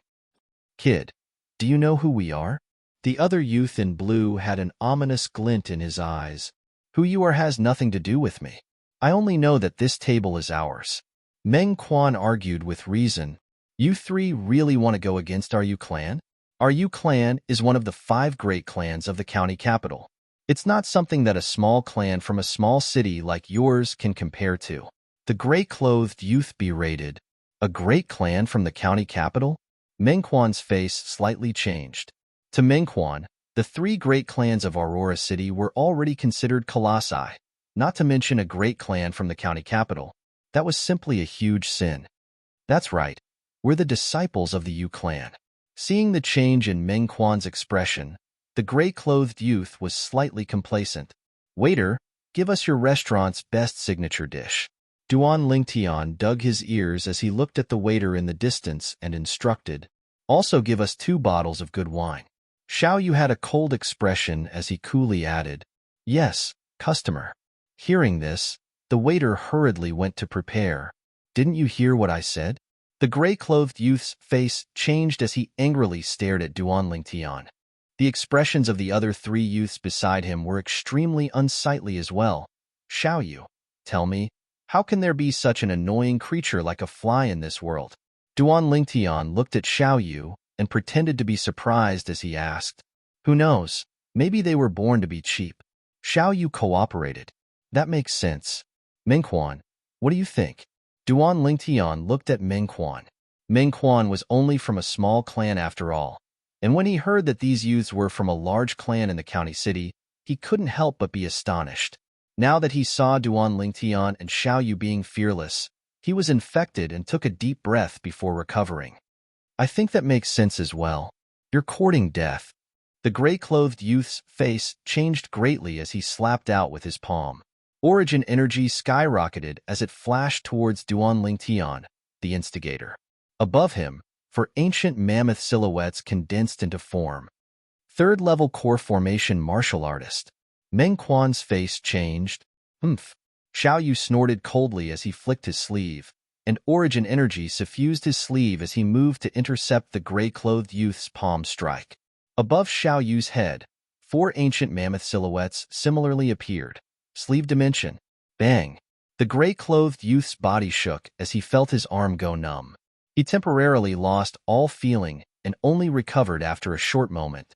"Kid, do you know who we are?" The other youth in blue had an ominous glint in his eyes. "Who you are has nothing to do with me. I only know that this table is ours." Meng Quan argued with reason. "You 3 really want to go against our Yu clan? Our Yu clan is one of the 5 great clans of the county capital. It's not something that a small clan from a small city like yours can compare to." The gray-clothed youth berated. "A great clan from the county capital?" Meng Quan's face slightly changed. To Meng Quan, the 3 great clans of Aurora City were already considered colossi, not to mention a great clan from the county capital. That was simply a huge sin. "That's right. We're the disciples of the Yu clan." Seeing the change in Meng Quan's expression, the gray-clothed youth was slightly complacent. "Waiter, give us your restaurant's best signature dish." Duan Lingtian dug his ears as he looked at the waiter in the distance and instructed, "Also give us 2 bottles of good wine." Xiao Yu had a cold expression as he coolly added, "Yes, customer." Hearing this, the waiter hurriedly went to prepare. "Didn't you hear what I said?" The gray-clothed youth's face changed as he angrily stared at Duan Lingtian. The expressions of the other 3 youths beside him were extremely unsightly as well. "Xiao Yu, tell me, how can there be such an annoying creature like a fly in this world?" Duan Lingtian looked at Xiao Yu and pretended to be surprised as he asked, "Who knows, maybe they were born to be cheap." Xiao Yu cooperated. "That makes sense. Meng Quan, what do you think?" Duan Lingtian looked at Meng Quan. Meng Quan was only from a small clan after all, and when he heard that these youths were from a large clan in the county city, he couldn't help but be astonished. Now that he saw Duan Lingtian and Xiao Yu being fearless, he was infected and took a deep breath before recovering. "I think that makes sense as well. You're courting death." The gray-clothed youth's face changed greatly as he slapped out with his palm. Origin energy skyrocketed as it flashed towards Duan Lingtian, the instigator. Above him, 4 ancient mammoth silhouettes condensed into form. 3rd-level core formation martial artist. Meng Quan's face changed. "Humph." Xiao Yu snorted coldly as he flicked his sleeve, and origin energy suffused his sleeve as he moved to intercept the gray-clothed youth's palm strike. Above Xiao Yu's head, 4 ancient mammoth silhouettes similarly appeared. Sleeve dimension. Bang! The gray-clothed youth's body shook as he felt his arm go numb. He temporarily lost all feeling and only recovered after a short moment.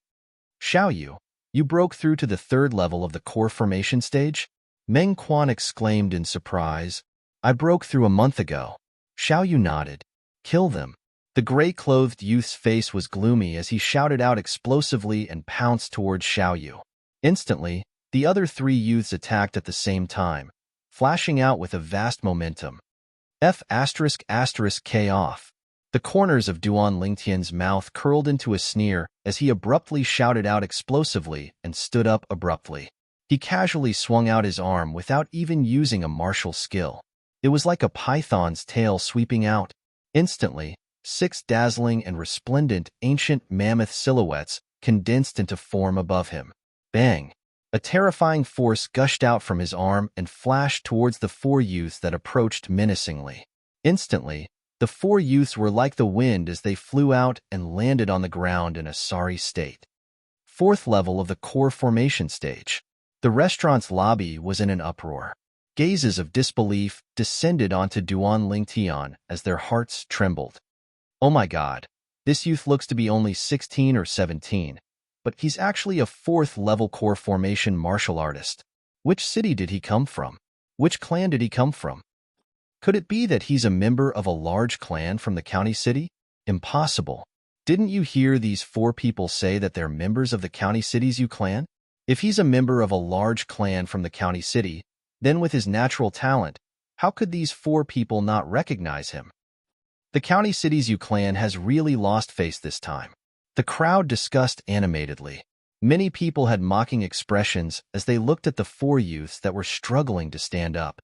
"Xiao Yu, you broke through to the 3rd level of the core formation stage?" Meng Quan exclaimed in surprise. "I broke through a month ago." Xiao Yu nodded. "Kill them." The gray-clothed youth's face was gloomy as he shouted out explosively and pounced towards Xiao Yu. Instantly, the other 3 youths attacked at the same time, flashing out with a vast momentum. F***K off. The corners of Duan Lingtian's mouth curled into a sneer as he abruptly shouted out explosively and stood up abruptly. He casually swung out his arm without even using a martial skill. It was like a python's tail sweeping out. Instantly, 6 dazzling and resplendent ancient mammoth silhouettes condensed into form above him. Bang! A terrifying force gushed out from his arm and flashed towards the 4 youths that approached menacingly. Instantly, the 4 youths were like the wind as they flew out and landed on the ground in a sorry state. 4th level of the core formation stage. The restaurant's lobby was in an uproar. Gazes of disbelief descended onto Duan Lingtian as their hearts trembled. Oh my god, this youth looks to be only 16 or 17, but he's actually a 4th level core formation martial artist. Which city did he come from? Which clan did he come from? Could it be that he's a member of a large clan from the county city? Impossible. Didn't you hear these 4 people say that they're members of the county city's clan? If he's a member of a large clan from the county city, then with his natural talent, how could these 4 people not recognize him? The county city's clan has really lost face this time. The crowd discussed animatedly. Many people had mocking expressions as they looked at the 4 youths that were struggling to stand up.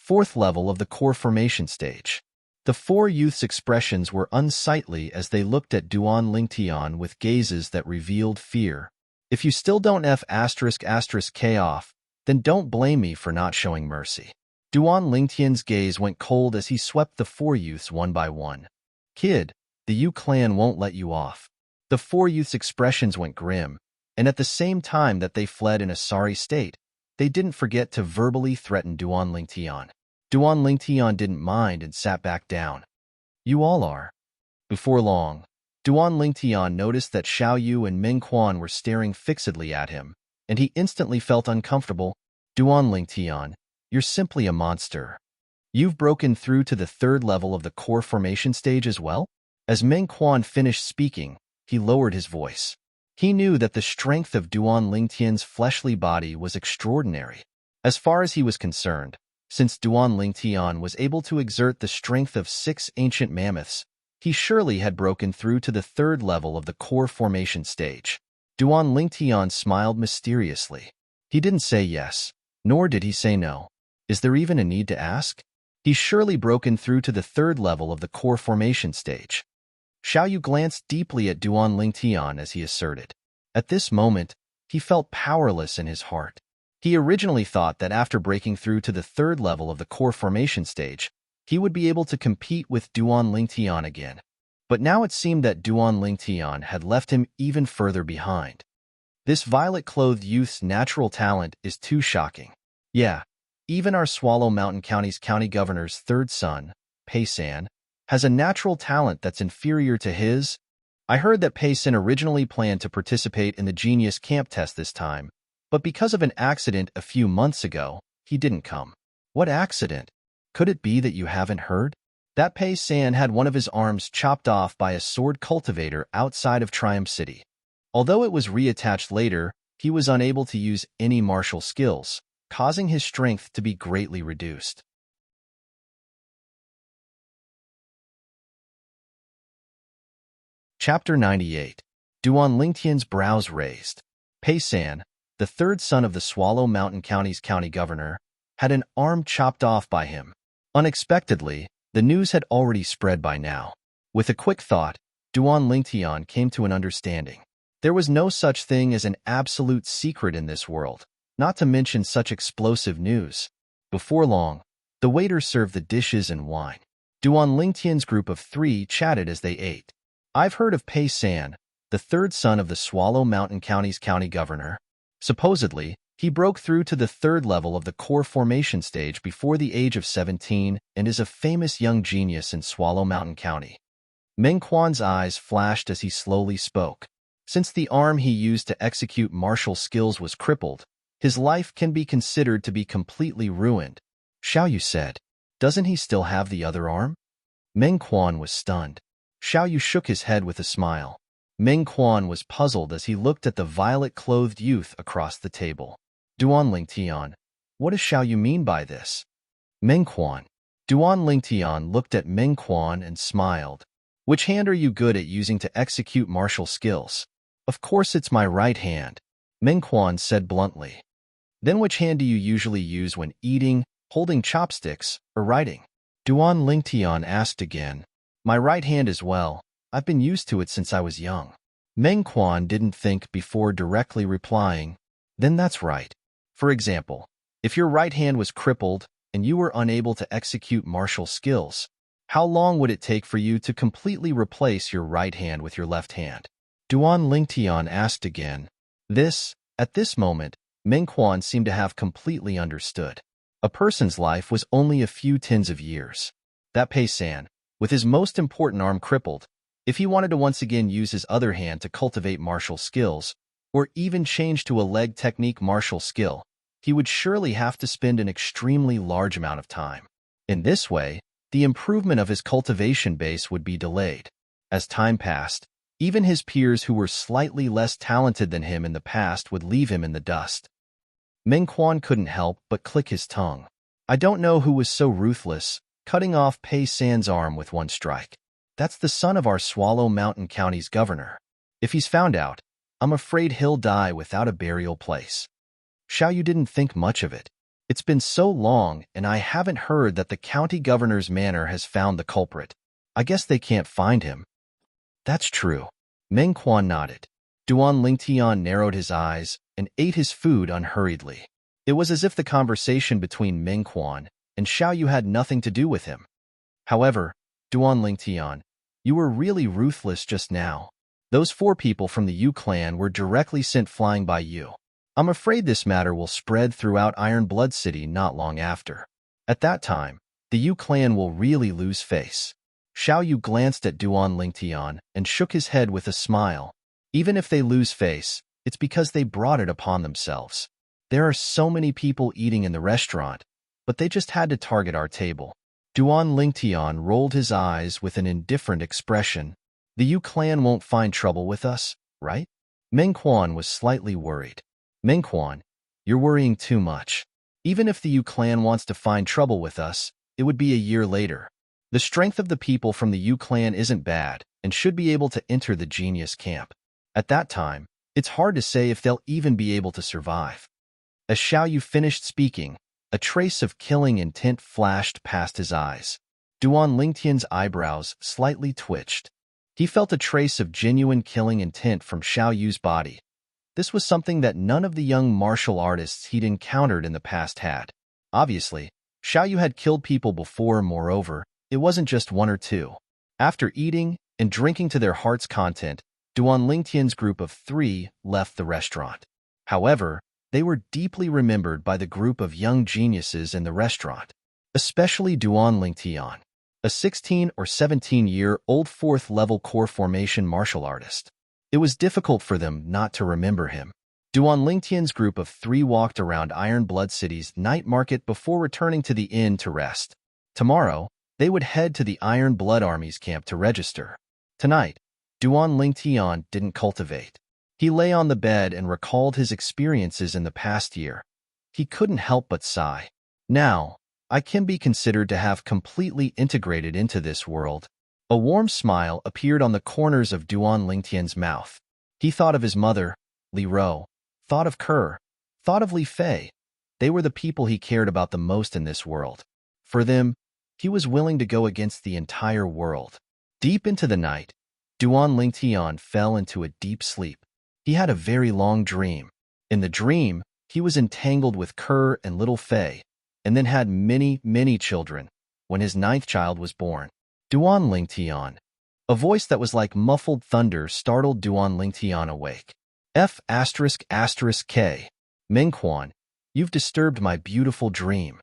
4th level of the core formation stage. The 4 youths' expressions were unsightly as they looked at Duan Lingtian with gazes that revealed fear. If you still don't K off, then don't blame me for not showing mercy. Duan Lingtian's gaze went cold as he swept the 4 youths one by one. Kid, the Yu clan won't let you off. The 4 youths' expressions went grim, and at the same time that they fled in a sorry state, they didn't forget to verbally threaten Duan Lingtian. Duan Lingtian didn't mind and sat back down. You all are. Before long, Duan Lingtian noticed that Xiao Yu and Meng Quan were staring fixedly at him, and he instantly felt uncomfortable. Duan Lingtian, you're simply a monster. You've broken through to the 3rd level of the core formation stage as well? As Meng Quan finished speaking, he lowered his voice. He knew that the strength of Duan Lingtian's fleshly body was extraordinary. As far as he was concerned, since Duan Lingtian was able to exert the strength of 6 ancient mammoths, he surely had broken through to the 3rd level of the core formation stage. Duan Lingtian smiled mysteriously. He didn't say yes, nor did he say no. Is there even a need to ask? He's surely broken through to the 3rd level of the core formation stage. Xiao Yu glanced deeply at Duan Lingtian as he asserted. At this moment, he felt powerless in his heart. He originally thought that after breaking through to the 3rd level of the core formation stage, he would be able to compete with Duan Lingtian again. But now it seemed that Duan Lingtian had left him even further behind. This violet-clothed youth's natural talent is too shocking. Yeah, even our Swallow Mountain County's county governor's 3rd son, Pei San, has a natural talent that's inferior to his. I heard that Pei San originally planned to participate in the Genius Camp test this time, but because of an accident a few months ago, he didn't come. What accident? Could it be that you haven't heard? That Pei San had one of his arms chopped off by a sword cultivator outside of Triumph City. Although it was reattached later, he was unable to use any martial skills, causing his strength to be greatly reduced. Chapter 98. Duan Lingtian's brows raised. Pei San, the 3rd son of the Swallow Mountain County's county governor, had an arm chopped off by him. Unexpectedly, the news had already spread by now. With a quick thought, Duan Lingtian came to an understanding. There was no such thing as an absolute secret in this world, not to mention such explosive news. Before long, the waiter served the dishes and wine. Duan Lingtian's group of 3 chatted as they ate. I've heard of Pei San, the 3rd son of the Swallow Mountain County's county governor. Supposedly, he broke through to the 3rd level of the core formation stage before the age of 17 and is a famous young genius in Swallow Mountain County. Meng Quan's eyes flashed as he slowly spoke. Since the arm he used to execute martial skills was crippled, his life can be considered to be completely ruined. Xiao Yu said, doesn't he still have the other arm? Meng Quan was stunned. Xiao Yu shook his head with a smile. Meng Quan was puzzled as he looked at the violet-clothed youth across the table. Duan Lingtian, what does Xiao Yu mean by this? Meng Quan. Duan Lingtian looked at Meng Quan and smiled. Which hand are you good at using to execute martial skills? Of course it's my right hand, Mengquan said bluntly. Then which hand do you usually use when eating, holding chopsticks, or writing? Duan Lingtian asked again. My right hand as well. I've been used to it since I was young. Mengquan didn't think before directly replying. Then that's right. For example, if your right hand was crippled and you were unable to execute martial skills, how long would it take for you to completely replace your right hand with your left hand? Duan Lingtian asked again. At this moment, Mengquan seemed to have completely understood. A person's life was only a few tens of years. That Pei San, with his most important arm crippled, if he wanted to once again use his other hand to cultivate martial skills, or even change to a leg technique martial skill, he would surely have to spend an extremely large amount of time. In this way, the improvement of his cultivation base would be delayed. As time passed, even his peers who were slightly less talented than him in the past would leave him in the dust. Mengquan couldn't help but click his tongue. I don't know who was so ruthless, cutting off Pei San's arm with one strike. That's the son of our Swallow Mountain County's governor. If he's found out, I'm afraid he'll die without a burial place. Xiaoyu didn't think much of it. It's been so long and I haven't heard that the county governor's manor has found the culprit. I guess they can't find him. That's true. Mengquan nodded. Duan Lingtian narrowed his eyes and ate his food unhurriedly. It was as if the conversation between Mengquan and Xiaoyu had nothing to do with him. However, Duan Lingtian, you were really ruthless just now. Those 4 people from the Yu clan were directly sent flying by you. I'm afraid this matter will spread throughout Iron Blood City not long after. At that time, the Yu clan will really lose face. Xiaoyu glanced at Duan Lingtian and shook his head with a smile. Even if they lose face, it's because they brought it upon themselves. There are so many people eating in the restaurant, but they just had to target our table. Duan Lingtian rolled his eyes with an indifferent expression. The Yu clan won't find trouble with us, right? Mengquan was slightly worried. Mengquan, you're worrying too much. Even if the Yu clan wants to find trouble with us, it would be a year later. The strength of the people from the Yu clan isn't bad and should be able to enter the genius camp. At that time, it's hard to say if they'll even be able to survive. As Xiaoyu finished speaking, a trace of killing intent flashed past his eyes. Duan Lingtian's eyebrows slightly twitched. He felt a trace of genuine killing intent from Xiaoyu's body. This was something that none of the young martial artists he'd encountered in the past had. Obviously, Xiaoyu had killed people before. Moreover, it wasn't just 1 or 2. After eating and drinking to their heart's content, Duan Lingtian's group of 3 left the restaurant. However, they were deeply remembered by the group of young geniuses in the restaurant, especially Duan Lingtian, a 16 or 17-year-old 4th-level core formation martial artist. It was difficult for them not to remember him. Duan Lingtian's group of 3 walked around Iron Blood City's night market before returning to the inn to rest. Tomorrow, they would head to the Iron Blood Army's camp to register. Tonight, Duan Lingtian didn't cultivate. He lay on the bed and recalled his experiences in the past year. He couldn't help but sigh. Now, I can be considered to have completely integrated into this world. A warm smile appeared on the corners of Duan Lingtian's mouth. He thought of his mother, Li Ro, thought of Kerr, thought of Li Fei. They were the people he cared about the most in this world. For them, he was willing to go against the entire world. Deep into the night, Duan Lingtian fell into a deep sleep. He had a very long dream. In the dream, he was entangled with Kerr and little Fei, and then had many, many children. When his 9th child was born, Duan Lingtian. A voice that was like muffled thunder startled Duan Lingtian awake. F***K. Mengquan, you've disturbed my beautiful dream.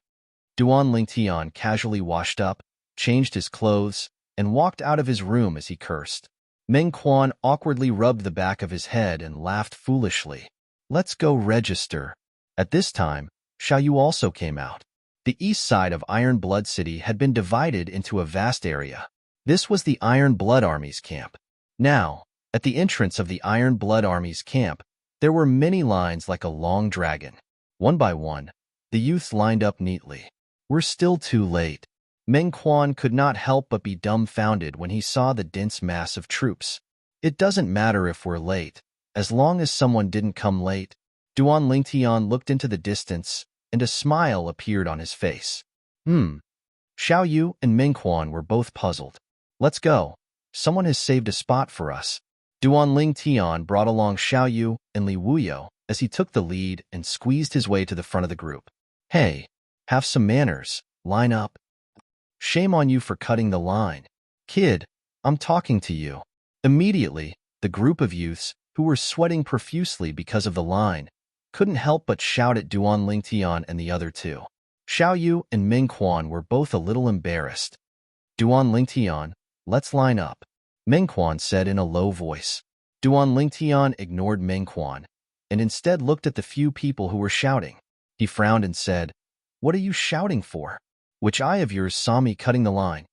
Duan Lingtian casually washed up, changed his clothes, and walked out of his room as he cursed. Mengquan awkwardly rubbed the back of his head and laughed foolishly. Let's go register. At this time, Xiaoyu also came out. The east side of Iron Blood City had been divided into a vast area. This was the Iron Blood Army's camp. Now, at the entrance of the Iron Blood Army's camp, there were many lines like a long dragon. One by one, the youths lined up neatly. We're still too late. Meng Quan could not help but be dumbfounded when he saw the dense mass of troops. It doesn't matter if we're late, as long as someone didn't come late. Duan Lingtian looked into the distance, and a smile appeared on his face. Xiao Yu and Meng Quan were both puzzled. Let's go. Someone has saved a spot for us. Duan Lingtian brought along Xiao Yu and Li Wuyo as he took the lead and squeezed his way to the front of the group. Hey, have some manners. Line up. Shame on you for cutting the line. Kid, I'm talking to you. Immediately, the group of youths, who were sweating profusely because of the line, couldn't help but shout at Duan Lingtian and the other two. Xiao Yu and Meng Quan were both a little embarrassed. Duan Lingtian, let's line up, Meng Quan said in a low voice. Duan Lingtian ignored Meng Quan and instead looked at the few people who were shouting. He frowned and said, What are you shouting for? Which eye of yours saw me cutting the line?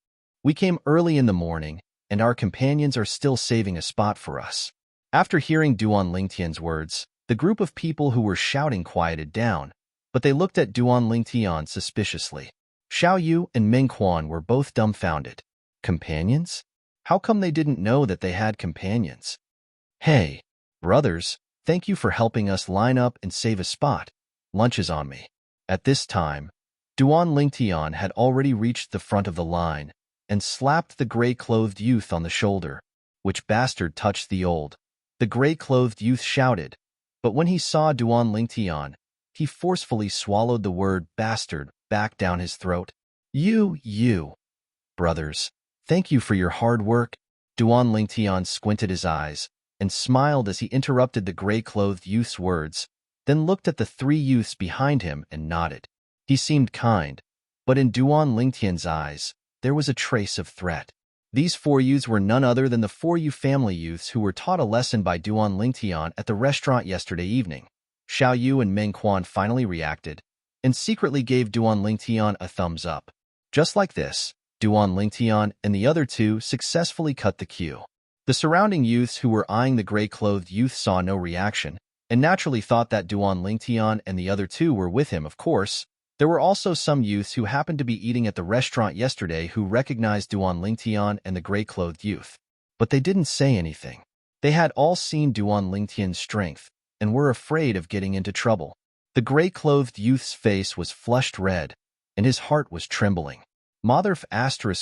We came early in the morning, and our companions are still saving a spot for us. After hearing Duan Lingtian's words, the group of people who were shouting quieted down, but they looked at Duan Lingtian suspiciously. Xiao Yu and Meng Quan were both dumbfounded. Companions? How come they didn't know that they had companions? Hey, brothers, thank you for helping us line up and save a spot. Lunch is on me. At this time, Duan Lingtian had already reached the front of the line and slapped the gray-clothed youth on the shoulder. Which bastard touched the old? The gray-clothed youth shouted, but when he saw Duan Lingtian, he forcefully swallowed the word bastard back down his throat. You, brothers, thank you for your hard work. Duan Lingtian squinted his eyes and smiled as he interrupted the gray-clothed youth's words, then looked at the three youths behind him and nodded. He seemed kind, but in Duan Lingtian's eyes, there was a trace of threat. These four youths were none other than the 4U family youths who were taught a lesson by Duan Lingtian at the restaurant yesterday evening. Xiao Yu and Meng Quan finally reacted, and secretly gave Duan Lingtian a thumbs up. Just like this, Duan Lingtian and the other two successfully cut the queue. The surrounding youths who were eyeing the gray-clothed youth saw no reaction, and naturally thought that Duan Lingtian and the other two were with him, of course. There were also some youths who happened to be eating at the restaurant yesterday who recognized Duan Lingtian and the gray-clothed youth. But they didn't say anything. They had all seen Duan Lingtian's strength, and were afraid of getting into trouble. The gray-clothed youth's face was flushed red, and his heart was trembling. Motherf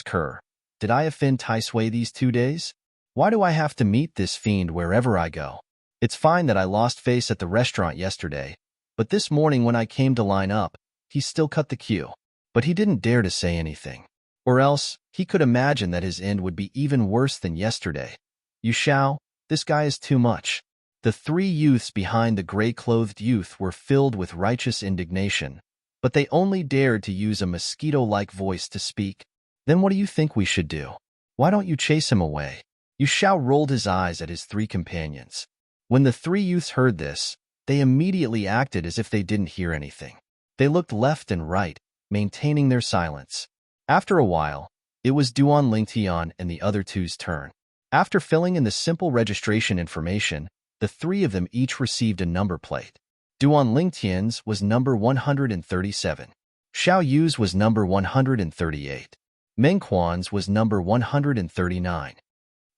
**Ker, did I offend Tai Sui these 2 days? Why do I have to meet this fiend wherever I go? It's fine that I lost face at the restaurant yesterday, but this morning when I came to line up, he still cut the queue. But he didn't dare to say anything. Or else, he could imagine that his end would be even worse than yesterday. Yu Xiao, this guy is too much. The three youths behind the gray-clothed youth were filled with righteous indignation, but they only dared to use a mosquito-like voice to speak. Then what do you think we should do? Why don't you chase him away? Yu Xiao rolled his eyes at his three companions. When the three youths heard this, they immediately acted as if they didn't hear anything. They looked left and right, maintaining their silence. After a while, it was Duan Lingtian and the other two's turn. After filling in the simple registration information, the three of them each received a number plate. Duan Lingtian's was number 137. Xiao Yu's was number 138. Meng Quan's was number 139.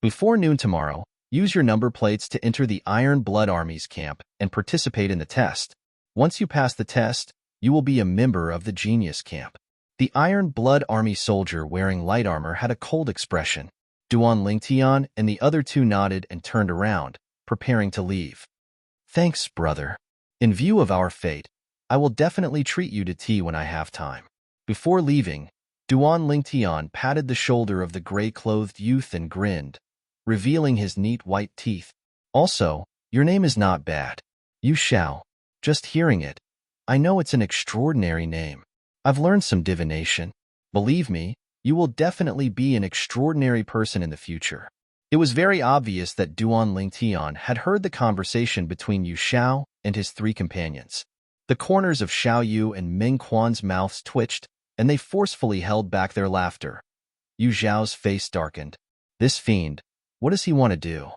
Before noon tomorrow, use your number plates to enter the Iron Blood Army's camp and participate in the test. Once you pass the test, you will be a member of the Genius Camp. The Iron Blood Army soldier wearing light armor had a cold expression. Duan Lingtian and the other two nodded and turned around, preparing to leave. Thanks, brother. In view of our fate, I will definitely treat you to tea when I have time. Before leaving, Duan Lingtian patted the shoulder of the gray-clothed youth and grinned, revealing his neat white teeth. Also, your name is not bad. Yu Xiao. Just hearing it, I know it's an extraordinary name. I've learned some divination. Believe me, you will definitely be an extraordinary person in the future. It was very obvious that Duan Lingtian had heard the conversation between Yu Xiao and his three companions. The corners of Xiao Yu and Meng Quan's mouths twitched, and they forcefully held back their laughter. Yu Xiao's face darkened. This fiend, what does he want to do?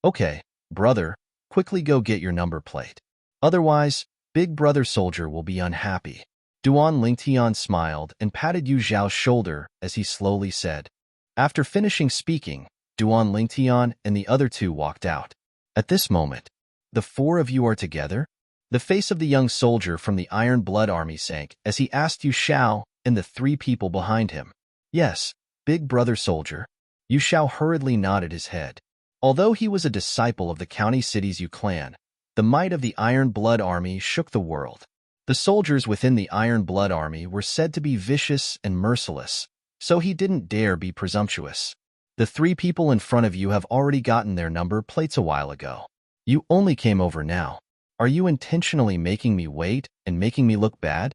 Okay, brother, quickly go get your number plate. Otherwise, Big Brother Soldier will be unhappy. Duan Lingtian smiled and patted Yu Zhao's shoulder as he slowly said. After finishing speaking, Duan Lingtian and the other two walked out. At this moment, the four of you are together? The face of the young soldier from the Iron Blood Army sank as he asked Yu Xiao and the three people behind him. Yes, big brother soldier. Yu Xiao hurriedly nodded his head. Although he was a disciple of the County Cities Yu clan, the might of the Iron Blood Army shook the world. The soldiers within the Iron Blood Army were said to be vicious and merciless, so he didn't dare be presumptuous. The three people in front of you have already gotten their number plates a while ago. You only came over now. Are you intentionally making me wait and making me look bad?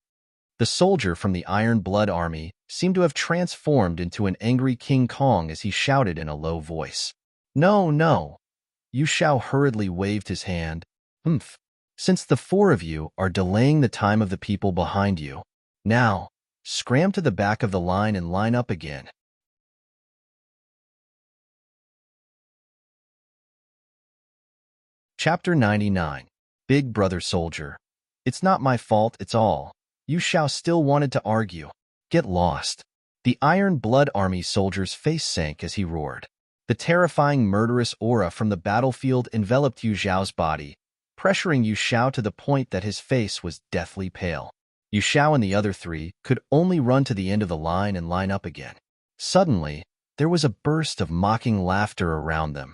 The soldier from the Iron Blood Army seemed to have transformed into an angry King Kong as he shouted in a low voice. No, no. Yu Xiao hurriedly waved his hand. Humph. Since the four of you are delaying the time of the people behind you, now, scram to the back of the line and line up again. Chapter 99. Big Brother Soldier. It's not my fault, it's all. Yu Xiao still wanted to argue. Get lost. The Iron Blood Army soldier's face sank as he roared. The terrifying murderous aura from the battlefield enveloped Yu Zhao's body, pressuring Yu Xiao to the point that his face was deathly pale. Yu Xiao and the other three could only run to the end of the line and line up again. Suddenly, there was a burst of mocking laughter around them.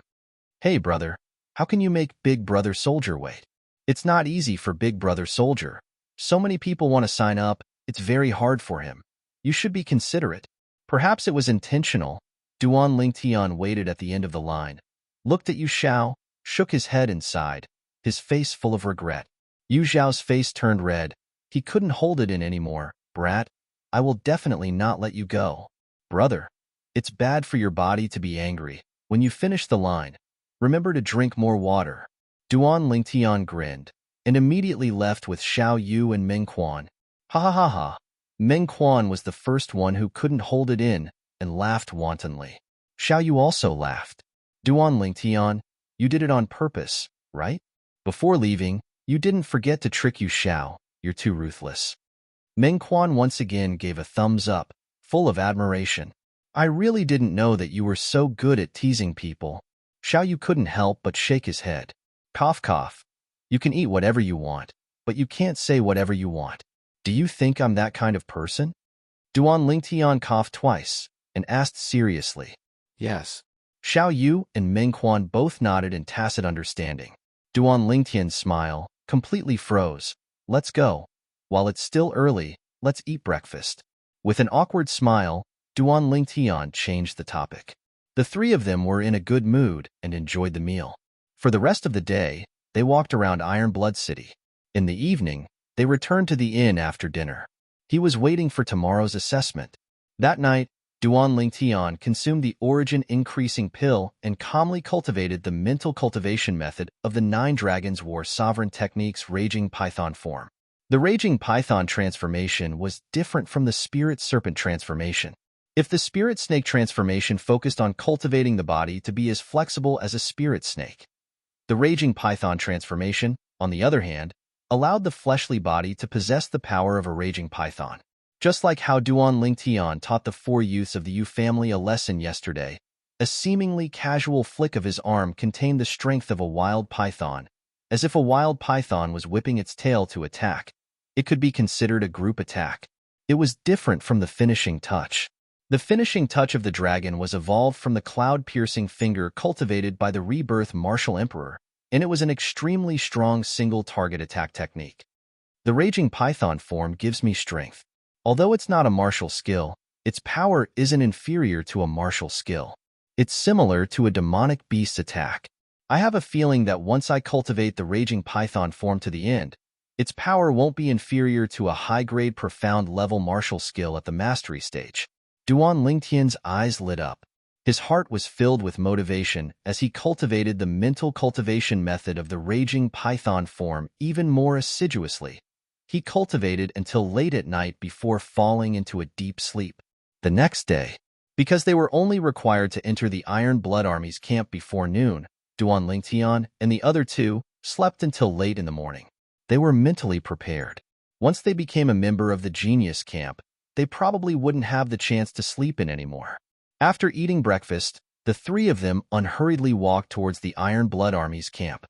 Hey, brother, how can you make Big Brother Soldier wait? It's not easy for Big Brother Soldier. So many people want to sign up, it's very hard for him. You should be considerate. Perhaps it was intentional. Duan Lingtian waited at the end of the line, looked at Yu Xiao, shook his head and sighed, his face full of regret. Yu Zhao's face turned red. He couldn't hold it in anymore. Brat, I will definitely not let you go. Brother, it's bad for your body to be angry. When you finish the line, remember to drink more water. Duan Lingtian grinned, and immediately left with Xiao Yu and Meng Quan. Ha ha ha ha. Meng Quan was the first one who couldn't hold it in and laughed wantonly. Xiao Yu also laughed. Duan Lingtian, you did it on purpose, right? Before leaving, you didn't forget to trick Yu Xiao. You're too ruthless. Meng Quan once again gave a thumbs up, full of admiration. I really didn't know that you were so good at teasing people. Xiao Yu couldn't help but shake his head. Cough cough. You can eat whatever you want, but you can't say whatever you want. Do you think I'm that kind of person? Duan Lingtian coughed twice and asked seriously. Yes. Xiao Yu and Meng Quan both nodded in tacit understanding. Duan Lingtian's smile completely froze. Let's go. While it's still early, let's eat breakfast. With an awkward smile, Duan Lingtian changed the topic. The three of them were in a good mood and enjoyed the meal. For the rest of the day, they walked around Iron Blood City. In the evening, they returned to the inn after dinner. He was waiting for tomorrow's assessment. That night, Duan Lingtian consumed the origin-increasing pill and calmly cultivated the mental cultivation method of the 9 Dragons War Sovereign Technique's Raging Python form. The Raging Python transformation was different from the Spirit Serpent transformation. If the Spirit Snake transformation focused on cultivating the body to be as flexible as a spirit snake, the Raging Python transformation, on the other hand, allowed the fleshly body to possess the power of a raging python. Just like how Duan Lingtian taught the 4 youths of the Yu family a lesson yesterday, a seemingly casual flick of his arm contained the strength of a wild python, as if a wild python was whipping its tail to attack. It could be considered a group attack. It was different from the finishing touch. The finishing touch of the dragon was evolved from the cloud-piercing finger cultivated by the rebirth martial emperor, and it was an extremely strong single-target attack technique. The Raging Python form gives me strength. Although it's not a martial skill, its power isn't inferior to a martial skill. It's similar to a demonic beast attack. I have a feeling that once I cultivate the Raging Python form to the end, its power won't be inferior to a high-grade profound-level martial skill at the mastery stage. Duan Lingtian's eyes lit up. His heart was filled with motivation as he cultivated the mental cultivation method of the Raging Python form even more assiduously. He cultivated until late at night before falling into a deep sleep. The next day, because they were only required to enter the Iron Blood Army's camp before noon, Duan Lingtian and the other two slept until late in the morning. They were mentally prepared. Once they became a member of the genius camp, they probably wouldn't have the chance to sleep in anymore. After eating breakfast, the three of them unhurriedly walked towards the Iron Blood Army's camp.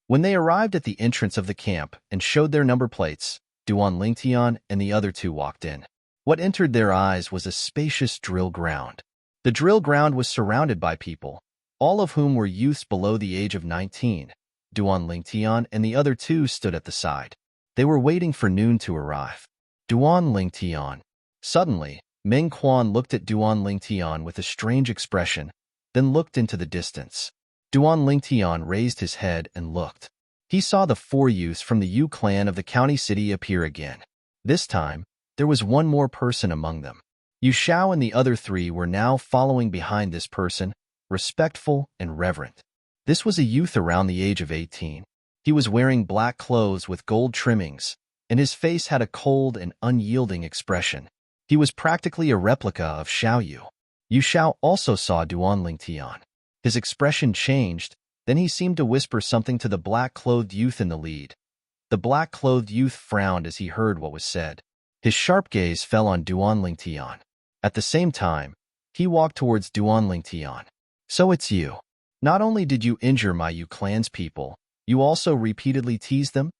When they arrived at the entrance of the camp and showed their number plates, Duan Lingtian and the other two walked in. What entered their eyes was a spacious drill ground. The drill ground was surrounded by people, all of whom were youths below the age of 19. Duan Lingtian and the other two stood at the side. They were waiting for noon to arrive. Duan Lingtian. Suddenly, Meng Quan looked at Duan Lingtian with a strange expression, then looked into the distance. Duan Lingtian raised his head and looked. He saw the four youths from the Yu clan of the county city appear again. This time, there was one more person among them. Yu Xiao and the other three were now following behind this person, respectful and reverent. This was a youth around the age of 18. He was wearing black clothes with gold trimmings, and his face had a cold and unyielding expression. He was practically a replica of Xiao Yu. Yu Xiao also saw Duan Lingtian. His expression changed, then he seemed to whisper something to the black-clothed youth in the lead. The black-clothed youth frowned as he heard what was said. His sharp gaze fell on Duan Lingtian. At the same time, he walked towards Duan Lingtian. So it's you. Not only did you injure my Yu clan's people, you also repeatedly teased them?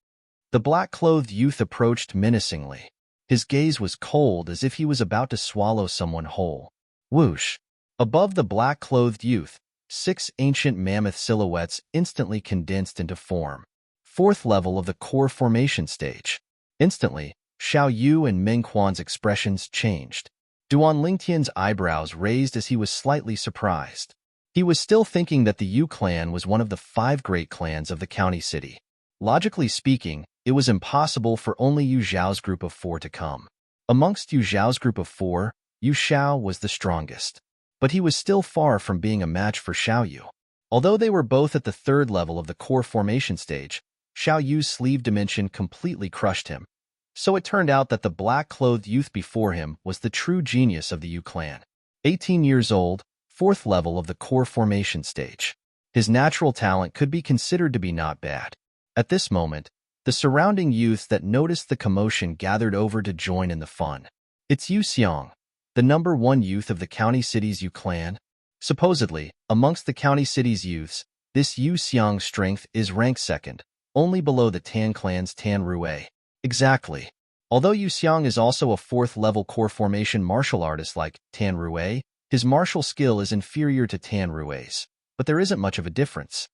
The black-clothed youth approached menacingly. His gaze was cold as if he was about to swallow someone whole. Whoosh! Above the black-clothed youth, 6 ancient mammoth silhouettes instantly condensed into form. 4th level of the core formation stage. Instantly, Xiao Yu and Meng Quan's expressions changed. Duan Lingtian's eyebrows raised as he was slightly surprised. He was still thinking that the Yu clan was one of the 5 great clans of the county city. Logically speaking, it was impossible for only Yu Zhao's group of 4 to come. Amongst Yu Zhao's group of 4, Yu Xiao was the strongest. But he was still far from being a match for Xiao Yu. Although they were both at the 3rd level of the core formation stage, Xiao Yu's sleeve dimension completely crushed him. So it turned out that the black-clothed youth before him was the true genius of the Yu clan. 18 years old, 4th level of the core formation stage. His natural talent could be considered to be not bad. At this moment, the surrounding youths that noticed the commotion gathered over to join in the fun. It's Yu Xiang, the number 1 youth of the county city's Yu clan. Supposedly, amongst the county city's youths, this Yu Xiang's strength is ranked 2nd, only below the Tan clan's Tan Rue. Exactly. Although Yu Xiang is also a 4th level core formation martial artist like Tan Rue, his martial skill is inferior to Tan Rue's, but there isn't much of a difference.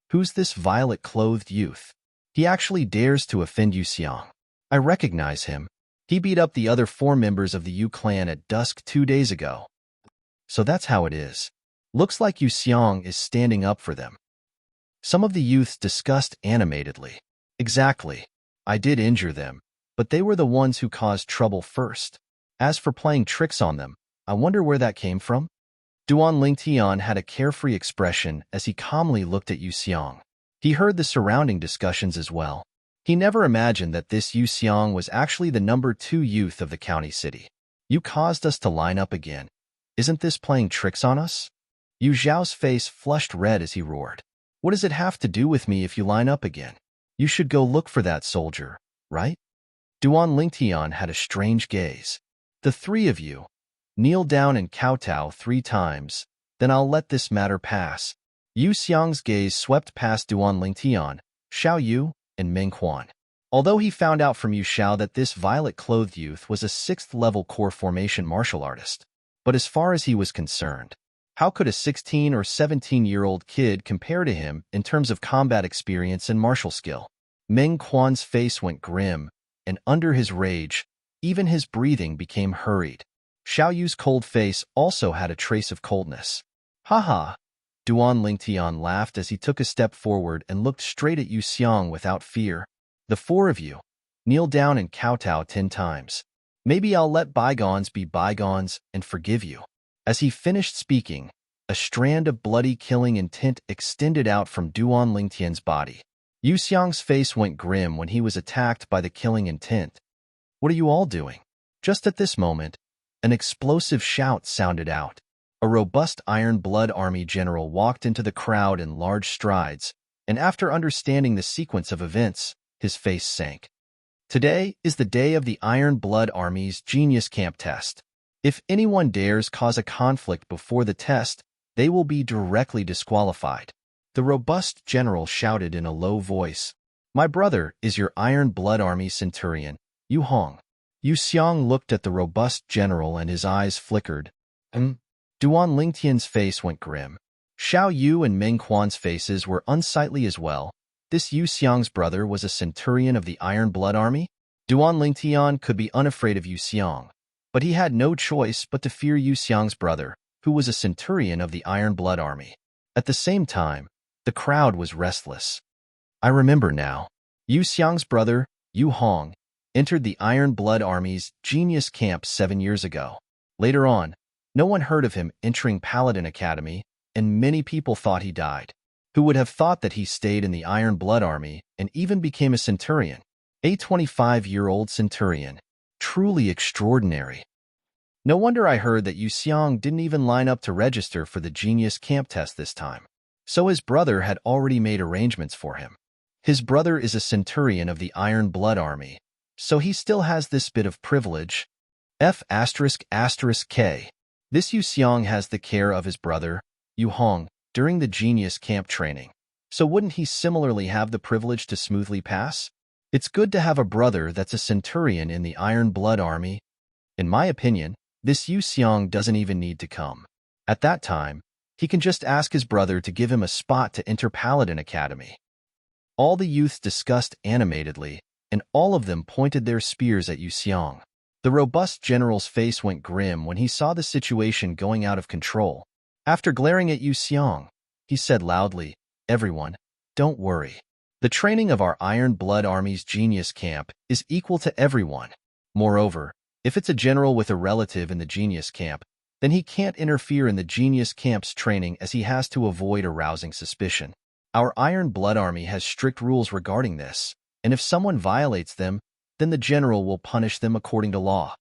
Who's this violet-clothed youth? He actually dares to offend Yu Xiang. I recognize him. He beat up the other 4 members of the Yu clan at dusk 2 days ago. So that's how it is. Looks like Yu Xiang is standing up for them. Some of the youths discussed animatedly. Exactly. I did injure them, but they were the ones who caused trouble first. As for playing tricks on them, I wonder where that came from? Duan Lingtian had a carefree expression as he calmly looked at Yu Xiang. He heard the surrounding discussions as well. He never imagined that this Yu Xiang was actually the number 2 youth of the county city. You caused us to line up again. Isn't this playing tricks on us? Yu Zhao's face flushed red as he roared. What does it have to do with me if you line up again? You should go look for that soldier, right? Duan Lingtian had a strange gaze. The 3 of you, kneel down and kowtow 3 times, then I'll let this matter pass. Yu Xiang's gaze swept past Duan Lingtian, Xiao Yu, and Meng Quan. Although he found out from Yu Xiao that this violet-clothed youth was a 6th level core formation martial artist. But as far as he was concerned, how could a 16 or 17-year-old kid compare to him in terms of combat experience and martial skill? Meng Quan's face went grim, and under his rage, even his breathing became hurried. Xiao Yu's cold face also had a trace of coldness. Ha! Duan Lingtian laughed as he took a step forward and looked straight at Yu Xiang without fear. The 4 of you, kneel down and kowtow 10 times. Maybe I'll let bygones be bygones and forgive you. As he finished speaking, a strand of bloody killing intent extended out from Duan Lingtian's body. Yu Xiang's face went grim when he was attacked by the killing intent. What are you all doing? Just at this moment, an explosive shout sounded out. A robust Iron Blood Army general walked into the crowd in large strides, and after understanding the sequence of events, his face sank. Today is the day of the Iron Blood Army's Genius Camp test. If anyone dares cause a conflict before the test, they will be directly disqualified. The robust general shouted in a low voice. My brother is your Iron Blood Army centurion, Yu Hong. Yu Xiang looked at the robust general and his eyes flickered. Duan Lingtian's face went grim. Xiao Yu and Meng Quan's faces were unsightly as well. This Yu Xiang's brother was a centurion of the Iron Blood Army? Duan Lingtian could be unafraid of Yu Xiang, but he had no choice but to fear Yu Xiang's brother, who was a centurion of the Iron Blood Army. At the same time, the crowd was restless. I remember now. Yu Xiang's brother, Yu Hong, entered the Iron Blood Army's Genius Camp 7 years ago. Later on, no one heard of him entering Paladin Academy, and many people thought he died. Who would have thought that he stayed in the Iron Blood Army and even became a centurion? A 25-year-old centurion. Truly extraordinary. No wonder I heard that Yu Xiang didn't even line up to register for the Genius Camp test this time. So his brother had already made arrangements for him. His brother is a centurion of the Iron Blood Army, so he still has this bit of privilege. F***K. This Yu Xiang has the care of his brother, Yu Hong, during the Genius Camp training. So wouldn't he similarly have the privilege to smoothly pass? It's good to have a brother that's a centurion in the Iron Blood Army. In my opinion, this Yu Xiang doesn't even need to come. At that time, he can just ask his brother to give him a spot to enter Paladin Academy. All the youths discussed animatedly, and all of them pointed their spears at Yu Xiang. The robust general's face went grim when he saw the situation going out of control. After glaring at Yu Xiang, he said loudly, Everyone, don't worry. The training of our Iron Blood Army's Genius Camp is equal to everyone. Moreover, if it's a general with a relative in the Genius Camp, then he can't interfere in the Genius Camp's training as he has to avoid arousing suspicion. Our Iron Blood Army has strict rules regarding this, and if someone violates them, then the general will punish them according to law.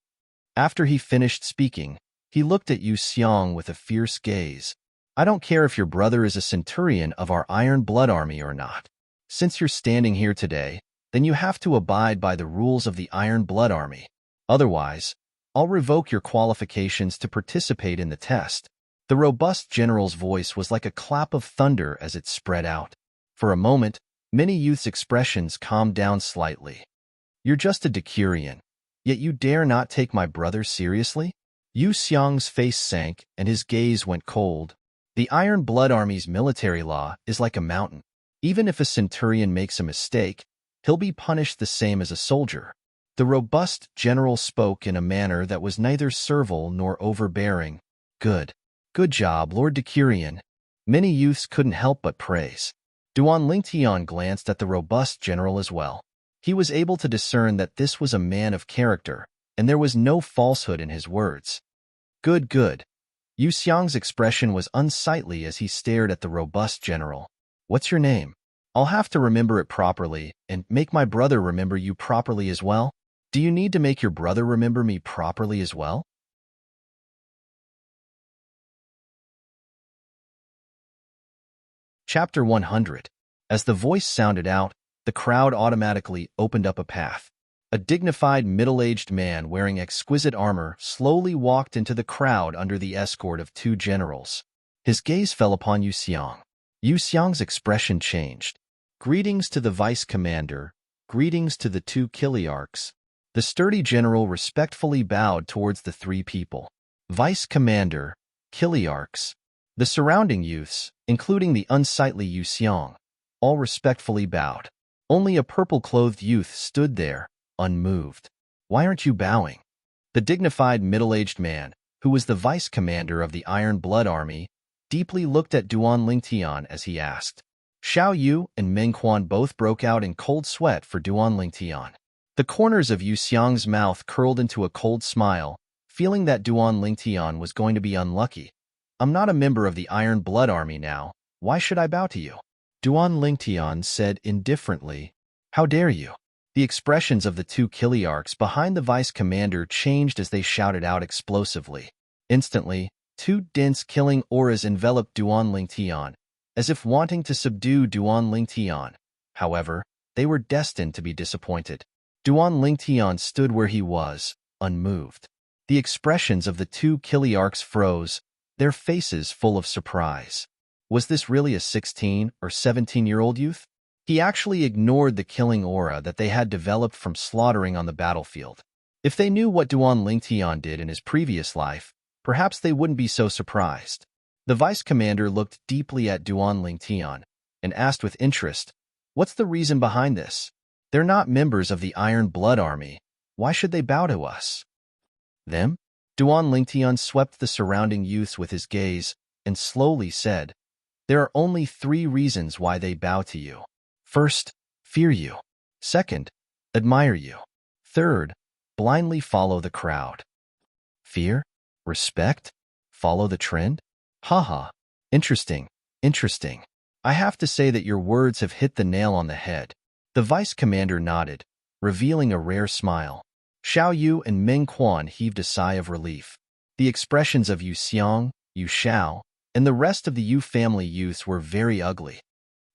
After he finished speaking, he looked at Yu Xiang with a fierce gaze. I don't care if your brother is a centurion of our Iron Blood Army or not. Since you're standing here today, then you have to abide by the rules of the Iron Blood Army. Otherwise, I'll revoke your qualifications to participate in the test. The robust general's voice was like a clap of thunder as it spread out. For a moment, many youths' expressions calmed down slightly. You're just a decurion, yet you dare not take my brother seriously? Yu Xiang's face sank and his gaze went cold. The Iron Blood Army's military law is like a mountain. Even if a centurion makes a mistake, he'll be punished the same as a soldier. The robust general spoke in a manner that was neither servile nor overbearing. Good job, Lord Decurion. Many youths couldn't help but praise. Duan Lingtian glanced at the robust general as well. He was able to discern that this was a man of character, and there was no falsehood in his words. Good. Yu Xiang's expression was unsightly as he stared at the robust general. What's your name? I'll have to remember it properly, and make my brother remember you properly as well. Do you need to make your brother remember me properly as well? Chapter 100. As the voice sounded out, the crowd automatically opened up a path. A dignified middle-aged man wearing exquisite armor slowly walked into the crowd under the escort of 2 generals. His gaze fell upon Yu Xiang. Yu Xiang's expression changed. Greetings to the vice commander. Greetings to the 2 Kiliarchs. The sturdy general respectfully bowed towards the 3 people. Vice commander, Kiliarchs. The surrounding youths, including the unsightly Yu Xiang, all respectfully bowed. Only a purple-clothed youth stood there, unmoved. Why aren't you bowing? The dignified middle-aged man, who was the vice commander of the Iron Blood Army, deeply looked at Duan Lingtian as he asked. Xiao Yu and Meng Quan both broke out in cold sweat for Duan Lingtian. The corners of Yu Xiang's mouth curled into a cold smile, feeling that Duan Lingtian was going to be unlucky. I'm not a member of the Iron Blood Army now. Why should I bow to you? Duan Lingtian said indifferently. How dare you? The expressions of the 2 Kiliarchs behind the vice commander changed as they shouted out explosively. Instantly, 2 dense killing auras enveloped Duan Lingtian, as if wanting to subdue Duan Lingtian. However, they were destined to be disappointed. Duan Lingtian stood where he was, unmoved. The expressions of the two Kiliarchs froze, their faces full of surprise. Was this really a 16 or 17-year-old youth? He actually ignored the killing aura that they had developed from slaughtering on the battlefield. If they knew what Duan Lingtian did in his previous life, perhaps they wouldn't be so surprised. The vice commander looked deeply at Duan Lingtian and asked with interest, "What's the reason behind this? They're not members of the Iron Blood Army. Why should they bow to us?" "Them?" Duan Lingtian swept the surrounding youths with his gaze and slowly said, "There are only 3 reasons why they bow to you. First, fear you. Second, admire you. Third, blindly follow the crowd." Fear? Respect? Follow the trend? Haha. Interesting. Interesting. I have to say that your words have hit the nail on the head. The vice commander nodded, revealing a rare smile. Xiao Yu and Meng Quan heaved a sigh of relief. The expressions of Yu Xiang, Yu Xiao, and the rest of the Yu family youths were very ugly.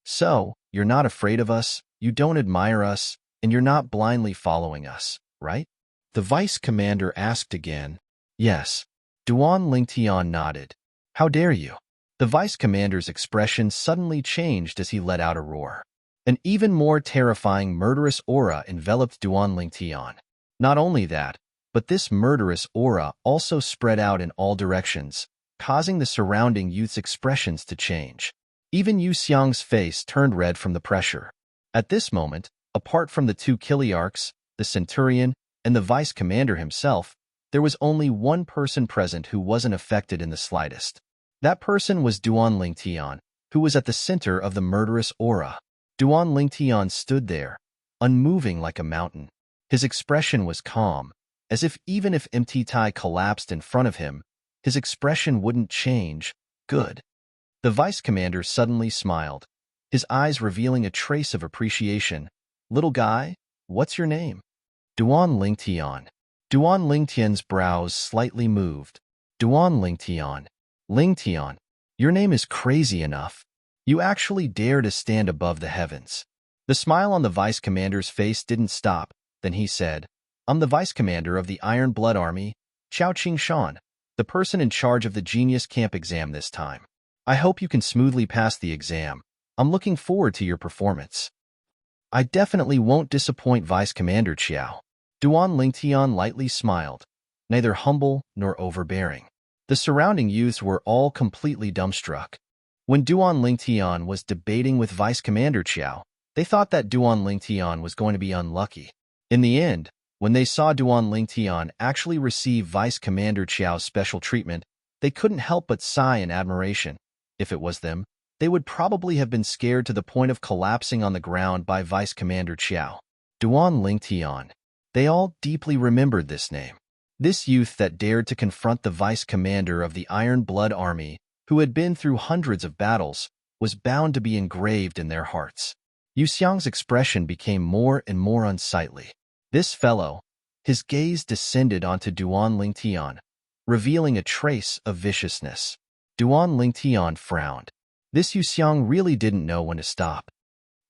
"So, you're not afraid of us, you don't admire us, and you're not blindly following us, right?" The vice commander asked again. "Yes." Duan Lingtian nodded. "How dare you?" The vice commander's expression suddenly changed as he let out a roar. An even more terrifying murderous aura enveloped Duan Lingtian. Not only that, but this murderous aura also spread out in all directions, causing the surrounding youth's expressions to change. Even Yu Xiang's face turned red from the pressure. At this moment, apart from the 2 Kiliarchs, the centurion, and the vice commander himself, there was only one person present who wasn't affected in the slightest. That person was Duan Lingtian, who was at the center of the murderous aura. Duan Lingtian stood there, unmoving like a mountain. His expression was calm, as if even if empty Tai collapsed in front of him, his expression wouldn't change. Good. The vice commander suddenly smiled, his eyes revealing a trace of appreciation. "Little guy, what's your name?" "Duan Lingtian." Duan Lingtian's brows slightly moved. "Duan Lingtian. Lingtian, your name is crazy enough. You actually dare to stand above the heavens." The smile on the vice commander's face didn't stop. Then he said, "I'm the vice commander of the Iron Blood Army, Xiao Qingshan, the person in charge of the Genius Camp exam this time. I hope you can smoothly pass the exam. I'm looking forward to your performance." "I definitely won't disappoint Vice Commander Qiao." Duan Lingtian lightly smiled, neither humble nor overbearing. The surrounding youths were all completely dumbstruck. When Duan Lingtian was debating with Vice Commander Qiao, they thought that Duan Lingtian was going to be unlucky. In the end, when they saw Duan Lingtian actually receive Vice Commander Qiao's special treatment, they couldn't help but sigh in admiration. If it was them, they would probably have been scared to the point of collapsing on the ground by Vice Commander Qiao. Duan Lingtian. They all deeply remembered this name. This youth that dared to confront the vice commander of the Iron Blood Army, who had been through hundreds of battles, was bound to be engraved in their hearts. Yu Xiang's expression became more and more unsightly. This fellow, his gaze descended onto Duan Lingtian, revealing a trace of viciousness. Duan Lingtian frowned. This Yu Xiang really didn't know when to stop.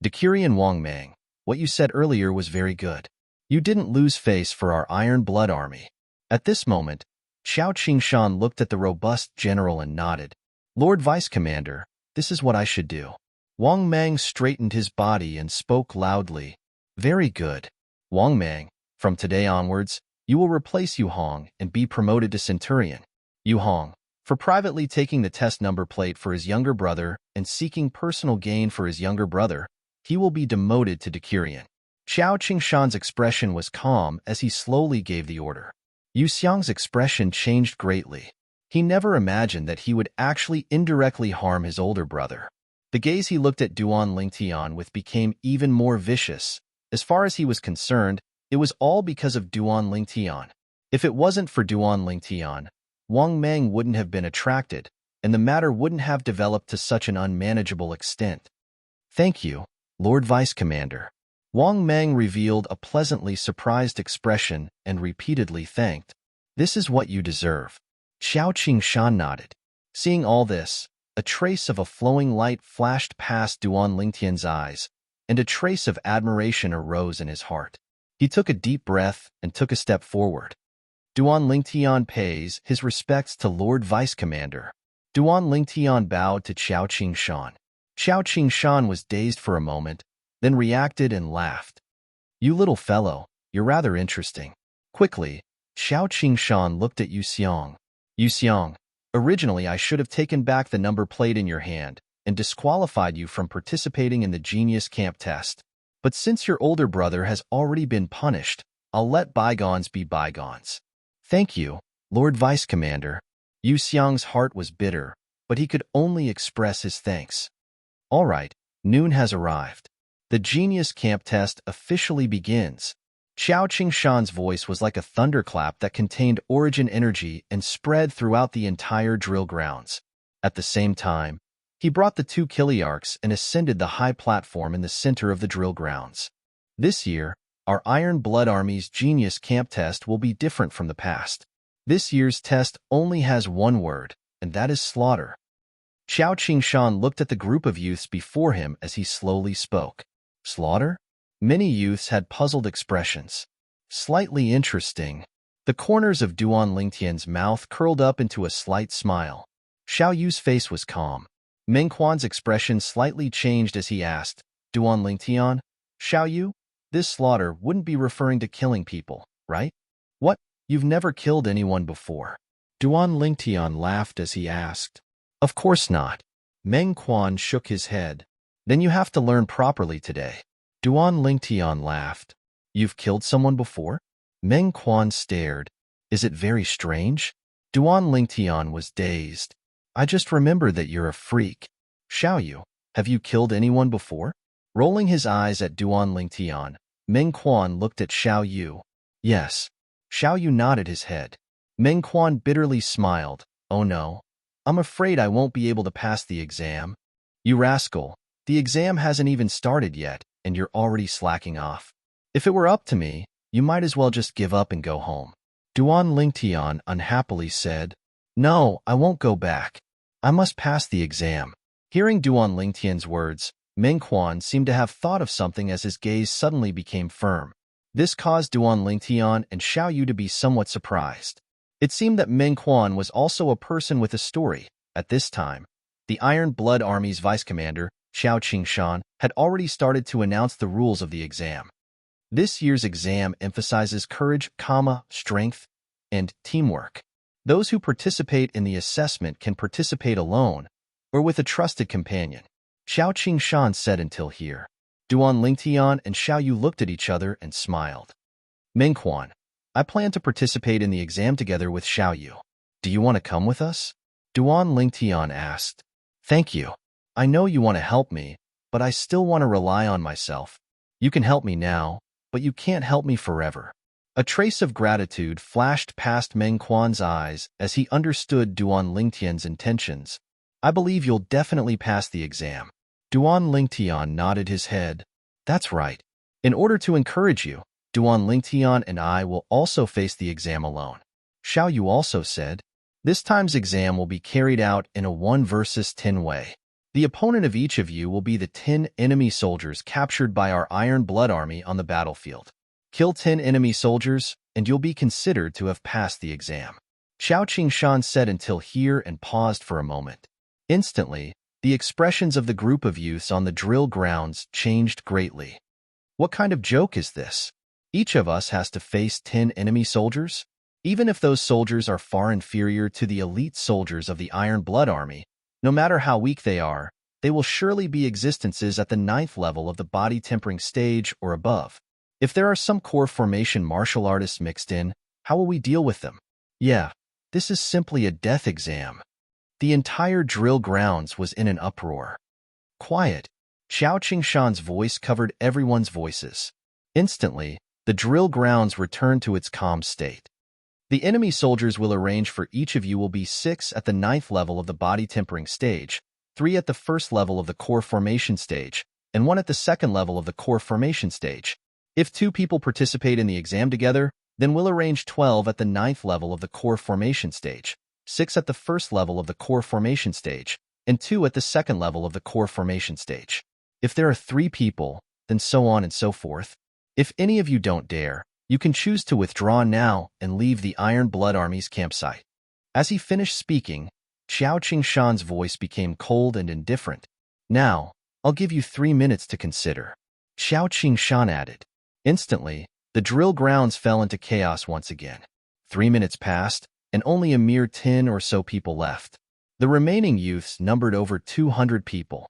"Decurion Wang Mang, what you said earlier was very good. You didn't lose face for our Iron Blood Army." At this moment, Xiao Qingshan looked at the robust general and nodded. "Lord Vice Commander, this is what I should do." Wang Mang straightened his body and spoke loudly. "Very good. Wang Mang, from today onwards, you will replace Yu Hong and be promoted to Centurion. Yu Hong, for privately taking the test number plate for his younger brother and seeking personal gain for his younger brother, he will be demoted to Decurion." Xiao Qingshan's expression was calm as he slowly gave the order. Yu Xiang's expression changed greatly. He never imagined that he would actually indirectly harm his older brother. The gaze he looked at Duan Lingtian with became even more vicious. As far as he was concerned, it was all because of Duan Lingtian. If it wasn't for Duan Lingtian, Wang Mang wouldn't have been attracted, and the matter wouldn't have developed to such an unmanageable extent. "Thank you, Lord Vice Commander." Wang Mang revealed a pleasantly surprised expression and repeatedly thanked. "This is what you deserve." Xiao Qingshan nodded. Seeing all this, a trace of a flowing light flashed past Duan Lingtian's eyes, and a trace of admiration arose in his heart. He took a deep breath and took a step forward. Duan Lingtian pays his respects to Lord Vice Commander. Duan Lingtian bowed to Qiao Qingshan. Qiao Qingshan was dazed for a moment, then reacted and laughed. You little fellow, you're rather interesting. Quickly, Qiao Qingshan looked at Yu Xiong. Yu Xiong, originally I should have taken back the number plate in your hand and disqualified you from participating in the Genius Camp test. But since your older brother has already been punished, I'll let bygones be bygones. Thank you, Lord Vice Commander. Yu Xiong's heart was bitter, but he could only express his thanks. All right, noon has arrived. The Genius Camp test officially begins. Qiao Qingshan's voice was like a thunderclap that contained origin energy and spread throughout the entire drill grounds. At the same time, he brought the 2 Kiliarchs and ascended the high platform in the center of the drill grounds. This year, our Iron Blood Army's Genius Camp test will be different from the past. This year's test only has one word, and that is slaughter. Qiao Qingshan looked at the group of youths before him as he slowly spoke. Slaughter? Many youths had puzzled expressions. Slightly interesting. The corners of Duan Lingtian's mouth curled up into a slight smile. Xiao Yu's face was calm. Meng Quan's expression slightly changed as he asked, Duan Lingtian, Xiao Yu, this slaughter wouldn't be referring to killing people, right? What? You've never killed anyone before. Duan Lingtian laughed as he asked. Of course not. Meng Quan shook his head. Then you have to learn properly today. Duan Lingtian laughed. You've killed someone before? Meng Quan stared. Is it very strange? Duan Lingtian was dazed. I just remembered that you're a freak. Xiao Yu, have you killed anyone before? Rolling his eyes at Duan Lingtian, Meng Quan looked at Xiao Yu. Yes. Xiao Yu nodded his head. Meng Quan bitterly smiled. Oh no. I'm afraid I won't be able to pass the exam. You rascal, the exam hasn't even started yet, and you're already slacking off. If it were up to me, you might as well just give up and go home. Duan Lingtian unhappily said, No, I won't go back. I must pass the exam. Hearing Duan Lingtian's words, Meng Quan seemed to have thought of something as his gaze suddenly became firm. This caused Duan Lingtian and Xiao Yu to be somewhat surprised. It seemed that Meng Quan was also a person with a story. At this time, the Iron Blood Army's vice commander, Qiao Qingshan, had already started to announce the rules of the exam. This year's exam emphasizes courage, strength, and teamwork. Those who participate in the assessment can participate alone or with a trusted companion. Qiao Qingshan said until here. Duan Lingtian and Xiao Yu looked at each other and smiled. Meng Quan, I plan to participate in the exam together with Xiao Yu. Do you want to come with us? Duan Lingtian asked. Thank you. I know you want to help me, but I still want to rely on myself. You can help me now, but you can't help me forever. A trace of gratitude flashed past Meng Quan's eyes as he understood Duan Lingtian's intentions. I believe you'll definitely pass the exam. Duan Lingtian nodded his head. That's right. In order to encourage you, Duan Lingtian and I will also face the exam alone. Xiao Yu also said, this time's exam will be carried out in a 1 versus 10 way. The opponent of each of you will be the 10 enemy soldiers captured by our Iron Blood Army on the battlefield. Kill 10 enemy soldiers, and you'll be considered to have passed the exam. Qiao Qingshan said until here and paused for a moment. Instantly, the expressions of the group of youths on the drill grounds changed greatly. What kind of joke is this? Each of us has to face 10 enemy soldiers? Even if those soldiers are far inferior to the elite soldiers of the Iron Blood Army, no matter how weak they are, they will surely be existences at the 9th level of the body tempering stage or above. If there are some core formation martial artists mixed in, how will we deal with them? Yeah, this is simply a death exam. The entire drill grounds was in an uproar. Quiet. Qiao Qingshan's voice covered everyone's voices. Instantly, the drill grounds returned to its calm state. The enemy soldiers will arrange for each of you will be 6 at the 9th level of the body tempering stage, 3 at the 1st level of the core formation stage, and 1 at the 2nd level of the core formation stage. If 2 people participate in the exam together, then we'll arrange 12 at the 9th level of the core formation stage, 6 at the 1st level of the core formation stage, and 2 at the 2nd level of the core formation stage. If there are 3 people, then so on and so forth. If any of you don't dare, you can choose to withdraw now and leave the Iron Blood Army's campsite. As he finished speaking, Xiao Qingshan's voice became cold and indifferent. Now, I'll give you 3 minutes to consider. Xiao Qingshan added. Instantly, the drill grounds fell into chaos once again. 3 minutes passed, and only a mere 10 or so people left. The remaining youths numbered over 200 people.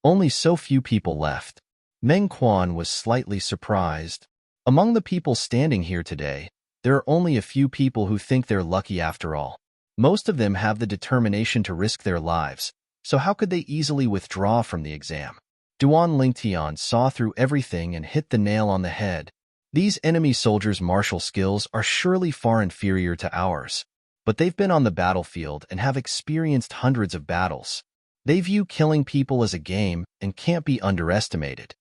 Only so few people left. Meng Quan was slightly surprised. Among the people standing here today, there are only a few people who think they're lucky after all. Most of them have the determination to risk their lives, so how could they easily withdraw from the exam? Duan Lingtian saw through everything and hit the nail on the head. These enemy soldiers' martial skills are surely far inferior to ours, but they've been on the battlefield and have experienced hundreds of battles. They view killing people as a game and can't be underestimated.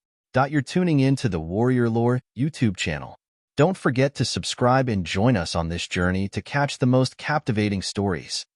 You're tuning in to the Warrior Lore YouTube channel. Don't forget to subscribe and join us on this journey to catch the most captivating stories.